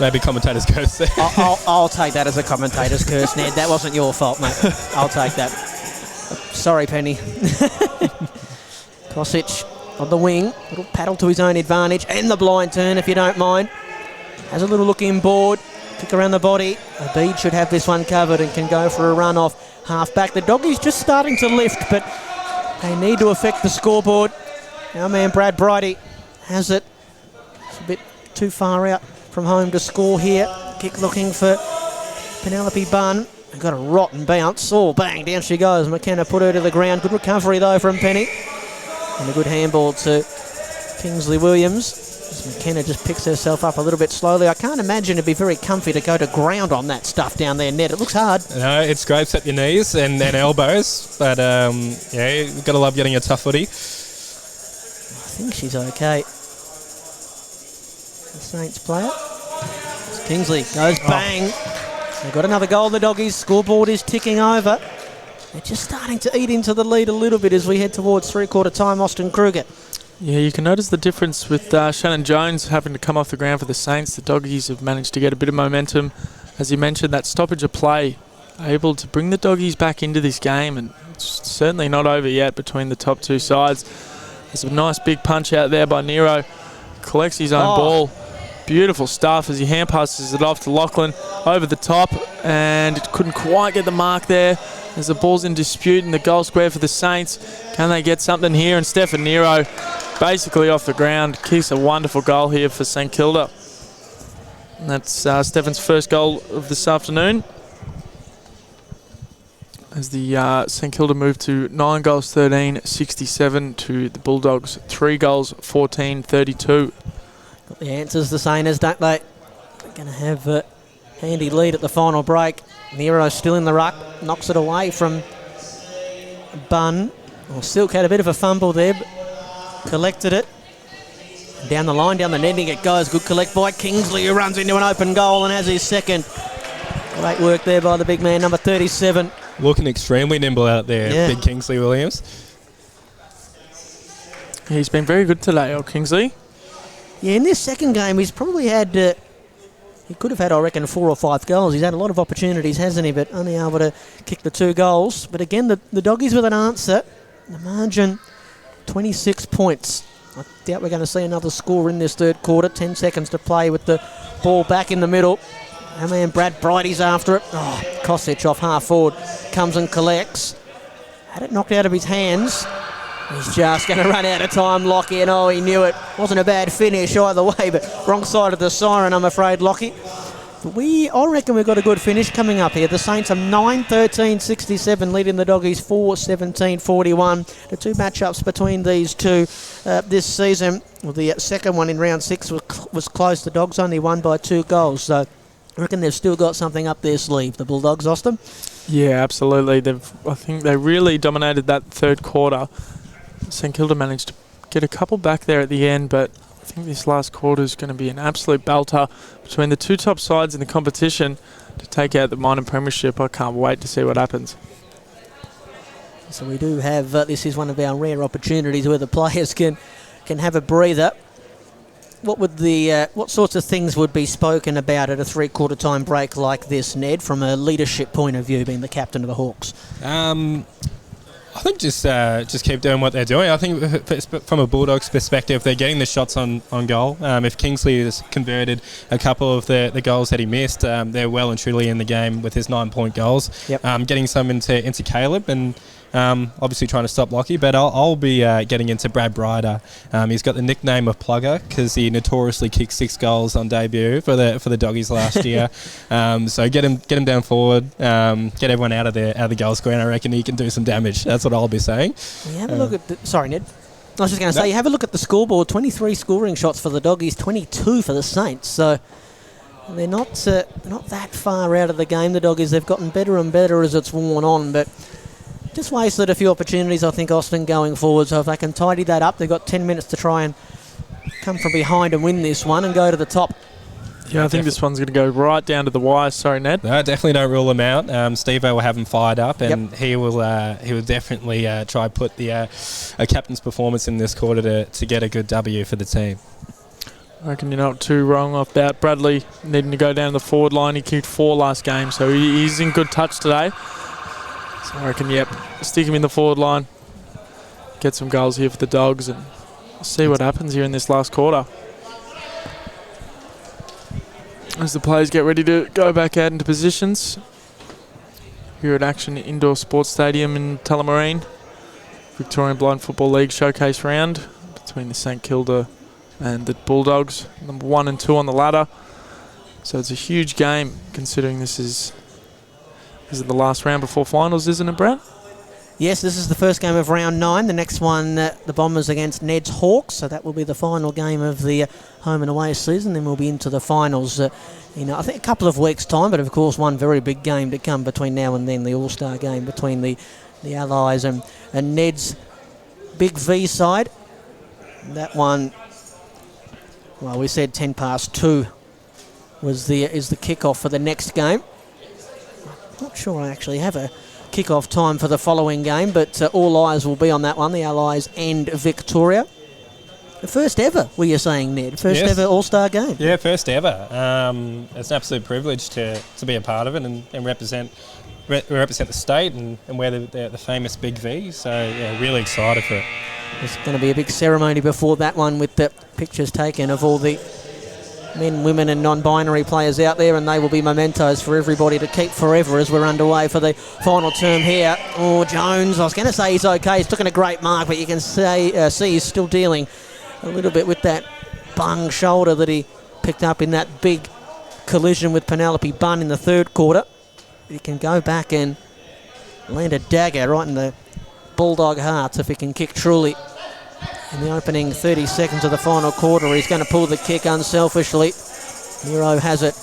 Maybe commentator's curse there. I'll take that as a commentator's curse, Ned. That wasn't your fault, mate. I'll take that. Sorry, Penny. Kosic on the wing. Little paddle to his own advantage. And the blind turn, if you don't mind. Has a little look inboard. Kick around the body. Obeid should have this one covered and can go for a run off half back. The Doggies just starting to lift, but they need to affect the scoreboard. Our man Brad Bridie has it. It's a bit too far out from home to score here. Kick looking for Penelope Bunn. Got a rotten bounce. Oh, bang, down she goes. McKenna put her to the ground. Good recovery, though, from Penny. And a good handball to Kingsley Williams. As McKenna just picks herself up a little bit slowly. I can't imagine it'd be very comfy to go to ground on that stuff down there, Ned. It looks hard. No, it scrapes at your knees and elbows. But, you've got to love getting a tough footy. I think she's okay. The Saints player. As Kingsley goes bang. They've got another goal, the Doggies. Scoreboard is ticking over. They're just starting to eat into the lead a little bit as we head towards three-quarter time. Austin Kruger. Yeah, you can notice the difference with Shannon Jones having to come off the ground for the Saints. The Doggies have managed to get a bit of momentum. As you mentioned, that stoppage of play, able to bring the Doggies back into this game, and it's certainly not over yet between the top two sides. There's a nice big punch out there by Nero. Collects his own ball. Beautiful stuff as he hand passes it off to Lachlan over the top, and it couldn't quite get the mark there as the ball's in dispute in the goal square for the Saints. Can they get something here? And Stefan Nero basically off the ground kicks a wonderful goal here for St Kilda. And that's Stefan's first goal of this afternoon as the St Kilda move to 9 goals 13-67 to the Bulldogs 3 goals 14-32. The answers the same as, don't they? Going to have a handy lead at the final break. Nero still in the ruck, knocks it away from Bunn. Well, Silk had a bit of a fumble there, but collected it. Down the line, down the netting it goes. Good collect by Kingsley, who runs into an open goal and has his second. Great work there by the big man, number 37. Looking extremely nimble out there, big Kingsley Williams. He's been very good today, old Kingsley. Yeah, in this second game, he's probably had... he could have had, I reckon, 4 or 5 goals. He's had a lot of opportunities, hasn't he? But only able to kick the 2 goals. But again, the doggies with an answer. The margin, 26 points. I doubt we're going to see another score in this third quarter. 10 seconds to play with the ball back in the middle. Our man Brad Bridie's after it. Oh, Kosich off half forward. Comes and collects. Had it knocked out of his hands. He's just going to run out of time, Lockie, and he knew it. Wasn't a bad finish either way, but wrong side of the siren, I'm afraid, Lockie. I reckon we've got a good finish coming up here. The Saints are 9-13-67, leading the Doggies 4-17-41. The 2 matchups between these two this season, well, the second one in round 6 was close. The Dogs only won by 2 goals, so I reckon they've still got something up their sleeve, the Bulldogs, Austin. Yeah, absolutely. I think they really dominated that third quarter. St Kilda managed to get a couple back there at the end, but I think this last quarter is going to be an absolute belter between the 2 top sides in the competition to take out the minor premiership. I can't wait to see what happens. So we do have, this is one of our rare opportunities where the players can have a breather. What sorts of things would be spoken about at a 3/4 time break like this, Ned, from a leadership point of view, being the captain of the Hawks? I think just keep doing what they're doing. I think from a Bulldogs perspective, they're getting the shots on goal. If Kingsley has converted a couple of the goals that he missed, they're well and truly in the game with his 9-point goals. Yep. Getting some into Caleb and obviously trying to stop Lockie, but I'll be getting into Brad Bryder. He's got the nickname of Plugger because he notoriously kicked 6 goals on debut for the Doggies last year. So get him down forward, get everyone out of the goal square, and I reckon he can do some damage. That's what I'll be saying. You have a look at sorry, Ned. I was just going to say, you have a look at the scoreboard. 23 scoring shots for the Doggies, 22 for the Saints. So they're not that far out of the game, the Doggies. They've gotten better and better as it's worn on, but just wasted a few opportunities, I think, Austin, going forward. So if they can tidy that up, they've got 10 minutes to try and come from behind and win this one and go to the top. Yeah, I think this one's going to go right down to the wire. Sorry, Ned. No, definitely don't rule him out. Steve-O will have him fired up, and he will definitely try put a captain's performance in this quarter to get a good W for the team. I reckon you're not too wrong about Bradley needing to go down the forward line. He kicked 4 last game, so he's in good touch today. So I reckon, stick him in the forward line, get some goals here for the Dogs, and see what happens here in this last quarter. As the players get ready to go back out into positions here at Action Indoor Sports Stadium in Tullamarine. Victorian Blind Football League showcase round between the St Kilda and the Bulldogs, number 1 and 2 on the ladder. So it's a huge game considering this is the last round before finals, isn't it, Brad? Yes, this is the first game of round 9. The next one, the Bombers against Ned's Hawks. So that will be the final game of the home and away season. Then we'll be into the finals I think a couple of weeks' time. But, of course, one very big game to come between now and then, the All-Star game between the Allies and Ned's Big V side. That one, well, we said 2:10 is the kickoff for the next game. Not sure I actually have a kick-off time for the following game, but all eyes will be on that one, the Allies and Victoria. The first ever, were you saying, Ned? First ever All-Star game? Yeah, first ever. It's an absolute privilege to be a part of it and represent the state and wear the famous Big V. So, yeah, really excited for it. There's going to be a big ceremony before that one with the pictures taken of all the men, women and non-binary players out there, and they will be mementos for everybody to keep forever as we're underway for the final term here. Oh, Jones, I was going to say he's okay. He's taken a great mark, but you can see he's still dealing a little bit with that bung shoulder that he picked up in that big collision with Penelope Bunn in the third quarter. He can go back and land a dagger right in the Bulldog hearts if he can kick truly. In the opening 30 seconds of the final quarter, he's going to pull the kick unselfishly. Nero has it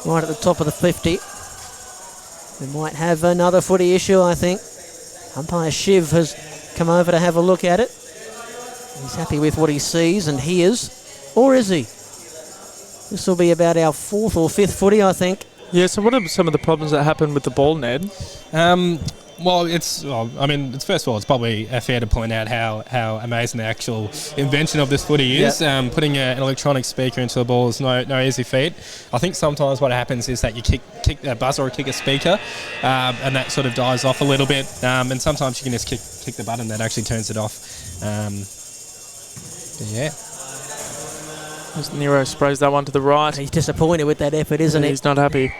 right at the top of the 50. We might have another footy issue, I think. Umpire Shiv has come over to have a look at it. He's happy with what he sees and hears. Or is he? This will be about our 4th or 5th footy, I think. Yeah, so what are some of the problems that happened with the ball, Ned? It's first of all, it's probably fair to point out how amazing the actual invention of this footy is. Yep. Putting an electronic speaker into the ball is no easy feat. I think sometimes what happens is that you kick a buzzer or kick a speaker, and that sort of dies off a little bit. And sometimes you can just kick the button that actually turns it off. Yeah. As Nero sprays that one to the right. He's disappointed with that effort, isn't he? He's not happy.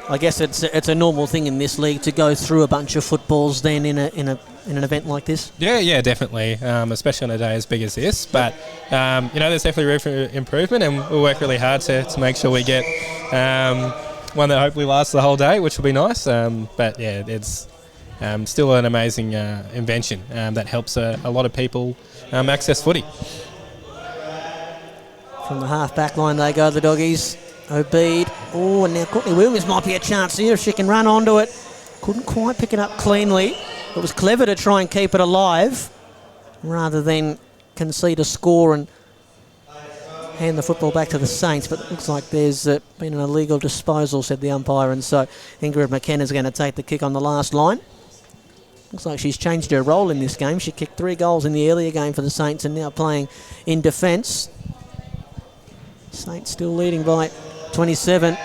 I guess it's a normal thing in this league to go through a bunch of footballs then in an event like this. Yeah, definitely. Especially on a day as big as this. But there's definitely room for improvement, and we'll work really hard to make sure we get one that hopefully lasts the whole day, which will be nice. But yeah, it's still an amazing invention that helps a lot of people access footy. From the half-back line they go, the doggies. Obeid. Oh, and now Courtney Williams might be a chance here if she can run onto it. Couldn't quite pick it up cleanly. It was clever to try and keep it alive rather than concede a score and hand the football back to the Saints. But it looks like there's been an illegal disposal, said the umpire, and so Ingrid McKenna's going to take the kick on the last line. Looks like she's changed her role in this game. She kicked 3 goals in the earlier game for the Saints and now playing in defence. Saints still leading by 27.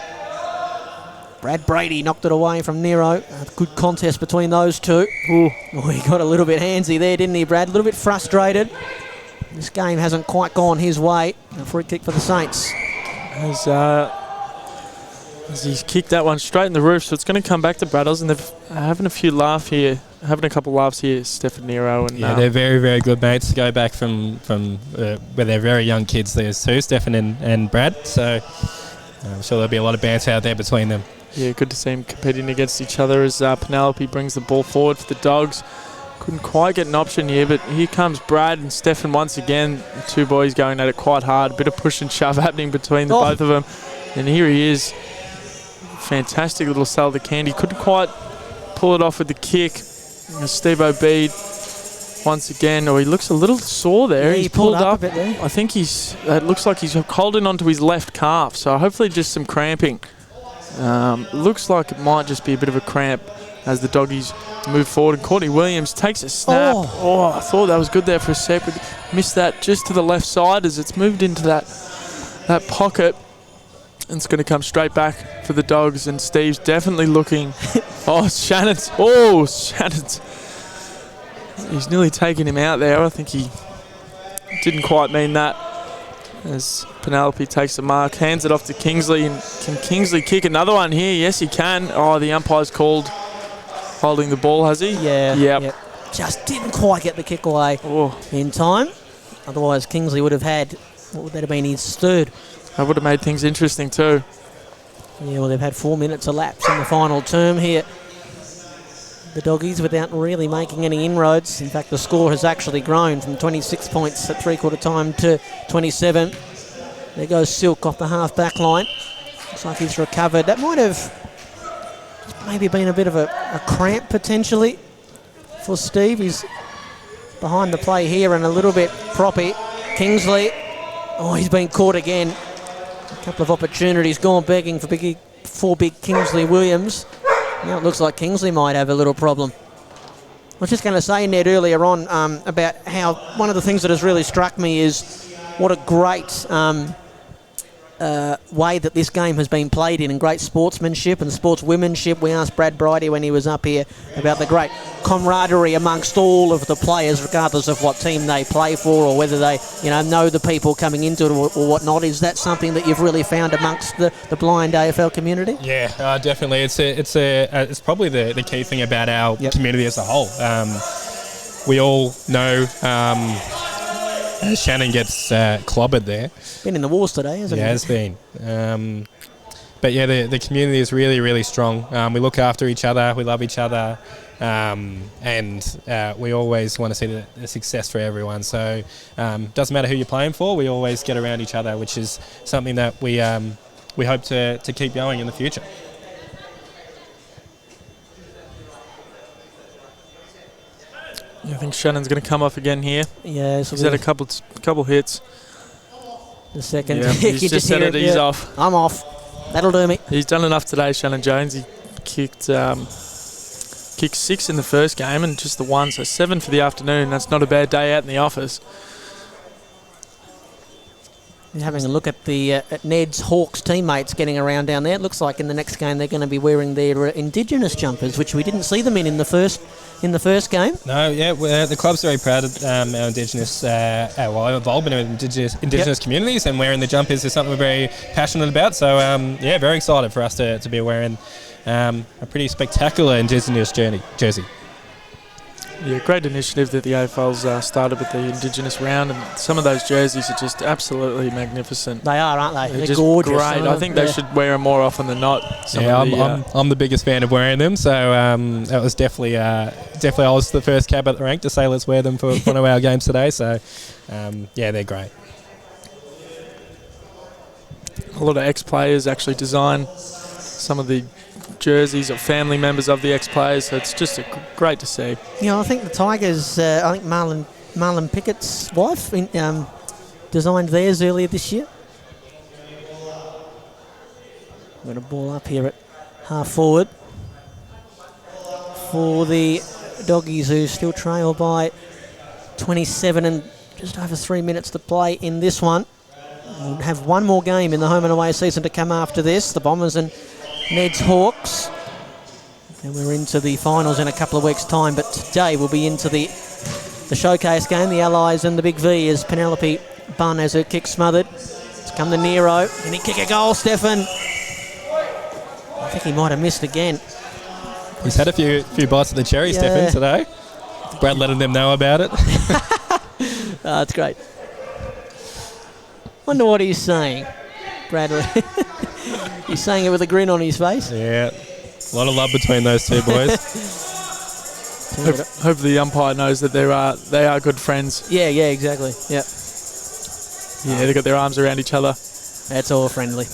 Brad Brady knocked it away from Nero. A good contest between those two. Ooh. Oh, he got a little bit handsy there, didn't he, Brad? A little bit frustrated. This game hasn't quite gone his way. A free kick for the Saints. As he's kicked that one straight in the roof, so it's going to come back to Braddles, and they're having a couple laughs here, Steph and Nero. And, they're very, very good mates to go back from where they're very young kids, there's two, Stefan and Brad, so I'm sure there'll be a lot of banter out there between them. Yeah, good to see them competing against each other as Penelope brings the ball forward for the Dogs. Couldn't quite get an option here, but here comes Brad and Stefan once again. The two boys going at it quite hard, a bit of push and shove happening between the both of them. And here he is. Fantastic little sell of the candy. Couldn't quite pull it off with the kick. Steve Obeid once again. Oh, he looks a little sore there. Yeah, he's he pulled up a bit there. I think it looks like he's holding onto his left calf. So hopefully just some cramping. Looks like it might just be a bit of a cramp as the Doggies move forward. And Courtney Williams takes a snap. Oh, I thought that was good there for a sec, but missed that just to the left side as it's moved into that pocket. And it's going to come straight back for the Dogs, and Steve's definitely looking. Shannon's. He's nearly taken him out there. I think he didn't quite mean that. As Penelope takes the mark, hands it off to Kingsley, and can Kingsley kick another one here? Yes, he can. Oh, the umpire's called holding the ball, has he? Yeah. Yep. Just didn't quite get the kick away in time. Otherwise, Kingsley would have had, what would that have been, his third. That would have made things interesting too. Yeah, well, they've had 4 minutes elapsed in the final term here. The Doggies without really making any inroads. In fact, the score has actually grown from 26 points at three-quarter time to 27. There goes Silk off the half-back line. Looks like he's recovered. That might have maybe been a bit of a cramp potentially for Steve. He's behind the play here and a little bit proppy. Kingsley. Oh, he's been caught again. A couple of opportunities gone begging for big Kingsley Williams. Now it looks like Kingsley might have a little problem. I was just going to say, Ned, earlier on about how one of the things that has really struck me is what a great way that this game has been played in, and great sportsmanship and sportswomanship. We asked Brad Brady when he was up here about the great camaraderie amongst all of the players, regardless of what team they play for or whether they know the people coming into it or whatnot. Is that something that you've really found amongst the blind AFL community? Yeah, definitely. It's probably the key thing about our community as a whole. We all know Shannon gets clobbered there. Been in the wars today, hasn't he? Yeah, has been. But yeah, the community is really, really strong. We look after each other, we love each other, and we always want to see the success for everyone. So doesn't matter who you're playing for, we always get around each other, which is something that we we hope to keep going in the future. Yeah, I think Shannon's going to come off again here. Yeah, he's had a couple hits. The second, yeah, he's just said it. He's off. I'm off. That'll do me. He's done enough today, Shannon Jones. He kicked 6 in the first game and just the 1, so 7 for the afternoon. That's not a bad day out in the office. Having a look at the at Ned's Hawks teammates getting around down there. It looks like in the next game they're going to be wearing their Indigenous jumpers, which we didn't see them in the first game. No, yeah, the club's very proud of our Indigenous involvement in Indigenous communities, and wearing the jumpers is something we're very passionate about. So yeah, very excited for us to be wearing a pretty spectacular Indigenous jersey. Yeah, great initiative that the AFL's started with the Indigenous round, and some of those jerseys are just absolutely magnificent. They are, aren't they? They're just gorgeous. Great. I think they should wear them more often than not. I'm the biggest fan of wearing them, so that was definitely I was the first cab at the rank to say let's wear them for one of our games today. So yeah, they're great. A lot of ex-players actually design some of the jerseys of family members of the ex-players, so it's just great to see. Yeah, I think the Tigers, I think Marlon Pickett's wife designed theirs earlier this year. We've got a ball up here at half forward for the Doggies, who still trail by 27 and just over 3 minutes to play in this one. We'll have one more game in the home and away season to come after this. The Bombers and Ned's Hawks. And we're into the finals in a couple of weeks' time, but today we'll be into the showcase game, the Allies and the Big V, as Penelope Bunn has her kick smothered. It's come to Nero. Can he kick a goal, Stefan? I think he might have missed again. He's had a few bites of the cherry, Stefan, today. Brad letting them know about it. That's great. Wonder what he's saying, Bradley. He's saying it with a grin on his face. Yeah, a lot of love between those two boys. Hopefully the umpire knows that they are good friends. Yeah, exactly. Yep. Yeah, they've got their arms around each other. That's all friendly.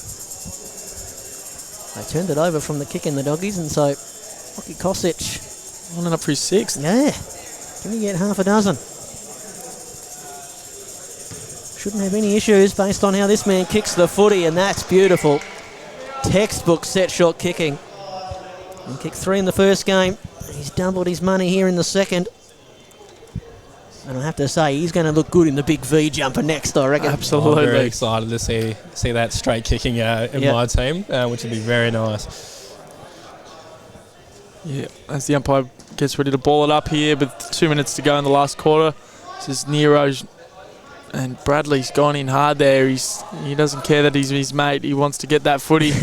They turned it over from the kick in the Doggies, and so Rocky Kosic lining up for his 6th. Yeah. Can he get half a dozen? Shouldn't have any issues based on how this man kicks the footy, and that's beautiful. Textbook set shot kicking. He kicked 3 in the first game. He's doubled his money here in the second. And I have to say, he's going to look good in the Big V jumper next, I reckon. Absolutely. I'm very excited to see that straight kicking in my team, which would be very nice. Yeah, as the umpire gets ready to ball it up here with 2 minutes to go in the last quarter. This is Nero, and Bradley's gone in hard there. He doesn't care that he's his mate. He wants to get that footy.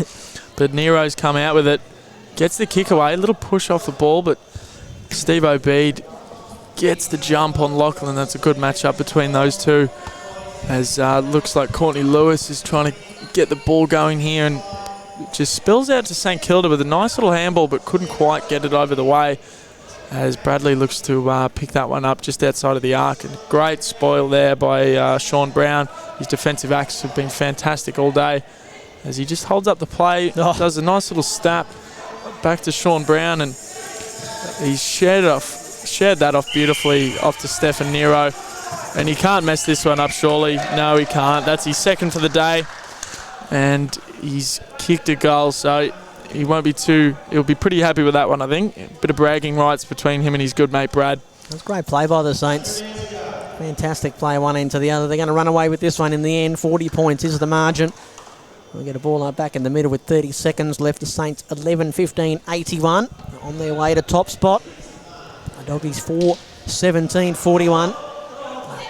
But Nero's come out with it. Gets the kick away. A little push off the ball, but Steve Obeid gets the jump on Lachlan. That's a good matchup between those two. As looks like Courtney Lewis is trying to get the ball going here, and just spills out to St Kilda with a nice little handball, but couldn't quite get it over the way. As Bradley looks to pick that one up just outside of the arc. And great spoil there by Sean Brown. His defensive acts have been fantastic all day. As he just holds up the play, does a nice little snap back to Sean Brown, and he's shared that off beautifully off to Stefan Nero. And he can't mess this one up, surely. No, he can't. That's his 2nd for the day. And he's kicked a goal, so he'll be pretty happy with that one, I think. A bit of bragging rights between him and his good mate Brad. That's great play by the Saints. Fantastic play one end to the other. They're going to run away with this one in the end. 40 points is the margin. We'll get a ball up back in the middle with 30 seconds left. The Saints 11-15, 81 on their way to top spot. The Doggies 4-17, 41.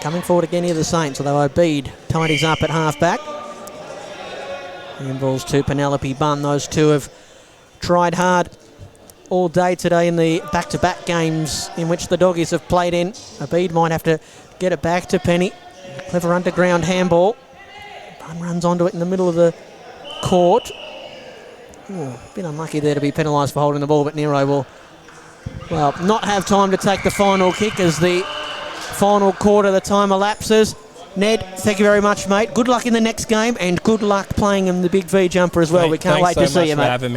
Coming forward again here, the Saints, although Obeid tidies up at half back. And balls to Penelope Bunn. Those two have tried hard all day today in the back-to-back games in which the Doggies have played in. Obeid might have to get it back to Penny. Clever underground handball. Bunn runs onto it in the middle of the court. A bit unlucky there to be penalised for holding the ball, but Nero will not have time to take the final kick as the final quarter of the time elapses. Ned, thank you very much, mate. Good luck in the next game, and good luck playing in the Big V jumper as well. Mate, we can't wait to see you, mate. Thanks so much for having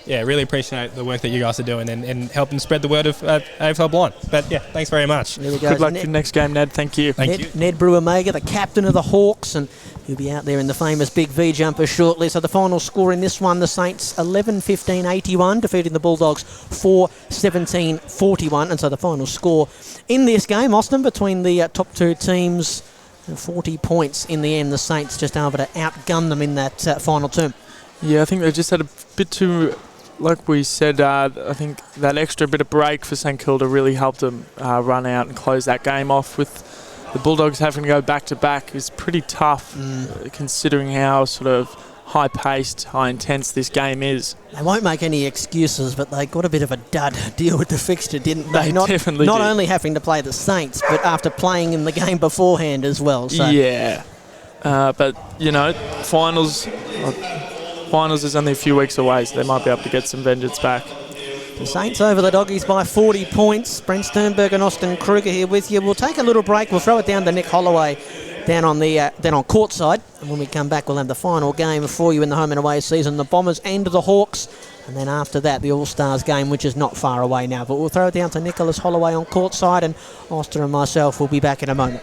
me. Really appreciate the work that you guys are doing and helping spread the word of AFL Blind. But yeah, thanks very much. There we go. Good luck for the next game, Ned. Thank you. Thank you. Ned Brewer-Mega, the captain of the Hawks, and he'll be out there in the famous Big V jumper shortly. So the final score in this one, the Saints 11-15-81, defeating the Bulldogs 4-17-41. And so the final score in this game, Austin, between the top two teams, 40 points in the end. The Saints just able to outgun them in that final term. Yeah, I think they just had a bit too, like we said, I think that extra bit of break for St Kilda really helped them run out and close that game off. With the Bulldogs having to go back-to-back is pretty tough, considering how sort of high-paced, high-intense this game is. They won't make any excuses, but they got a bit of a dud deal with the fixture, didn't they? They definitely not did. only having to play the Saints, but after playing in the game beforehand as well. So. Yeah. But, you know, finals is only a few weeks away, so they might be able to get some vengeance back. The Saints over the Doggies by 40 points. Brent Sternberg and Austin Kruger here with you. We'll take a little break. We'll throw it down to Nick Holloway down on courtside. And when we come back, we'll have the final game for you in the home and away season, the Bombers and the Hawks. And then after that, the All-Stars game, which is not far away now. But we'll throw it down to Nicholas Holloway on courtside, and Austin and myself will be back in a moment.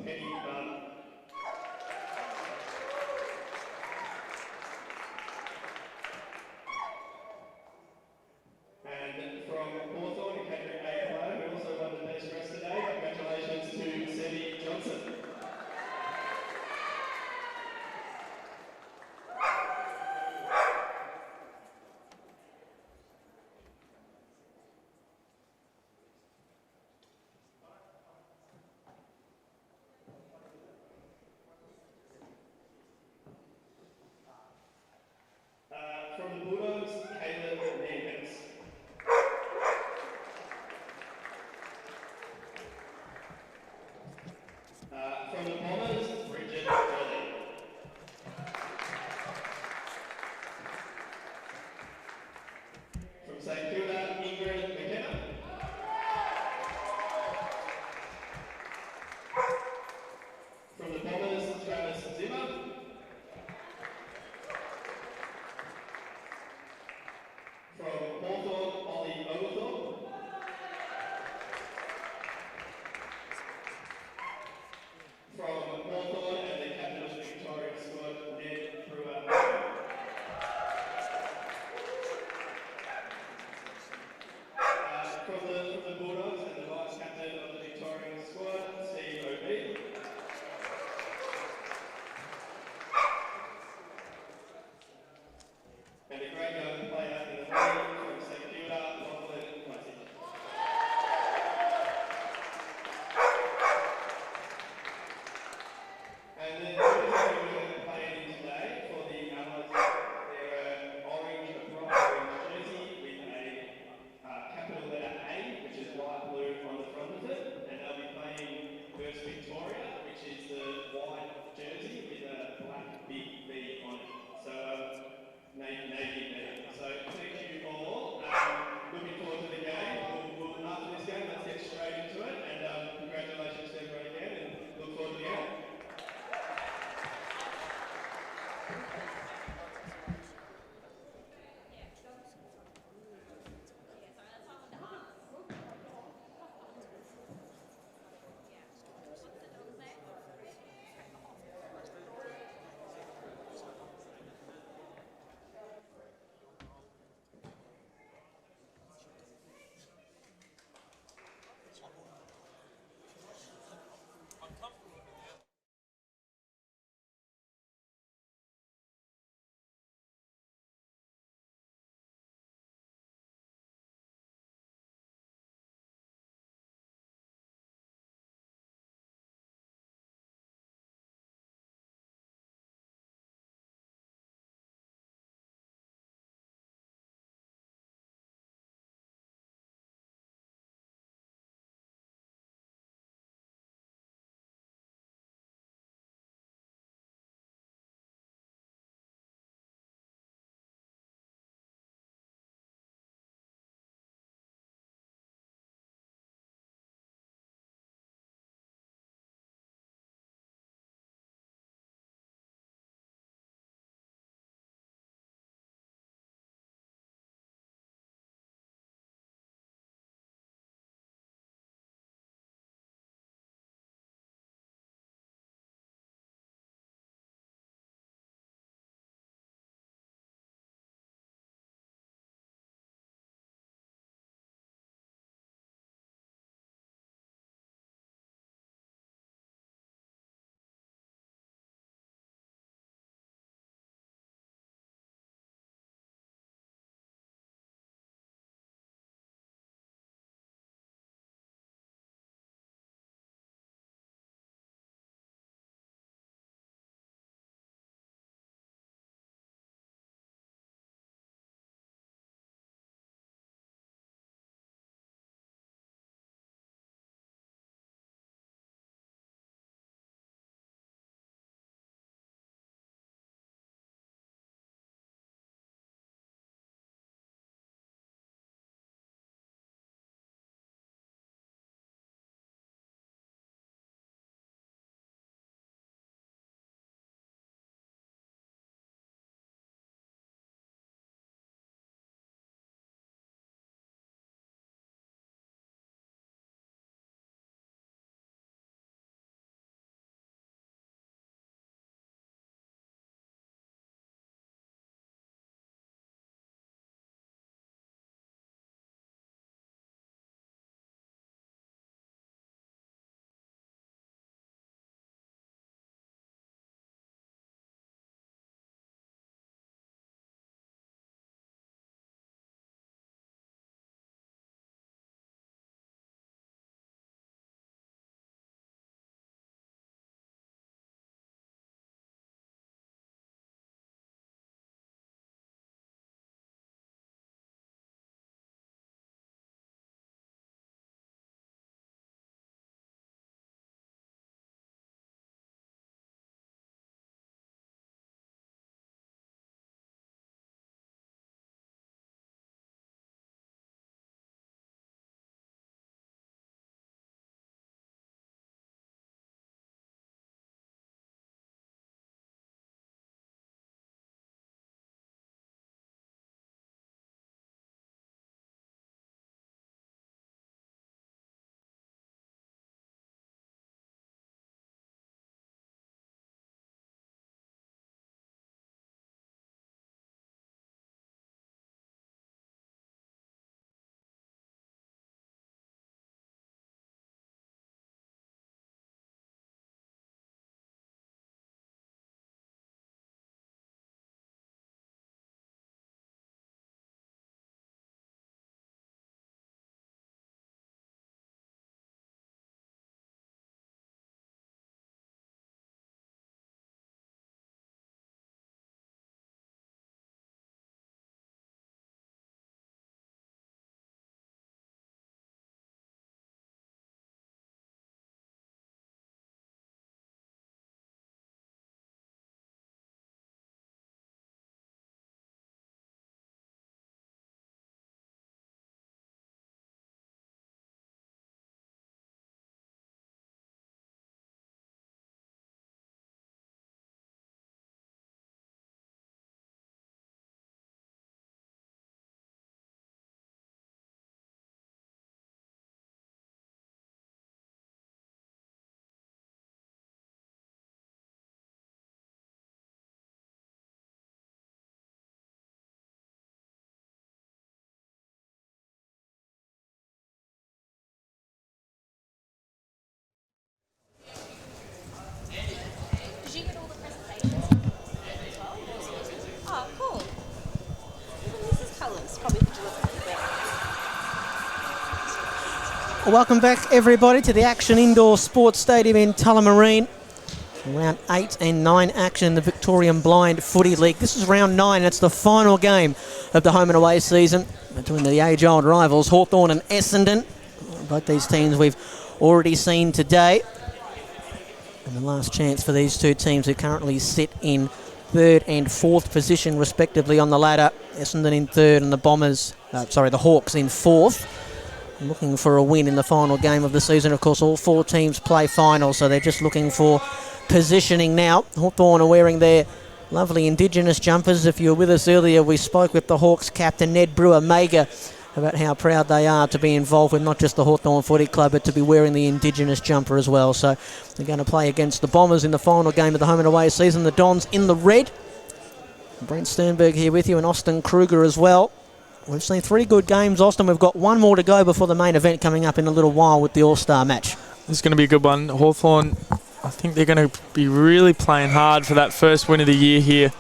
Penny Bunn. And from Hawthorn, a category A player who also won the best dress today, congratulations to Sammy Johnson. From the Bulldogs, Caleb Manhans. From the Bombers, Bridget Dolly. From St Kilda, Ingrid McKenna. From the Bombers, Travis Zimmer. From Hawthorn, Ollie Oglethorpe. From Hawthorn and the captain of the Victoria squad, Ned Brewer. From the Bulldogs and the vice captain of the Victorian squad, Steve O'B. Welcome back, everybody, to the Action Indoor Sports Stadium in Tullamarine. Round 8 and 9 action in the Victorian Blind Footy League. This is round 9. It's the final game of the home and away season between the age-old rivals Hawthorn and Essendon. Both these teams we've already seen today. And the last chance for these two teams who currently sit in 3rd and 4th position respectively on the ladder. Essendon in 3rd and the Hawks in 4th. Looking for a win in the final game of the season. Of course, all 4 teams play finals, so they're just looking for positioning now. Hawthorn are wearing their lovely Indigenous jumpers. If you were with us earlier, we spoke with the Hawks captain, Ned Brewer-Mager, about how proud they are to be involved with not just the Hawthorn Footy Club, but to be wearing the Indigenous jumper as well. So they're going to play against the Bombers in the final game of the home and away season. The Dons in the red. Brent Sternberg here with you, and Austin Kruger as well. We've seen 3 good games, Austin. We've got 1 more to go before the main event coming up in a little while with the All-Star match. This is going to be a good one. Hawthorn, I think they're going to be really playing hard for that first win of the year here.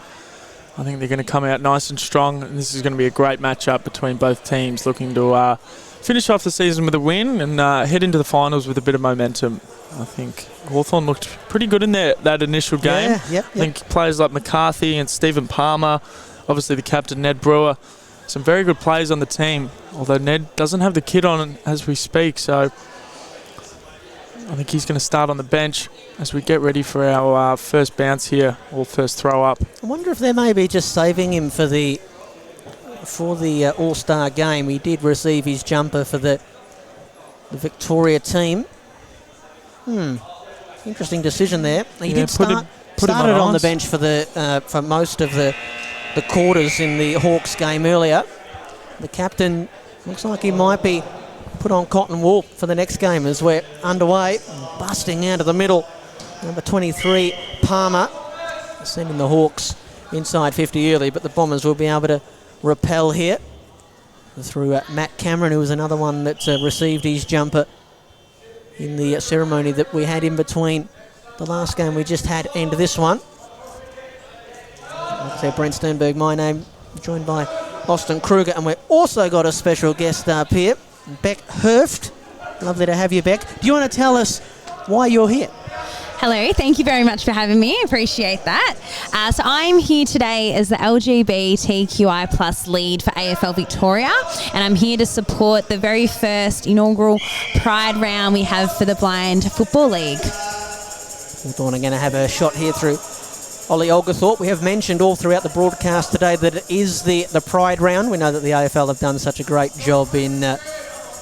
I think they're going to come out nice and strong, and this is going to be a great matchup between both teams, looking to finish off the season with a win and head into the finals with a bit of momentum. I think Hawthorn looked pretty good in that initial game. I think players like McCarthy and Stephen Palmer, obviously the captain Ned Brewer, some very good players on the team, although Ned doesn't have the kit on as we speak, so I think he's going to start on the bench as we get ready for our first bounce here, or first throw up. I wonder if they may be just saving him for the All-Star game. He did receive his jumper for the Victoria team. Interesting decision there. He did started on the bench for most of the quarters in the Hawks game earlier. The captain looks like he might be put on cotton wool for the next game as we're underway. Busting out of the middle, number 23, Palmer, sending the Hawks inside 50 early, but the Bombers will be able to repel here through Matt Cameron, who was another one that received his jumper in the ceremony that we had in between the last game we just had and this one. Like I said, Brent Sternberg, my name, joined by Austin Kruger, and we've also got a special guest up here, Beck Herft. Lovely to have you, Beck. Do you want to tell us why you're here? Hello, thank you very much for having me. Appreciate that. So I'm here today as the LGBTQI plus lead for AFL Victoria, and I'm here to support the very first inaugural Pride round we have for the Blind Football League. Hawthorn are going to have a shot here through Ollie Oglethorpe. We have mentioned all throughout the broadcast today that it is the Pride round. We know that the AFL have done such a great job in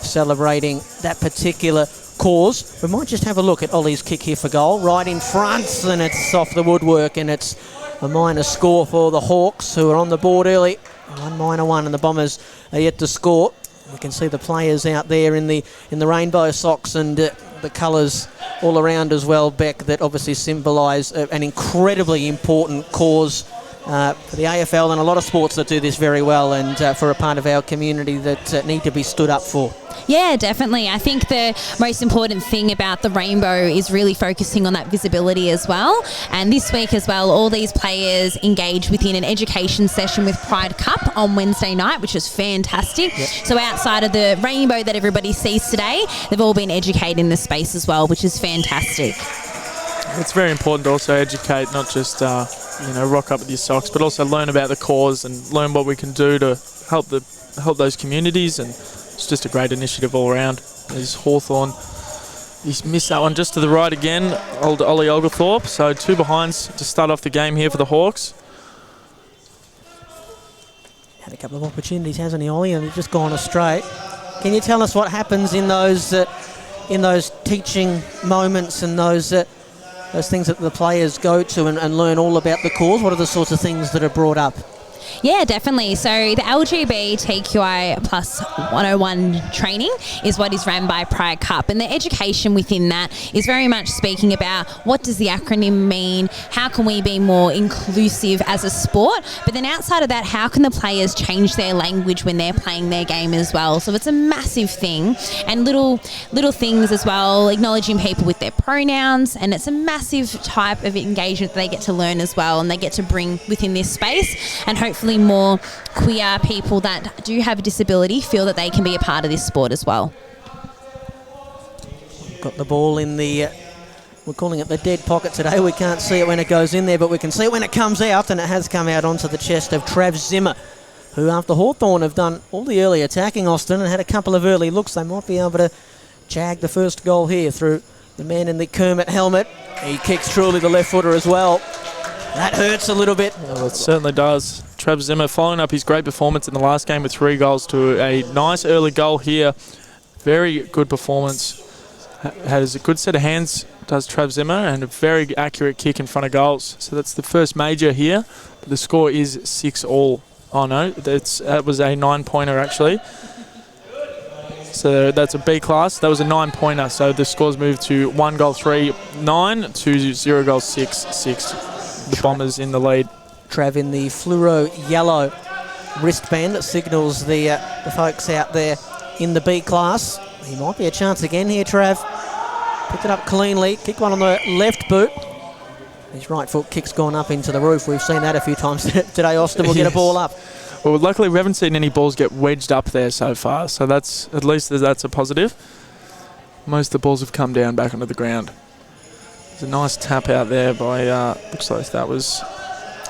celebrating that particular cause. We might just have a look at Ollie's kick here for goal. Right in front, and it's off the woodwork, and it's a minor score for the Hawks, who are on the board early. 1-1, and the Bombers are yet to score. We can see the players out there in the rainbow socks and the colours all around as well, Beck, that obviously symbolise an incredibly important cause for the AFL and a lot of sports that do this very well, and for a part of our community that need to be stood up for. Yeah, definitely. I think the most important thing about the rainbow is really focusing on that visibility as well. And this week as well, all these players engaged within an education session with Pride Cup on Wednesday night, which is fantastic. Yep. So outside of the rainbow that everybody sees today, they've all been educated in the space as well, which is fantastic. It's very important to also educate, not just rock up with your socks, but also learn about the cause and learn what we can do to help those communities. And it's just a great initiative all around. There's Hawthorn. He's missed that one just to the right again, old Ollie Oglethorpe. So 2 behinds to start off the game here for the Hawks. Had a couple of opportunities, hasn't he, Ollie? And he's just gone astray. Can you tell us what happens in those teaching moments and those things that the players go to and learn all about the cause? What are the sorts of things that are brought up? Yeah, definitely. So the LGBTQI plus 101 training is what is run by Pride Cup, and the education within that is very much speaking about what does the acronym mean, how can we be more inclusive as a sport, but then outside of that, how can the players change their language when they're playing their game as well. So it's a massive thing, and little things as well, acknowledging people with their pronouns, and it's a massive type of engagement that they get to learn as well, and they get to bring within this space, and hopefully more queer people that do have a disability feel that they can be a part of this sport as well. Got the ball in the, we're calling it the dead pocket today. We can't see it when it goes in there, but we can see it when it comes out, and it has come out onto the chest of Trav Zimmer, who after Hawthorn have done all the early attacking, Austin, and had a couple of early looks. They might be able to jag the first goal here through the man in the Kermit helmet. He kicks truly the left footer as well. That hurts a little bit. Well, it certainly does. Trav Zimmer following up his great performance in the last game with 3 goals to a nice early goal here. Very good performance. Has a good set of hands, does Trav Zimmer, and a very accurate kick in front of goals. So that's the first major here. But the score is 6-all. Oh no, that was a 9-pointer actually. So that's a B class. That was a 9-pointer. So the scores moved to 1 goal 3, 9 to 0 goal 6, 6. The Bombers in the lead. Trav in the fluoro yellow wristband that signals the folks out there in the B class. He might be a chance again here, Trav. Picked it up cleanly. Kick one on the left boot. His right foot kick's gone up into the roof. We've seen that a few times today. Austin will get a ball up. Well, luckily we haven't seen any balls get wedged up there so far, so that's at least that's a positive. Most of the balls have come down back onto the ground. There's a nice tap out there by, looks like that was...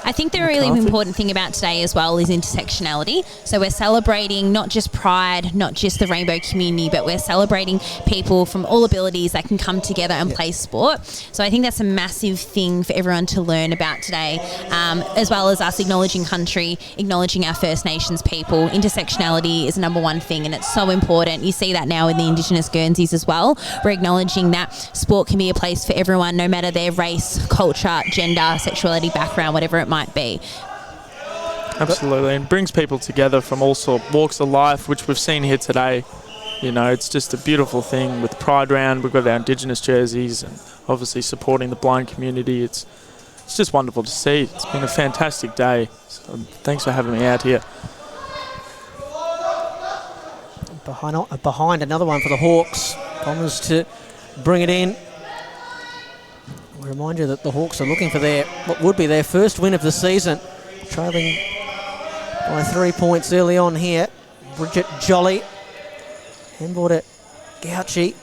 I think the really important thing about today as well is intersectionality. So we're celebrating not just pride, not just the rainbow community, but we're celebrating people from all abilities that can come together and play sport. So I think that's a massive thing for everyone to learn about today, as well as us acknowledging country, acknowledging our First Nations people. Intersectionality is number one thing, and it's so important. You see that now in the Indigenous Guernseys as well. We're acknowledging that sport can be a place for everyone, no matter their race, culture, gender, sexuality, background, whatever it might be. Absolutely, and brings people together from all walks of life, which we've seen here today. You know, it's just a beautiful thing with Pride Round. We've got our Indigenous jerseys and obviously supporting the blind community. It's just wonderful to see. It's been a fantastic day. So thanks for having me out here. Behind another one for the Hawks. Bombers to bring it in. We remind you that the Hawks are looking for what would be their first win of the season, trailing by 3 points early on here. Bridget Jolly, handball to Gauchi,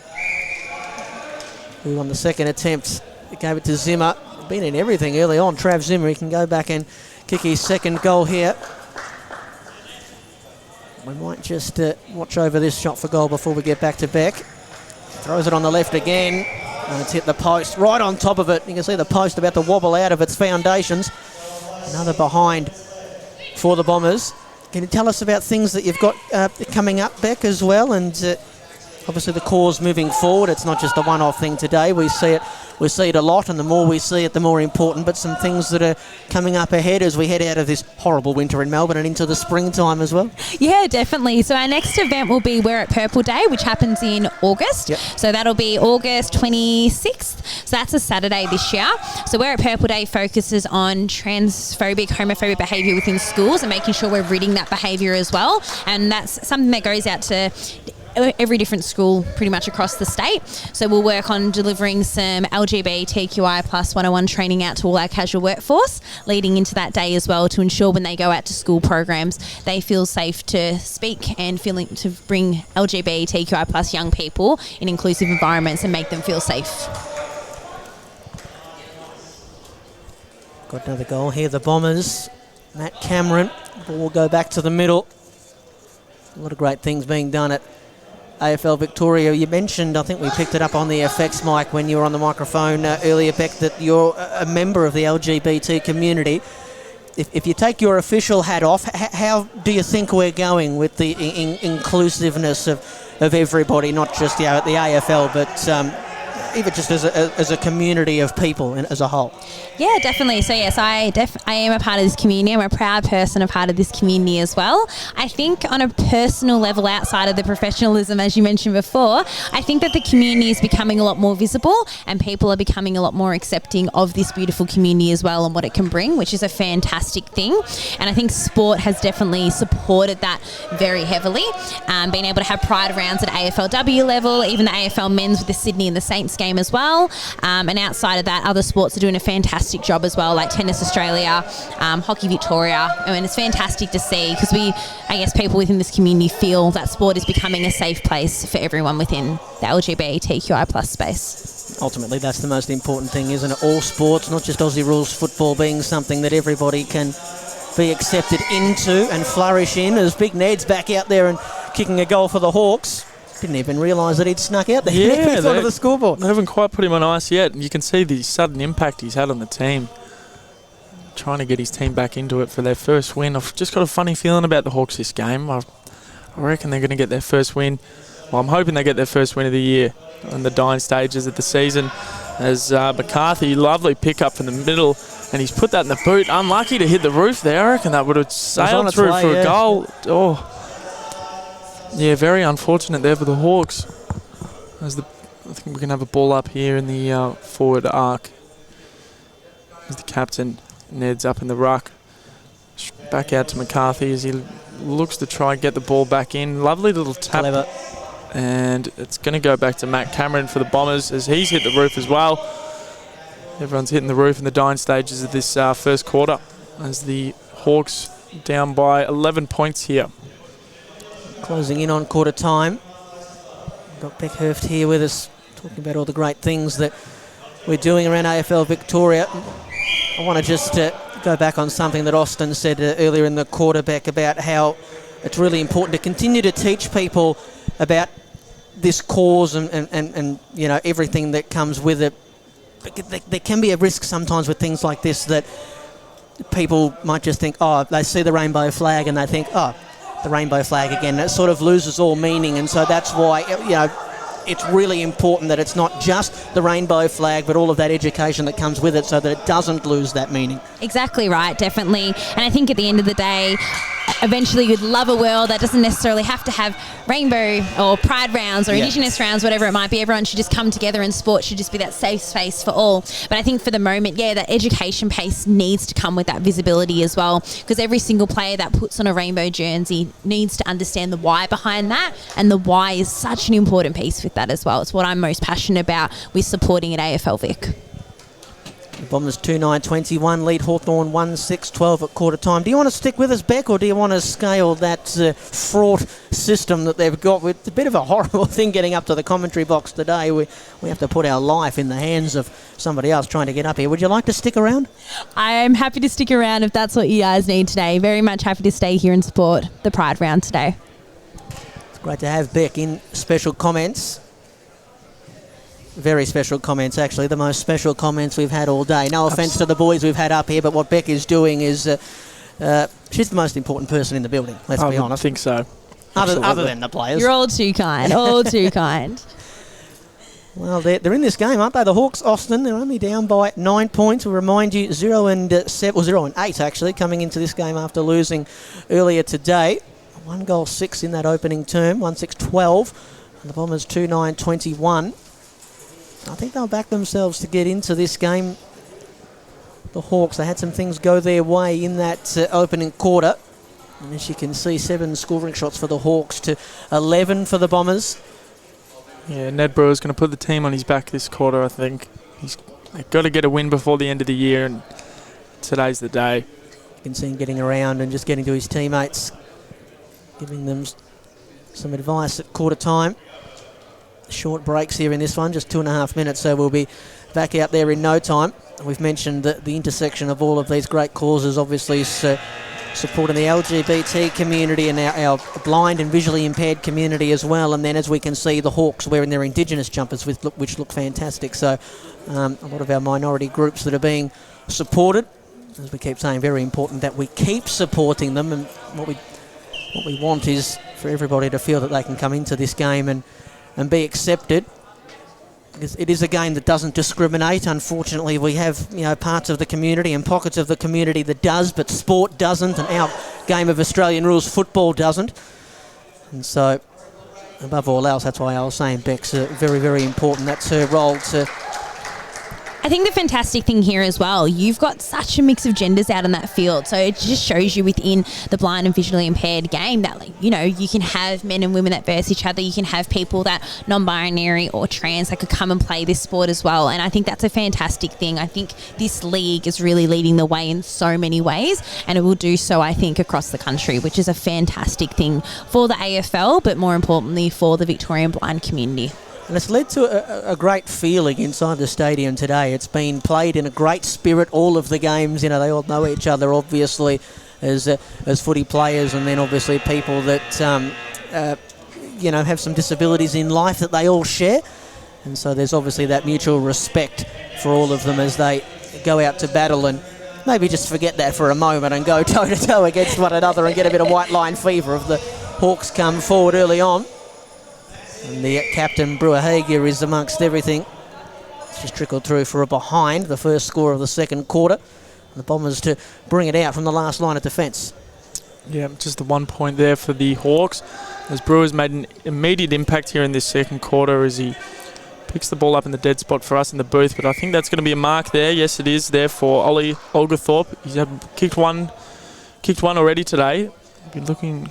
who on the second attempt gave it to Zimmer. Been in everything early on. Trav Zimmer, he can go back and kick his second goal here. We might just watch over this shot for goal before we get back to Beck. Throws it on the left again. And it's hit the post, right on top of it. You can see the post about to wobble out of its foundations. Another behind for the Bombers. Can you tell us about things that you've got coming up, Beck, as well? And obviously the cause moving forward. It's not just a one-off thing today. We see it a lot, and the more we see it, the more important. But some things that are coming up ahead as we head out of this horrible winter in Melbourne and into the springtime as well. Yeah, definitely. So our next event will be Wear It Purple Day, which happens in August. Yep. So that'll be August 26th. So that's a Saturday this year. So Wear It Purple Day focuses on transphobic, homophobic behaviour within schools and making sure we're ridding that behaviour as well. And that's something that goes out to every different school pretty much across the state. So we'll work on delivering some LGBTQI plus 101 training out to all our casual workforce leading into that day as well, to ensure when they go out to school programs they feel safe to speak and feeling to bring LGBTQI plus young people in inclusive environments and make them feel safe. Got another goal here, the Bombers. Matt Cameron, ball will go back to the middle. A lot of great things being done at AFL Victoria. You mentioned, I think we picked it up on the effects mic when you were on the microphone earlier, Beck, that you're a member of the LGBT community. If you take your official hat off, how do you think we're going with the inclusiveness of everybody, not just at the AFL, but even just as a community of people and as a whole? Yeah, definitely. So yes, I am a part of this community. I'm a proud person, a part of this community as well. I think on a personal level, outside of the professionalism, as you mentioned before, I think that the community is becoming a lot more visible and people are becoming a lot more accepting of this beautiful community as well and what it can bring, which is a fantastic thing. And I think sport has definitely supported that very heavily. Being able to have pride rounds at AFLW level, even the AFL men's with the Sydney and the Saints game as well. And outside of that, other sports are doing a fantastic job as well, like Tennis Australia, Hockey Victoria. I mean, it's fantastic to see because people within this community feel that sport is becoming a safe place for everyone within the LGBTQI plus space. Ultimately, that's the most important thing, isn't it? All sports, not just Aussie rules football, being something that everybody can be accepted into and flourish in. As Big Ned's back out there and kicking a goal for the Hawks. Didn't even realise that he'd snuck out there. Yeah, He's onto the scoreboard. They haven't quite put him on ice yet, and you can see the sudden impact he's had on the team. Trying to get his team back into it for their first win. I've just got a funny feeling about the Hawks this game. I reckon they're going to get their first win. Well, I'm hoping they get their first win of the year in the dying stages of the season. As McCarthy, lovely pick up from the middle, and he's put that in the boot. Unlucky to hit the roof there. I reckon that would have sailed through for a goal. Oh. Yeah, very unfortunate there for the Hawks. I think we can have a ball up here in the forward arc. As the captain, Ned's up in the ruck. Back out to McCarthy as he looks to try and get the ball back in. Lovely little tap. Clever. And it's going to go back to Matt Cameron for the Bombers as he's hit the roof as well. Everyone's hitting the roof in the dying stages of this first quarter as the Hawks down by 11 points here. Closing in on quarter time. Got Beck Hurft here with us, talking about all the great things that we're doing around AFL Victoria. I want to just go back on something that Austin said earlier in the quarterback about how it's really important to continue to teach people about this cause and you know, everything that comes with it. There can be a risk sometimes with things like this that people might just think, oh, they see the rainbow flag and they think, oh, the rainbow flag again. It sort of loses all meaning, and so that's why, you know, it's really important that it's not just the rainbow flag, but all of that education that comes with it so that it doesn't lose that meaning. Exactly right, definitely. And I think at the end of the day, eventually you'd love a world that doesn't necessarily have to have rainbow or pride rounds or Indigenous rounds, whatever it might be. Everyone should just come together, and sport should just be that safe space for all. But I think for the moment, that education piece needs to come with that visibility as well, because every single player that puts on a rainbow jersey needs to understand the why behind that, and the why is such an important piece with that as well. It's what I'm most passionate about with supporting at AFL Vic. The Bombers 2-9-21, lead Hawthorn 1-6-12 at quarter time. Do you want to stick with us, Beck, or do you want to scale that fraught system that they've got? It's a bit of a horrible thing getting up to the commentary box today. We have to put our life in the hands of somebody else trying to get up here. Would you like to stick around? I'm happy to stick around if that's what you guys need today. Very much happy to stay here and support the Pride round today. It's great to have Beck in special comments. Very special comments, actually. The most special comments we've had all day. No offence to the boys we've had up here, but what Beck is doing is she's the most important person in the building, let's be honest. I think so. Other than the players. You're all too kind. All too kind. Well, they're in this game, aren't they? The Hawks, Austin, they're only down by 9 points. We'll remind you, 0-8 actually, coming into this game after losing earlier today. 1-6 in that opening term, 1-6-12. And the Bombers 2-9-21. I think they'll back themselves to get into this game. The Hawks, they had some things go their way in that opening quarter. And as you can see, 7 scoring shots for the Hawks to 11 for the Bombers. Yeah, Ned Brewer's going to put the team on his back this quarter, I think. He's got to get a win before the end of the year, and today's the day. You can see him getting around and just getting to his teammates, giving them some advice at quarter time. Short breaks here in this one, just 2.5 minutes, so we'll be back out there in no time. We've mentioned that the intersection of all of these great causes obviously is supporting the LGBT community and our blind and visually impaired community as well. And then, as we can see, the Hawks wearing their Indigenous jumpers, which look fantastic. So a lot of our minority groups that are being supported. As we keep saying, very important that we keep supporting them. And what we want is for everybody to feel that they can come into this game and be accepted, because it is a game that doesn't discriminate. Unfortunately, we have parts of the community and pockets of the community that does, but sport doesn't, and our game of Australian rules football doesn't. And so, above all else, that's why I was saying Beck's very, very important. That's her role to I think the fantastic thing here as well, you've got such a mix of genders out in that field. So it just shows you within the blind and visually impaired game that, like, you know, you can have men and women that verse each other. You can have people that non-binary or trans that could come and play this sport as well. And I think that's a fantastic thing. I think this league is really leading the way in so many ways, and it will do so, I think, across the country, which is a fantastic thing for the AFL, but more importantly for the Victorian blind community. And it's led to a great feeling inside the stadium today. It's been played in a great spirit, all of the games. You know, they all know each other, obviously, as footy players, and then obviously people that, you know, have some disabilities in life that they all share. And so there's obviously that mutual respect for all of them as they go out to battle, and maybe just forget that for a moment and go toe-to-toe against one another and get a bit of white line fever if the Hawks come forward early on. And the captain, Brewer Hager, is amongst everything. It's just trickled through for a behind, the first score of the second quarter. And the Bombers to bring it out from the last line of defence. Yeah, just the 1 point there for the Hawks. As Brewers made an immediate impact here in this second quarter as he picks the ball up in the dead spot for us in the booth. But I think that's going to be a mark there. Yes, it is there for Ollie Olgathorpe. He's kicked one already today. Be looking.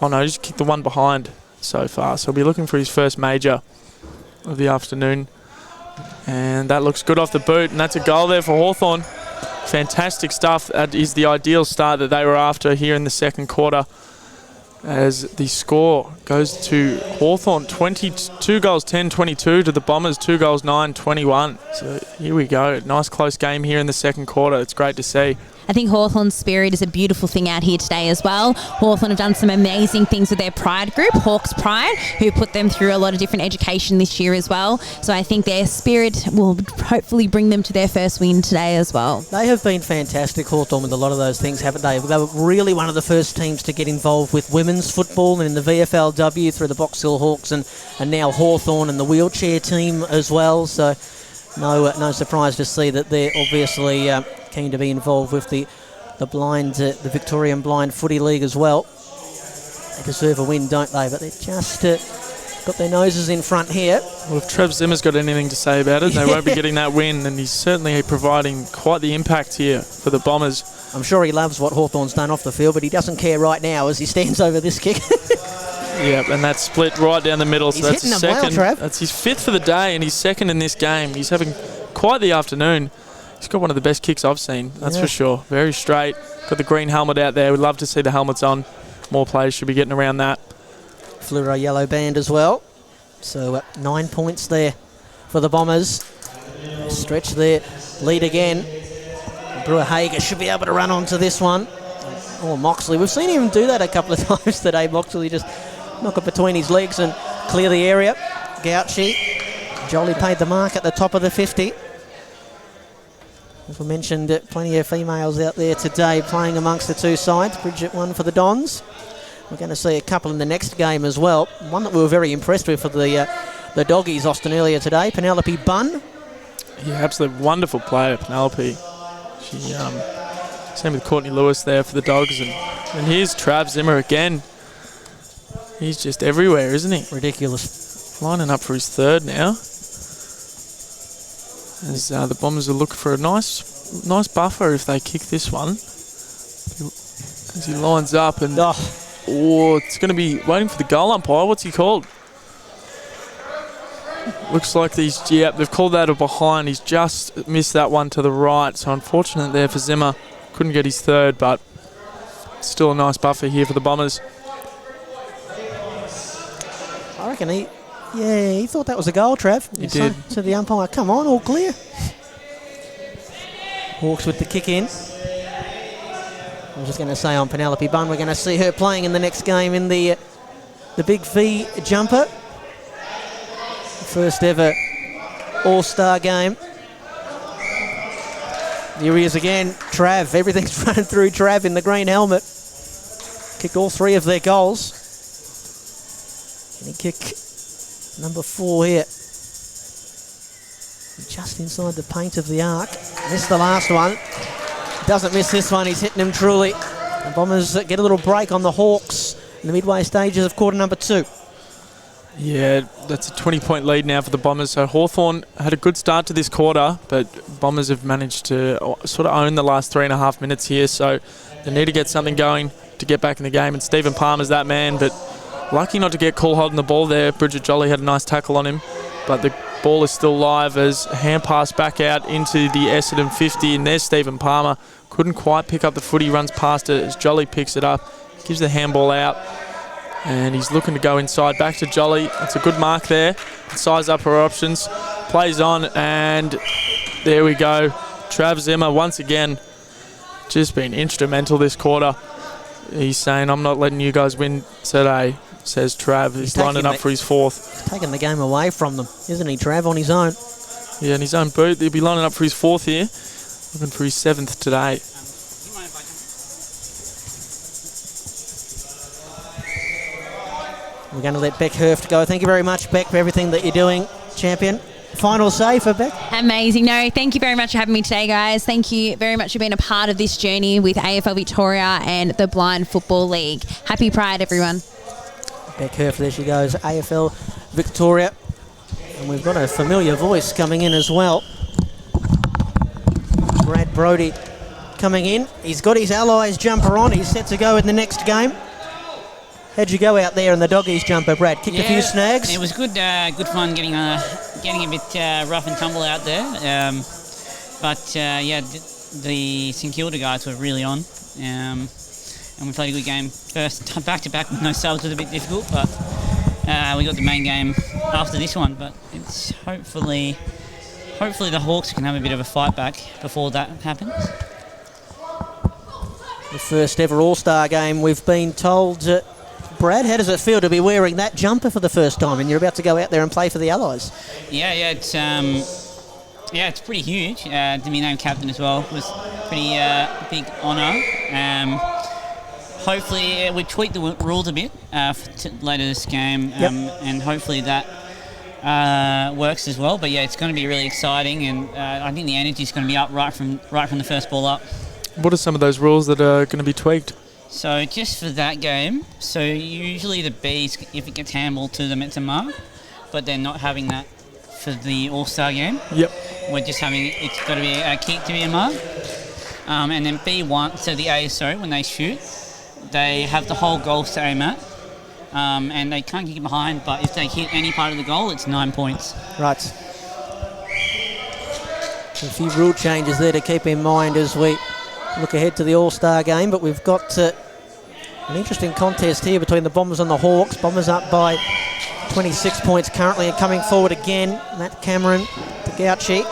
Oh no, just kicked the one behind so far. So he'll be looking for his first major of the afternoon. And that looks good off the boot. And that's a goal there for Hawthorn. Fantastic stuff. That is the ideal start that they were after here in the second quarter. As the score goes to Hawthorn, 22 goals 10-22 to the Bombers, 2 goals 9-21. So here we go. Nice close game here in the second quarter. It's great to see. I think Hawthorn's spirit is a beautiful thing out here today as well. Hawthorn have done some amazing things with their Pride group, Hawks Pride, who put them through a lot of different education this year as well. So I think their spirit will hopefully bring them to their first win today as well. They have been fantastic, Hawthorn, with a lot of those things, haven't they? They were really one of the first teams to get involved with women's football and in the VFLW through the Box Hill Hawks, and now Hawthorn and the wheelchair team as well. So no surprise to see that they're obviously keen to be involved with the Victorian Blind Footy League as well. They deserve a win, don't they? But they're just got their noses in front here. Well, if Trev Zimmer's got anything to say about it, they won't be getting that win, and he's certainly providing quite the impact here for the Bombers. I'm sure he loves what Hawthorn's done off the field, but he doesn't care right now as he stands over this kick. Yeah, and that's split right down the middle. So He's that's his hitting them second. well, Trav. That's his fifth for the day, and he's second in this game. He's having quite the afternoon. He's got one of the best kicks I've seen, that's for sure. Very straight. Got the green helmet out there. We'd love to see the helmets on. More players should be getting around that. Fluoro yellow band as well. So 9 points there for the Bombers. Stretch their lead again. Brewer Hager should be able to run onto this one. Oh, Moxley. We've seen him do that a couple of times today. Moxley just knock it between his legs and clear the area. Gauchi. Jolly paid the mark at the top of the 50. As we mentioned, plenty of females out there today playing amongst the two sides. Bridget won for the Dons. We're going to see a couple in the next game as well. One that we were very impressed with for the Doggies, Austin, earlier today, Penelope Bunn. Yeah, absolutely wonderful player, Penelope. She same with Courtney Lewis there for the Dogs. And here's Trav Zimmer again. He's just everywhere, isn't he? Ridiculous. Lining up for his third now. As the Bombers will look for a nice buffer if they kick this one. As he lines up and it's going to be waiting for the goal umpire. What's he called? Looks like they've called that a behind. He's just missed that one to the right. So unfortunate there for Zimmer. Couldn't get his third, but still a nice buffer here for the Bombers. I reckon he thought that was a goal, Trav. He did. To the umpire, come on, all clear. Hawks with the kick in. I was just going to say on Penelope Bunn, we're going to see her playing in the next game in the Big V jumper. First ever All-Star game. Here he is again, Trav. Everything's running through Trav in the green helmet. Kicked all three of their goals. And he kick number 4 here. Just inside the paint of the arc. Missed the last one. Doesn't miss this one. He's hitting him truly. The Bombers get a little break on the Hawks in the midway stages of quarter number 2. Yeah, that's a 20-point lead now for the Bombers. So Hawthorn had a good start to this quarter, but Bombers have managed to sort of own the last 3.5 minutes here. So they need to get something going to get back in the game. And Stephen Palmer's that man, but lucky not to get call holding the ball there. Bridget Jolly had a nice tackle on him, but the ball is still live as a hand pass back out into the Essendon 50, and there's Stephen Palmer. Couldn't quite pick up the footy, runs past it as Jolly picks it up, gives the handball out, and he's looking to go inside. Back to Jolly. It's a good mark there. Size up her options. Plays on, and there we go. Trav Zimmer once again just been instrumental this quarter. He's saying, I'm not letting you guys win today, says Trav. He's lining up for his fourth. He's taking the game away from them, isn't he, Trav, on his own? Yeah, in his own boot. He'll be lining up for his fourth here. Looking for his 7th today. We're going to let Beck Hurft go. Thank you very much, Beck, for everything that you're doing, champion. Final say for Beck? Amazing. No, thank you very much for having me today, guys. Thank you very much for being a part of this journey with AFL Victoria and the Blind Football League. Happy Pride, everyone. Beck Hurft, there she goes, AFL Victoria. And we've got a familiar voice coming in as well. Brad Brodie coming in. He's got his Allies jumper on. He's set to go in the next game. How'd you go out there in the doggies jumper, Brad? Kicked a few snags? It was good good fun getting a bit rough and tumble out there. The St Kilda guys were really on. And we played a good game. First back-to-back with no subs was a bit difficult, but we got the main game after this one. But it's hopefully the Hawks can have a bit of a fight back before that happens. The first ever All-Star game, we've been told. Brad, how does it feel to be wearing that jumper for the first time and you're about to go out there and play for the Allies? Yeah, it's pretty huge. To be named captain as well was pretty big honour. Hopefully, we tweak the rules a bit for later this game, and hopefully that works as well. But yeah, it's going to be really exciting, and I think the energy is going to be up right from the first ball up. What are some of those rules that are going to be tweaked? So just for that game, so usually the Bs, if it gets handballed to them, it's a mark, but they're not having that for the All-Star game. Yep. We're just having, it's got to be a kick to be a mark. And then B1, so the A, when they shoot, they have the whole goal to aim at, and they can't kick it behind, but if they hit any part of the goal, it's 9 points. Right. A few rule changes there to keep in mind as we look ahead to the All-Star game, but we've got an interesting contest here between the Bombers and the Hawks. Bombers up by 26 points currently, and coming forward again, Matt Cameron to Gauchi.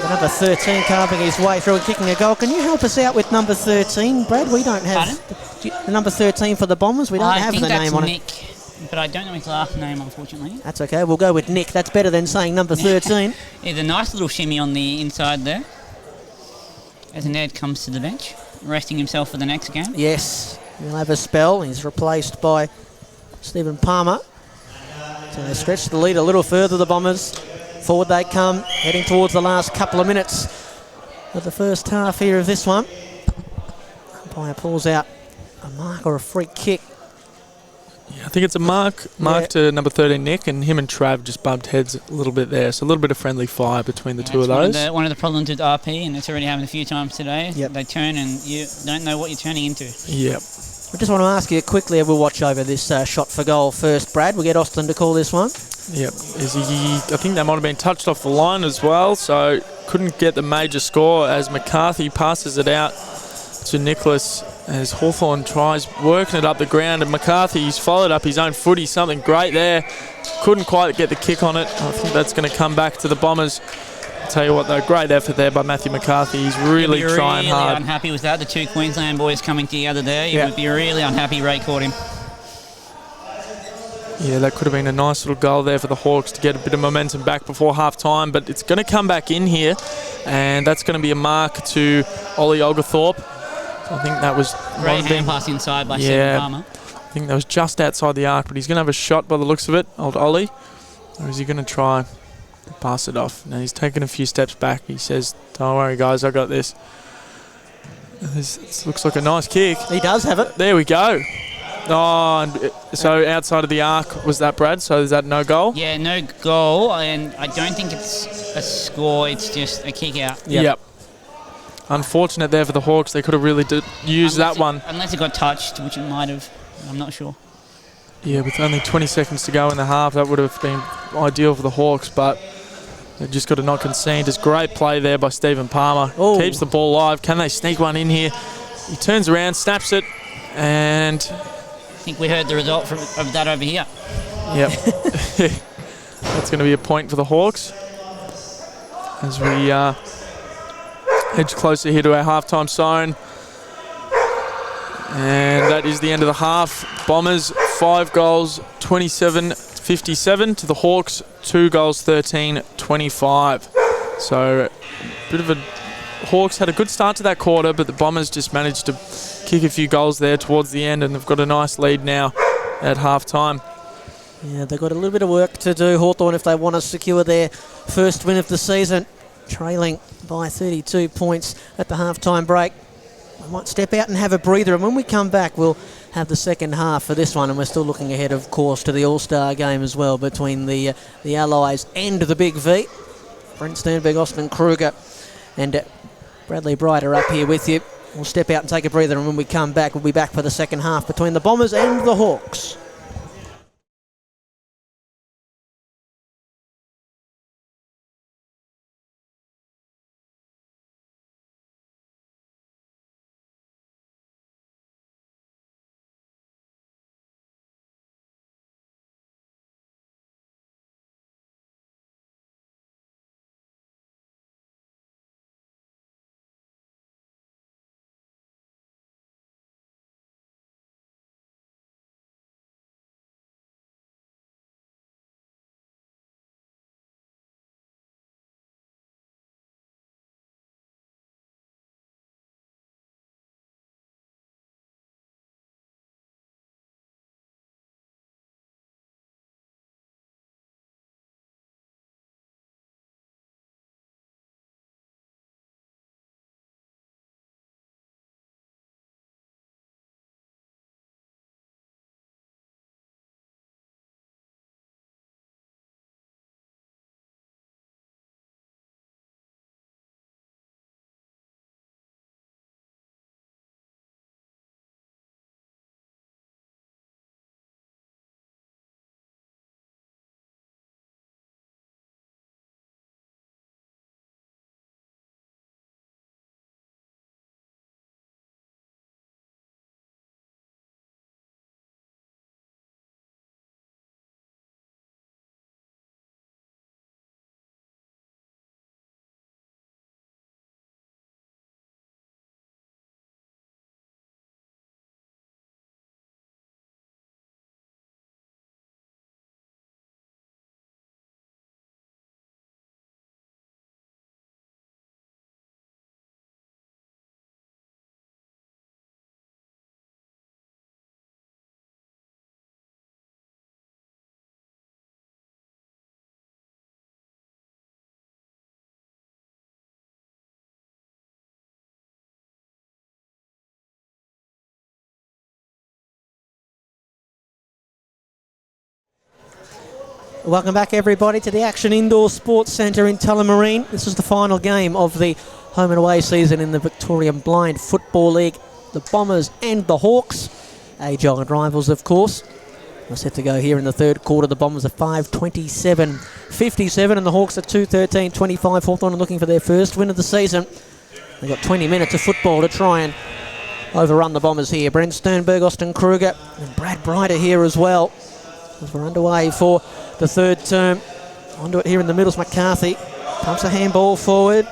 Number 13 carving his way through and kicking a goal. Can you help us out with number 13, Brad? We don't have the number 13 for the Bombers. We don't have the name on Nick, but I don't know his last name, unfortunately. That's okay. We'll go with Nick. That's better than saying number 13. He's a nice little shimmy on the inside there, as Ned comes to the bench, resting himself for the next game. Yes, he'll have a spell. He's replaced by Stephen Palmer. So they stretch the lead a little further, the Bombers. Forward they come, heading towards the last couple of minutes of the first half here of this one. Umpire pulls out a mark or a free kick. Yeah, I think it's a mark to number 13, Nick, and him and Trav just bumped heads a little bit there. So a little bit of friendly fire between the two of those. One of the problems with RP, and it's already happened a few times today. Yep. They turn and you don't know what you're turning into. Yep. I just want to ask you quickly, we'll watch over this shot for goal first, Brad. We'll get Austin to call this one. Yep. I think that might have been touched off the line as well, so couldn't get the major score as McCarthy passes it out to Nicholas as Hawthorn tries working it up the ground, and McCarthy's followed up his own footy, something great there. Couldn't quite get the kick on it. I think that's going to come back to the Bombers. I'll tell you what though, great effort there by Matthew McCarthy. He's really trying hard. Really unhappy with that. The two Queensland boys coming together there. You would be really unhappy. Ray caught him. Yeah, that could have been a nice little goal there for the Hawks to get a bit of momentum back before half-time, but it's going to come back in here, and that's going to be a mark to Ollie Oglethorpe. I think that was... Great hand pass inside by Stephen Palmer. I think that was just outside the arc, but he's going to have a shot by the looks of it, old Ollie. Or is he going to try to pass it off? Now he's taken a few steps back. He says, don't worry, guys, I got this. This looks like a nice kick. He does have it. There we go. Oh, and so outside of the arc was that, Brad? So is that no goal? Yeah, no goal, and I don't think it's a score. It's just a kick out. Yep. Unfortunate there for the Hawks. They could have really used that one. Unless it got touched, which it might have. I'm not sure. Yeah, with only 20 seconds to go in the half, that would have been ideal for the Hawks, but they just got to not concede. It's great play there by Stephen Palmer. Ooh. Keeps the ball live. Can they sneak one in here? He turns around, snaps it, and... I think we heard the result of that over here. Yep. That's going to be a point for the Hawks as we edge closer here to our halftime zone. And that is the end of the half. Bombers 5 goals 27-57 to the Hawks 2 goals 13-25. So a bit of a Hawks had a good start to that quarter, but the Bombers just managed to kick a few goals there towards the end, and they've got a nice lead now at half time. Yeah, they've got a little bit of work to do, Hawthorn, if they want to secure their first win of the season. Trailing by 32 points at the half-time break. I might step out and have a breather, and when we come back we'll have the second half for this one, and we're still looking ahead, of course, to the All-Star game as well between the Allies and the Big V. Brent Sternberg, Austin Kruger and Bradley Bright are up here with you. We'll step out and take a breather, and when we come back we'll be back for the second half between the Bombers and the Hawks. Welcome back, everybody, to the Action Indoor Sports Centre in Tullamarine. This is the final game of the home and away season in the Victorian Blind Football League. The Bombers and the Hawks, age-old rivals, of course, are set to go here in the third quarter. The Bombers are 5-27-57 and the Hawks are 2-13-25. Hawthorn are looking for their first win of the season. They've got 20 minutes of football to try and overrun the Bombers here. Brent Sternberg, Austin Kruger and Brad Bright are here as well, as we're underway for the third term. Onto it here in the middle is McCarthy. Pumps a handball forward.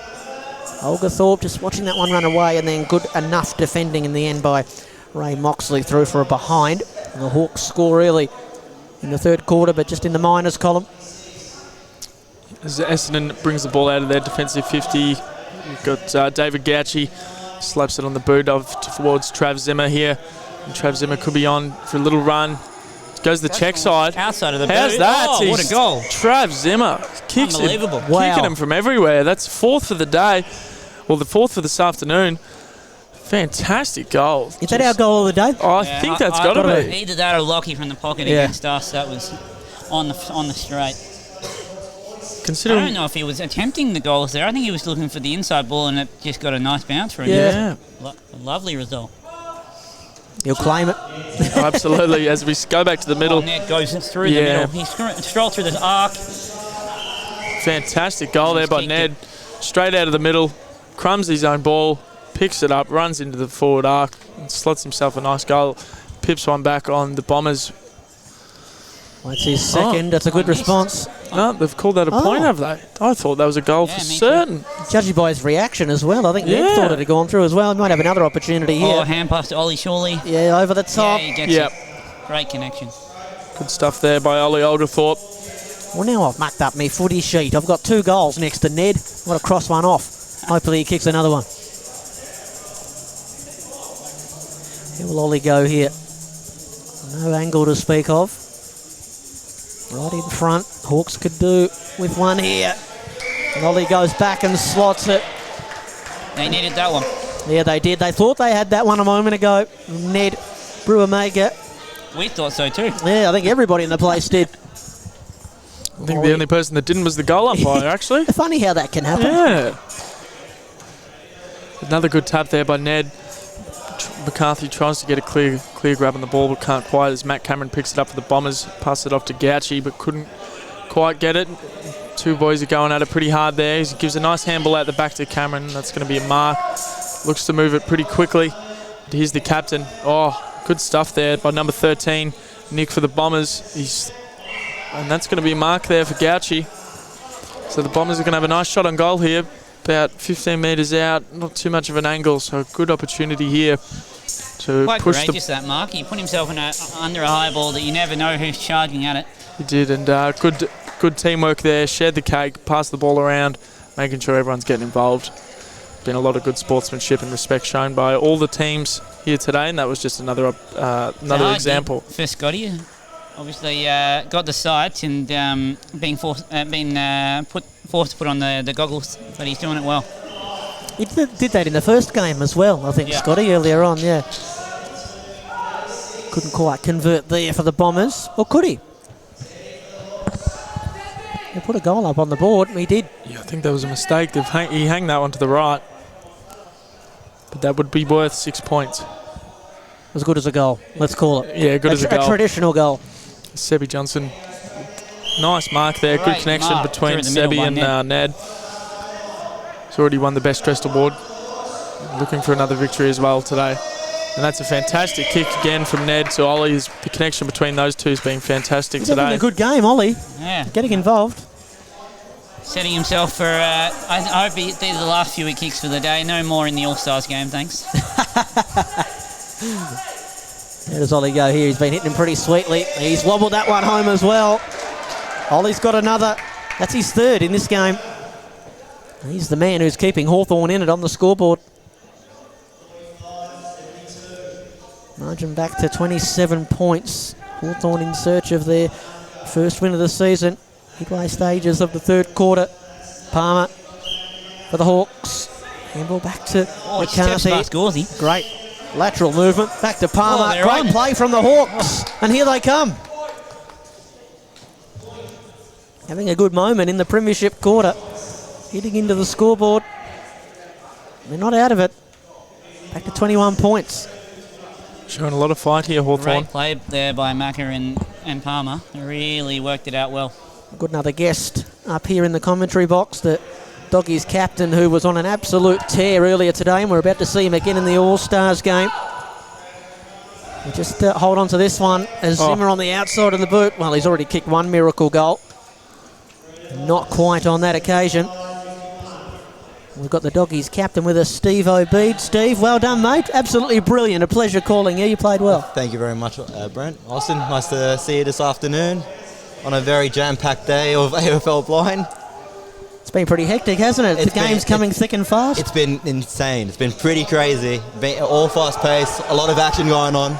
Olga Thorpe just watching that one run away, and then good enough defending in the end by Ray Moxley through for a behind. And the Hawks score early in the third quarter, but just in the minors column. As Essendon brings the ball out of their defensive 50, you've got David Gauci slaps it on the boot towards Trav Zimmer here. And Trav Zimmer could be on for a little run. Goes the check side. Outside of the How's boot. that? Oh, what a goal. Trav Zimmer kicks Unbelievable. him, kicking him from everywhere. That's fourth for the day. Well, the fourth for this afternoon Fantastic goal. Is that our goal of the day? I think that's got to be. Either that or Lockie from the pocket Yeah. against us. That was on the straight. I Considering, don't know if he was attempting the goals there. I think he was looking for the inside ball and it just got a nice bounce for him. yeah, Lovely result. He'll claim it. absolutely. As we go back to the middle, Net goes through the Yeah. middle. He strolled through the arc. fantastic goal there by Kicked Ned. Straight out of the middle, crumbs his own ball, picks it up, runs into the forward arc, and slots himself a nice goal. Pips one back on the Bombers. That's his second. That's a good response. No, they've called that a point, have they? I thought that was a goal Yeah, for me certain. Judging by his reaction as well, I think Ned Yeah. thought it had gone through as well. He might have another opportunity Oh, here. hand pass to Ollie Shawley. Yeah, over the Yeah, top. he gets Yep. it. Great connection. Good stuff there by Ollie Oglethorpe. Well, now I've mucked up my footy sheet. I've got 2 goals next to Ned. I've got to cross one off. Hopefully he kicks another one. Here will Ollie go here. No angle to speak of. Right in front. Hawks could do with one here. And Ollie goes back and slots it. They needed that one. Yeah, they did. They thought they had that one a moment ago. Ned Brewer-Maker. We thought so too. Yeah, I think everybody in the place did. I think the only person that didn't was the goal umpire, actually. Funny how that can happen. Yeah. Another good tap there by Ned. McCarthy tries to get a clear grab on the ball, but can't quite as Matt Cameron picks it up for the Bombers. Passes it off to Gauchi, but couldn't quite get it. 2 boys are going at it pretty hard there. He gives a nice handball out the back to Cameron. That's going to be a mark. Looks to move it pretty quickly. Here's the captain. Oh, good stuff there by number 13, Nick for the Bombers. And that's going to be a mark there for Gauchi. So the Bombers are going to have a nice shot on goal here. About 15 metres out, not too much of an angle, so a good opportunity here to Quite push courageous, that mark. He put himself under a high ball that you never know who's charging at it. He did, and good teamwork there. Shared the cake, passed the ball around, making sure everyone's getting involved. Been a lot of good sportsmanship and respect shown by all the teams here today, and that was just another example. For Scotty, obviously got the sight and being forced to put on the goggles, but he's doing it well. He did that in the first game as well, I think, Yeah. Scotty, earlier on, yeah. Couldn't quite convert there for the Bombers. Or could he? He put a goal up on the board. He did. Yeah, I think that was a mistake. He hung that one to the right. But that would be worth 6 points. As good as a goal, let's call it. Yeah, good as a goal. A traditional goal. Sebi Johnson. Nice mark there. Great Good connection mark between through the middle Sebi by and Ned. He's already won the Best Dressed award. Looking for another victory as well today. And that's a fantastic kick again from Ned to Ollie. The connection between those two has been fantastic He's today. having a good game, Ollie. Yeah. Getting involved. Setting himself for, I hope these are the last few kicks for the day. No more in the All-Stars game, thanks. How does Ollie go here? He's been hitting him pretty sweetly. He's wobbled that one home as well. Ollie's got another. That's his third in this game. He's the man who's keeping Hawthorn in it on the scoreboard. Margin back to 27 points. Hawthorn in search of their first win of the season. Midway stages of the third quarter. Palmer for the Hawks. Handball back to Steps McCarthy. past Gauzy. Great lateral movement. Back to Palmer. they're Great on. play from the Hawks. And here they come. Having a good moment in the premiership quarter. Hitting into the scoreboard. They're not out of it. Back to 21 points. Showing a lot of fight here, Hawthorn. Great play there by Macca and Palmer. They really worked it out well. Got another guest up here in the commentary box, the Doggies captain, who was on an absolute tear earlier today, and we're about to see him again in the All-Stars game. We'll just hold on to this one as Zimmer on the outside of the boot. Well, he's already kicked one miracle goal. Not quite on that occasion. We've got the Doggies captain with us, Steve O'Bead. Steve, well done, mate. Absolutely brilliant. A pleasure calling you. You played well. Thank you very much, Brent. Austin, nice to see you this afternoon on a very jam-packed day of AFL Blind. It's been pretty hectic, hasn't it? The game's coming thick and fast. It's been insane. It's been pretty crazy. All fast-paced, a lot of action going on.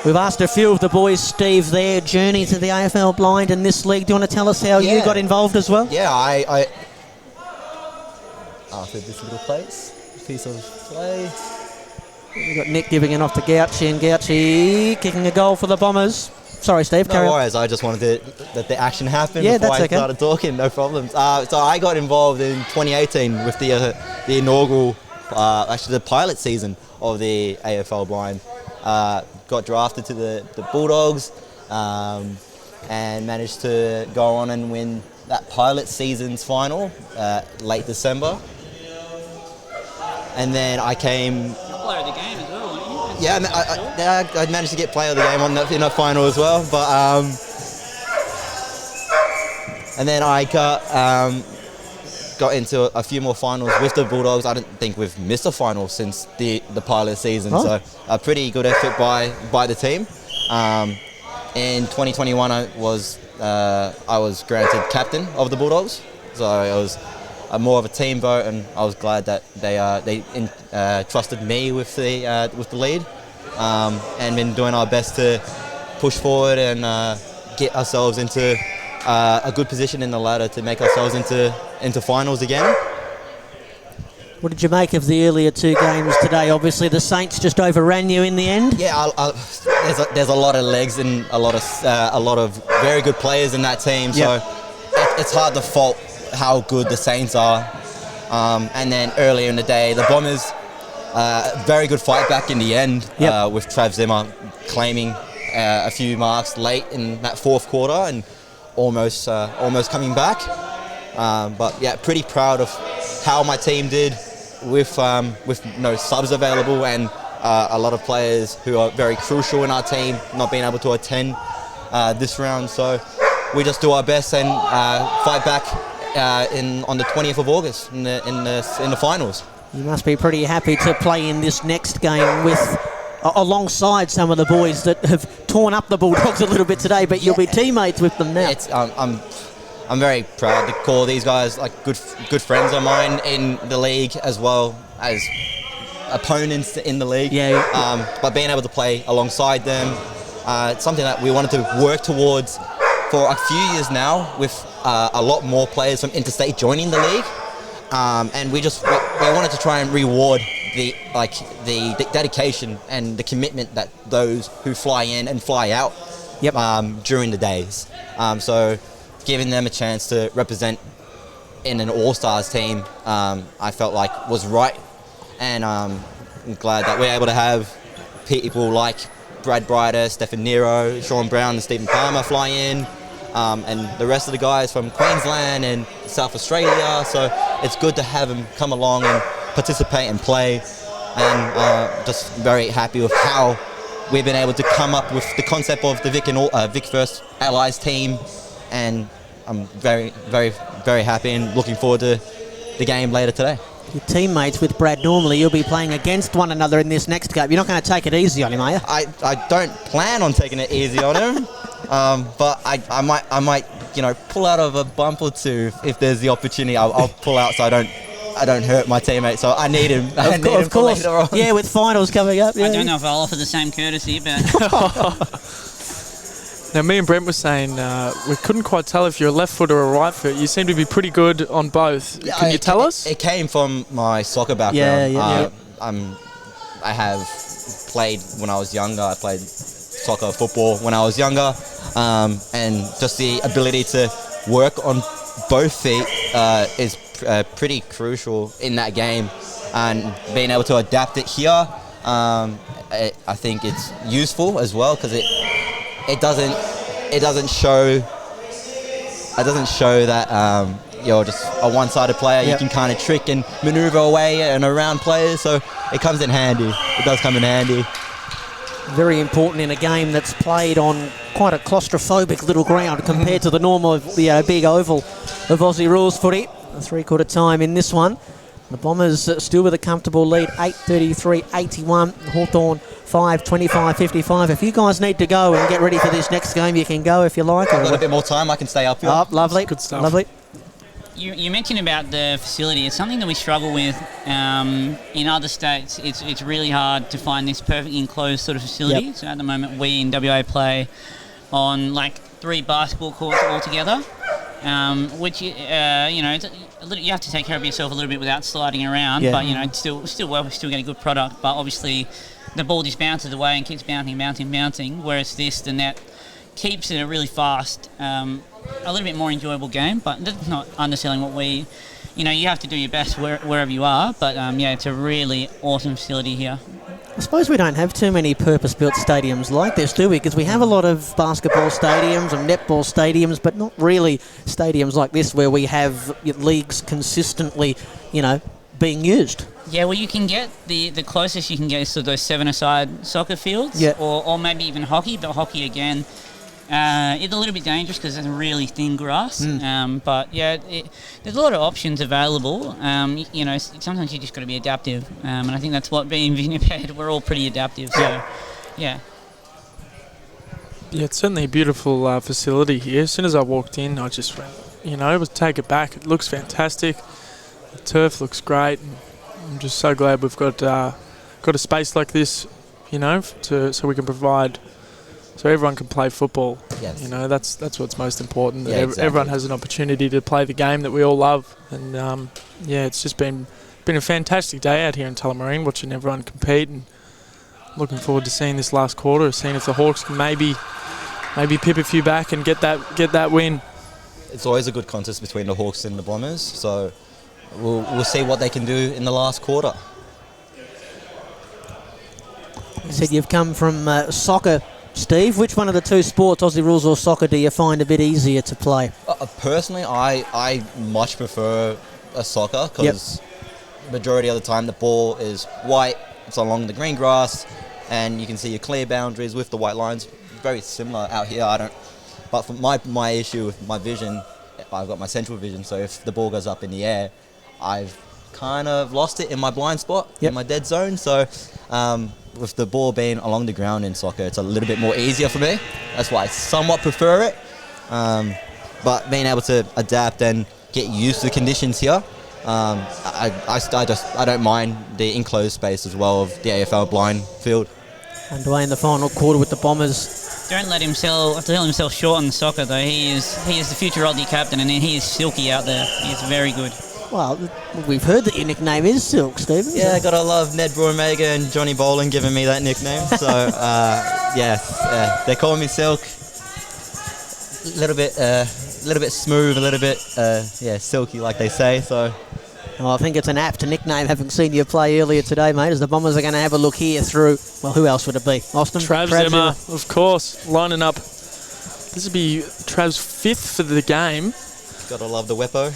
We've asked a few of the boys, Steve, their journey to the AFL Blind in this league. Do you want to tell us how you got involved as well? Yeah, I after this little piece of play. We've got Nick giving it off to Gauchi, and Gauchi kicking a goal for the Bombers. Sorry, Steve. No worries. I just wanted to let the action happen Yeah, before that's I okay. started talking. No problems. So I got involved in 2018 with the inaugural, actually the pilot season of the AFL Blind. Got drafted to the Bulldogs and managed to go on and win that pilot season's final late December. And then I came. Player of the game as well, weren't you? Yeah, I managed to get player of the game in that final as well. But and then I got into a few more finals with the Bulldogs. I don't think we've missed a final since the pilot season. Oh. So a pretty good effort by the team. In 2021, I was granted captain of the Bulldogs. So it was more of a team vote, and I was glad that they trusted me with the lead, and been doing our best to push forward and get ourselves into a good position in the ladder to make ourselves into finals again. What did you make of the earlier two games today? Obviously, the Saints just overran you in the end. Yeah, there's a lot of legs and a lot of very good players in that team. Yep. So it's hard to fault how good the Saints are. And then earlier in the day, the Bombers, very good fight back in the end. Yep. With Trav Zimmer claiming a few marks late in that fourth quarter and almost coming back. But yeah, pretty proud of how my team did with no subs available and a lot of players who are very crucial in our team not being able to attend this round. So we just do our best and fight back on the 20th of August in the finals. You must be pretty happy to play in this next game with alongside some of the boys that have torn up the Bulldogs a little bit today, but you'll be teammates with them now. I'm very proud to call these guys like good friends of mine in the league as well as opponents in the league. Yeah. But being able to play alongside them, it's something that we wanted to work towards for a few years now, with a lot more players from interstate joining the league, and we wanted to try and reward the dedication and the commitment that those who fly in and fly out during the days. So giving them a chance to represent in an all-stars team, I felt like was right, and I'm glad that we're able to have people like Brad Brighter, Stefan Nero, Sean Brown and Stephen Palmer fly in, and the rest of the guys from Queensland and South Australia. So it's good to have them come along and participate and play, and just very happy with how we've been able to come up with the concept of the Vic First Allies team, and I'm very, very, very happy and looking forward to the game later today. Your teammates with Brad, normally you'll be playing against one another in this next game. You're not going to take it easy on him, are you? I don't plan on taking it easy on him, but I might pull out of a bump or two if there's the opportunity. I'll pull out so I don't hurt my teammate. So I need him. Of course. Later on. Yeah, with finals coming up. Yeah. I don't know if I'll offer the same courtesy, but Now, me and Brent were saying we couldn't quite tell if you're a left foot or a right foot. You seem to be pretty good on both. Can you tell us? It came from my soccer background. Yeah. I have played when I was younger. I played soccer, football when I was younger, and just the ability to work on both feet is pretty crucial in that game, and being able to adapt it here, I think it's useful as well, because it doesn't show that you're just a one-sided player. Yep. You can kind of trick and maneuver away and around players, so it comes in handy. It does come in handy. Very important in a game that's played on quite a claustrophobic little ground compared to the normal big oval of Aussie rules footy. A three-quarter time in this one. The Bombers still with a comfortable lead, 8:33-81. Hawthorn 5:25-55. If you guys need to go and get ready for this next game, you can go if you like. I've got a bit more time. I can stay up here. Oh, lovely. Good stuff. Lovely. You mentioned about the facility. It's something that we struggle with in other states. It's really hard to find this perfect enclosed sort of facility. Yep. So at the moment, we in WA play on like 3 basketball courts all together. which you know, it's a little, you have to take care of yourself a little bit without sliding around. Yeah. But you know, it's still we still get a good product. But obviously, the ball just bounces away and keeps bouncing. Whereas the net keeps it a really fast, a little bit more enjoyable game. But that's not underselling what we. You know, you have to do your best wherever you are. But yeah, it's a really awesome facility here. I suppose we don't have too many purpose-built stadiums like this, do we? Because we have a lot of basketball stadiums and netball stadiums, but not really stadiums like this where we have leagues consistently, you know, being used. Yeah, well, you can get the closest you can get is to those 7-a-side soccer fields, yeah. or maybe even hockey. But hockey again, it's a little bit dangerous because it's really thin grass. But yeah, there's a lot of options available. You know, sometimes you just got to be adaptive, and I think that's what being Winnipeg, we're all pretty adaptive. So, yeah. Yeah, it's certainly a beautiful facility here. As soon as I walked in, I just went, you know, take it back. It looks fantastic. The turf looks great. I'm just so glad we've got a space like this, you know, so we can provide. So everyone can play football. Yes. You know, that's what's most important. Yeah, exactly. Everyone has an opportunity to play the game that we all love. And yeah, it's just been a fantastic day out here in Tullamarine, watching everyone compete, and looking forward to seeing this last quarter, seeing if the Hawks can maybe pip a few back and get that win. It's always a good contest between the Hawks and the Bombers, so we'll see what they can do in the last quarter. You said you've come from soccer, Steve. Which one of the two sports, Aussie rules or soccer, do you find a bit easier to play? Personally, I much prefer a soccer because majority of the time the ball is white, it's along the green grass, and you can see your clear boundaries with the white lines. Very similar out here. But for my issue with my vision, I've got my central vision, so if the ball goes up in the air, I've kind of lost it in my blind spot, in my dead zone. So with the ball being along the ground in soccer, it's a little bit more easier for me. That's why I somewhat prefer it. But being able to adapt and get used to the conditions here, I don't mind the enclosed space as well of the AFL blind field. Underway in the final quarter with the Bombers. Don't let him sell himself short on the soccer though. He is the future Aussie captain, and he is silky out there. He is very good. Well, we've heard that your nickname is Silk, Stephen. Yeah, gotta love Ned Broomega and Johnny Boland giving me that nickname. So, they call me Silk. A little bit smooth, a little bit, silky, like they say. So, well, I think it's an apt nickname, having seen you play earlier today, mate, as the Bombers are going to have a look here through, well, who else would it be? Austin? Trav Zimmer, of course, lining up. This would be Trav's fifth for the game. Gotta love the Wepo.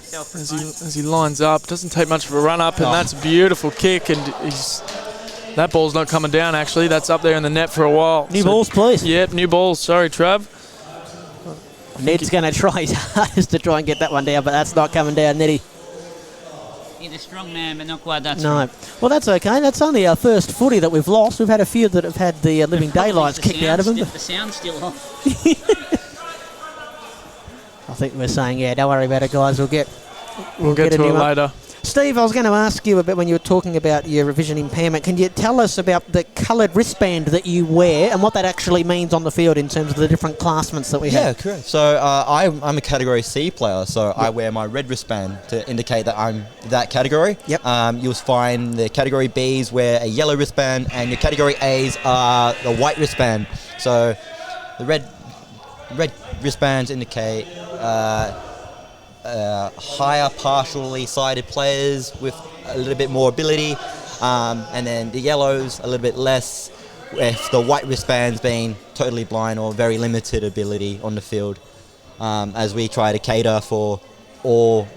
As he lines up, doesn't take much of a run up, and that's a beautiful kick, and that ball's not coming down, actually. That's up there in the net for a while. New balls, please. Yep, new balls. Sorry, Trav. Ned's going to try his hardest to try and get that one down, but that's not coming down, Neddy. He's a strong man, but not quite that strong. No. Well, that's okay. That's only our first footy that we've lost. We've had a few that have had the living daylights kicked out of them. The sound's still off. I think we're saying, don't worry about it, guys. We'll get to it later. Steve, I was going to ask you a bit when you were talking about your vision impairment. Can you tell us about the coloured wristband that you wear and what that actually means on the field in terms of the different classements that we have? Yeah, correct. So I'm a Category C player, so I wear my red wristband to indicate that I'm that category. Yep. You'll find the Category Bs wear a yellow wristband, and your Category As are the white wristband. So the red wristbands indicate higher partially sighted players with a little bit more ability, and then the yellows a little bit less, if the white wristbands being totally blind or very limited ability on the field, as we try to cater for all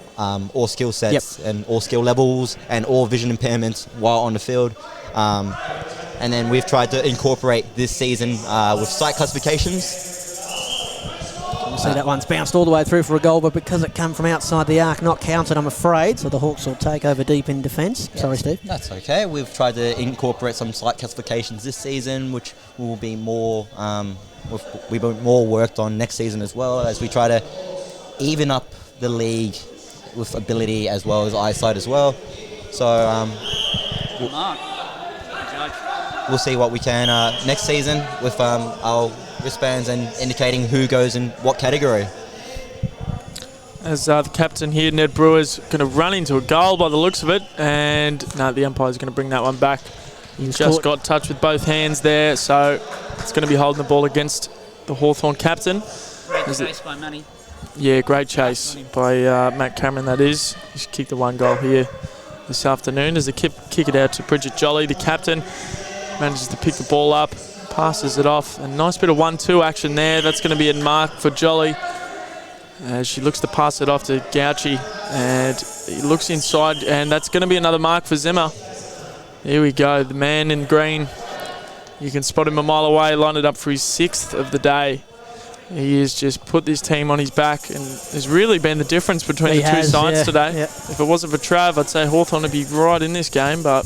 skill sets and all skill levels and all vision impairments while on the field. And then we've tried to incorporate this season with sight classifications. See, that one's bounced all the way through for a goal, but because it came from outside the arc, not counted, I'm afraid. So the Hawks will take over deep in defence. Yes, sorry, Steve. That's okay. We've tried to incorporate some slight classifications this season, which will be more we've been more worked on next season as well, as we try to even up the league with ability as well as eyesight as well. So we'll see what we can next season with our wristbands and indicating who goes in what category. as the captain here, Ned Brewer's going to run into a goal by the looks of it. And no, the umpire's going to bring that one back. He just got touch with both hands there, so it's going to be holding the ball against the Hawthorn captain. Great chase by Matty. Yeah, great chase by Matt Cameron, that is. He's kicked the one goal here this afternoon as they kick it out to Bridget Jolly. The captain manages to pick the ball up, passes it off. A nice bit of 1-2 action there. That's going to be a mark for Jolly. She looks to pass it off to Gauchi, and he looks inside, and that's going to be another mark for Zimmer. Here we go, the man in green. You can spot him a mile away, lined it up for his 6th of the day. He has just put this team on his back and has really been the difference between the two sides today. Yeah. If it wasn't for Trav, I'd say Hawthorn would be right in this game, but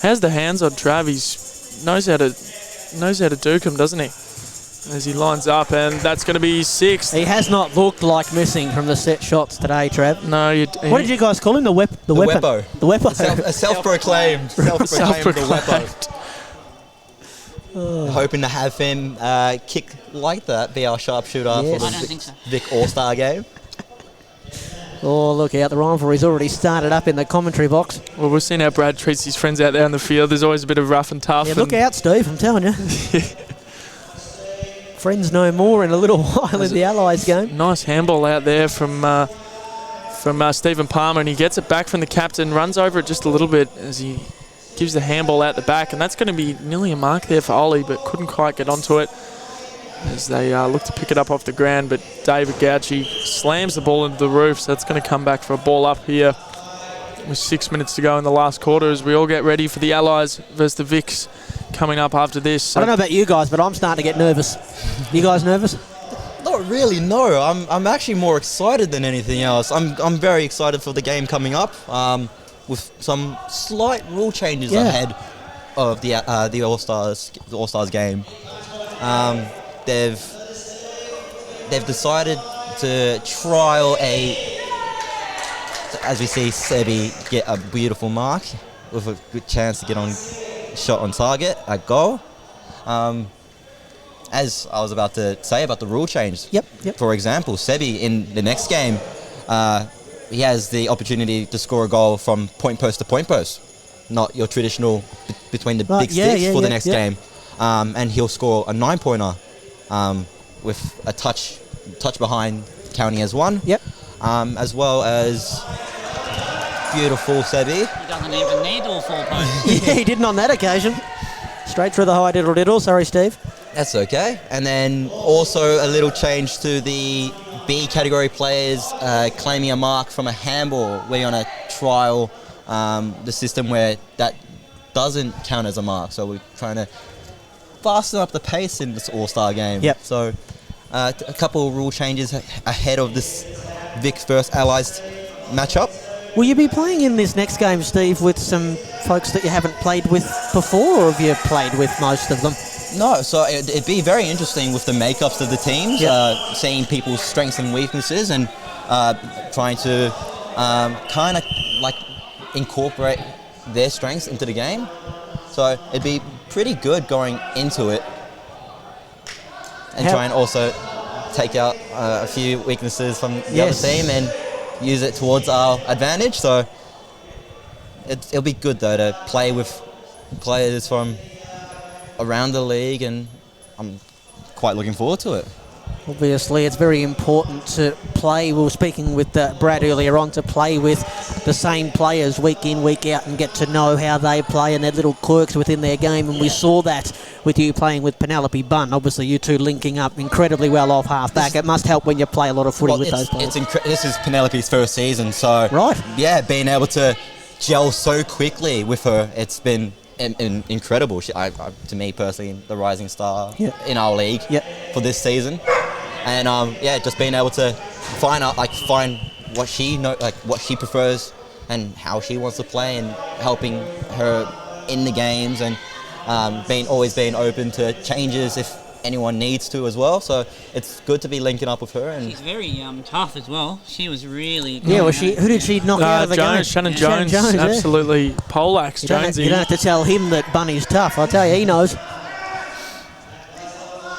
how's the hands on Trav? He knows how to duke him, doesn't he? As he lines up, and that's going to be his 6th. He has not looked like missing from the set shots today, Trav. No, what did you guys call him? The weapon? The Weppo. The Weppo. A self-proclaimed the Weppo. Hoping to have him kick like that, be our sharpshooter for the Vic All-Star game. Oh, look out, the rivalry's already started up in the commentary box. Well, we've seen how Brad treats his friends out there on the field. There's always a bit of rough and tough. Yeah, look out, Steve, I'm telling you. Friends no more in a little while in the Allies game. Nice handball out there from Stephen Palmer, and he gets it back from the captain, runs over it just a little bit as he gives the handball out the back, and that's going to be nearly a mark there for Ollie, but couldn't quite get onto it as they look to pick it up off the ground. But David Gauchi slams the ball into the roof, so that's going to come back for a ball up here with 6 minutes to go in the last quarter as we all get ready for the Allies versus the Vics coming up after this. So I don't know about you guys, but I'm starting to get nervous. You guys nervous? Not really, no. I'm actually more excited than anything else. I'm very excited for the game coming up. With some slight rule changes ahead of the All-Stars game. They've decided to trial as we see Sebi get a beautiful mark with a good chance to get on shot on target at goal. As I was about to say about the rule change, for example, Sebi in the next game, he has the opportunity to score a goal from point post to point post, not your traditional between the big sticks for the next game. And he'll score a 9-pointer with a touch behind, counting as one. As well as beautiful Sebi. He doesn't even need all 4 posts. Yeah, he didn't on that occasion. Straight through the high diddle. Sorry, Steve. That's okay. And then also a little change to the B category players claiming a mark from a handball. We're on a trial the system where that doesn't count as a mark. So we're trying to fasten up the pace in this All-Star game. So a couple of rule changes ahead of this Vics versus Allies matchup. Will you be playing in this next game, Steve, with some folks that you haven't played with before, or have you played with most of them? No, so it'd be very interesting with the makeups of the teams, seeing people's strengths and weaknesses, and trying to kind of like incorporate their strengths into the game. So it'd be pretty good going into it, and try and also take out a few weaknesses from the other team and use it towards our advantage. So it'll be good though to play with players from around the league, and I'm quite looking forward to it. Obviously, it's very important to play. We were speaking with Brad earlier on, to play with the same players week in, week out, and get to know how they play and their little quirks within their game. And we saw that with you playing with Penelope Bunn. Obviously, you two linking up incredibly well off half-back. It must help when you play a lot of footy with those players. This is Penelope's first season, so being able to gel so quickly with her, it's been incredible. To me personally, the rising star in our league for this season. And just being able to find what she what she prefers and how she wants to play, and helping her in the games, and always being open to changes if anyone needs to as well. So it's good to be linking up with her. And she's very tough as well. She was really good. Yeah, well, who did she knock out of the game? Shannon Jones, absolutely poleaxed Jonesy. You don't have to tell him that Bunny's tough. I'll tell you, he knows.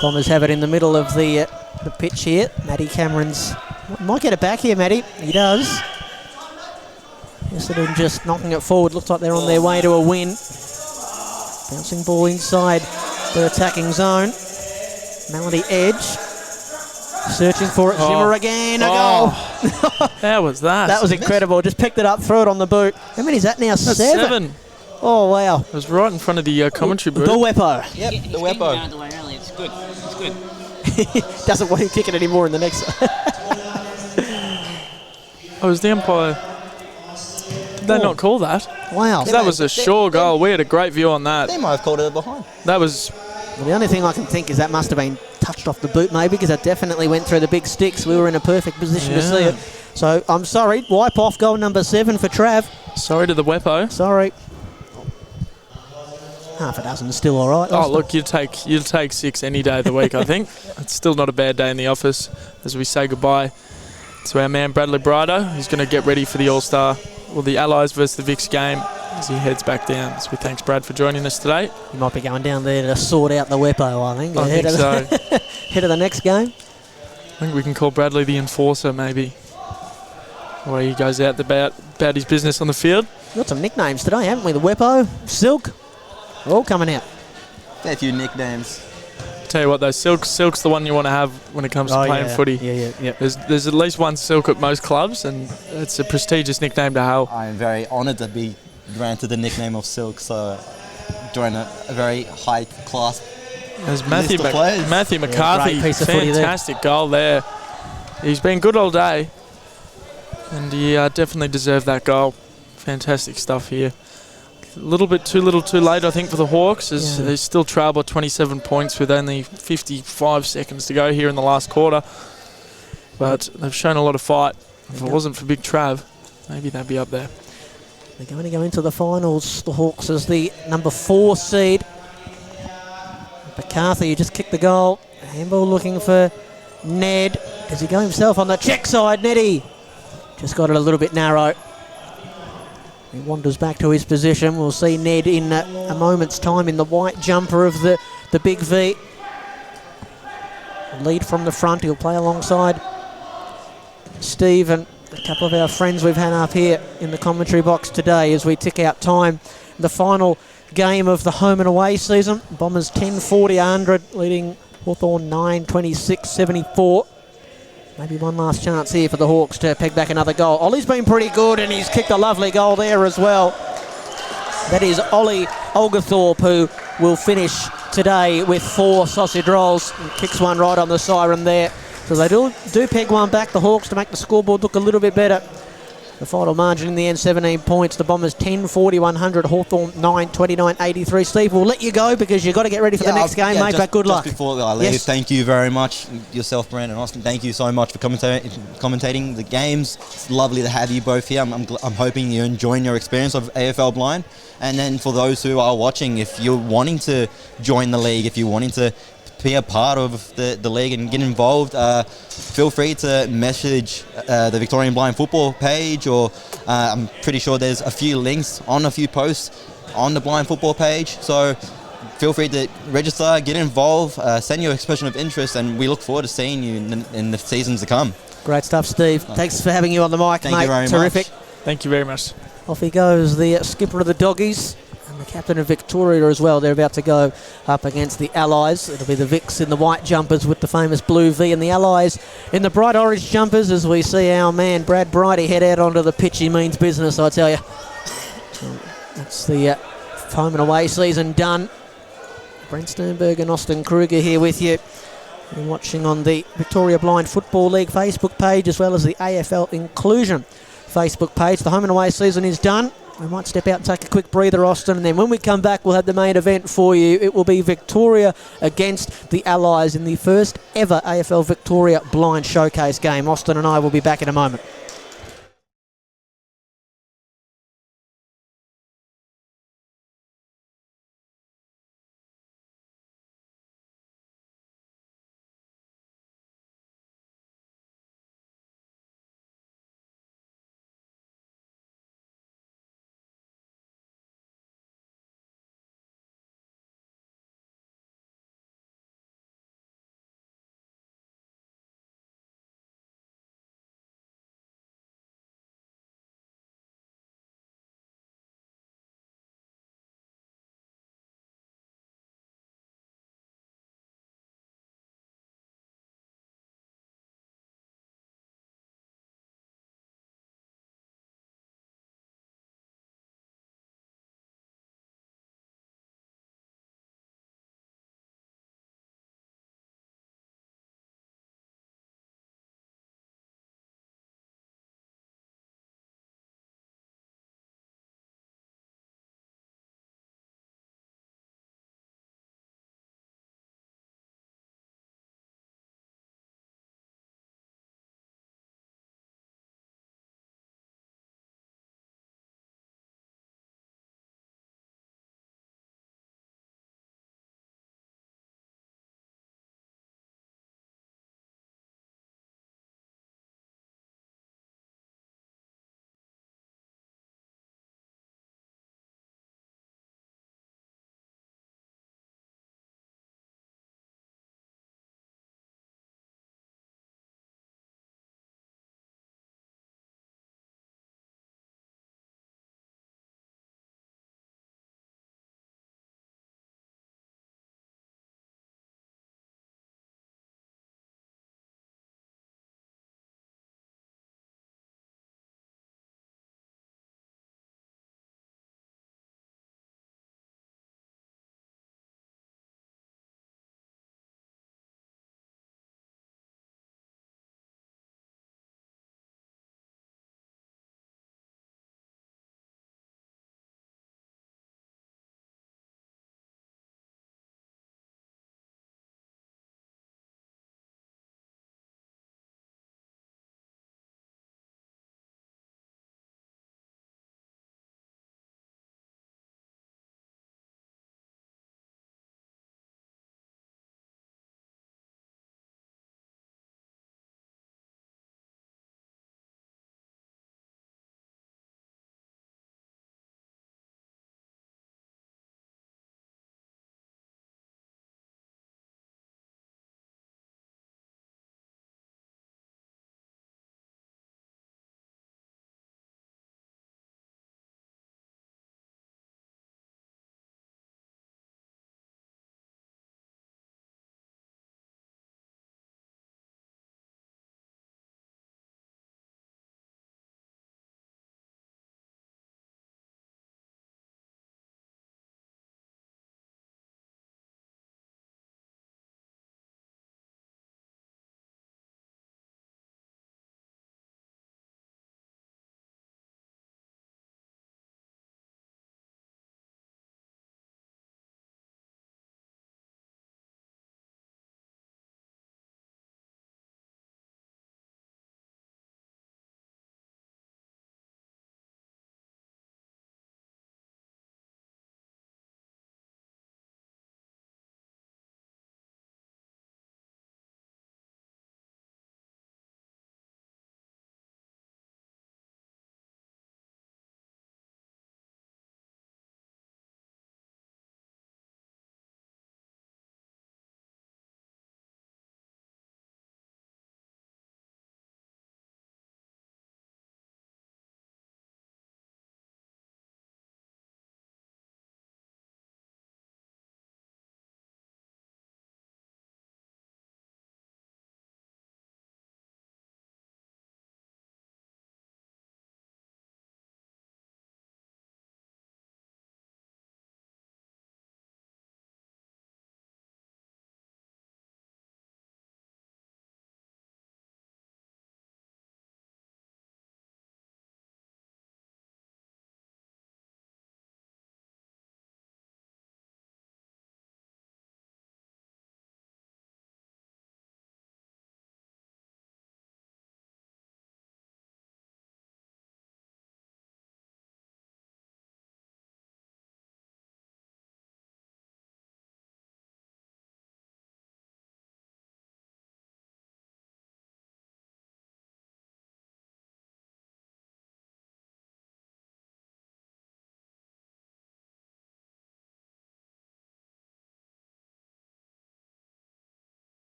Bombers have it in the middle of the pitch here. Maddie Cameron's Might get it back here, Matty. He does. Essendon just knocking it forward. Looks like they're on their way to a win. Bouncing ball inside the attacking zone. Melody Edge. Searching for it. Zimmer again. A goal. How was that? That was incredible. Just picked it up, threw it on the boot. How many is that now? That's 7. Oh, wow. It was right in front of the commentary booth. The Wepo. Yep, the Wepo. Out the way early. It's good. It's good. Doesn't want him kicking anymore in the next. Oh, was the umpire... Did they not call that? Wow. That was a sure goal. We had a great view on that. They might have called it a behind. That was... Well, the only thing I can think is that must have been touched off the boot maybe, because it definitely went through the big sticks. We were in a perfect position to see it. So I'm sorry. Wipe off goal number 7 for Trav. Sorry to the Wepo. Sorry. Half a dozen is still all right. Oh, look, you'd take 6 any day of the week, I think. It's still not a bad day in the office as we say goodbye to our man Bradley Brido. He's going to get ready for the All-Star, well, the Allies versus the Vicks game as he heads back down. So we thanks Brad for joining us today. You might be going down there to sort out the Wepo, I think. I think so. Head of the next game. I think we can call Bradley the enforcer, maybe. The way he goes out about his business on the field. Got some nicknames today, haven't we? The Wepo, Silk, all coming out. Fair few nicknames. Tell you what though, Silk's the one you want to have when it comes to playing footy. Yeah. There's at least one Silk at most clubs, and it's a prestigious nickname to have. I am very honoured to be granted the nickname of Silk, so join a very high class. There's Matthew great McCarthy, piece of footy there. fantastic goal there. He's been good all day, and he definitely deserved that goal. Fantastic stuff here. A little bit too little too late, I think, for the Hawks, as they still trail by 27 points with only 55 seconds to go here in the last quarter. But they've shown a lot of fight. If it wasn't for Big Trav, maybe they'd be up there. They're going to go into the finals, the Hawks, as the number 4 seed. McCarthy just kicked the goal. Handball looking for Ned. Does he go himself on the check side? Neddy just got it a little bit narrow. He wanders back to his position. We'll see Ned in a moment's time in the white jumper of the Big V. Lead from the front. He'll play alongside Steve and a couple of our friends we've had up here in the commentary box today as we tick out time. The final game of the home and away season. Bombers 10-40-100, leading Hawthorn 9-26-74. Maybe one last chance here for the Hawks to peg back another goal. Ollie's been pretty good, and he's kicked a lovely goal there as well. That is Ollie Olgathorpe, who will finish today with 4 sausage rolls. And kicks one right on the siren there. So they do peg one back, the Hawks, to make the scoreboard look a little bit better. The final margin in the end, 17 points. The Bombers 10-40-100. Hawthorn 9-29-83. Steve, we'll let you go because you've got to get ready for the next game, mate, but good luck. Just before I leave, thank you very much. Yourself, Brandon and Austin, thank you so much for commentating the games. It's lovely to have you both here. I'm hoping you're enjoying your experience of AFL Blind. And then for those who are watching, if you're wanting to join the league, if you're wanting to be a part of the league and get involved, feel free to message the Victorian Blind Football page, or I'm pretty sure there's a few links on a few posts on the Blind Football page. So feel free to register, get involved, send your expression of interest, and we look forward to seeing you in the seasons to come. Great stuff, Steve. Thanks for having you on the mic, mate. Thank you very Terrific. much. Thank you very much. Off he goes, the skipper of the Doggies. The captain of Victoria as well. They're about to go up against the Allies. It'll be the Vicks in the white jumpers with the famous blue V, and the Allies in the bright orange jumpers as we see our man Brad Brighty head out onto the pitch. He means business, I tell you. That's the home and away season done. Brent Sternberg and Austin Kruger here with you. You're watching on the Victoria Blind Football League Facebook page as well as the AFL Inclusion Facebook page. The home and away season is done. We might step out and take a quick breather, Austin, and then when we come back, we'll have the main event for you. It will be Victoria against the Allies in the first ever AFL Victoria Blind Showcase game. Austin and I will be back in a moment.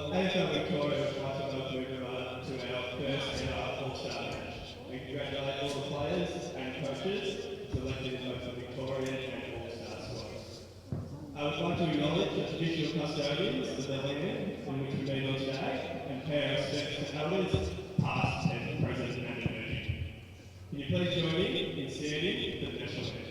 AFL Victoria was quite a good move to our first ever All-Star match. We congratulate all the players and coaches selected in both the Victorian and All-Star squads. I would like to acknowledge the traditional custodians of the land in which we meet on today and pay our respects to elders, past and present and emerging. Can you please join me in standing for the national anthem?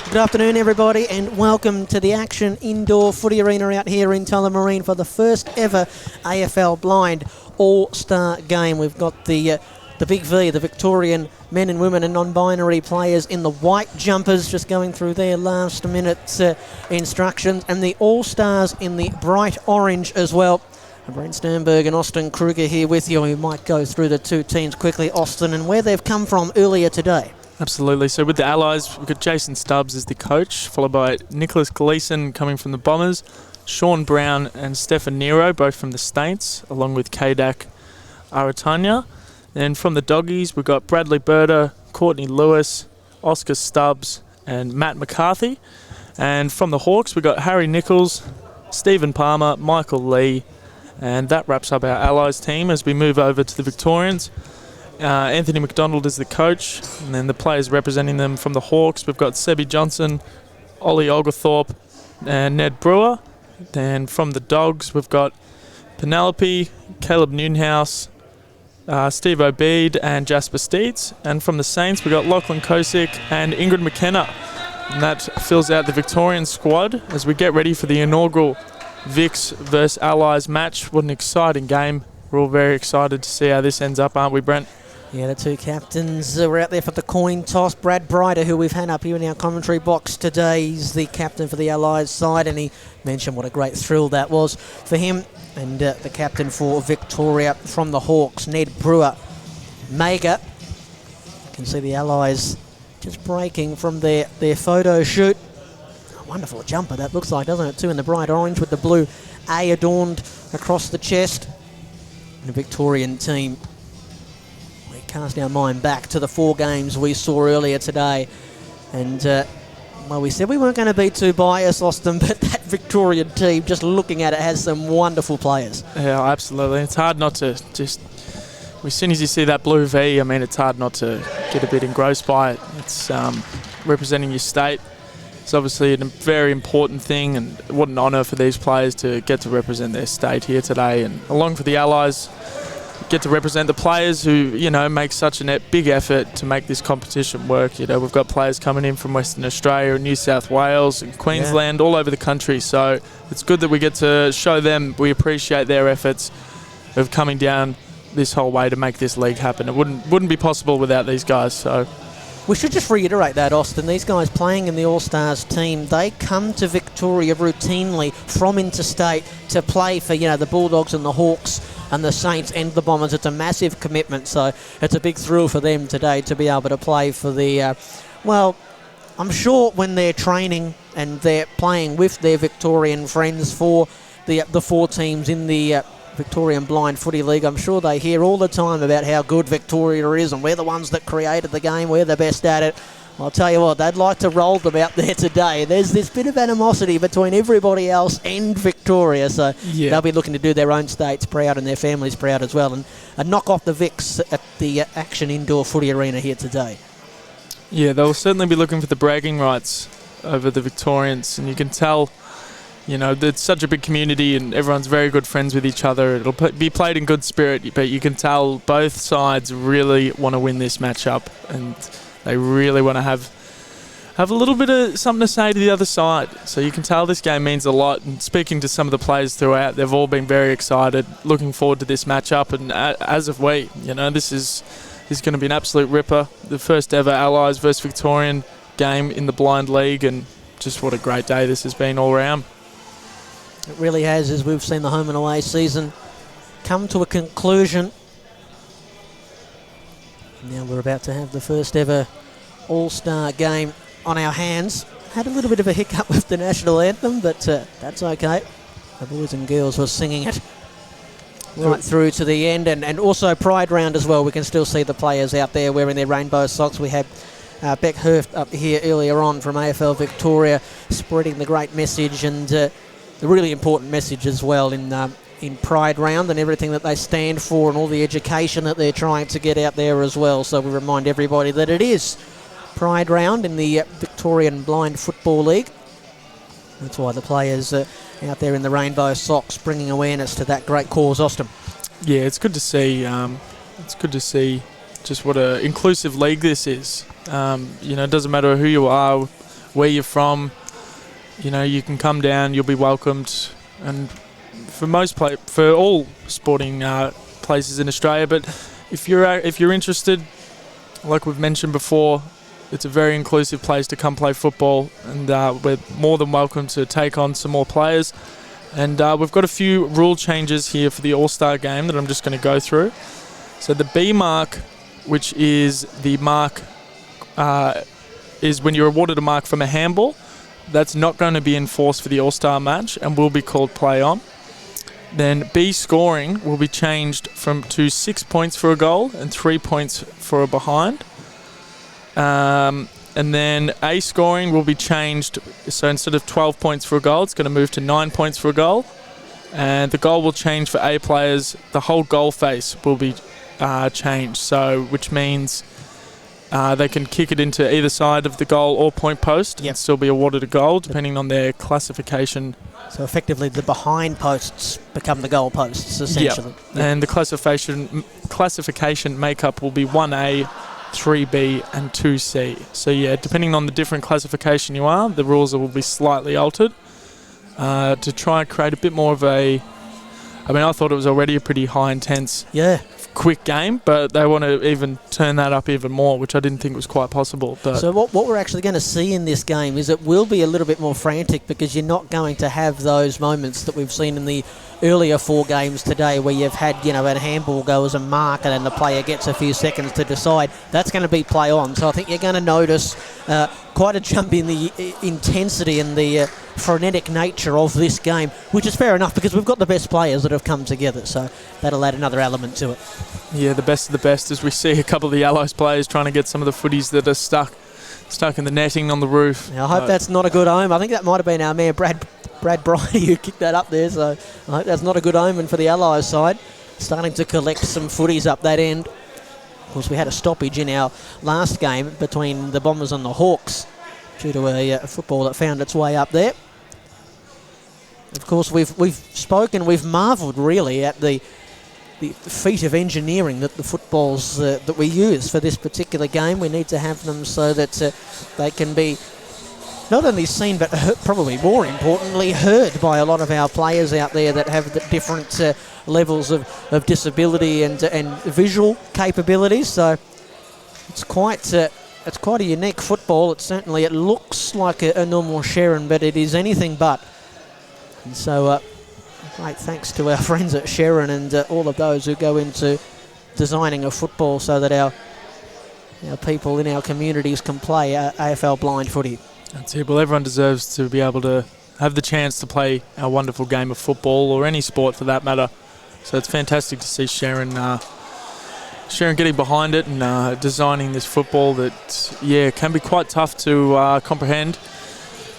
Good afternoon, everybody, and welcome to the Action Indoor Footy Arena out here in Tullamarine for the first ever AFL Blind All-Star Game. We've got the Big V, the Victorian men and women and non-binary players in the white jumpers, just going through their last-minute instructions, and the All-Stars in the bright orange as well. Brent Sternberg and Austin Kruger here with you. We might go through the two teams quickly, Austin, and where they've come from earlier today. Absolutely. So with the Allies, we've got Jason Stubbs as the coach, followed by Nicholas Gleeson coming from the Bombers, Sean Brown and Stefan Nero, both from the Saints, along with Kadak Aratanya. Then from the Doggies, we've got Bradley Berta, Courtney Lewis, Oscar Stubbs and Matt McCarthy. And from the Hawks, we've got Harry Nichols, Stephen Palmer, Michael Lee. And that wraps up our Allies team as we move over to the Victorians. Anthony McDonald is the coach, and then the players representing them from the Hawks, we've got Sebi Johnson, Ollie Oglethorpe and Ned Brewer. Then from the Dogs, we've got Penelope, Caleb Noonhouse, Steve Obeid and Jasper Steeds. And from the Saints, we've got Lachlan Kosick and Ingrid McKenna. And that fills out the Victorian squad as we get ready for the inaugural Vics versus Allies match. What an exciting game. We're all very excited to see how this ends up, aren't we, Brent? Yeah, the two captains were out there for the coin toss. Brad Brighter, who we've had up here in our commentary box today, he's the captain for the Allies side, and he mentioned what a great thrill that was for him. And the captain for Victoria from the Hawks, Ned Brewer. Mega. You can see the Allies just breaking from their photo shoot. A wonderful jumper that looks like, doesn't it, too, in the bright orange with the blue A adorned across the chest. the Victorian team. We cast our mind back to the 4 games we saw earlier today. And, well, we said we weren't going to be too biased, Austin, but that Victorian team, just looking at it, has some wonderful players. Yeah, absolutely. It's hard not to just... As soon as you see that blue V, I mean, it's hard not to get a bit engrossed by it. It's representing your state. It's obviously a very important thing, and what an honour for these players to get to represent their state here today. And along for the Allies, get to represent the players who, you know, make such a big effort to make this competition work. You know, we've got players coming in from Western Australia and New South Wales and Queensland, all over the country. So it's good that we get to show them we appreciate their efforts of coming down this whole way to make this league happen. It wouldn't be possible without these guys. So we should just reiterate that, Austin. These guys playing in the All-Stars team, they come to Victoria routinely from interstate to play for, you know, the Bulldogs and the Hawks and the Saints and the Bombers. It's a massive commitment, so it's a big thrill for them today to be able to play for the, well, I'm sure when they're training and they're playing with their Victorian friends for the 4 teams in the Victorian Blind Footy League, I'm sure they hear all the time about how good Victoria is and we're the ones that created the game, we're the best at it. I'll tell you what, they'd like to roll them out there today. There's this bit of animosity between everybody else and Victoria, so they'll be looking to do their own states proud and their families proud as well, and knock off the Vics at the Action Indoor Footy Arena here today. Yeah, they'll certainly be looking for the bragging rights over the Victorians, and you can tell, you know, it's such a big community and everyone's very good friends with each other. It'll be played in good spirit, but you can tell both sides really want to win this matchup, and they really want to have a little bit of something to say to the other side. So you can tell this game means a lot. And speaking to some of the players throughout, they've all been very excited, looking forward to this matchup, and as have we. You know, this is going to be an absolute ripper. The first ever Allies versus Victorian game in the Blind League, and just what a great day this has been all round. It really has, as we've seen the home and away season come to a conclusion. Now we're about to have the first ever All-Star game on our hands. Had a little bit of a hiccup with the national anthem, but that's okay. The boys and girls were singing it right through to the end, and also Pride Round as well. We can still see the players out there wearing their rainbow socks. We had Beck Hurft up here earlier on from AFL Victoria spreading the great message, and the really important message as well in Pride Round and everything that they stand for and all the education that they're trying to get out there as well. So we remind everybody that it is Pride Round in the Victorian Blind Football League. That's why the players are out there in the rainbow socks bringing awareness to that great cause, Austin. Yeah, it's good to see. It's good to see just what an inclusive league this is. You know, it doesn't matter who you are, where you're from. You know, you can come down, you'll be welcomed, and for all sporting places in Australia. But if you're interested, like we've mentioned before, it's a very inclusive place to come play football, and we're more than welcome to take on some more players. And we've got a few rule changes here for the All-Star game that I'm just going to go through. So the B mark, which is the mark, is when you're awarded a mark from a handball. That's not going to be enforced for the All-Star match and will be called play on. Then B scoring will be changed to 6 points for a goal and 3 points for a behind. And then A scoring will be changed, so instead of 12 points for a goal, it's going to move to 9 points for a goal. And the goal will change for A players. The whole goal face will be changed, so which means they can kick it into either side of the goal or point post and still be awarded a goal, depending on their classification. So effectively the behind posts become the goal posts, essentially. Yep. And the classification makeup will be 1A, 3B and 2C. So yeah, depending on the different classification you are, the rules will be slightly altered to try and create a bit more of a... I mean, I thought it was already a pretty high intense quick game, but they want to even turn that up even more, which I didn't think was quite possible. But so what we're actually going to see in this game is it will be a little bit more frantic, because you're not going to have those moments that we've seen in the earlier 4 games today where you've had, you know, a handball go as a mark and then the player gets a few seconds to decide. That's going to be play on. So I think you're going to notice quite a jump in the intensity and the frenetic nature of this game, which is fair enough because we've got the best players that have come together, so that'll add another element to it. Yeah, the best of the best, as we see a couple of the Allies players trying to get some of the footies that are stuck in the netting on the roof. Now, I hope that's not a good omen. I think that might have been our man Brad Bridie who kicked that up there, so I hope that's not a good omen for the Allies side. Starting to collect some footies up that end. Of course, we had a stoppage in our last game between the Bombers and the Hawks due to a football that found its way up there. Of course, we've marvelled really at the feat of engineering that the footballs that we use for this particular game. We need to have them so that they can be not only seen but probably more importantly heard by a lot of our players out there that have the different levels of disability and visual capabilities. So it's quite a unique football. It looks like a normal Sharon, but it is anything but. And so great thanks to our friends at Sharon and all of those who go into designing a football so that our people in our communities can play AFL blind footy. That's it. Well, everyone deserves to be able to have the chance to play a wonderful game of football or any sport for that matter. So it's fantastic to see Sharon getting behind it and designing this football that, can be quite tough to comprehend.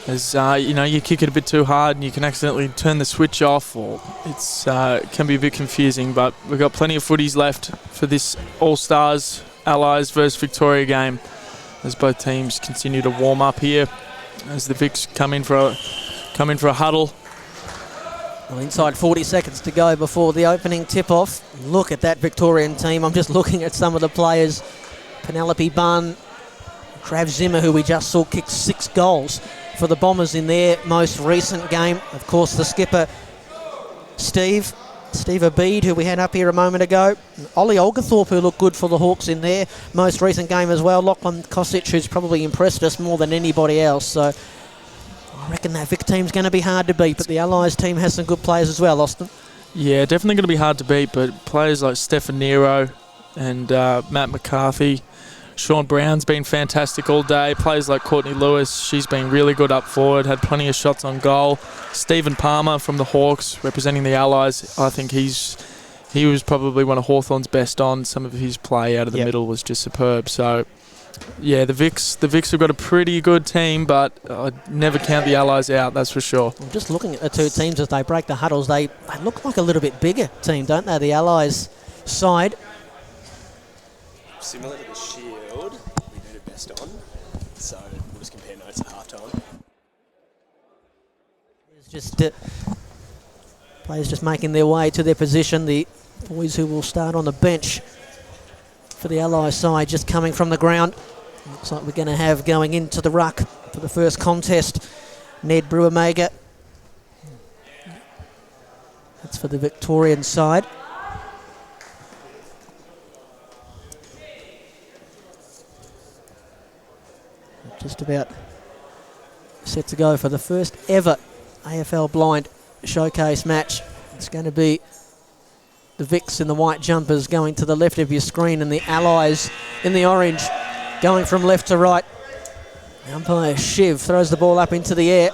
As you kick it a bit too hard and you can accidentally turn the switch off, or it can be a bit confusing. But we've got plenty of footies left for this All-Stars Allies versus Victoria game, as both teams continue to warm up here, as the Vics come in for a huddle. Well, inside 40 seconds to go before the opening tip-off. Look at that Victorian team. I'm just looking at some of the players. Penelope Bunn, Trav Zimmer, who we just saw kick 6 goals for the Bombers in their most recent game. Of course, the skipper, Steve Abede, who we had up here a moment ago. Ollie Olgathorpe, who looked good for the Hawks in their most recent game as well. Lachlan Kosic, who's probably impressed us more than anybody else. So I reckon that Vic team's going to be hard to beat, but the Allies team has some good players as well, Austin. Yeah, definitely going to be hard to beat, but players like Stefan Nero and Matt McCarthy. Sean Brown's been fantastic all day. Players like Courtney Lewis, she's been really good up forward, had plenty of shots on goal. Stephen Palmer from the Hawks, representing the Allies. I think he was probably one of Hawthorn's best on. Some of his play out of the middle was just superb. So, yeah, the Vics have got a pretty good team, but I'd never count the Allies out, that's for sure. I'm just looking at the two teams as they break the huddles. They look like a little bit bigger team, don't they? The Allies side. Similar to the Shield, we do the best on, so we'll just compare notes at halftime. It's just players just making their way to their position. The boys who will start on the bench for the Allies side just coming from the ground. Looks like we're going to have going into the ruck for the first contest, Ned Brewer-Mager. That's for the Victorian side. Just about set to go for the first ever AFL blind showcase match. It's going to be the Vics in the white jumpers going to the left of your screen and the Allies in the orange going from left to right. The umpire Shiv throws the ball up into the air.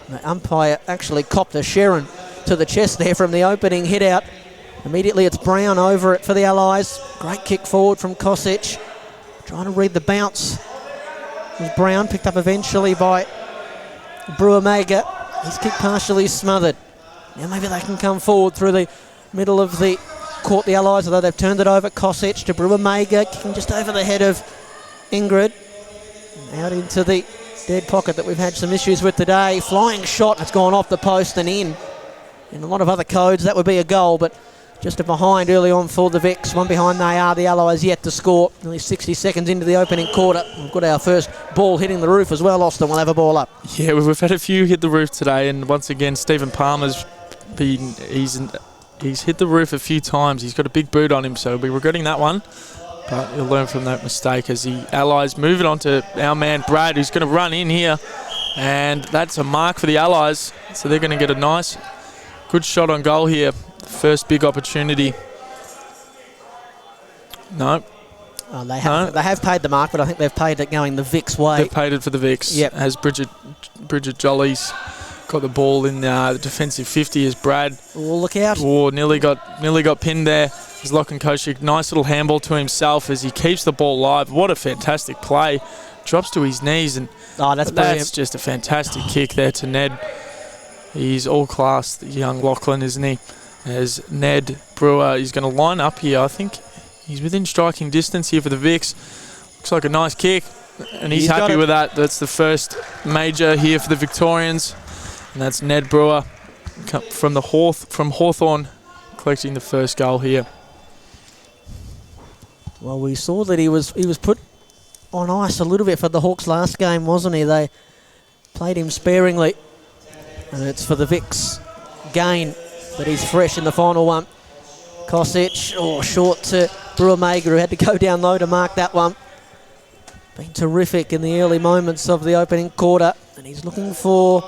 The umpire actually copped a Sharon to the chest there from the opening hit out. Immediately it's Brown over it for the Allies. Great kick forward from Kosic. Trying to read the bounce. Was Brown picked up eventually by Brewer-Mager. His kick partially smothered. Now maybe they can come forward through the middle of the court, the Allies, although they've turned it over. Kosic to Brewer-Mager, kicking just over the head of Ingrid. Out into the dead pocket that we've had some issues with today. Flying shot, it's gone off the post and in. In a lot of other codes, that would be a goal, but just a behind early on for the Vics. One behind they are, the Allies yet to score. Nearly 60 seconds into the opening quarter. We've got our first ball hitting the roof as well. Austin will have a ball up. Yeah, we've had a few hit the roof today, and once again, Stephen Palmer's he's hit the roof a few times. He's got a big boot on him, so we'll be regretting that one. But he'll learn from that mistake as the Allies move it on to our man Brad, who's going to run in here. And that's a mark for the Allies. So they're going to get a nice, good shot on goal here. First big opportunity. No. Oh, they have paid the mark, but I think they've paid it going the Vic's way. They've paid it for the Vic's. Yep. As Bridget Jolly's got the ball in the defensive 50 as Brad. Oh, look out. Oh, nearly got pinned there. As Lachlan Koshik, nice little handball to himself as he keeps the ball live. What a fantastic play. Drops to his knees, and that's just a fantastic kick there to Ned. He's all class, the young Lachlan, isn't he? As Ned Brewer is going to line up here. I think he's within striking distance here for the Vicks. Looks like a nice kick, and he's happy with that. That's the first major here for the Victorians, and that's Ned Brewer from Hawthorn collecting the first goal here. Well, we saw that he was put on ice a little bit for the Hawks last game, wasn't he? They played him sparingly, and it's for the Vicks gain that he's fresh in the final one. Kosic, short to Brewer-Mager, who had to go down low to mark that one. Been terrific in the early moments of the opening quarter, and he's looking for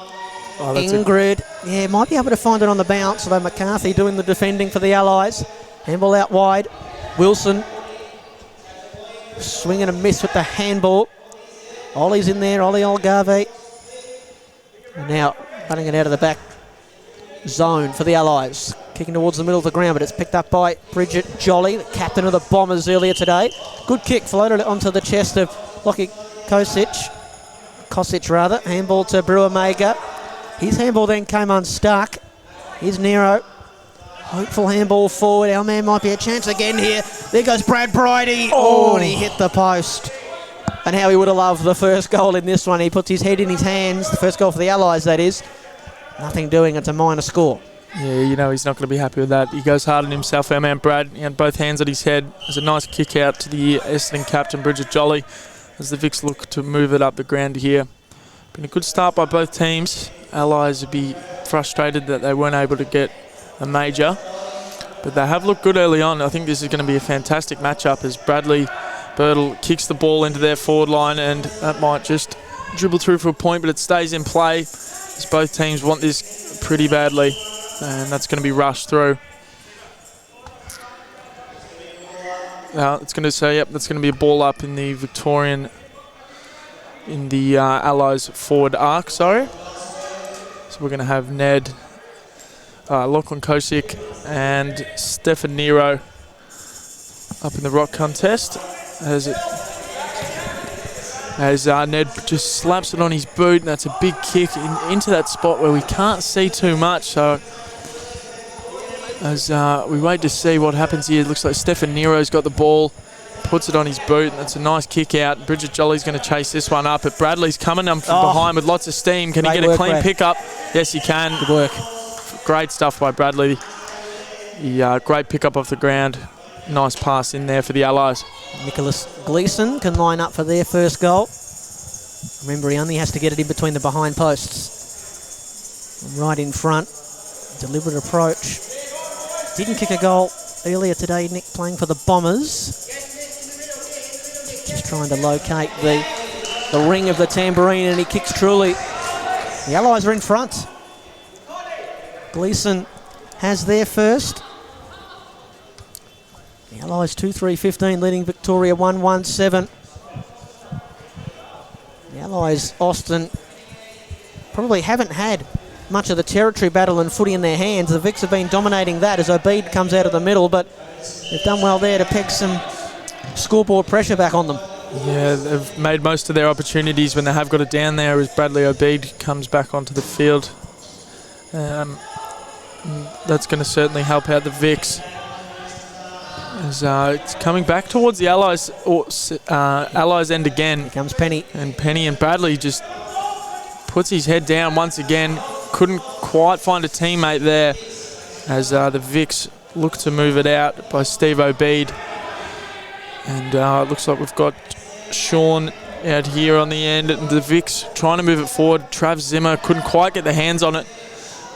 Ingrid. Yeah, might be able to find it on the bounce, although McCarthy doing the defending for the Allies. Handball out wide. Wilson swinging a miss with the handball. Ollie's in there, Ollie Olgave. And now running it out of the back zone for the Allies. Kicking towards the middle of the ground, but it's picked up by Bridget Jolly, the captain of the Bombers earlier today. Good kick, floated it onto the chest of Lockie Kosic. Handball to Brewer-Mager. His handball then came unstuck. Here's Nero. Hopeful handball forward. Our man might be a chance again here. There goes Brad Bridie. Oh, and he hit the post. And how he would have loved the first goal in this one. He puts his head in his hands. The first goal for the Allies, that is. Nothing doing. It's a minor score. Yeah, you know he's not going to be happy with that. He goes hard on himself, our man Brad. He had both hands at his head. There's a nice kick out to the Essendon captain, Bridget Jolly, as the Vicks look to move it up the ground here. Been a good start by both teams. Allies would be frustrated that they weren't able to get a major, but they have looked good early on. I think this is going to be a fantastic matchup as Bradley Birtle kicks the ball into their forward line, and that might just dribble through for a point, but it stays in play as both teams want this pretty badly, and that's going to be rushed through. It's going to say, yep, that's going to be a ball up in the Victorian, in the Allies forward arc, sorry. So we're going to have Ned, Lachlan Kosic and Stefan Nero up in the rock contest as Ned just slaps it on his boot, and that's a big kick into that spot where we can't see too much. So as we wait to see what happens here, it looks like Stefan Nero's got the ball, puts it on his boot, and that's a nice kick out. Bridget Jolly's going to chase this one up, but Bradley's coming from behind with lots of steam. Can he get a clean pickup? Yes, he can. Good work. Great stuff by Bradley. Great pickup off the ground. Nice pass in there for the Allies. Nicholas Gleeson can line up for their first goal. Remember, he only has to get it in between the behind posts. And right in front. Deliberate approach. Didn't kick a goal earlier today, Nick, playing for the Bombers. Just trying to locate the ring of the tambourine, and he kicks truly. The Allies are in front. Gleeson has their first. The Allies 2-3-15 leading Victoria 1-1-7. The Allies, Austin, probably haven't had much of the territory battle and footy in their hands. The Vicks have been dominating that as Obeid comes out of the middle, but they've done well there to peg some scoreboard pressure back on them. Yeah, they've made most of their opportunities when they have got it down there as Bradley Obeid comes back onto the field. That's going to certainly help out the Vicks. As it's coming back towards the Allies end again. Here comes Penny. And Penny and Bradley just puts his head down once again. Couldn't quite find a teammate there as the Vicks look to move it out by Steve Obeid. And it looks like we've got Sean out here on the end, and the Vicks trying to move it forward. Trav Zimmer couldn't quite get the hands on it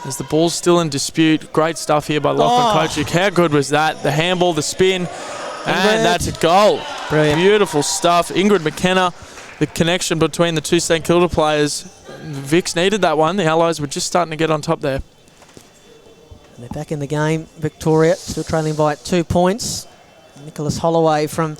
as the ball's still in dispute. Great stuff here by Lachlan Kochik. How good was that? The handball, the spin, and that's a goal. Brilliant. Beautiful stuff. Ingrid McKenna, the connection between the two St Kilda players. The Vicks needed that one. The Allies were just starting to get on top there. And they're back in the game. Victoria still trailing by 2 points. Nicholas Holloway from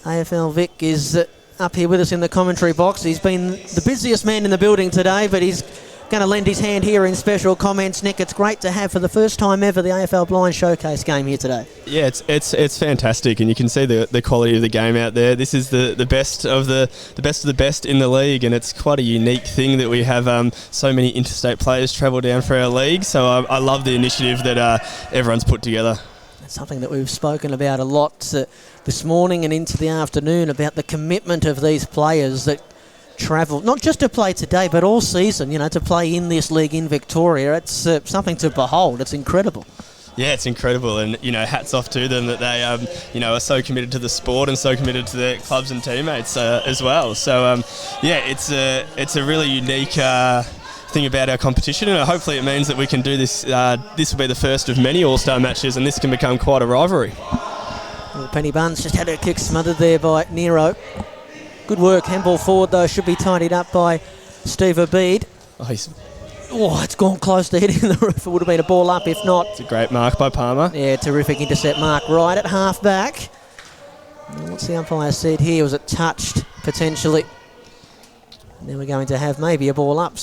AFL Vic is up here with us in the commentary box. He's been the busiest man in the building today, but he's going to lend his hand here in special comments. Nick, it's great to have for the first time ever the AFL Blind Showcase game here today. Yeah, it's fantastic, and you can see the quality of the game out there. This is the best of the best in the league, and it's quite a unique thing that we have so many interstate players travel down for our league. So I love the initiative that everyone's put together. It's something that we've spoken about a lot this morning and into the afternoon, about the commitment of these players that travel, not just to play today, but all season, to play in this league in Victoria. It's something to behold. It's incredible. Yeah, it's incredible, and hats off to them that they are so committed to the sport and so committed to their clubs and teammates as well. So it's a really unique thing about our competition, and hopefully it means that we can do this. This will be the first of many All-Star matches, and this can become quite a rivalry. Well, Penny Buns just had her kick smothered there by Nero. Good work. Handball forward, though, should be tidied up by Steve Abid. It's gone close to hitting the roof. It would have been a ball up if not. It's a great mark by Palmer. Yeah, terrific intercept mark right at half back. What's the umpire said here? Was it touched, potentially? And then we're going to have maybe a ball up.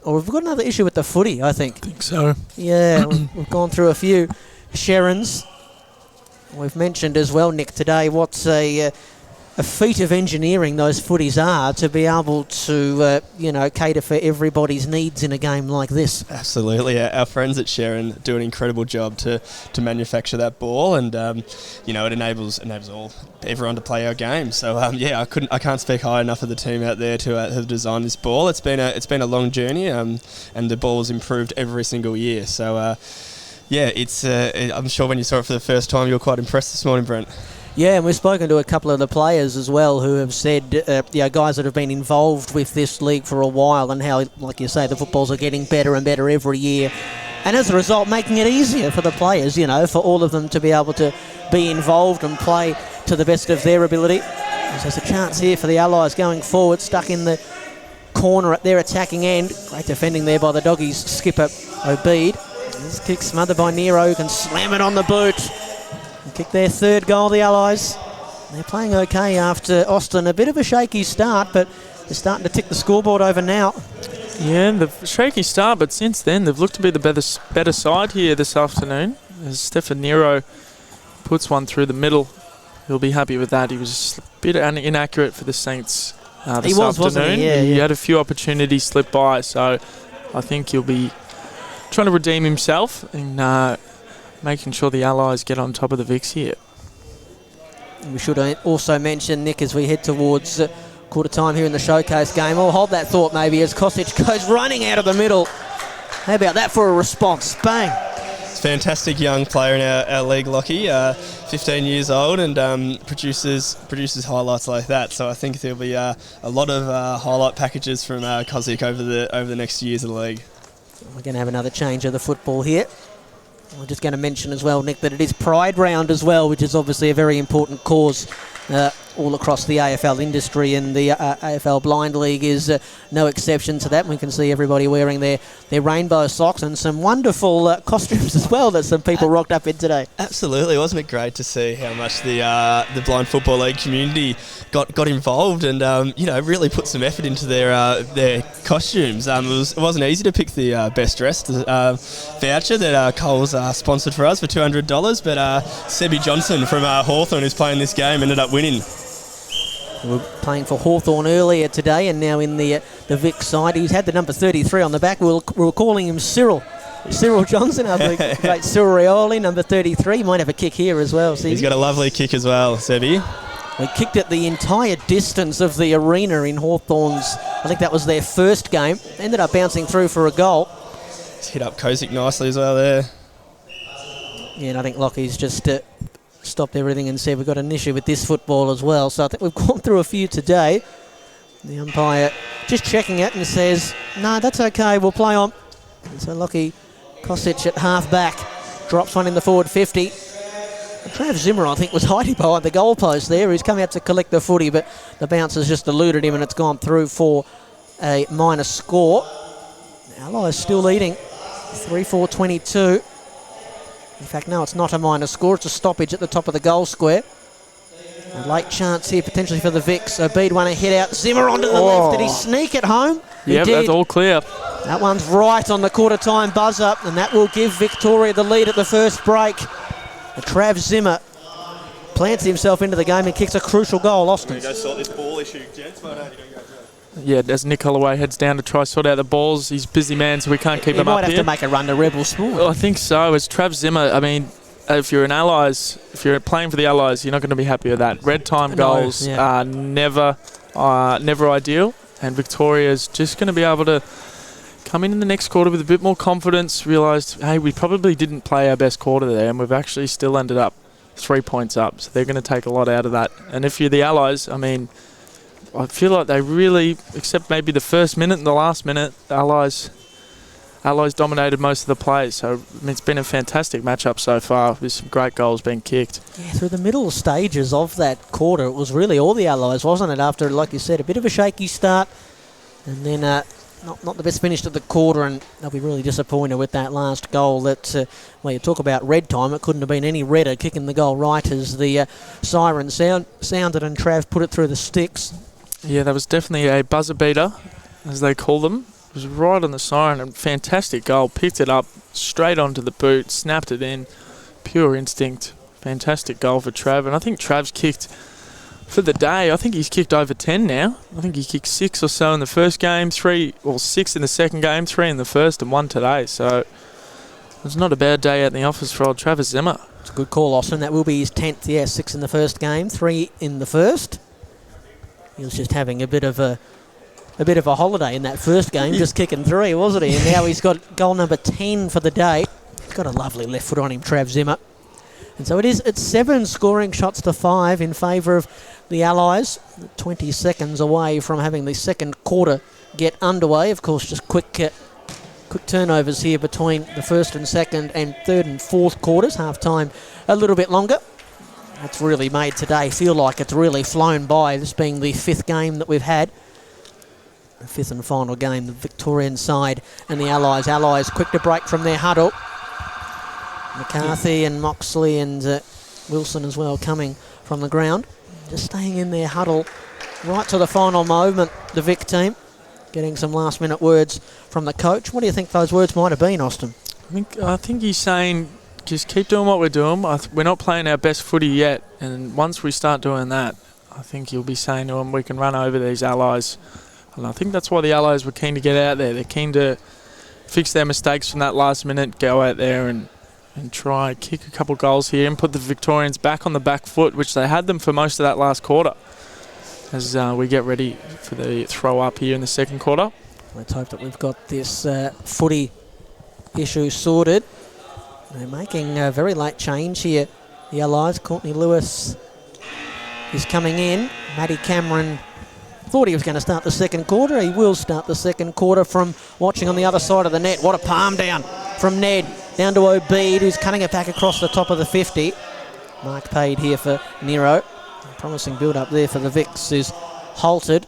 Or we've got another issue with the footy, I think. I think so. Yeah, we've gone through a few Sharons. We've mentioned as well, Nick, today what's a feat of engineering those footies are to be able to, cater for everybody's needs in a game like this. Absolutely. Our friends at Sharon do an incredible job to manufacture that ball, and, it enables everyone to play our game. So, I can't speak high enough of the team out there to have designed this ball. It's been a long journey, and the ball's improved every single year. So, I'm sure when you saw it for the first time, you were quite impressed this morning, Brent. Yeah, and we've spoken to a couple of the players as well who have said, guys that have been involved with this league for a while, and how, like you say, the footballs are getting better and better every year. And as a result, making it easier for the players, for all of them to be able to be involved and play to the best of their ability. There's a chance here for the Allies going forward, stuck in the corner at their attacking end. Great defending there by the Doggies skipper, Obede. This kick smothered by Nero, who can slam it on the boot. Kick their third goal, the Allies. They're playing okay after Austin. A bit of a shaky start, but they're starting to tick the scoreboard over now. Yeah, the shaky start, but since then they've looked to be the better side here this afternoon. As Stefan Nero puts one through the middle, he'll be happy with that. He was just a bit inaccurate for the Saints this afternoon. Wasn't he? Yeah, he had a few opportunities slip by, so I think he'll be trying to redeem himself and making sure the Allies get on top of the Vics here. We should also mention, Nick, as we head towards quarter time here in the showcase game, we'll hold that thought maybe as Kosic goes running out of the middle. How about that for a response? Bang! It's a fantastic young player in our league, Lockie, 15 years old, and produces highlights like that. So I think there'll be a lot of highlight packages from Kosic over the next years of the league. We're going to have another change of the football here. We're just going to mention as well, Nick, that it is Pride Round as well, which is obviously a very important cause all across the AFL industry, and the AFL Blind League is no exception to that. We can see everybody wearing their rainbow socks and some wonderful costumes as well that some people rocked up in today. Absolutely. Wasn't it great to see how much the Blind Football League community got involved and really put some effort into their costumes. It wasn't easy to pick the best dressed voucher that Coles sponsored for us for $200, but Sebi Johnson from Hawthorn, who's playing this game, ended up winning. We were playing for Hawthorn earlier today, and now in the Vic side. He's had the number 33 on the back. We were calling him Cyril Johnson, I think. Great Cyril Rioli, number 33. Might have a kick here as well. He's got a lovely kick as well, Sebi. We kicked it the entire distance of the arena in Hawthorn's. I think that was their first game. Ended up bouncing through for a goal. He's hit up Kosic nicely as well there. Yeah, and I think Lockie's just stopped everything and said we've got an issue with this football as well. So I think we've gone through a few today. The umpire just checking it and says, no, that's okay, we'll play on. And so Lockie Kosic at half back drops one in the forward 50. Trav Zimmer, I think, was hiding behind the goalpost there. He's come out to collect the footy, but the bounce has just eluded him and it's gone through for a minor score. Allies still leading 3-4-22. In fact, no, it's not a minor score. It's a stoppage at the top of the goal square. A late chance here potentially for the Vics. So Bede won a hit out. Zimmer onto the left. Did he sneak it home? Yep, he did. That's all clear. That one's right on the quarter time buzzer, and that will give Victoria the lead at the first break. And Trav Zimmer plants himself into the game and kicks a crucial goal. Austin. Go sort this ball issue, gents. Yeah, as Nick Holloway heads down to try sort out the balls, he's a busy man, so we can't keep him up here. He might have to make a run to Rebel Sport. Well, I think so. As Trav Zimmer, I mean, if you're playing for the Allies, you're not going to be happy with that. Red time goals are never ideal, and Victoria's just going to be able to come in the next quarter with a bit more confidence, realised, hey, we probably didn't play our best quarter there, and we've actually still ended up 3 points up, so they're going to take a lot out of that. And if you're the Allies, I mean, I feel like they really, except maybe the first minute and the last minute, the Allies dominated most of the plays. So I mean, it's been a fantastic matchup so far with some great goals being kicked. Yeah, through the middle stages of that quarter, it was really all the Allies, wasn't it? After, like you said, a bit of a shaky start, and then not the best finish to the quarter, and they'll be really disappointed with that last goal. That well, you talk about red time, it couldn't have been any redder, kicking the goal right as the siren sounded and Trav put it through the sticks. Yeah, that was definitely a buzzer beater, as they call them. It was right on the siren, and fantastic goal. Picked it up straight onto the boot, snapped it in. Pure instinct. Fantastic goal for Trav. And I think Trav's kicked, for the day, I think he's kicked over 10 now. I think he kicked 6 or so in the first game, 6 in the second game, 3 in the first, and 1 today. So it's not a bad day at the office for old Travis Zimmer. It's a good call, Austin. That will be his 10th. 6 in the first game, 3 in the first. He was just having a bit of a holiday in that first game, just kicking 3, wasn't he? And now he's got goal number 10 for the day. He's got a lovely left foot on him, Trav Zimmer. And so it's 7 scoring shots to 5 in favour of the Allies. 20 seconds away from having the second quarter get underway. Of course, just quick turnovers here between the first and second and third and fourth quarters. Half time a little bit longer. That's really made today feel like it's really flown by, this being the 5th game that we've had. The 5th and final game, the Victorian side and the Allies. Allies quick to break from their huddle. McCarthy and Moxley and Wilson as well coming from the ground. Just staying in their huddle right to the final moment, the Vic team. Getting some last minute words from the coach. What do you think those words might have been, Austin? I think he's saying, just keep doing what we're doing. We're not playing our best footy yet, and once we start doing that, I think he'll be saying to them, we can run over these Allies. And I think that's why the Allies were keen to get out there. They're keen to fix their mistakes from that last minute, go out there and try kick a couple goals here and put the Victorians back on the back foot, which they had them for most of that last quarter, as we get ready for the throw up here in the second quarter. Let's hope that we've got this footy issue sorted. They're making a very late change here, the Allies. Courtney Lewis is coming in. Matty Cameron thought he was going to start the second quarter. He will start the second quarter from watching on the other side of the net. What a palm down from Ned. Down to Obeid, who's cutting it back across the top of the 50. Mark paid here for Nero. Promising build-up there for the Vics, who's halted.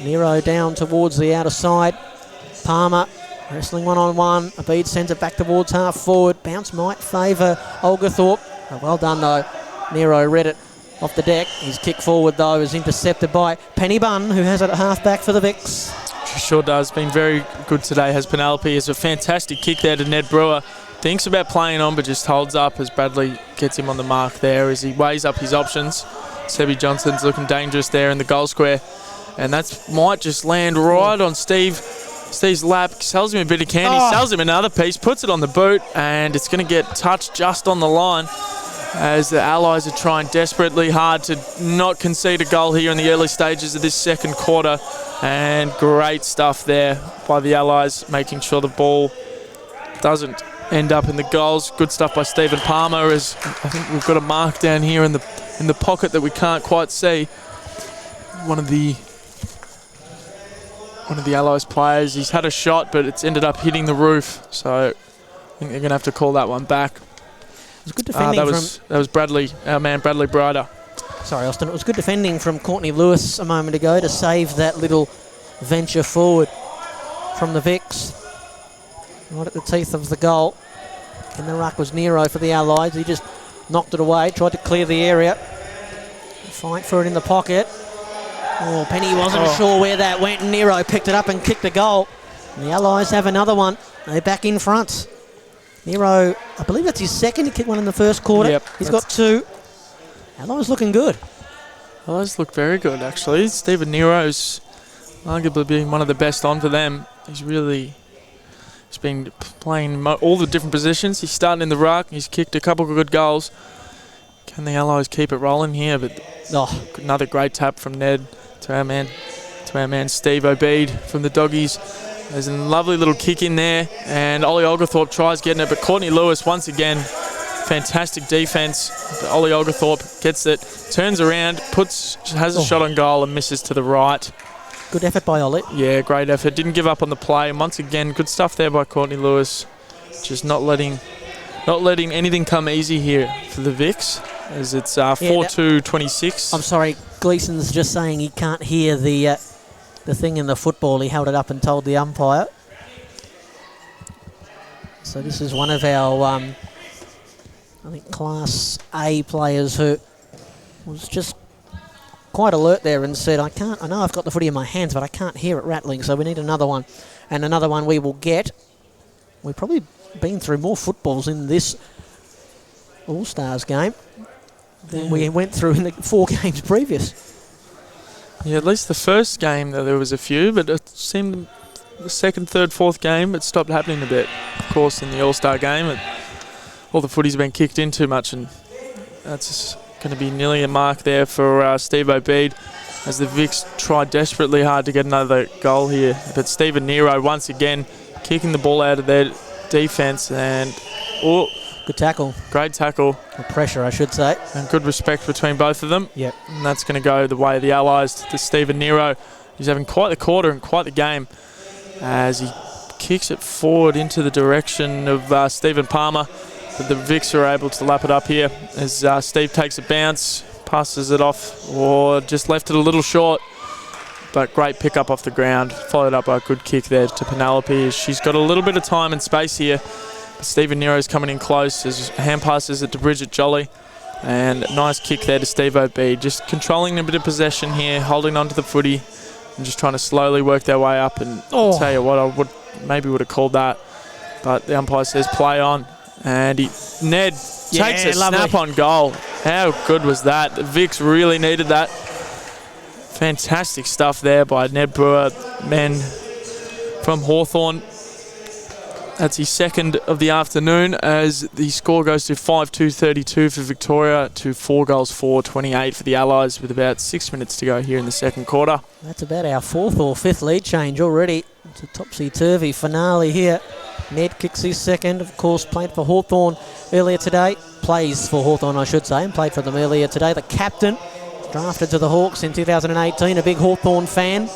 Nero down towards the outer side. Palmer wrestling one-on-one. Obeid sends it back towards half forward. Bounce might favour Olgathorpe. Oh, well done, though. Nero read it off the deck. His kick forward, though, is intercepted by Penny Bunn, who has it at half-back for the Vics. Sure does. Been very good today, has Penelope. It's a fantastic kick there to Ned Brewer. Thinks about playing on, but just holds up as Bradley gets him on the mark there as he weighs up his options. Sebi Johnson's looking dangerous there in the goal square. And that might just land right on Steve's lap. Sells him a bit of candy, sells him another piece, puts it on the boot, and it's going to get touched just on the line as the Allies are trying desperately hard to not concede a goal here in the early stages of this second quarter. And great stuff there by the Allies, making sure the ball doesn't end up in the goals. Good stuff by Stephen Palmer, as I think we've got a mark down here in the pocket that we can't quite see. One of the Allies players, he's had a shot, but it's ended up hitting the roof. So I think they're going to have to call that one back. It was good defending that was Bradley, our man Bradley Brider. Sorry, Austin. It was good defending from Courtney Lewis a moment ago to save that little venture forward from the Vics. Right at the teeth of the goal. In the ruck was Nero for the Allies. He just knocked it away, tried to clear the area. Fight for it in the pocket. Oh, Penny wasn't sure where that went. Nero picked it up and kicked a goal. And the Allies have another one. They're back in front. Nero, I believe that's his second. He kicked one in the first quarter. Yep, He's got 2. Allies looking good. Allies look very good, actually. Stephen Nero's arguably being one of the best on for them. He's been playing all the different positions. He's starting in the ruck. He's kicked a couple of good goals. Can the Allies keep it rolling here? But another great tap from Ned to our man Steve Obeid from the Doggies. There's a lovely little kick in there, and Ollie Oglethorpe tries getting it, but Courtney Lewis once again, fantastic defence. Ollie Oglethorpe gets it, turns around, has a shot on goal and misses to the right. Good effort by Ollie. Yeah, great effort. Didn't give up on the play. And once again, good stuff there by Courtney Lewis. Just not letting anything come easy here for the Vics, as it's 4-2-26. I'm sorry, Gleason's just saying he can't hear the thing in the football. He held it up and told the umpire. So this is one of our, I think, Class A players who was just quite alert there and said, I know I've got the footy in my hands, but I can't hear it rattling, so we need another one. And another one we will get. We've probably been through more footballs in this All-Stars game than we went through in the 4 games previous. Yeah, at least the first game there was a few, but it seemed the second, third, fourth game it stopped happening a bit. Of course, in the All-Star game, all the footy's been kicked in too much, and that's going to be nearly a mark there for Steve Obeid, as the Vics try desperately hard to get another goal here. But Stephen Nero once again kicking the ball out of their defence, and good tackle. Great tackle. Or pressure, I should say. And good respect between both of them. Yep. And that's going to go the way of the Allies to Stephen Nero. He's having quite the quarter and quite the game as he kicks it forward into the direction of Stephen Palmer. But the Vics are able to lap it up here as Steve takes a bounce, passes it off, or just left it a little short. But great pick up off the ground, followed up by a good kick there to Penelope. She's got a little bit of time and space here. But Stephen Nero's coming in close as hand passes it to Bridget Jolly. And nice kick there to Steve O'B. Just controlling a bit of possession here, holding on to the footy and just trying to slowly work their way up. And I'll tell you what, I would have called that. But the umpire says play on. And Ned takes a snap on goal. How good was that? The Vics really needed that. Fantastic stuff there by Ned Brewer, men from Hawthorn. That's his second of the afternoon as the score goes to 5-2-32 for Victoria to 4 goals 4-28 for the Allies with about 6 minutes to go here in the second quarter. That's about our 4th or 5th lead change already. It's a topsy-turvy finale here. Ned kicks his second, of course, played for Hawthorn earlier today. Plays for Hawthorn, I should say, and played for them earlier today. The captain, drafted to the Hawks in 2018, a big Hawthorn fan.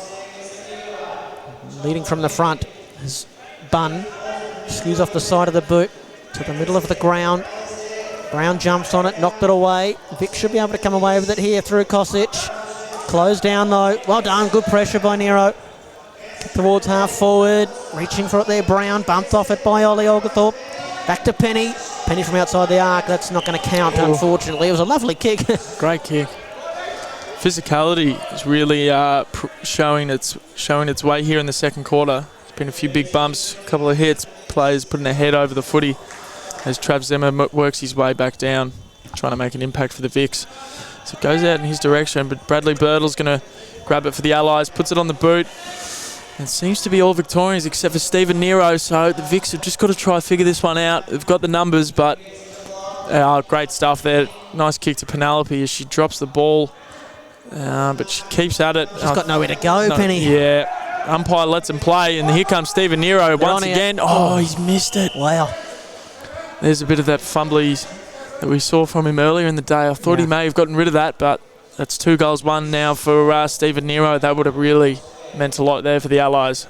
Leading from the front is Bunn. Skews off the side of the boot to the middle of the ground. Brown jumps on it, knocked it away. Vic should be able to come away with it here through Kosic. Closed down though. Well done, good pressure by Nero. Towards half forward, reaching for it there. Brown bumped off it by Ollie Oglethorpe. Back to Penny. Penny from outside the arc. That's not going to count, unfortunately. It was a lovely kick. Great kick. Physicality is really showing its way here in the second quarter. There's been a few big bumps, a couple of hits, players putting their head over the footy as Trav Zimmer works his way back down, trying to make an impact for the Vics. So it goes out in his direction, but Bradley Birdle's going to grab it for the Allies, puts it on the boot. It seems to be all Victorians except for Stephen Nero, so the Vics have just got to try to figure this one out. They've got the numbers, but great stuff there. Nice kick to Penelope as she drops the ball, but she keeps at it. She's got nowhere to go, Penny. Yeah, umpire lets him play, and here comes Stephen Nero once again. Oh, he's missed it. Wow. There's a bit of that fumbly that we saw from him earlier in the day. I thought he may have gotten rid of that, but that's 2 goals 1 now for Stephen Nero. That would have really meant a lot there for the Allies.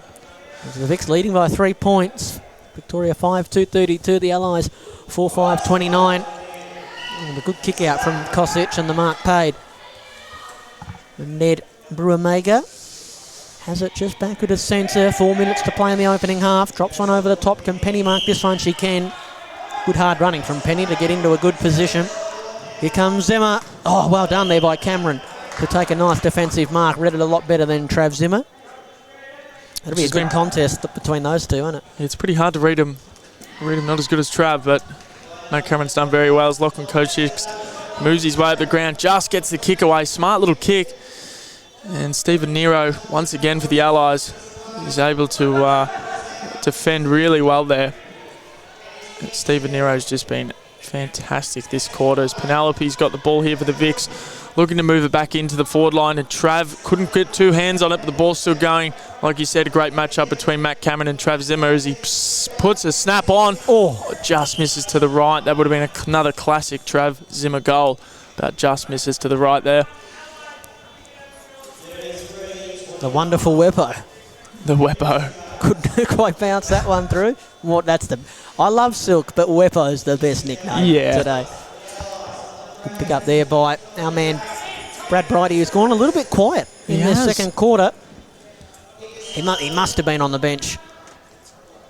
The Vics leading by 3 points. Victoria 5-2-32. The Allies 4-5-29. The good kick out from Kosic and the mark paid. And Ned Brewer-Mager has it just back at his centre. 4 minutes to play in the opening half. Drops one over the top. Can Penny mark this one? She can. Good hard running from Penny to get into a good position. Here comes Zimmer. Oh, well done there by Cameron to take a nice defensive mark. Read it a lot better than Trav Zimmer. It'll be a good contest between those two, isn't it? It's pretty hard to read him. Not as good as Trav, but Matt Cameron's done very well as Lachlan Kochik moves his way up the ground, just gets the kick away. Smart little kick. And Stephen Nero, once again for the Allies, is able to defend really well there. Stephen Nero's just been fantastic this quarter as Penelope's got the ball here for the Vics, looking to move it back into the forward line, and Trav couldn't get two hands on it, but the ball's still going. Like you said, a great matchup between Matt Cameron and Trav Zimmer as he puts a snap on. Oh, just misses to the right. That would have been another classic Trav Zimmer goal, but just misses to the right there. The wonderful Weppo. The Weppo. Couldn't quite bounce that one through. I love Silk, but Weppo's the best nickname today. Good pick up there by our man Brad Bridie, who's gone a little bit quiet in the second quarter. He must have been on the bench.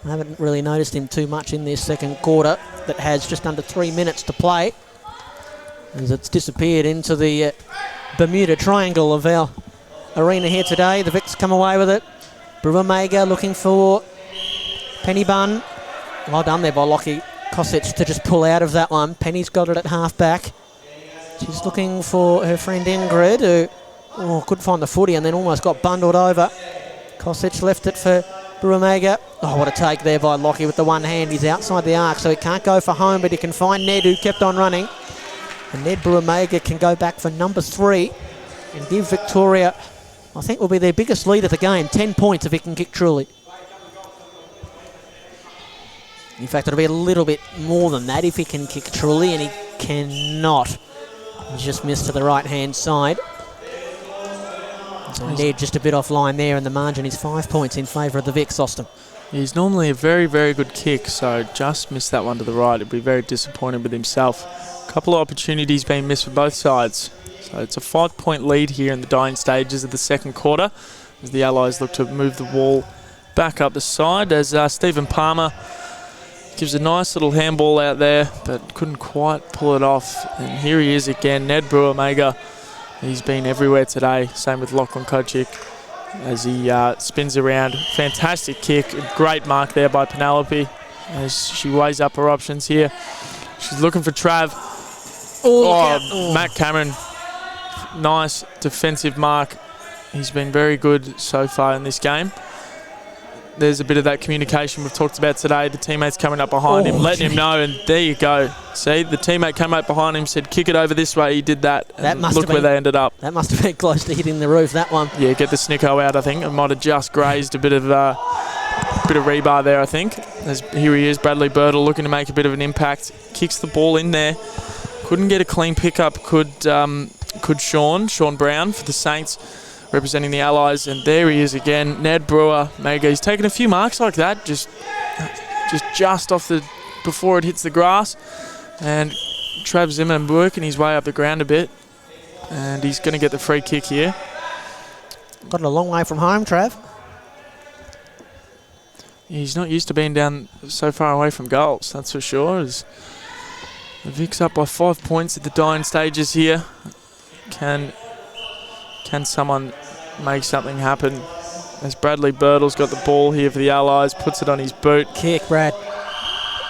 I haven't really noticed him too much in this second quarter that has just under 3 minutes to play, as it's disappeared into the Bermuda Triangle of our arena here today. The Vics come away with it. Brumamega looking for Penny Bunn. Well done there by Lockie Kosic to just pull out of that one. Penny's got it at half back. She's looking for her friend Ingrid, who couldn't find the footy and then almost got bundled over. Kosic left it for Brumamega. Oh, what a take there by Lockie with the one hand. He's outside the arc, so he can't go for home, but he can find Ned, who kept on running. And Ned Brumamega can go back for number 3 and give Victoria, I think, will be their biggest lead of the game. 10 points if he can kick truly. In fact, it'll be a little bit more than that if he can kick truly, and he cannot. He just missed to the right-hand side. So Ned just a bit offline there, and the margin is 5 points in favour of the Vics, Austin. He's normally a very, very good kick, so just missed that one to the right. He'd be very disappointed with himself. A couple of opportunities being missed for both sides. So it's a 5-point lead here in the dying stages of the second quarter as the Allies look to move the ball back up the side as Stephen Palmer gives a nice little handball out there but couldn't quite pull it off. And here he is again, Ned Brumamega. He's been everywhere today. Same with Lachlan Kochik as he spins around. Fantastic kick. A great mark there by Penelope as she weighs up her options here. She's looking for Trav. Matt Cameron. Nice defensive mark. He's been very good so far in this game. There's a bit of that communication we've talked about today. The teammates coming up behind him, letting him know, and there you go. See, the teammate came up behind him, said, kick it over this way. He did that. Look where they ended up. That must have been close to hitting the roof, that one. Yeah, get the snicko out, I think. It might have just grazed a bit of rebar there, I think. As here he is, Bradley Birtle, looking to make a bit of an impact. Kicks the ball in there. Couldn't get a clean pickup, could Sean Brown for the Saints, representing the Allies, and there he is again, Ned Brumamega. He's taken a few marks like that, just off before it hits the grass, and Trav Zimmer working his way up the ground a bit, and he's going to get the free kick here. Got it a long way from home, Trav. He's not used to being down so far away from goals, that's for sure. As the Vics up by 5 points at the dying stages here. Can someone make something happen? As Bradley Birtle's got the ball here for the Allies, puts it on his boot. Kick, Brad.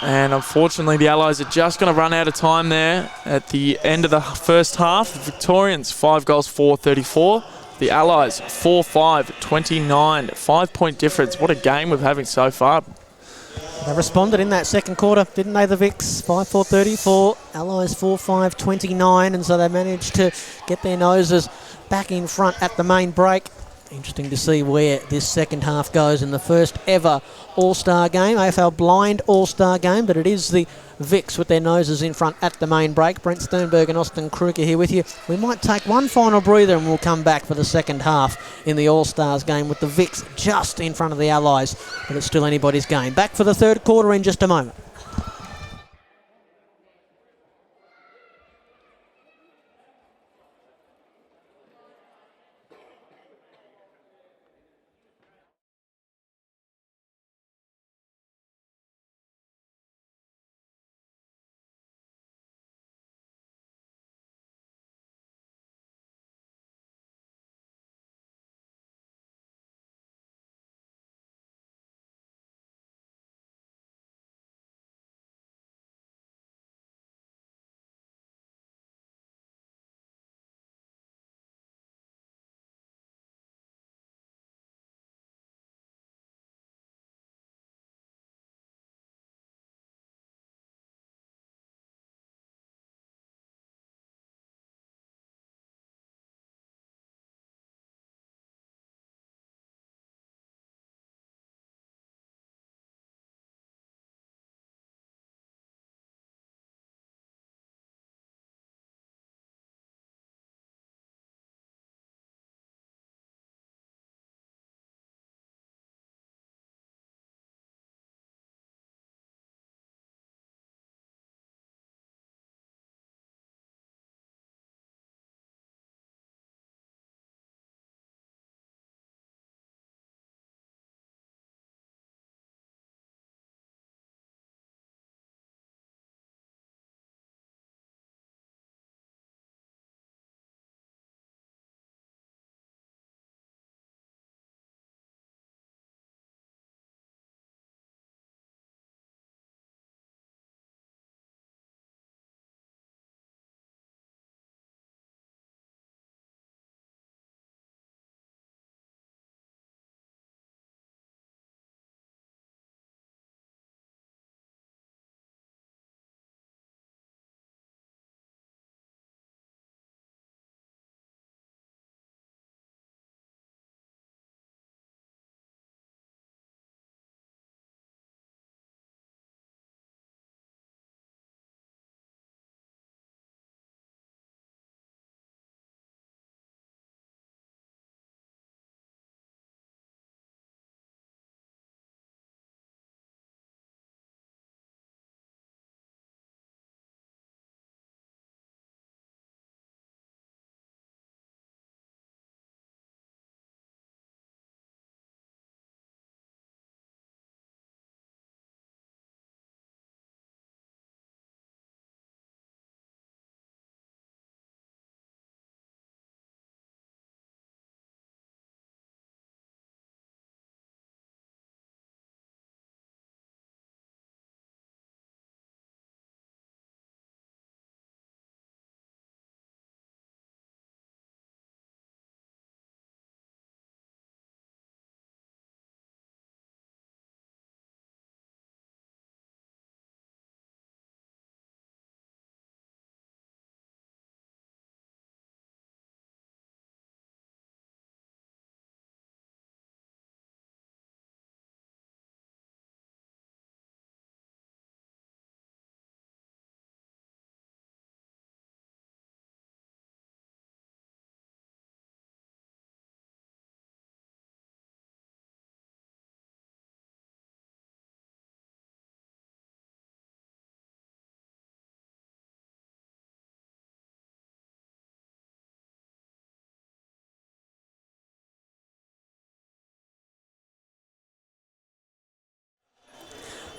And unfortunately, the Allies are just going to run out of time there at the end of the first half. The Victorians, 5 goals, 4-34. The Allies, 4-5, 29. 5-point difference. What a game we're having so far. They responded in that second quarter, didn't they, the Vics? 5-4-34, Allies 4-5, 29, and so they managed to get their noses back in front at the main break. Interesting to see where this second half goes in the first ever All-Star game, AFL Blind All-Star game, but it is the Vics with their noses in front at the main break. Brent Sternberg and Austin Kruger here with you. We might take one final breather and we'll come back for the second half in the All-Stars game with the Vics just in front of the Allies, but it's still anybody's game. Back for the third quarter in just a moment.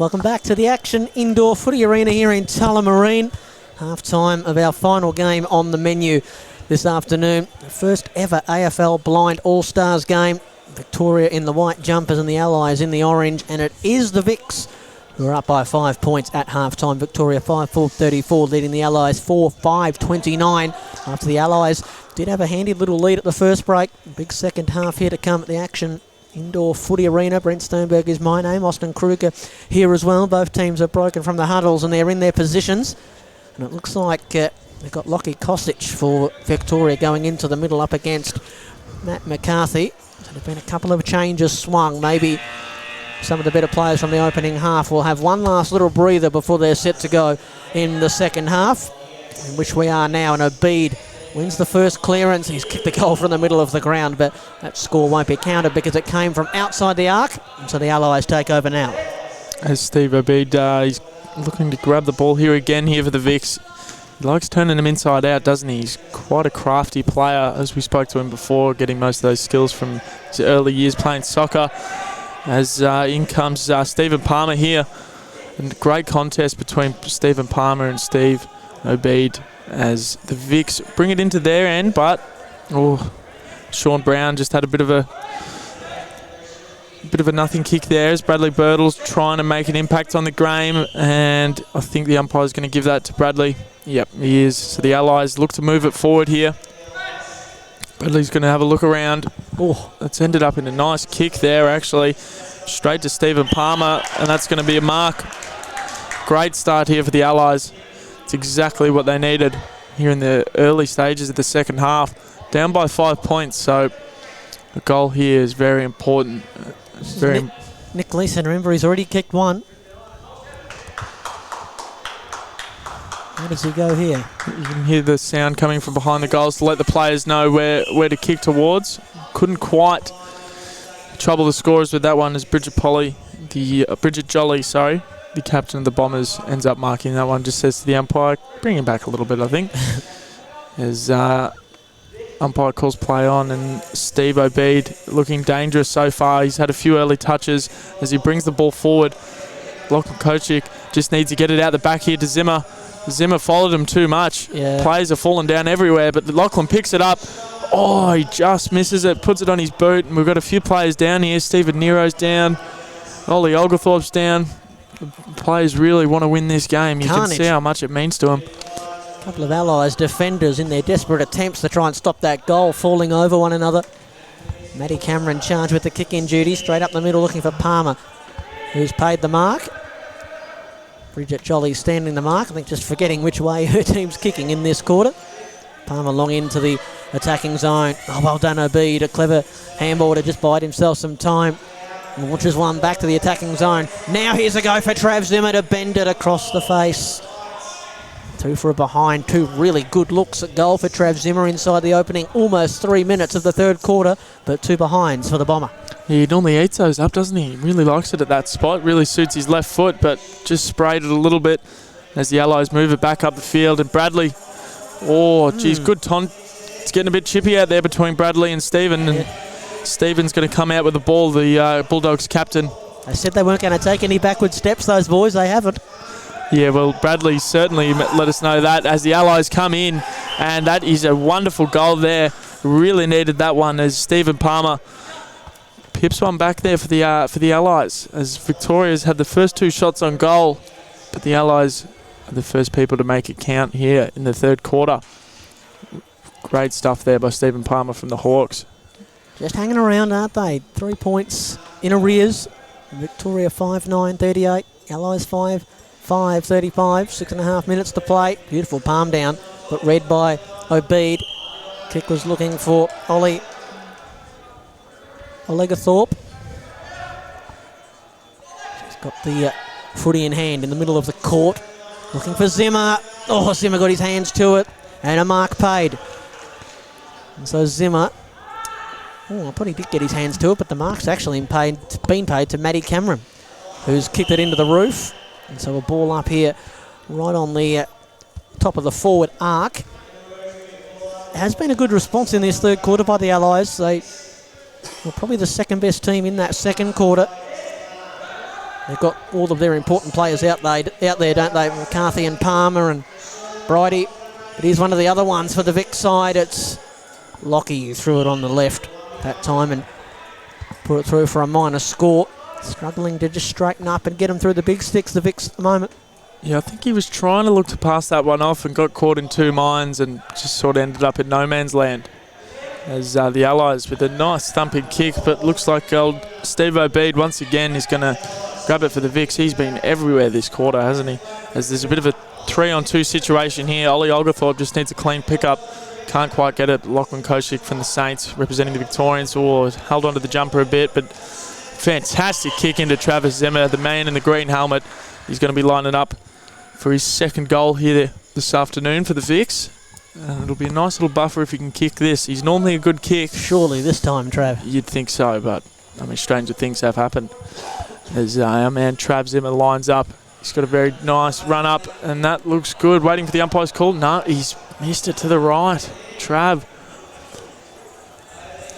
Welcome back to the Action Indoor Footy Arena here in Tullamarine. Half time of our final game on the menu this afternoon. First ever AFL Blind All-Stars game. Victoria in the white jumpers and the Allies in the orange, and it is the Vics who are up by 5 points at half-time. Victoria 5-4-34, leading the Allies 4-5-29. After the Allies did have a handy little lead at the first break. Big second half here to come at the Action Indoor Footy Arena. Brent Sternberg is my name. Austin Kruger here as well. Both teams have broken from the huddles and they're in their positions. And it looks like they've got Lockie Kosich for Victoria going into the middle up against Matt McCarthy. So there have been a couple of changes swung. Maybe some of the better players from the opening half will have one last little breather before they're set to go in the second half, in which we are now. And Obeid wins the first clearance. He's kicked the goal from the middle of the ground, but that score won't be counted because it came from outside the arc. And so the Allies take over now. As Steve Obeid, he's looking to grab the ball here again here for the Vics. He likes turning them inside out, doesn't he? He's quite a crafty player, as we spoke to him before, getting most of those skills from his early years playing soccer. As in comes Stephen Palmer here. And great contest between Stephen Palmer and Steve Obeid as the Vics bring it into their end, but Sean Brown just had a bit of a nothing kick there as Bradley Birtles trying to make an impact on the game, and I think the umpire's going to give that to Bradley. Yep, he is. So the Allies look to move it forward here. Bradley's going to have a look around. Oh, that's ended up in a nice kick there, actually. Straight to Stephen Palmer, and that's going to be a mark. Great start here for the Allies. It's exactly what they needed here in the early stages of the second half. Down by 5 points, so the goal here is very important. Nick Leeson, remember, he's already kicked one. How does he go here? You can hear the sound coming from behind the goals to let the players know where to kick towards. Couldn't quite trouble the scorers with that one as Bridget Jolly, the captain of the Bombers, ends up marking that one. Just says to the umpire, bring him back a little bit, I think. As umpire calls play on, and Steve Obeid looking dangerous so far. He's had a few early touches as he brings the ball forward. Lachlan Kochik just needs to get it out the back here to Zimmer. Zimmer followed him too much. Yeah. Players are falling down everywhere, but Lachlan picks it up. Oh, he just misses it, puts it on his boot, and we've got a few players down here. Stephen Nero's down. Ollie Oglethorpe's down. The players really want to win this game. You can see how much it means to them. A couple of Allies defenders in their desperate attempts to try and stop that goal, falling over one another. Maddie Cameron charged with the kick-in duty, straight up the middle looking for Palmer, who's paid the mark. Bridget Jolly standing the mark, I think just forgetting which way her team's kicking in this quarter. Palmer long into the attacking zone. Oh, well done, Obeid. A clever handball to just bide himself some time. Launches one back to the attacking zone. Now here's a go for Trav Zimmer to bend it across the face. 2 for a behind. 2 really good looks at goal for Trav Zimmer inside the opening almost 3 minutes of the third quarter, but 2 behinds for the Bomber. He normally eats those up, doesn't he? He really likes it at that spot. Really suits his left foot, but just sprayed it a little bit as the Allies move it back up the field. And Bradley, geez, good taunt. It's getting a bit chippy out there between Bradley and Stephen. And Stephen's going to come out with the ball, the Bulldogs captain. They said they weren't going to take any backward steps, those boys. They haven't. Yeah, well, Bradley certainly let us know that as the Allies come in, and that is a wonderful goal there. Really needed that one as Stephen Palmer pips one back there for the Allies, as Victoria's had the first 2 shots on goal, but the Allies are the first people to make it count here in the third quarter. Great stuff there by Stephen Palmer from the Hawks. Just hanging around, aren't they? 3 points in arrears. Victoria 5-9-38, Allies 5-5-35, 6.5 minutes to play. Beautiful palm down, but read by Obeid. Kick was looking for Ollie Oglethorpe. He's got the footy in hand in the middle of the court. Looking for Zimmer. Oh, Zimmer got his hands to it. And a mark paid. And so Zimmer, I thought he did get his hands to it, but the mark's actually been paid to Maddie Cameron, who's kicked it into the roof. And so a ball up here right on the top of the forward arc. It has been a good response in this third quarter by the Allies. They were probably the second best team in that second quarter. They've got all of their important players out there, don't they? McCarthy and Palmer and Bridie. But here's one of the other ones for the Vic side. It's Lockie who threw it on the left that time and put it through for a minor score. Struggling to just straighten up and get them through the big sticks, the Vics at the moment. Yeah, I think he was trying to look to pass that one off and got caught in two minds and just sort of ended up in no man's land. As the Allies with a nice thumping kick, but looks like old Steve Obeid once again is going to grab it for the Vics. He's been everywhere this quarter, hasn't he? As there's a bit of a 3-on-2 situation here. Ollie Oglethorpe just needs a clean pickup. Can't quite get it. Lachlan Kosick from the Saints representing the Victorians, or held onto the jumper a bit, but fantastic kick into Travis Zimmer, the man in the green helmet. He's going to be lining up for his second goal here this afternoon for the Vics. And it'll be a nice little buffer if he can kick this. He's normally a good kick. Surely this time, Trav. You'd think so, but I mean, stranger things have happened. As our man Trav Zimmer lines up. He's got a very nice run up, and that looks good. Waiting for the umpire's call. No, he's missed it to the right. Trav.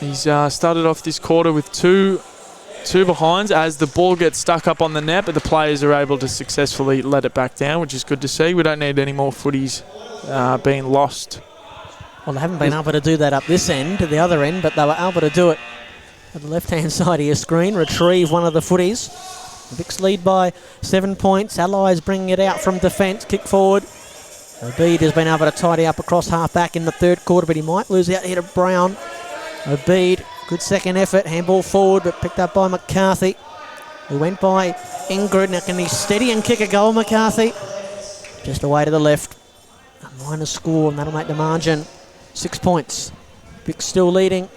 He's started off this quarter with two behinds as the ball gets stuck up on the net, but the players are able to successfully let it back down, which is good to see. We don't need any more footies being lost. Well, they haven't been able to do that up this end, to the other end, but they were able to do it at the left-hand side of your screen, retrieve one of the footies. The Vics lead by 7 points. Allies bringing it out from defence, kick forward. Obeid has been able to tidy up across half-back in the third quarter, but he might lose out here to Brown. Obeid, good second effort, handball forward, but picked up by McCarthy, who went by Ingrid. Now can he steady and kick a goal, McCarthy? Just away to the left. A minor score, and that'll make the margin 6 points. Vic still leading.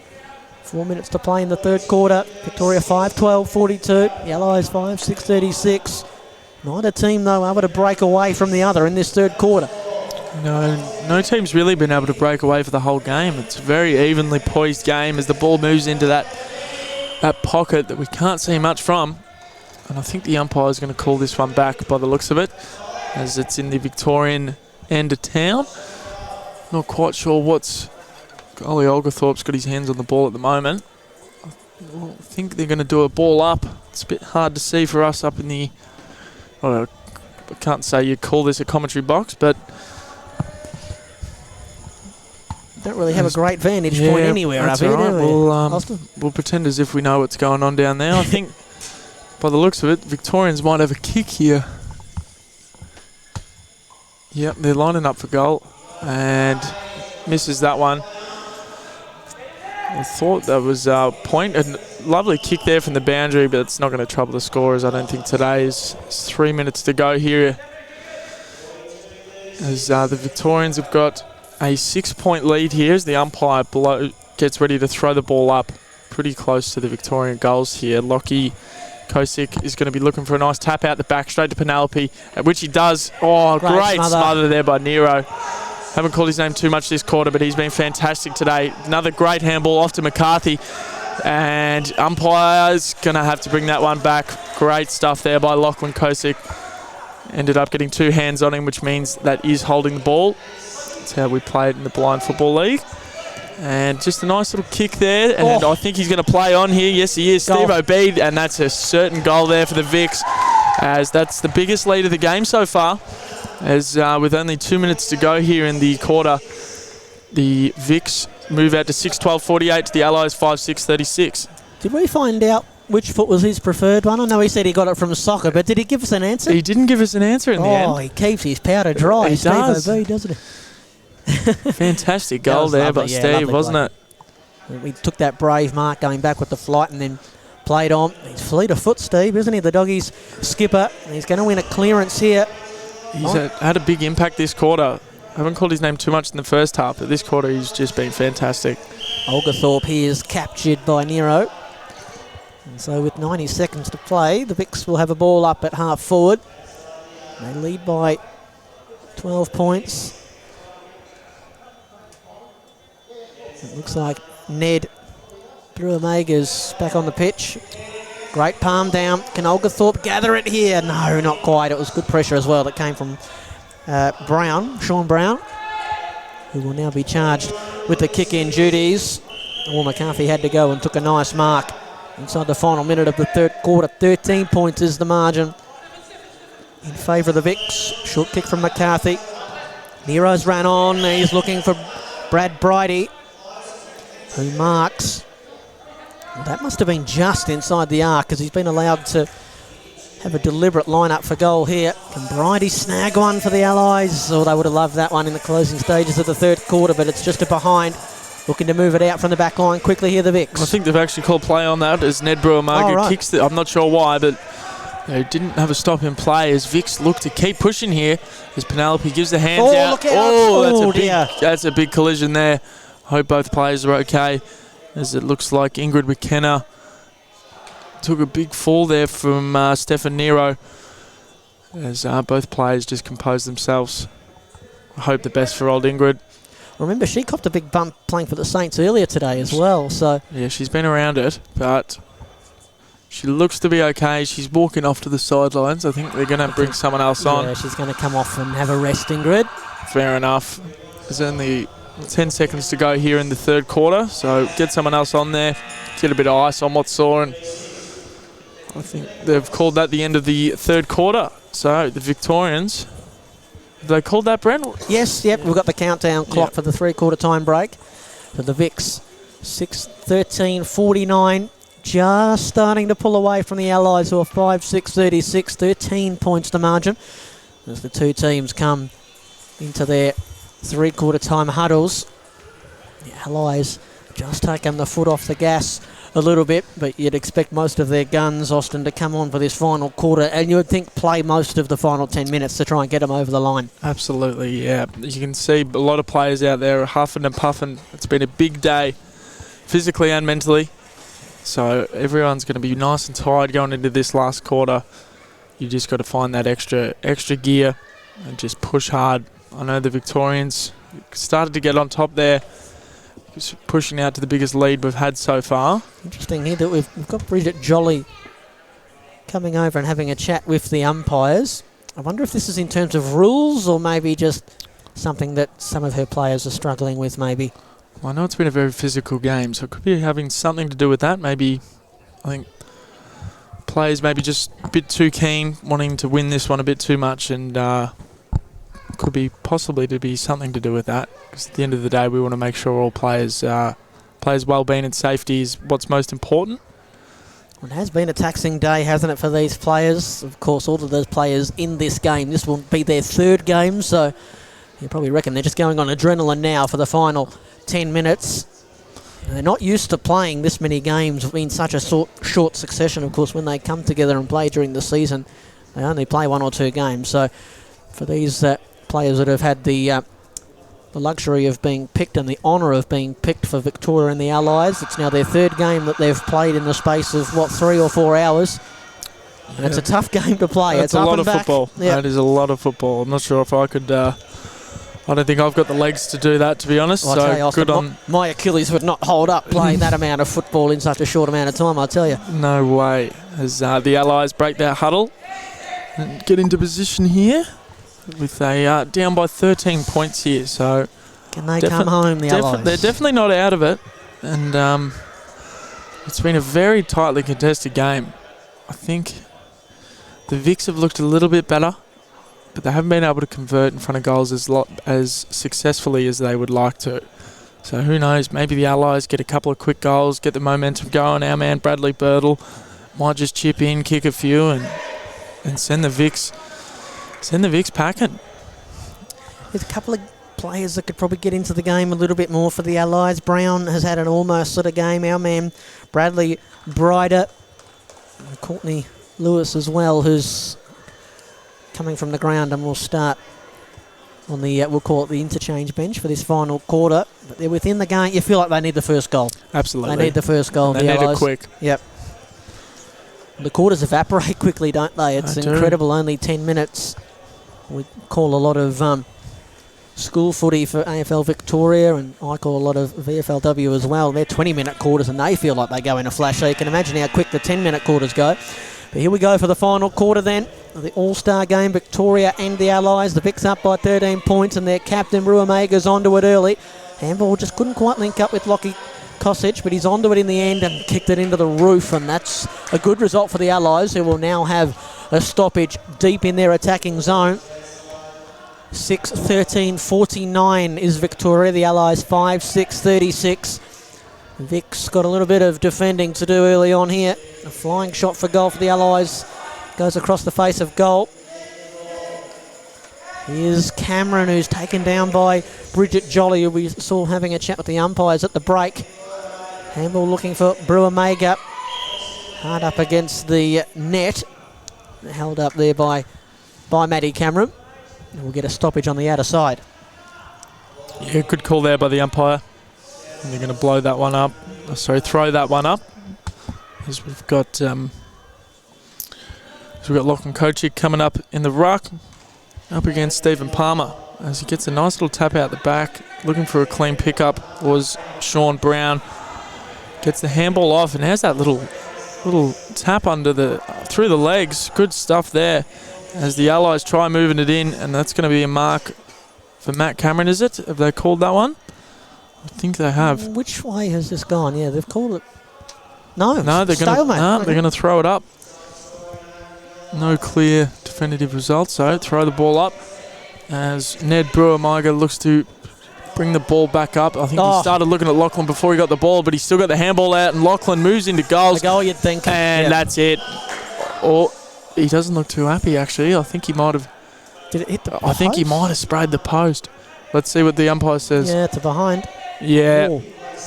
4 minutes to play in the third quarter. Victoria 5-12-42. The Allies 5-6-36. Neither team, though, able to break away from the other in this third quarter. No team's really been able to break away for the whole game. It's a very evenly poised game as the ball moves into that pocket that we can't see much from. And I think the umpire is going to call this one back by the looks of it, as it's in the Victorian end of town. Not quite sure what's... Ollie Oglethorpe's got his hands on the ball at the moment. I think they're going to do a ball up. It's a bit hard to see for us up in the... I can't say you call this a commentary box, but... Don't really have a great vantage point anywhere up here, right. do we? We'll pretend as if we know what's going on down there. I think, by the looks of it, Victorians might have a kick here. Yep, they're lining up for goal, and misses that one. I thought that was a point. A lovely kick there from the boundary, but it's not going to trouble the scorers, I don't think, today. It's 3 minutes to go here. As the Victorians have got a 6-point lead here as the umpire gets ready to throw the ball up pretty close to the Victorian goals here. Lockie Kosick is going to be looking for a nice tap out the back, straight to Penelope, which he does. Oh, great smother there by Nero. Haven't called his name too much this quarter, but he's been fantastic today. Another great handball off to McCarthy, and umpire's going to have to bring that one back. Great stuff there by Lachlan Kosick. Ended up getting two hands on him, which means that is holding the ball. That's how we play it in the Blind Football League. And just a nice little kick there, and I think he's going to play on here. Yes, he is. Goal. Steve Obeid, and that's a certain goal there for the Vics, as that's the biggest lead of the game so far. As with only 2 minutes to go here in the quarter, the Vics move out to 6-12-48 to the Allies 5-6-36. Did we find out which foot was his preferred one? I know he said he got it from soccer, but did he give us an answer? He didn't give us an answer in the end. Oh, he keeps his powder dry. He Steve does. Obeid, doesn't he? Fantastic goal there by Steve, wasn't it? We took that brave mark going back with the flight and then played on. He's fleet of foot, Steve, isn't he? The Doggies skipper. He's going to win a clearance here. He's had a big impact this quarter. I haven't called his name too much in the first half, but this quarter he's just been fantastic. Oglethorpe here is captured by Nero. And so with 90 seconds to play, the Vics will have a ball up at half forward. They lead by 12 points. It looks like Ned Drew-Omega's back on the pitch. Great palm down. Can Oglethorpe gather it here? No, not quite. It was good pressure as well that came from Brown, Sean Brown, who will now be charged with the kick-in duties. Well, McCarthy had to go and took a nice mark Inside the final minute of the third quarter, 13 points is the margin in favour of the Vicks. Short kick from McCarthy. Nero's ran on. He's looking for Brad Bridie, who marks. Well, that must have been just inside the arc, because he's been allowed to have a deliberate line-up for goal here. Can Bridie snag one for the Allies? Oh, they would have loved that one in the closing stages of the third quarter, but it's just a behind. Looking to move it out from the back line quickly here, the Vicks. I think they've actually called play on that as Ned Brewer-Margaret kicks it. I'm not sure why, but they didn't have a stop in play as Vicks look to keep pushing here as Penelope gives the hands out. Look out. That's a big collision there. Hope both players are okay, as it looks like Ingrid McKenna took a big fall there from Stefan Nero, as both players just composed themselves. I hope the best for old Ingrid. Remember, she copped a big bump playing for the Saints earlier today as well. So yeah, she's been around it, but she looks to be okay. She's walking off to the sidelines. I think they're going to bring someone else on. Yeah, she's going to come off and have a rest, Ingrid. Fair enough. There's only 10 seconds to go here in the third quarter, so get someone else on there, get a bit of ice on what's sore, and I think they've called that the end of the third quarter. So the Victorians, have they called that, Brent? Yes, yep, we've got the countdown clock for the three-quarter time break. For the Vicks, 6:13:49, just starting to pull away from the Allies, who are 5-6-36, 13 points to margin, as the two teams come into their three-quarter time huddles. The Allies just taking the foot off the gas a little bit, but you'd expect most of their guns, Austin, to come on for this final quarter, and you would think play most of the final 10 minutes to try and get them over the line. Absolutely, yeah. You can see a lot of players out there huffing and puffing. It's been a big day, physically and mentally. So everyone's going to be nice and tired going into this last quarter. You just got to find that extra gear and just push hard. I know the Victorians started to get on top there, pushing out to the biggest lead we've had so far. Interesting here that we've got Bridget Jolly coming over and having a chat with the umpires. I wonder if this is in terms of rules or maybe just something that some of her players are struggling with maybe. Well, I know it's been a very physical game, so it could be having something to do with that. Maybe, I think, players maybe just a bit too keen, wanting to win this one a bit too much, and could be possibly to be something to do with that. Because at the end of the day, we want to make sure all players' well-being and safety is what's most important. Well, it has been a taxing day, hasn't it, for these players? Of course, all of those players in this game, this will be their third game, so you probably reckon they're just going on adrenaline now for the final 10 minutes. They're not used to playing this many games in such a short succession. Of course, when they come together and play during the season, they only play one or two games. So for these players that have had the luxury of being picked and the honour of being picked for Victoria and the Allies, it's now their third game that they've played in the space of, 3 or 4 hours. And it's a tough game to play. It's a lot of back. football. Yep. That is a lot of football. I'm not sure if I could... I don't think I've got the legs to do that, to be honest. Well, so tell you, Austin, good on... My Achilles would not hold up playing that amount of football in such a short amount of time, I'll tell you. No way. As the Allies break their huddle and get into position here with a down by 13 points here. So can they come home, the Allies? They're definitely not out of it. And it's been a very tightly contested game. I think the Vicks have looked a little bit better, but they haven't been able to convert in front of goals as successfully as they would like to. So who knows, maybe the Allies get a couple of quick goals, get the momentum going. Our man Bradley Birtle might just chip in, kick a few, and send the Vicks packing. There's a couple of players that could probably get into the game a little bit more for the Allies. Brown has had an almost sort of game. Our man Bradley Brider, and Courtney Lewis as well, who's coming from the ground, and we'll start on the, we'll call it the interchange bench for this final quarter. But they're within the game. You feel like they need the first goal. Absolutely. They need the first goal. They need it quick. Yep. The quarters evaporate quickly, don't they? It's incredible. Only 10 minutes. We call a lot of school footy for AFL Victoria, and I call a lot of VFLW as well. They're 20-minute quarters, and they feel like they go in a flash. So you can imagine how quick the 10-minute quarters go. But here we go for the final quarter then. The All-Star game, Victoria and the Allies. The Vicks up by 13 points, and their captain, Ruamager's onto it early. Handball just couldn't quite link up with Lockie Kosic, but he's onto it in the end and kicked it into the roof, and that's a good result for the Allies, who will now have a stoppage deep in their attacking zone. 6-13-49 is Victoria. The Allies 5-6-36. Vic's got a little bit of defending to do early on here. A flying shot for goal for the Allies. Goes across the face of goal. Here's Cameron, who's taken down by Bridget Jolly, who we saw having a chat with the umpires at the break. Handball looking for Brewer Mega. Hard up against the net. Held up there by Maddie Cameron. And we'll get a stoppage on the outer side. Yeah, good call there by the umpire. And they're going to blow that one up. Throw that one up. As we've got Lachlan Kochik coming up in the ruck, up against Stephen Palmer, as he gets a nice little tap out the back. Looking for a clean pickup was Sean Brown. Gets the handball off and has that little tap through the legs. Good stuff there. As the Allies try moving it in, and that's going to be a mark for Matt Cameron, is it? Have they called that one? I think they have. Which way has this gone? Yeah, they've called it. No, they're going to throw it up. No clear definitive result, so throw the ball up as Ned Brewer-Miger looks to bring the ball back up. I think he started looking at Lachlan before he got the ball, but he's still got the handball out, and Lachlan moves into goals. The goal, you'd think. And that's it. Or he doesn't look too happy, actually. I think he might have. Did it hit the post? I think he might have sprayed the post. Let's see what the umpire says. Yeah, to behind. Yeah. Ooh.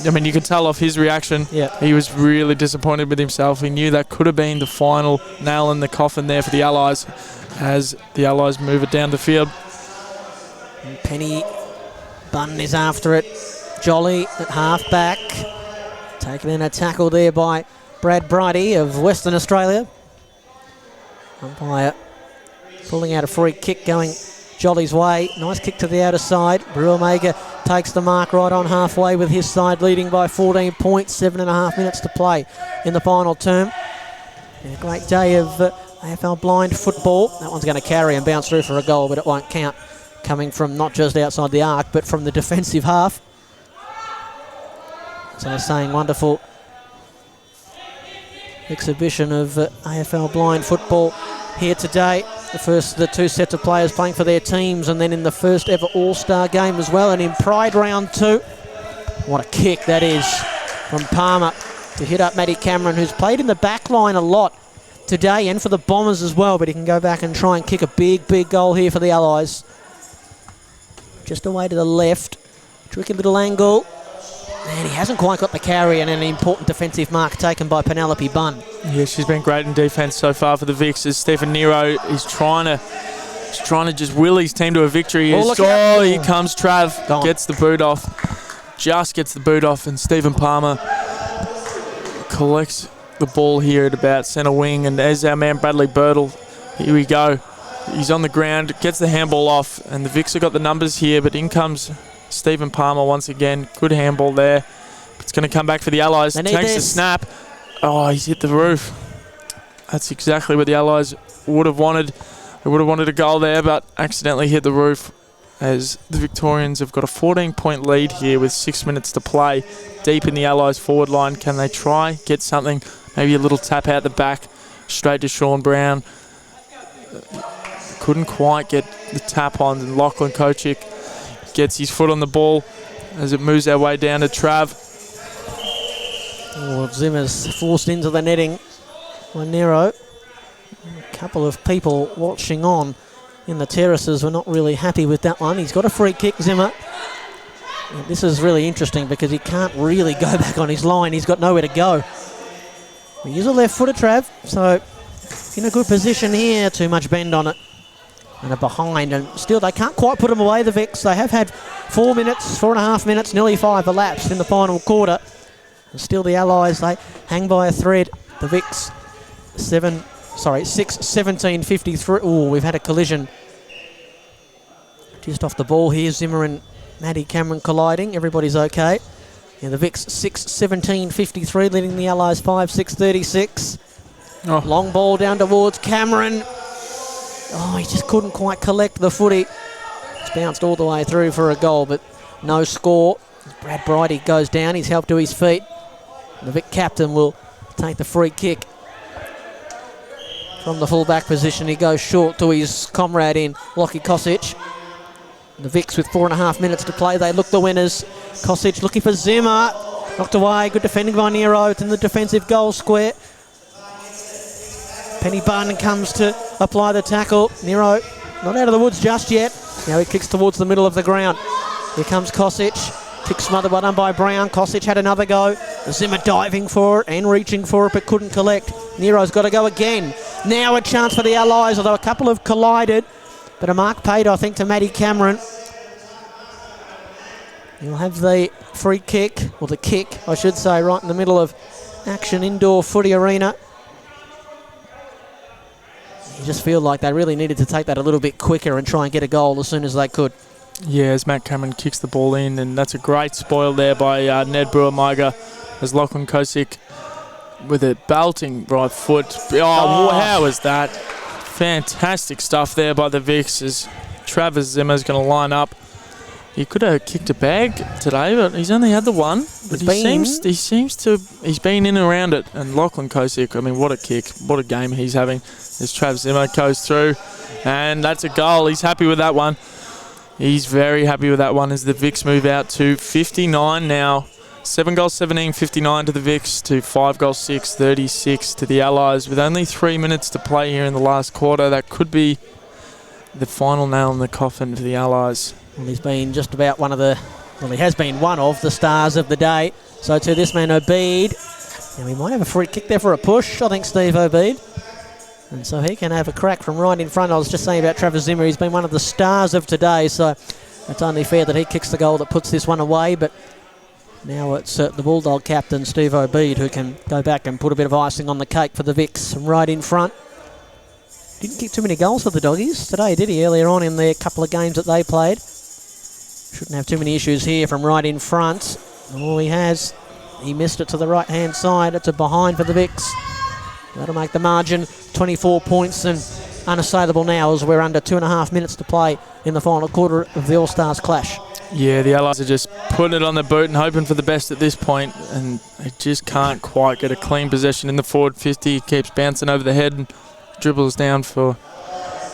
I mean, you can tell off his reaction. Yeah. He was really disappointed with himself. He knew that could have been the final nail in the coffin there for the Allies, as the Allies move it down the field. And Penny Bunn is after it. Jolly at half back. Taken in a tackle there by Brad Bridie of Western Australia. Umpire pulling out a free kick going Jolly's way. Nice kick to the outer side. Brewer-Mega takes the mark right on halfway with his side leading by 14 points. 7.5 minutes to play in the final term. And a great day of AFL blind football. That one's going to carry and bounce through for a goal, but it won't count. Coming from not just outside the arc, but from the defensive half. So I'm saying wonderful exhibition of AFL blind football here today. The two sets of players playing for their teams, and then in the first ever All-Star game as well, and in Pride Round 2. What a kick that is from Palmer to hit up Matty Cameron, who's played in the back line a lot today and for the Bombers as well, but he can go back and try and kick a big goal here for the Allies. Just away to the left. Tricky little angle. And he hasn't quite got the carry, and an important defensive mark taken by Penelope Bunn. Yeah, she's been great in defence so far for the Vics, as Stephen Nero is trying to just will his team to a victory. Here comes Trav. Gets the boot off. Just gets the boot off, and Stephen Palmer collects the ball here at about centre wing, and there's our man Bradley Birtle. Here we go. He's on the ground, gets the handball off, and the Vics have got the numbers here, but in comes Stephen Palmer once again. Good handball there. It's going to come back for the Allies. Takes the snap. Oh, he's hit the roof. That's exactly what the Allies would have wanted. They would have wanted a goal there, but accidentally hit the roof, as the Victorians have got a 14-point lead here with 6 minutes to play. Deep in the Allies forward line. Can they try, get something? Maybe a little tap out the back, straight to Sean Brown. Couldn't quite get the tap on, and Lachlan Kochik gets his foot on the ball as it moves our way down to Trav. Zimmer's forced into the netting by Nero. A couple of people watching on in the terraces were not really happy with that one. He's got a free kick, Zimmer. And this is really interesting because he can't really go back on his line. He's got nowhere to go. He is a left footer, Trav, so in a good position here. Too much bend on it. And are behind, and still they can't quite put them away, the Vics. They have had 4.5 minutes, nearly 5 elapsed in the final quarter. And still the Allies, they hang by a thread. The Vics, 6-17-53. Oh, we've had a collision. Just off the ball here, Zimmer and Maddie Cameron colliding. Everybody's okay. Yeah, the Vics 6-17-53, leading the Allies 5-6-36. Oh. Long ball down towards Cameron. Oh, he just couldn't quite collect the footy. It's bounced all the way through for a goal, but no score. Brad Bridie goes down. He's helped to his feet. The Vic captain will take the free kick. From the full-back position, he goes short to his comrade in Lockie Kosic. The Vics with 4.5 minutes to play. They look the winners. Kosic looking for Zimmer. Knocked away. Good defending by Nero. It's in the defensive goal square. Penny Bunn comes to apply the tackle. Nero not out of the woods just yet. Now he kicks towards the middle of the ground. Here comes Kosic. Kick smothered well done by Brown. Kosic had another go. Zimmer diving for it and reaching for it but couldn't collect. Nero's got to go again. Now a chance for the Allies, although a couple have collided. But a mark paid, I think, to Matty Cameron. He'll have the free kick, or the kick, I should say, right in the middle of action indoor footy arena. You just feel like they really needed to take that a little bit quicker and try and get a goal as soon as they could. Yeah, as Matt Cameron kicks the ball in, and that's a great spoil there by Ned Brewer-Miga as Lachlan Kosic with a belting right foot. Oh, how was that? Fantastic stuff there by the Vics as Travis Zimmer's going to line up. He could have kicked a bag today, but he's only had the one. But he's been in and around it. And Lachlan Kosic, I mean, what a kick, what a game he's having as Travis Zimmer goes through. And that's a goal. He's happy with that one. He's very happy with that one as the Vics move out to 59 now. 7 goals 17, 59 to the Vics to 5 goals 6, 36 to the Allies. With only 3 minutes to play here in the last quarter, that could be the final nail in the coffin for the Allies. Well, he's been just about he has been one of the stars of the day. So to this man, Obeid. Now he might have a free kick there for a push, I think, Steve Obeid. And so he can have a crack from right in front. I was just saying about Travis Zimmer, he's been one of the stars of today, so it's only fair that he kicks the goal that puts this one away. But now it's the Bulldog captain, Steve Obeid, who can go back and put a bit of icing on the cake for the Vics from right in front. Didn't kick too many goals for the Doggies today, did he, earlier on in the couple of games that they played? Shouldn't have too many issues here from right in front. All he has, he missed it to the right-hand side. It's a behind for the Vics. That'll make the margin 24 points and unassailable now as we're under 2.5 minutes to play in the final quarter of the All-Stars clash. Yeah, the Allies are just putting it on the boot and hoping for the best at this point, and they just can't quite get a clean possession in the forward 50. Keeps bouncing over the head and dribbles down for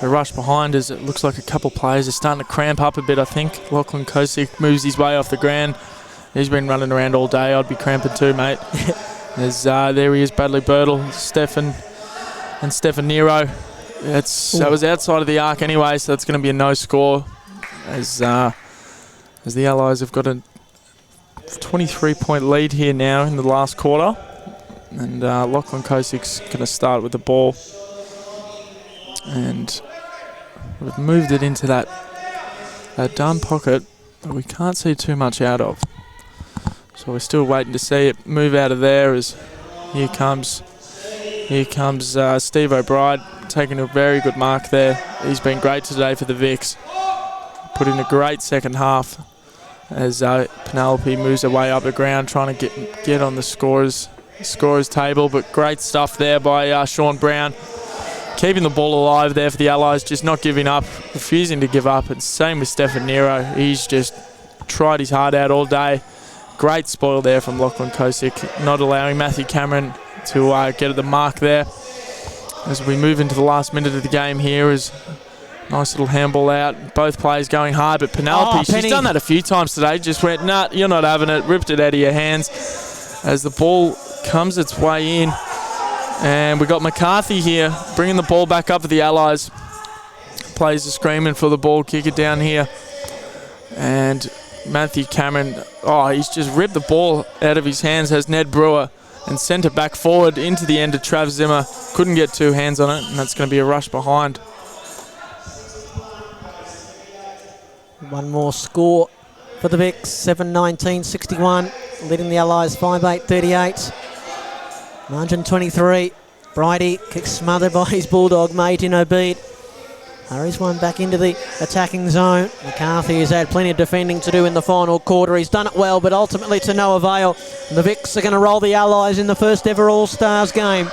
the rush behind as it looks like a couple players are starting to cramp up a bit, I think. Lachlan Kosic moves his way off the ground. He's been running around all day. I'd be cramping too, mate. There he is, Bradley Birtle, Stefan Nero. That was outside of the arc anyway, so that's going to be a no score as the Allies have got a 23-point lead here now in the last quarter. And Lachlan Kosic's going to start with the ball. And we've moved it into that darn pocket that we can't see too much out of. So we're still waiting to see it move out of there as here comes Steve O'Brien taking a very good mark there. He's been great today for the Vics. Put in a great second half as Penelope moves her way up the ground trying to get on the scorers table. But great stuff there by Sean Brown. Keeping the ball alive there for the Allies, just not giving up, refusing to give up. And same with Stefan Nero. He's just tried his heart out all day. Great spoil there from Lachlan Kosic, not allowing Matthew Cameron to get at the mark there. As we move into the last minute of the game here, is nice little handball out. Both players going hard, but Penelope, she's done that a few times today. Just went, nah, you're not having it. Ripped it out of your hands as the ball comes its way in. And we got McCarthy here, bringing the ball back up for the Allies. Players are screaming for the ball, kick it down here. And Matthew Cameron, he's just ripped the ball out of his hands, has Ned Brewer, and sent it back forward into the end of Trav Zimmer. Couldn't get two hands on it, and that's going to be a rush behind. One more score for the Vics, 7-19-61, leading the Allies 5-8-38. Margin 23. Bridie kicks smothered by his Bulldog mate in Obeid. Hurries one back into the attacking zone. McCarthy has had plenty of defending to do in the final quarter. He's done it well, but ultimately to no avail. And the Vics are going to roll the Allies in the first ever All-Stars game.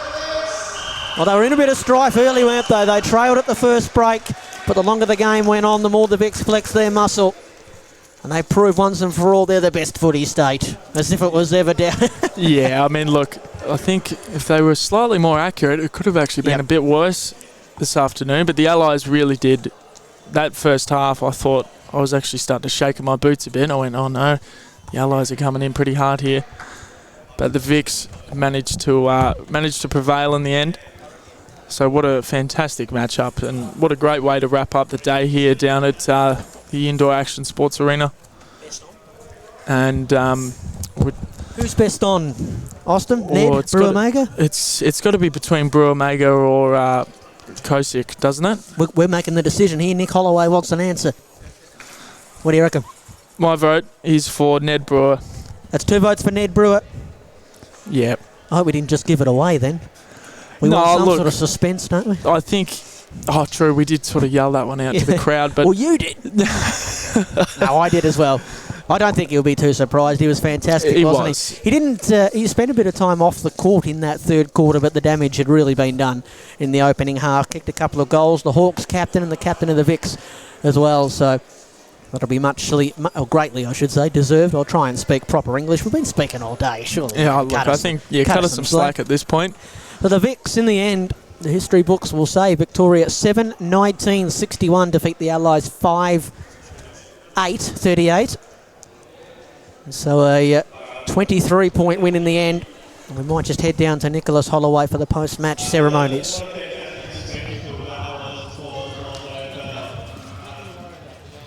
Well, they were in a bit of strife early, weren't they? They trailed at the first break, but the longer the game went on, the more the Vics flexed their muscle. And they prove once and for all they're the best footy state, as if it was ever down. Yeah, I mean, look, I think if they were slightly more accurate, it could have actually been a bit worse this afternoon. But the Allies really did. That first half, I thought I was actually starting to shake in my boots a bit. I went, oh no, the Allies are coming in pretty hard here. But the Vics managed to prevail in the end. So what a fantastic matchup, and what a great way to wrap up the day here down at the Indoor Action Sports Arena. And who's best on? Austin, Ned, Brewer Mega? It's got to be between Brewer Mega or Kosick, doesn't it? We're making the decision here. Nick Holloway wants an answer. What do you reckon? My vote is for Ned Brewer. That's 2 votes for Ned Brewer. Yeah. I hope we didn't just give it away then. We want some sort of suspense, don't we? I think... Oh, true, we did sort of yell that one out to the crowd, but... Well, you did. No, I did as well. I don't think he'll be too surprised. He was fantastic, wasn't he? He didn't... he spent a bit of time off the court in that third quarter, but the damage had really been done in the opening half. Kicked a couple of goals. The Hawks captain and the captain of the Vics as well, so... That'll be greatly, I should say, deserved. I'll try and speak proper English. We've been speaking all day, surely. Yeah, look, I think, cut us some slack at this point. But the Vics, in the end, the history books will say Victoria 7-19-61 defeat the Allies 5-8-38. So a 23-point win in the end. We might just head down to Nicholas Holloway for the post-match ceremonies.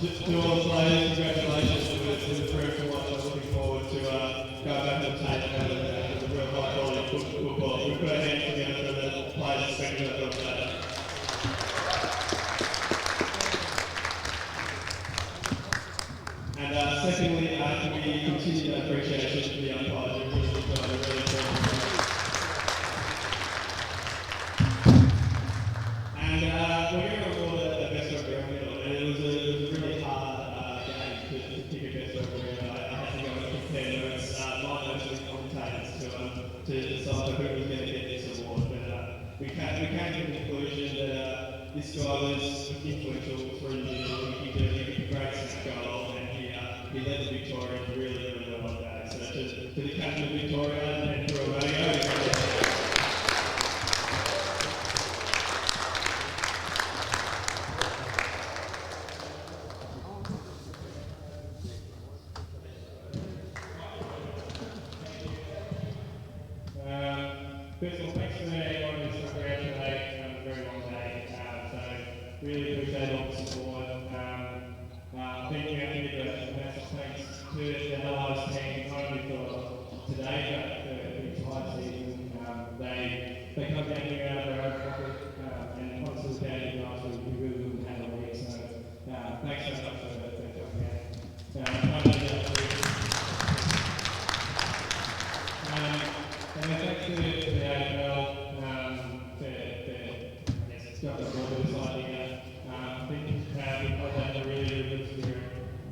To all the players, congratulations to the crew for what I'm looking forward to go back and take the real high quality football. We put our hands together for the players expecting that from that. And secondly, can we continue that appreciation to the umpires who really done a really important job. And we're going to award the best referee. It was a really hard game to pick a best referee. I had to go and compare notes, my notes with commentators to decide who was going to get this award. But we came to the conclusion that this guy was influential through the years. He did a great snap goal, and he led the Victorians really, really well on that. So to the captain of Victoria and to Romeo. First of all, thanks to everyone who's stuck around today. It's a very long day, so really appreciate all the support. I think we have to give a massive thanks to the Allies team, not only for today, but for the entire season. They come down here out of their own pocket, and once it was down here last week, we really wouldn't have a league. So thanks so much for coming out. And thanks to the AFL for got the ball this idea. I think we played that in a really, really good spirit.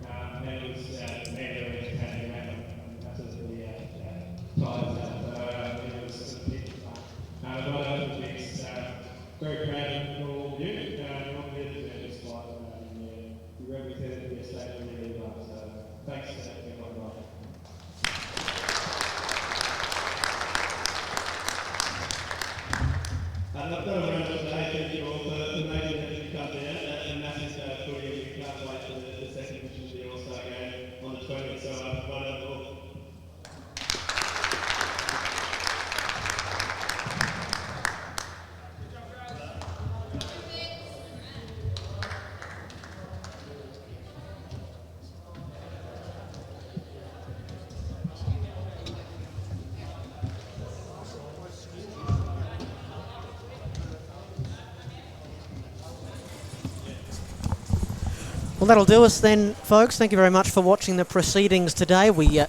And it was very entertaining around absolutely tired. It was a big fun. Well done to the Vics. Very proud of all of you. You're all here to this spot. You represented the estate really well. So thanks for everyone. I've done a round today. Thank you all for making it to come down. A massive footy. We can't wait for the second edition of the All-Star game on the 20th. So well done all. Well, that'll do us then, folks. Thank you very much for watching the proceedings today. We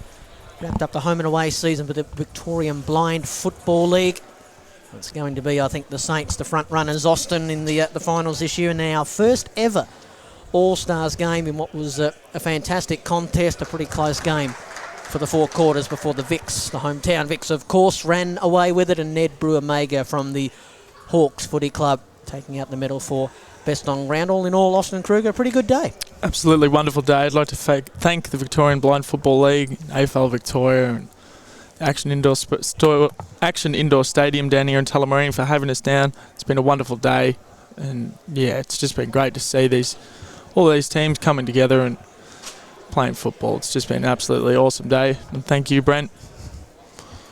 wrapped up the home and away season for the Victorian Blind Football League. It's going to be, I think, the Saints, the front runners, Austin in the finals this year, and our first ever All-Stars game in what was a fantastic contest, a pretty close game for the 4 quarters before the Vics, the hometown Vics, of course, ran away with it, and Ned Brewer Mega from the Hawks Footy Club taking out the medal for best on ground. All in all, Austin Kruger, a pretty good day. Absolutely wonderful day. I'd like to thank the Victorian Blind Football League, AFL Victoria, and Action Indoor Stadium down here in Tullamarine for having us down. It's been a wonderful day, and yeah, it's just been great to see all these teams coming together and playing football. It's just been an absolutely awesome day, and thank you, Brent.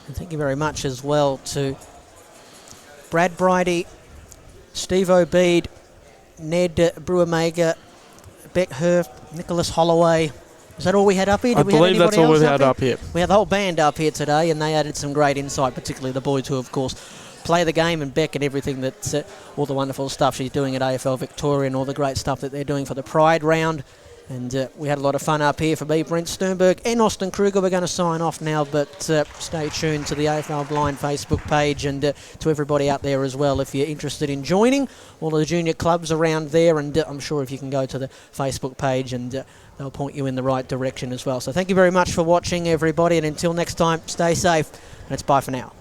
And thank you very much as well to Brad Bridie, Steve O'Bead, Ned Brewer-Mager, Beck Herf, Nicholas Holloway. Is that all we had up here? I believe that's all we've had up here. We had the whole band up here today, and they added some great insight, particularly the boys who, of course, play the game, and Beck and everything that's all the wonderful stuff she's doing at AFL Victoria and all the great stuff that they're doing for the Pride round. And we had a lot of fun up here. For me, Brent Sternberg and Austin Kruger. We're going to sign off now, but stay tuned to the AFL Blind Facebook page, and to everybody out there as well, if you're interested in joining all of the junior clubs around there. And I'm sure if you can go to the Facebook page, and they'll point you in the right direction as well. So thank you very much for watching, everybody, and until next time, stay safe, and it's bye for now.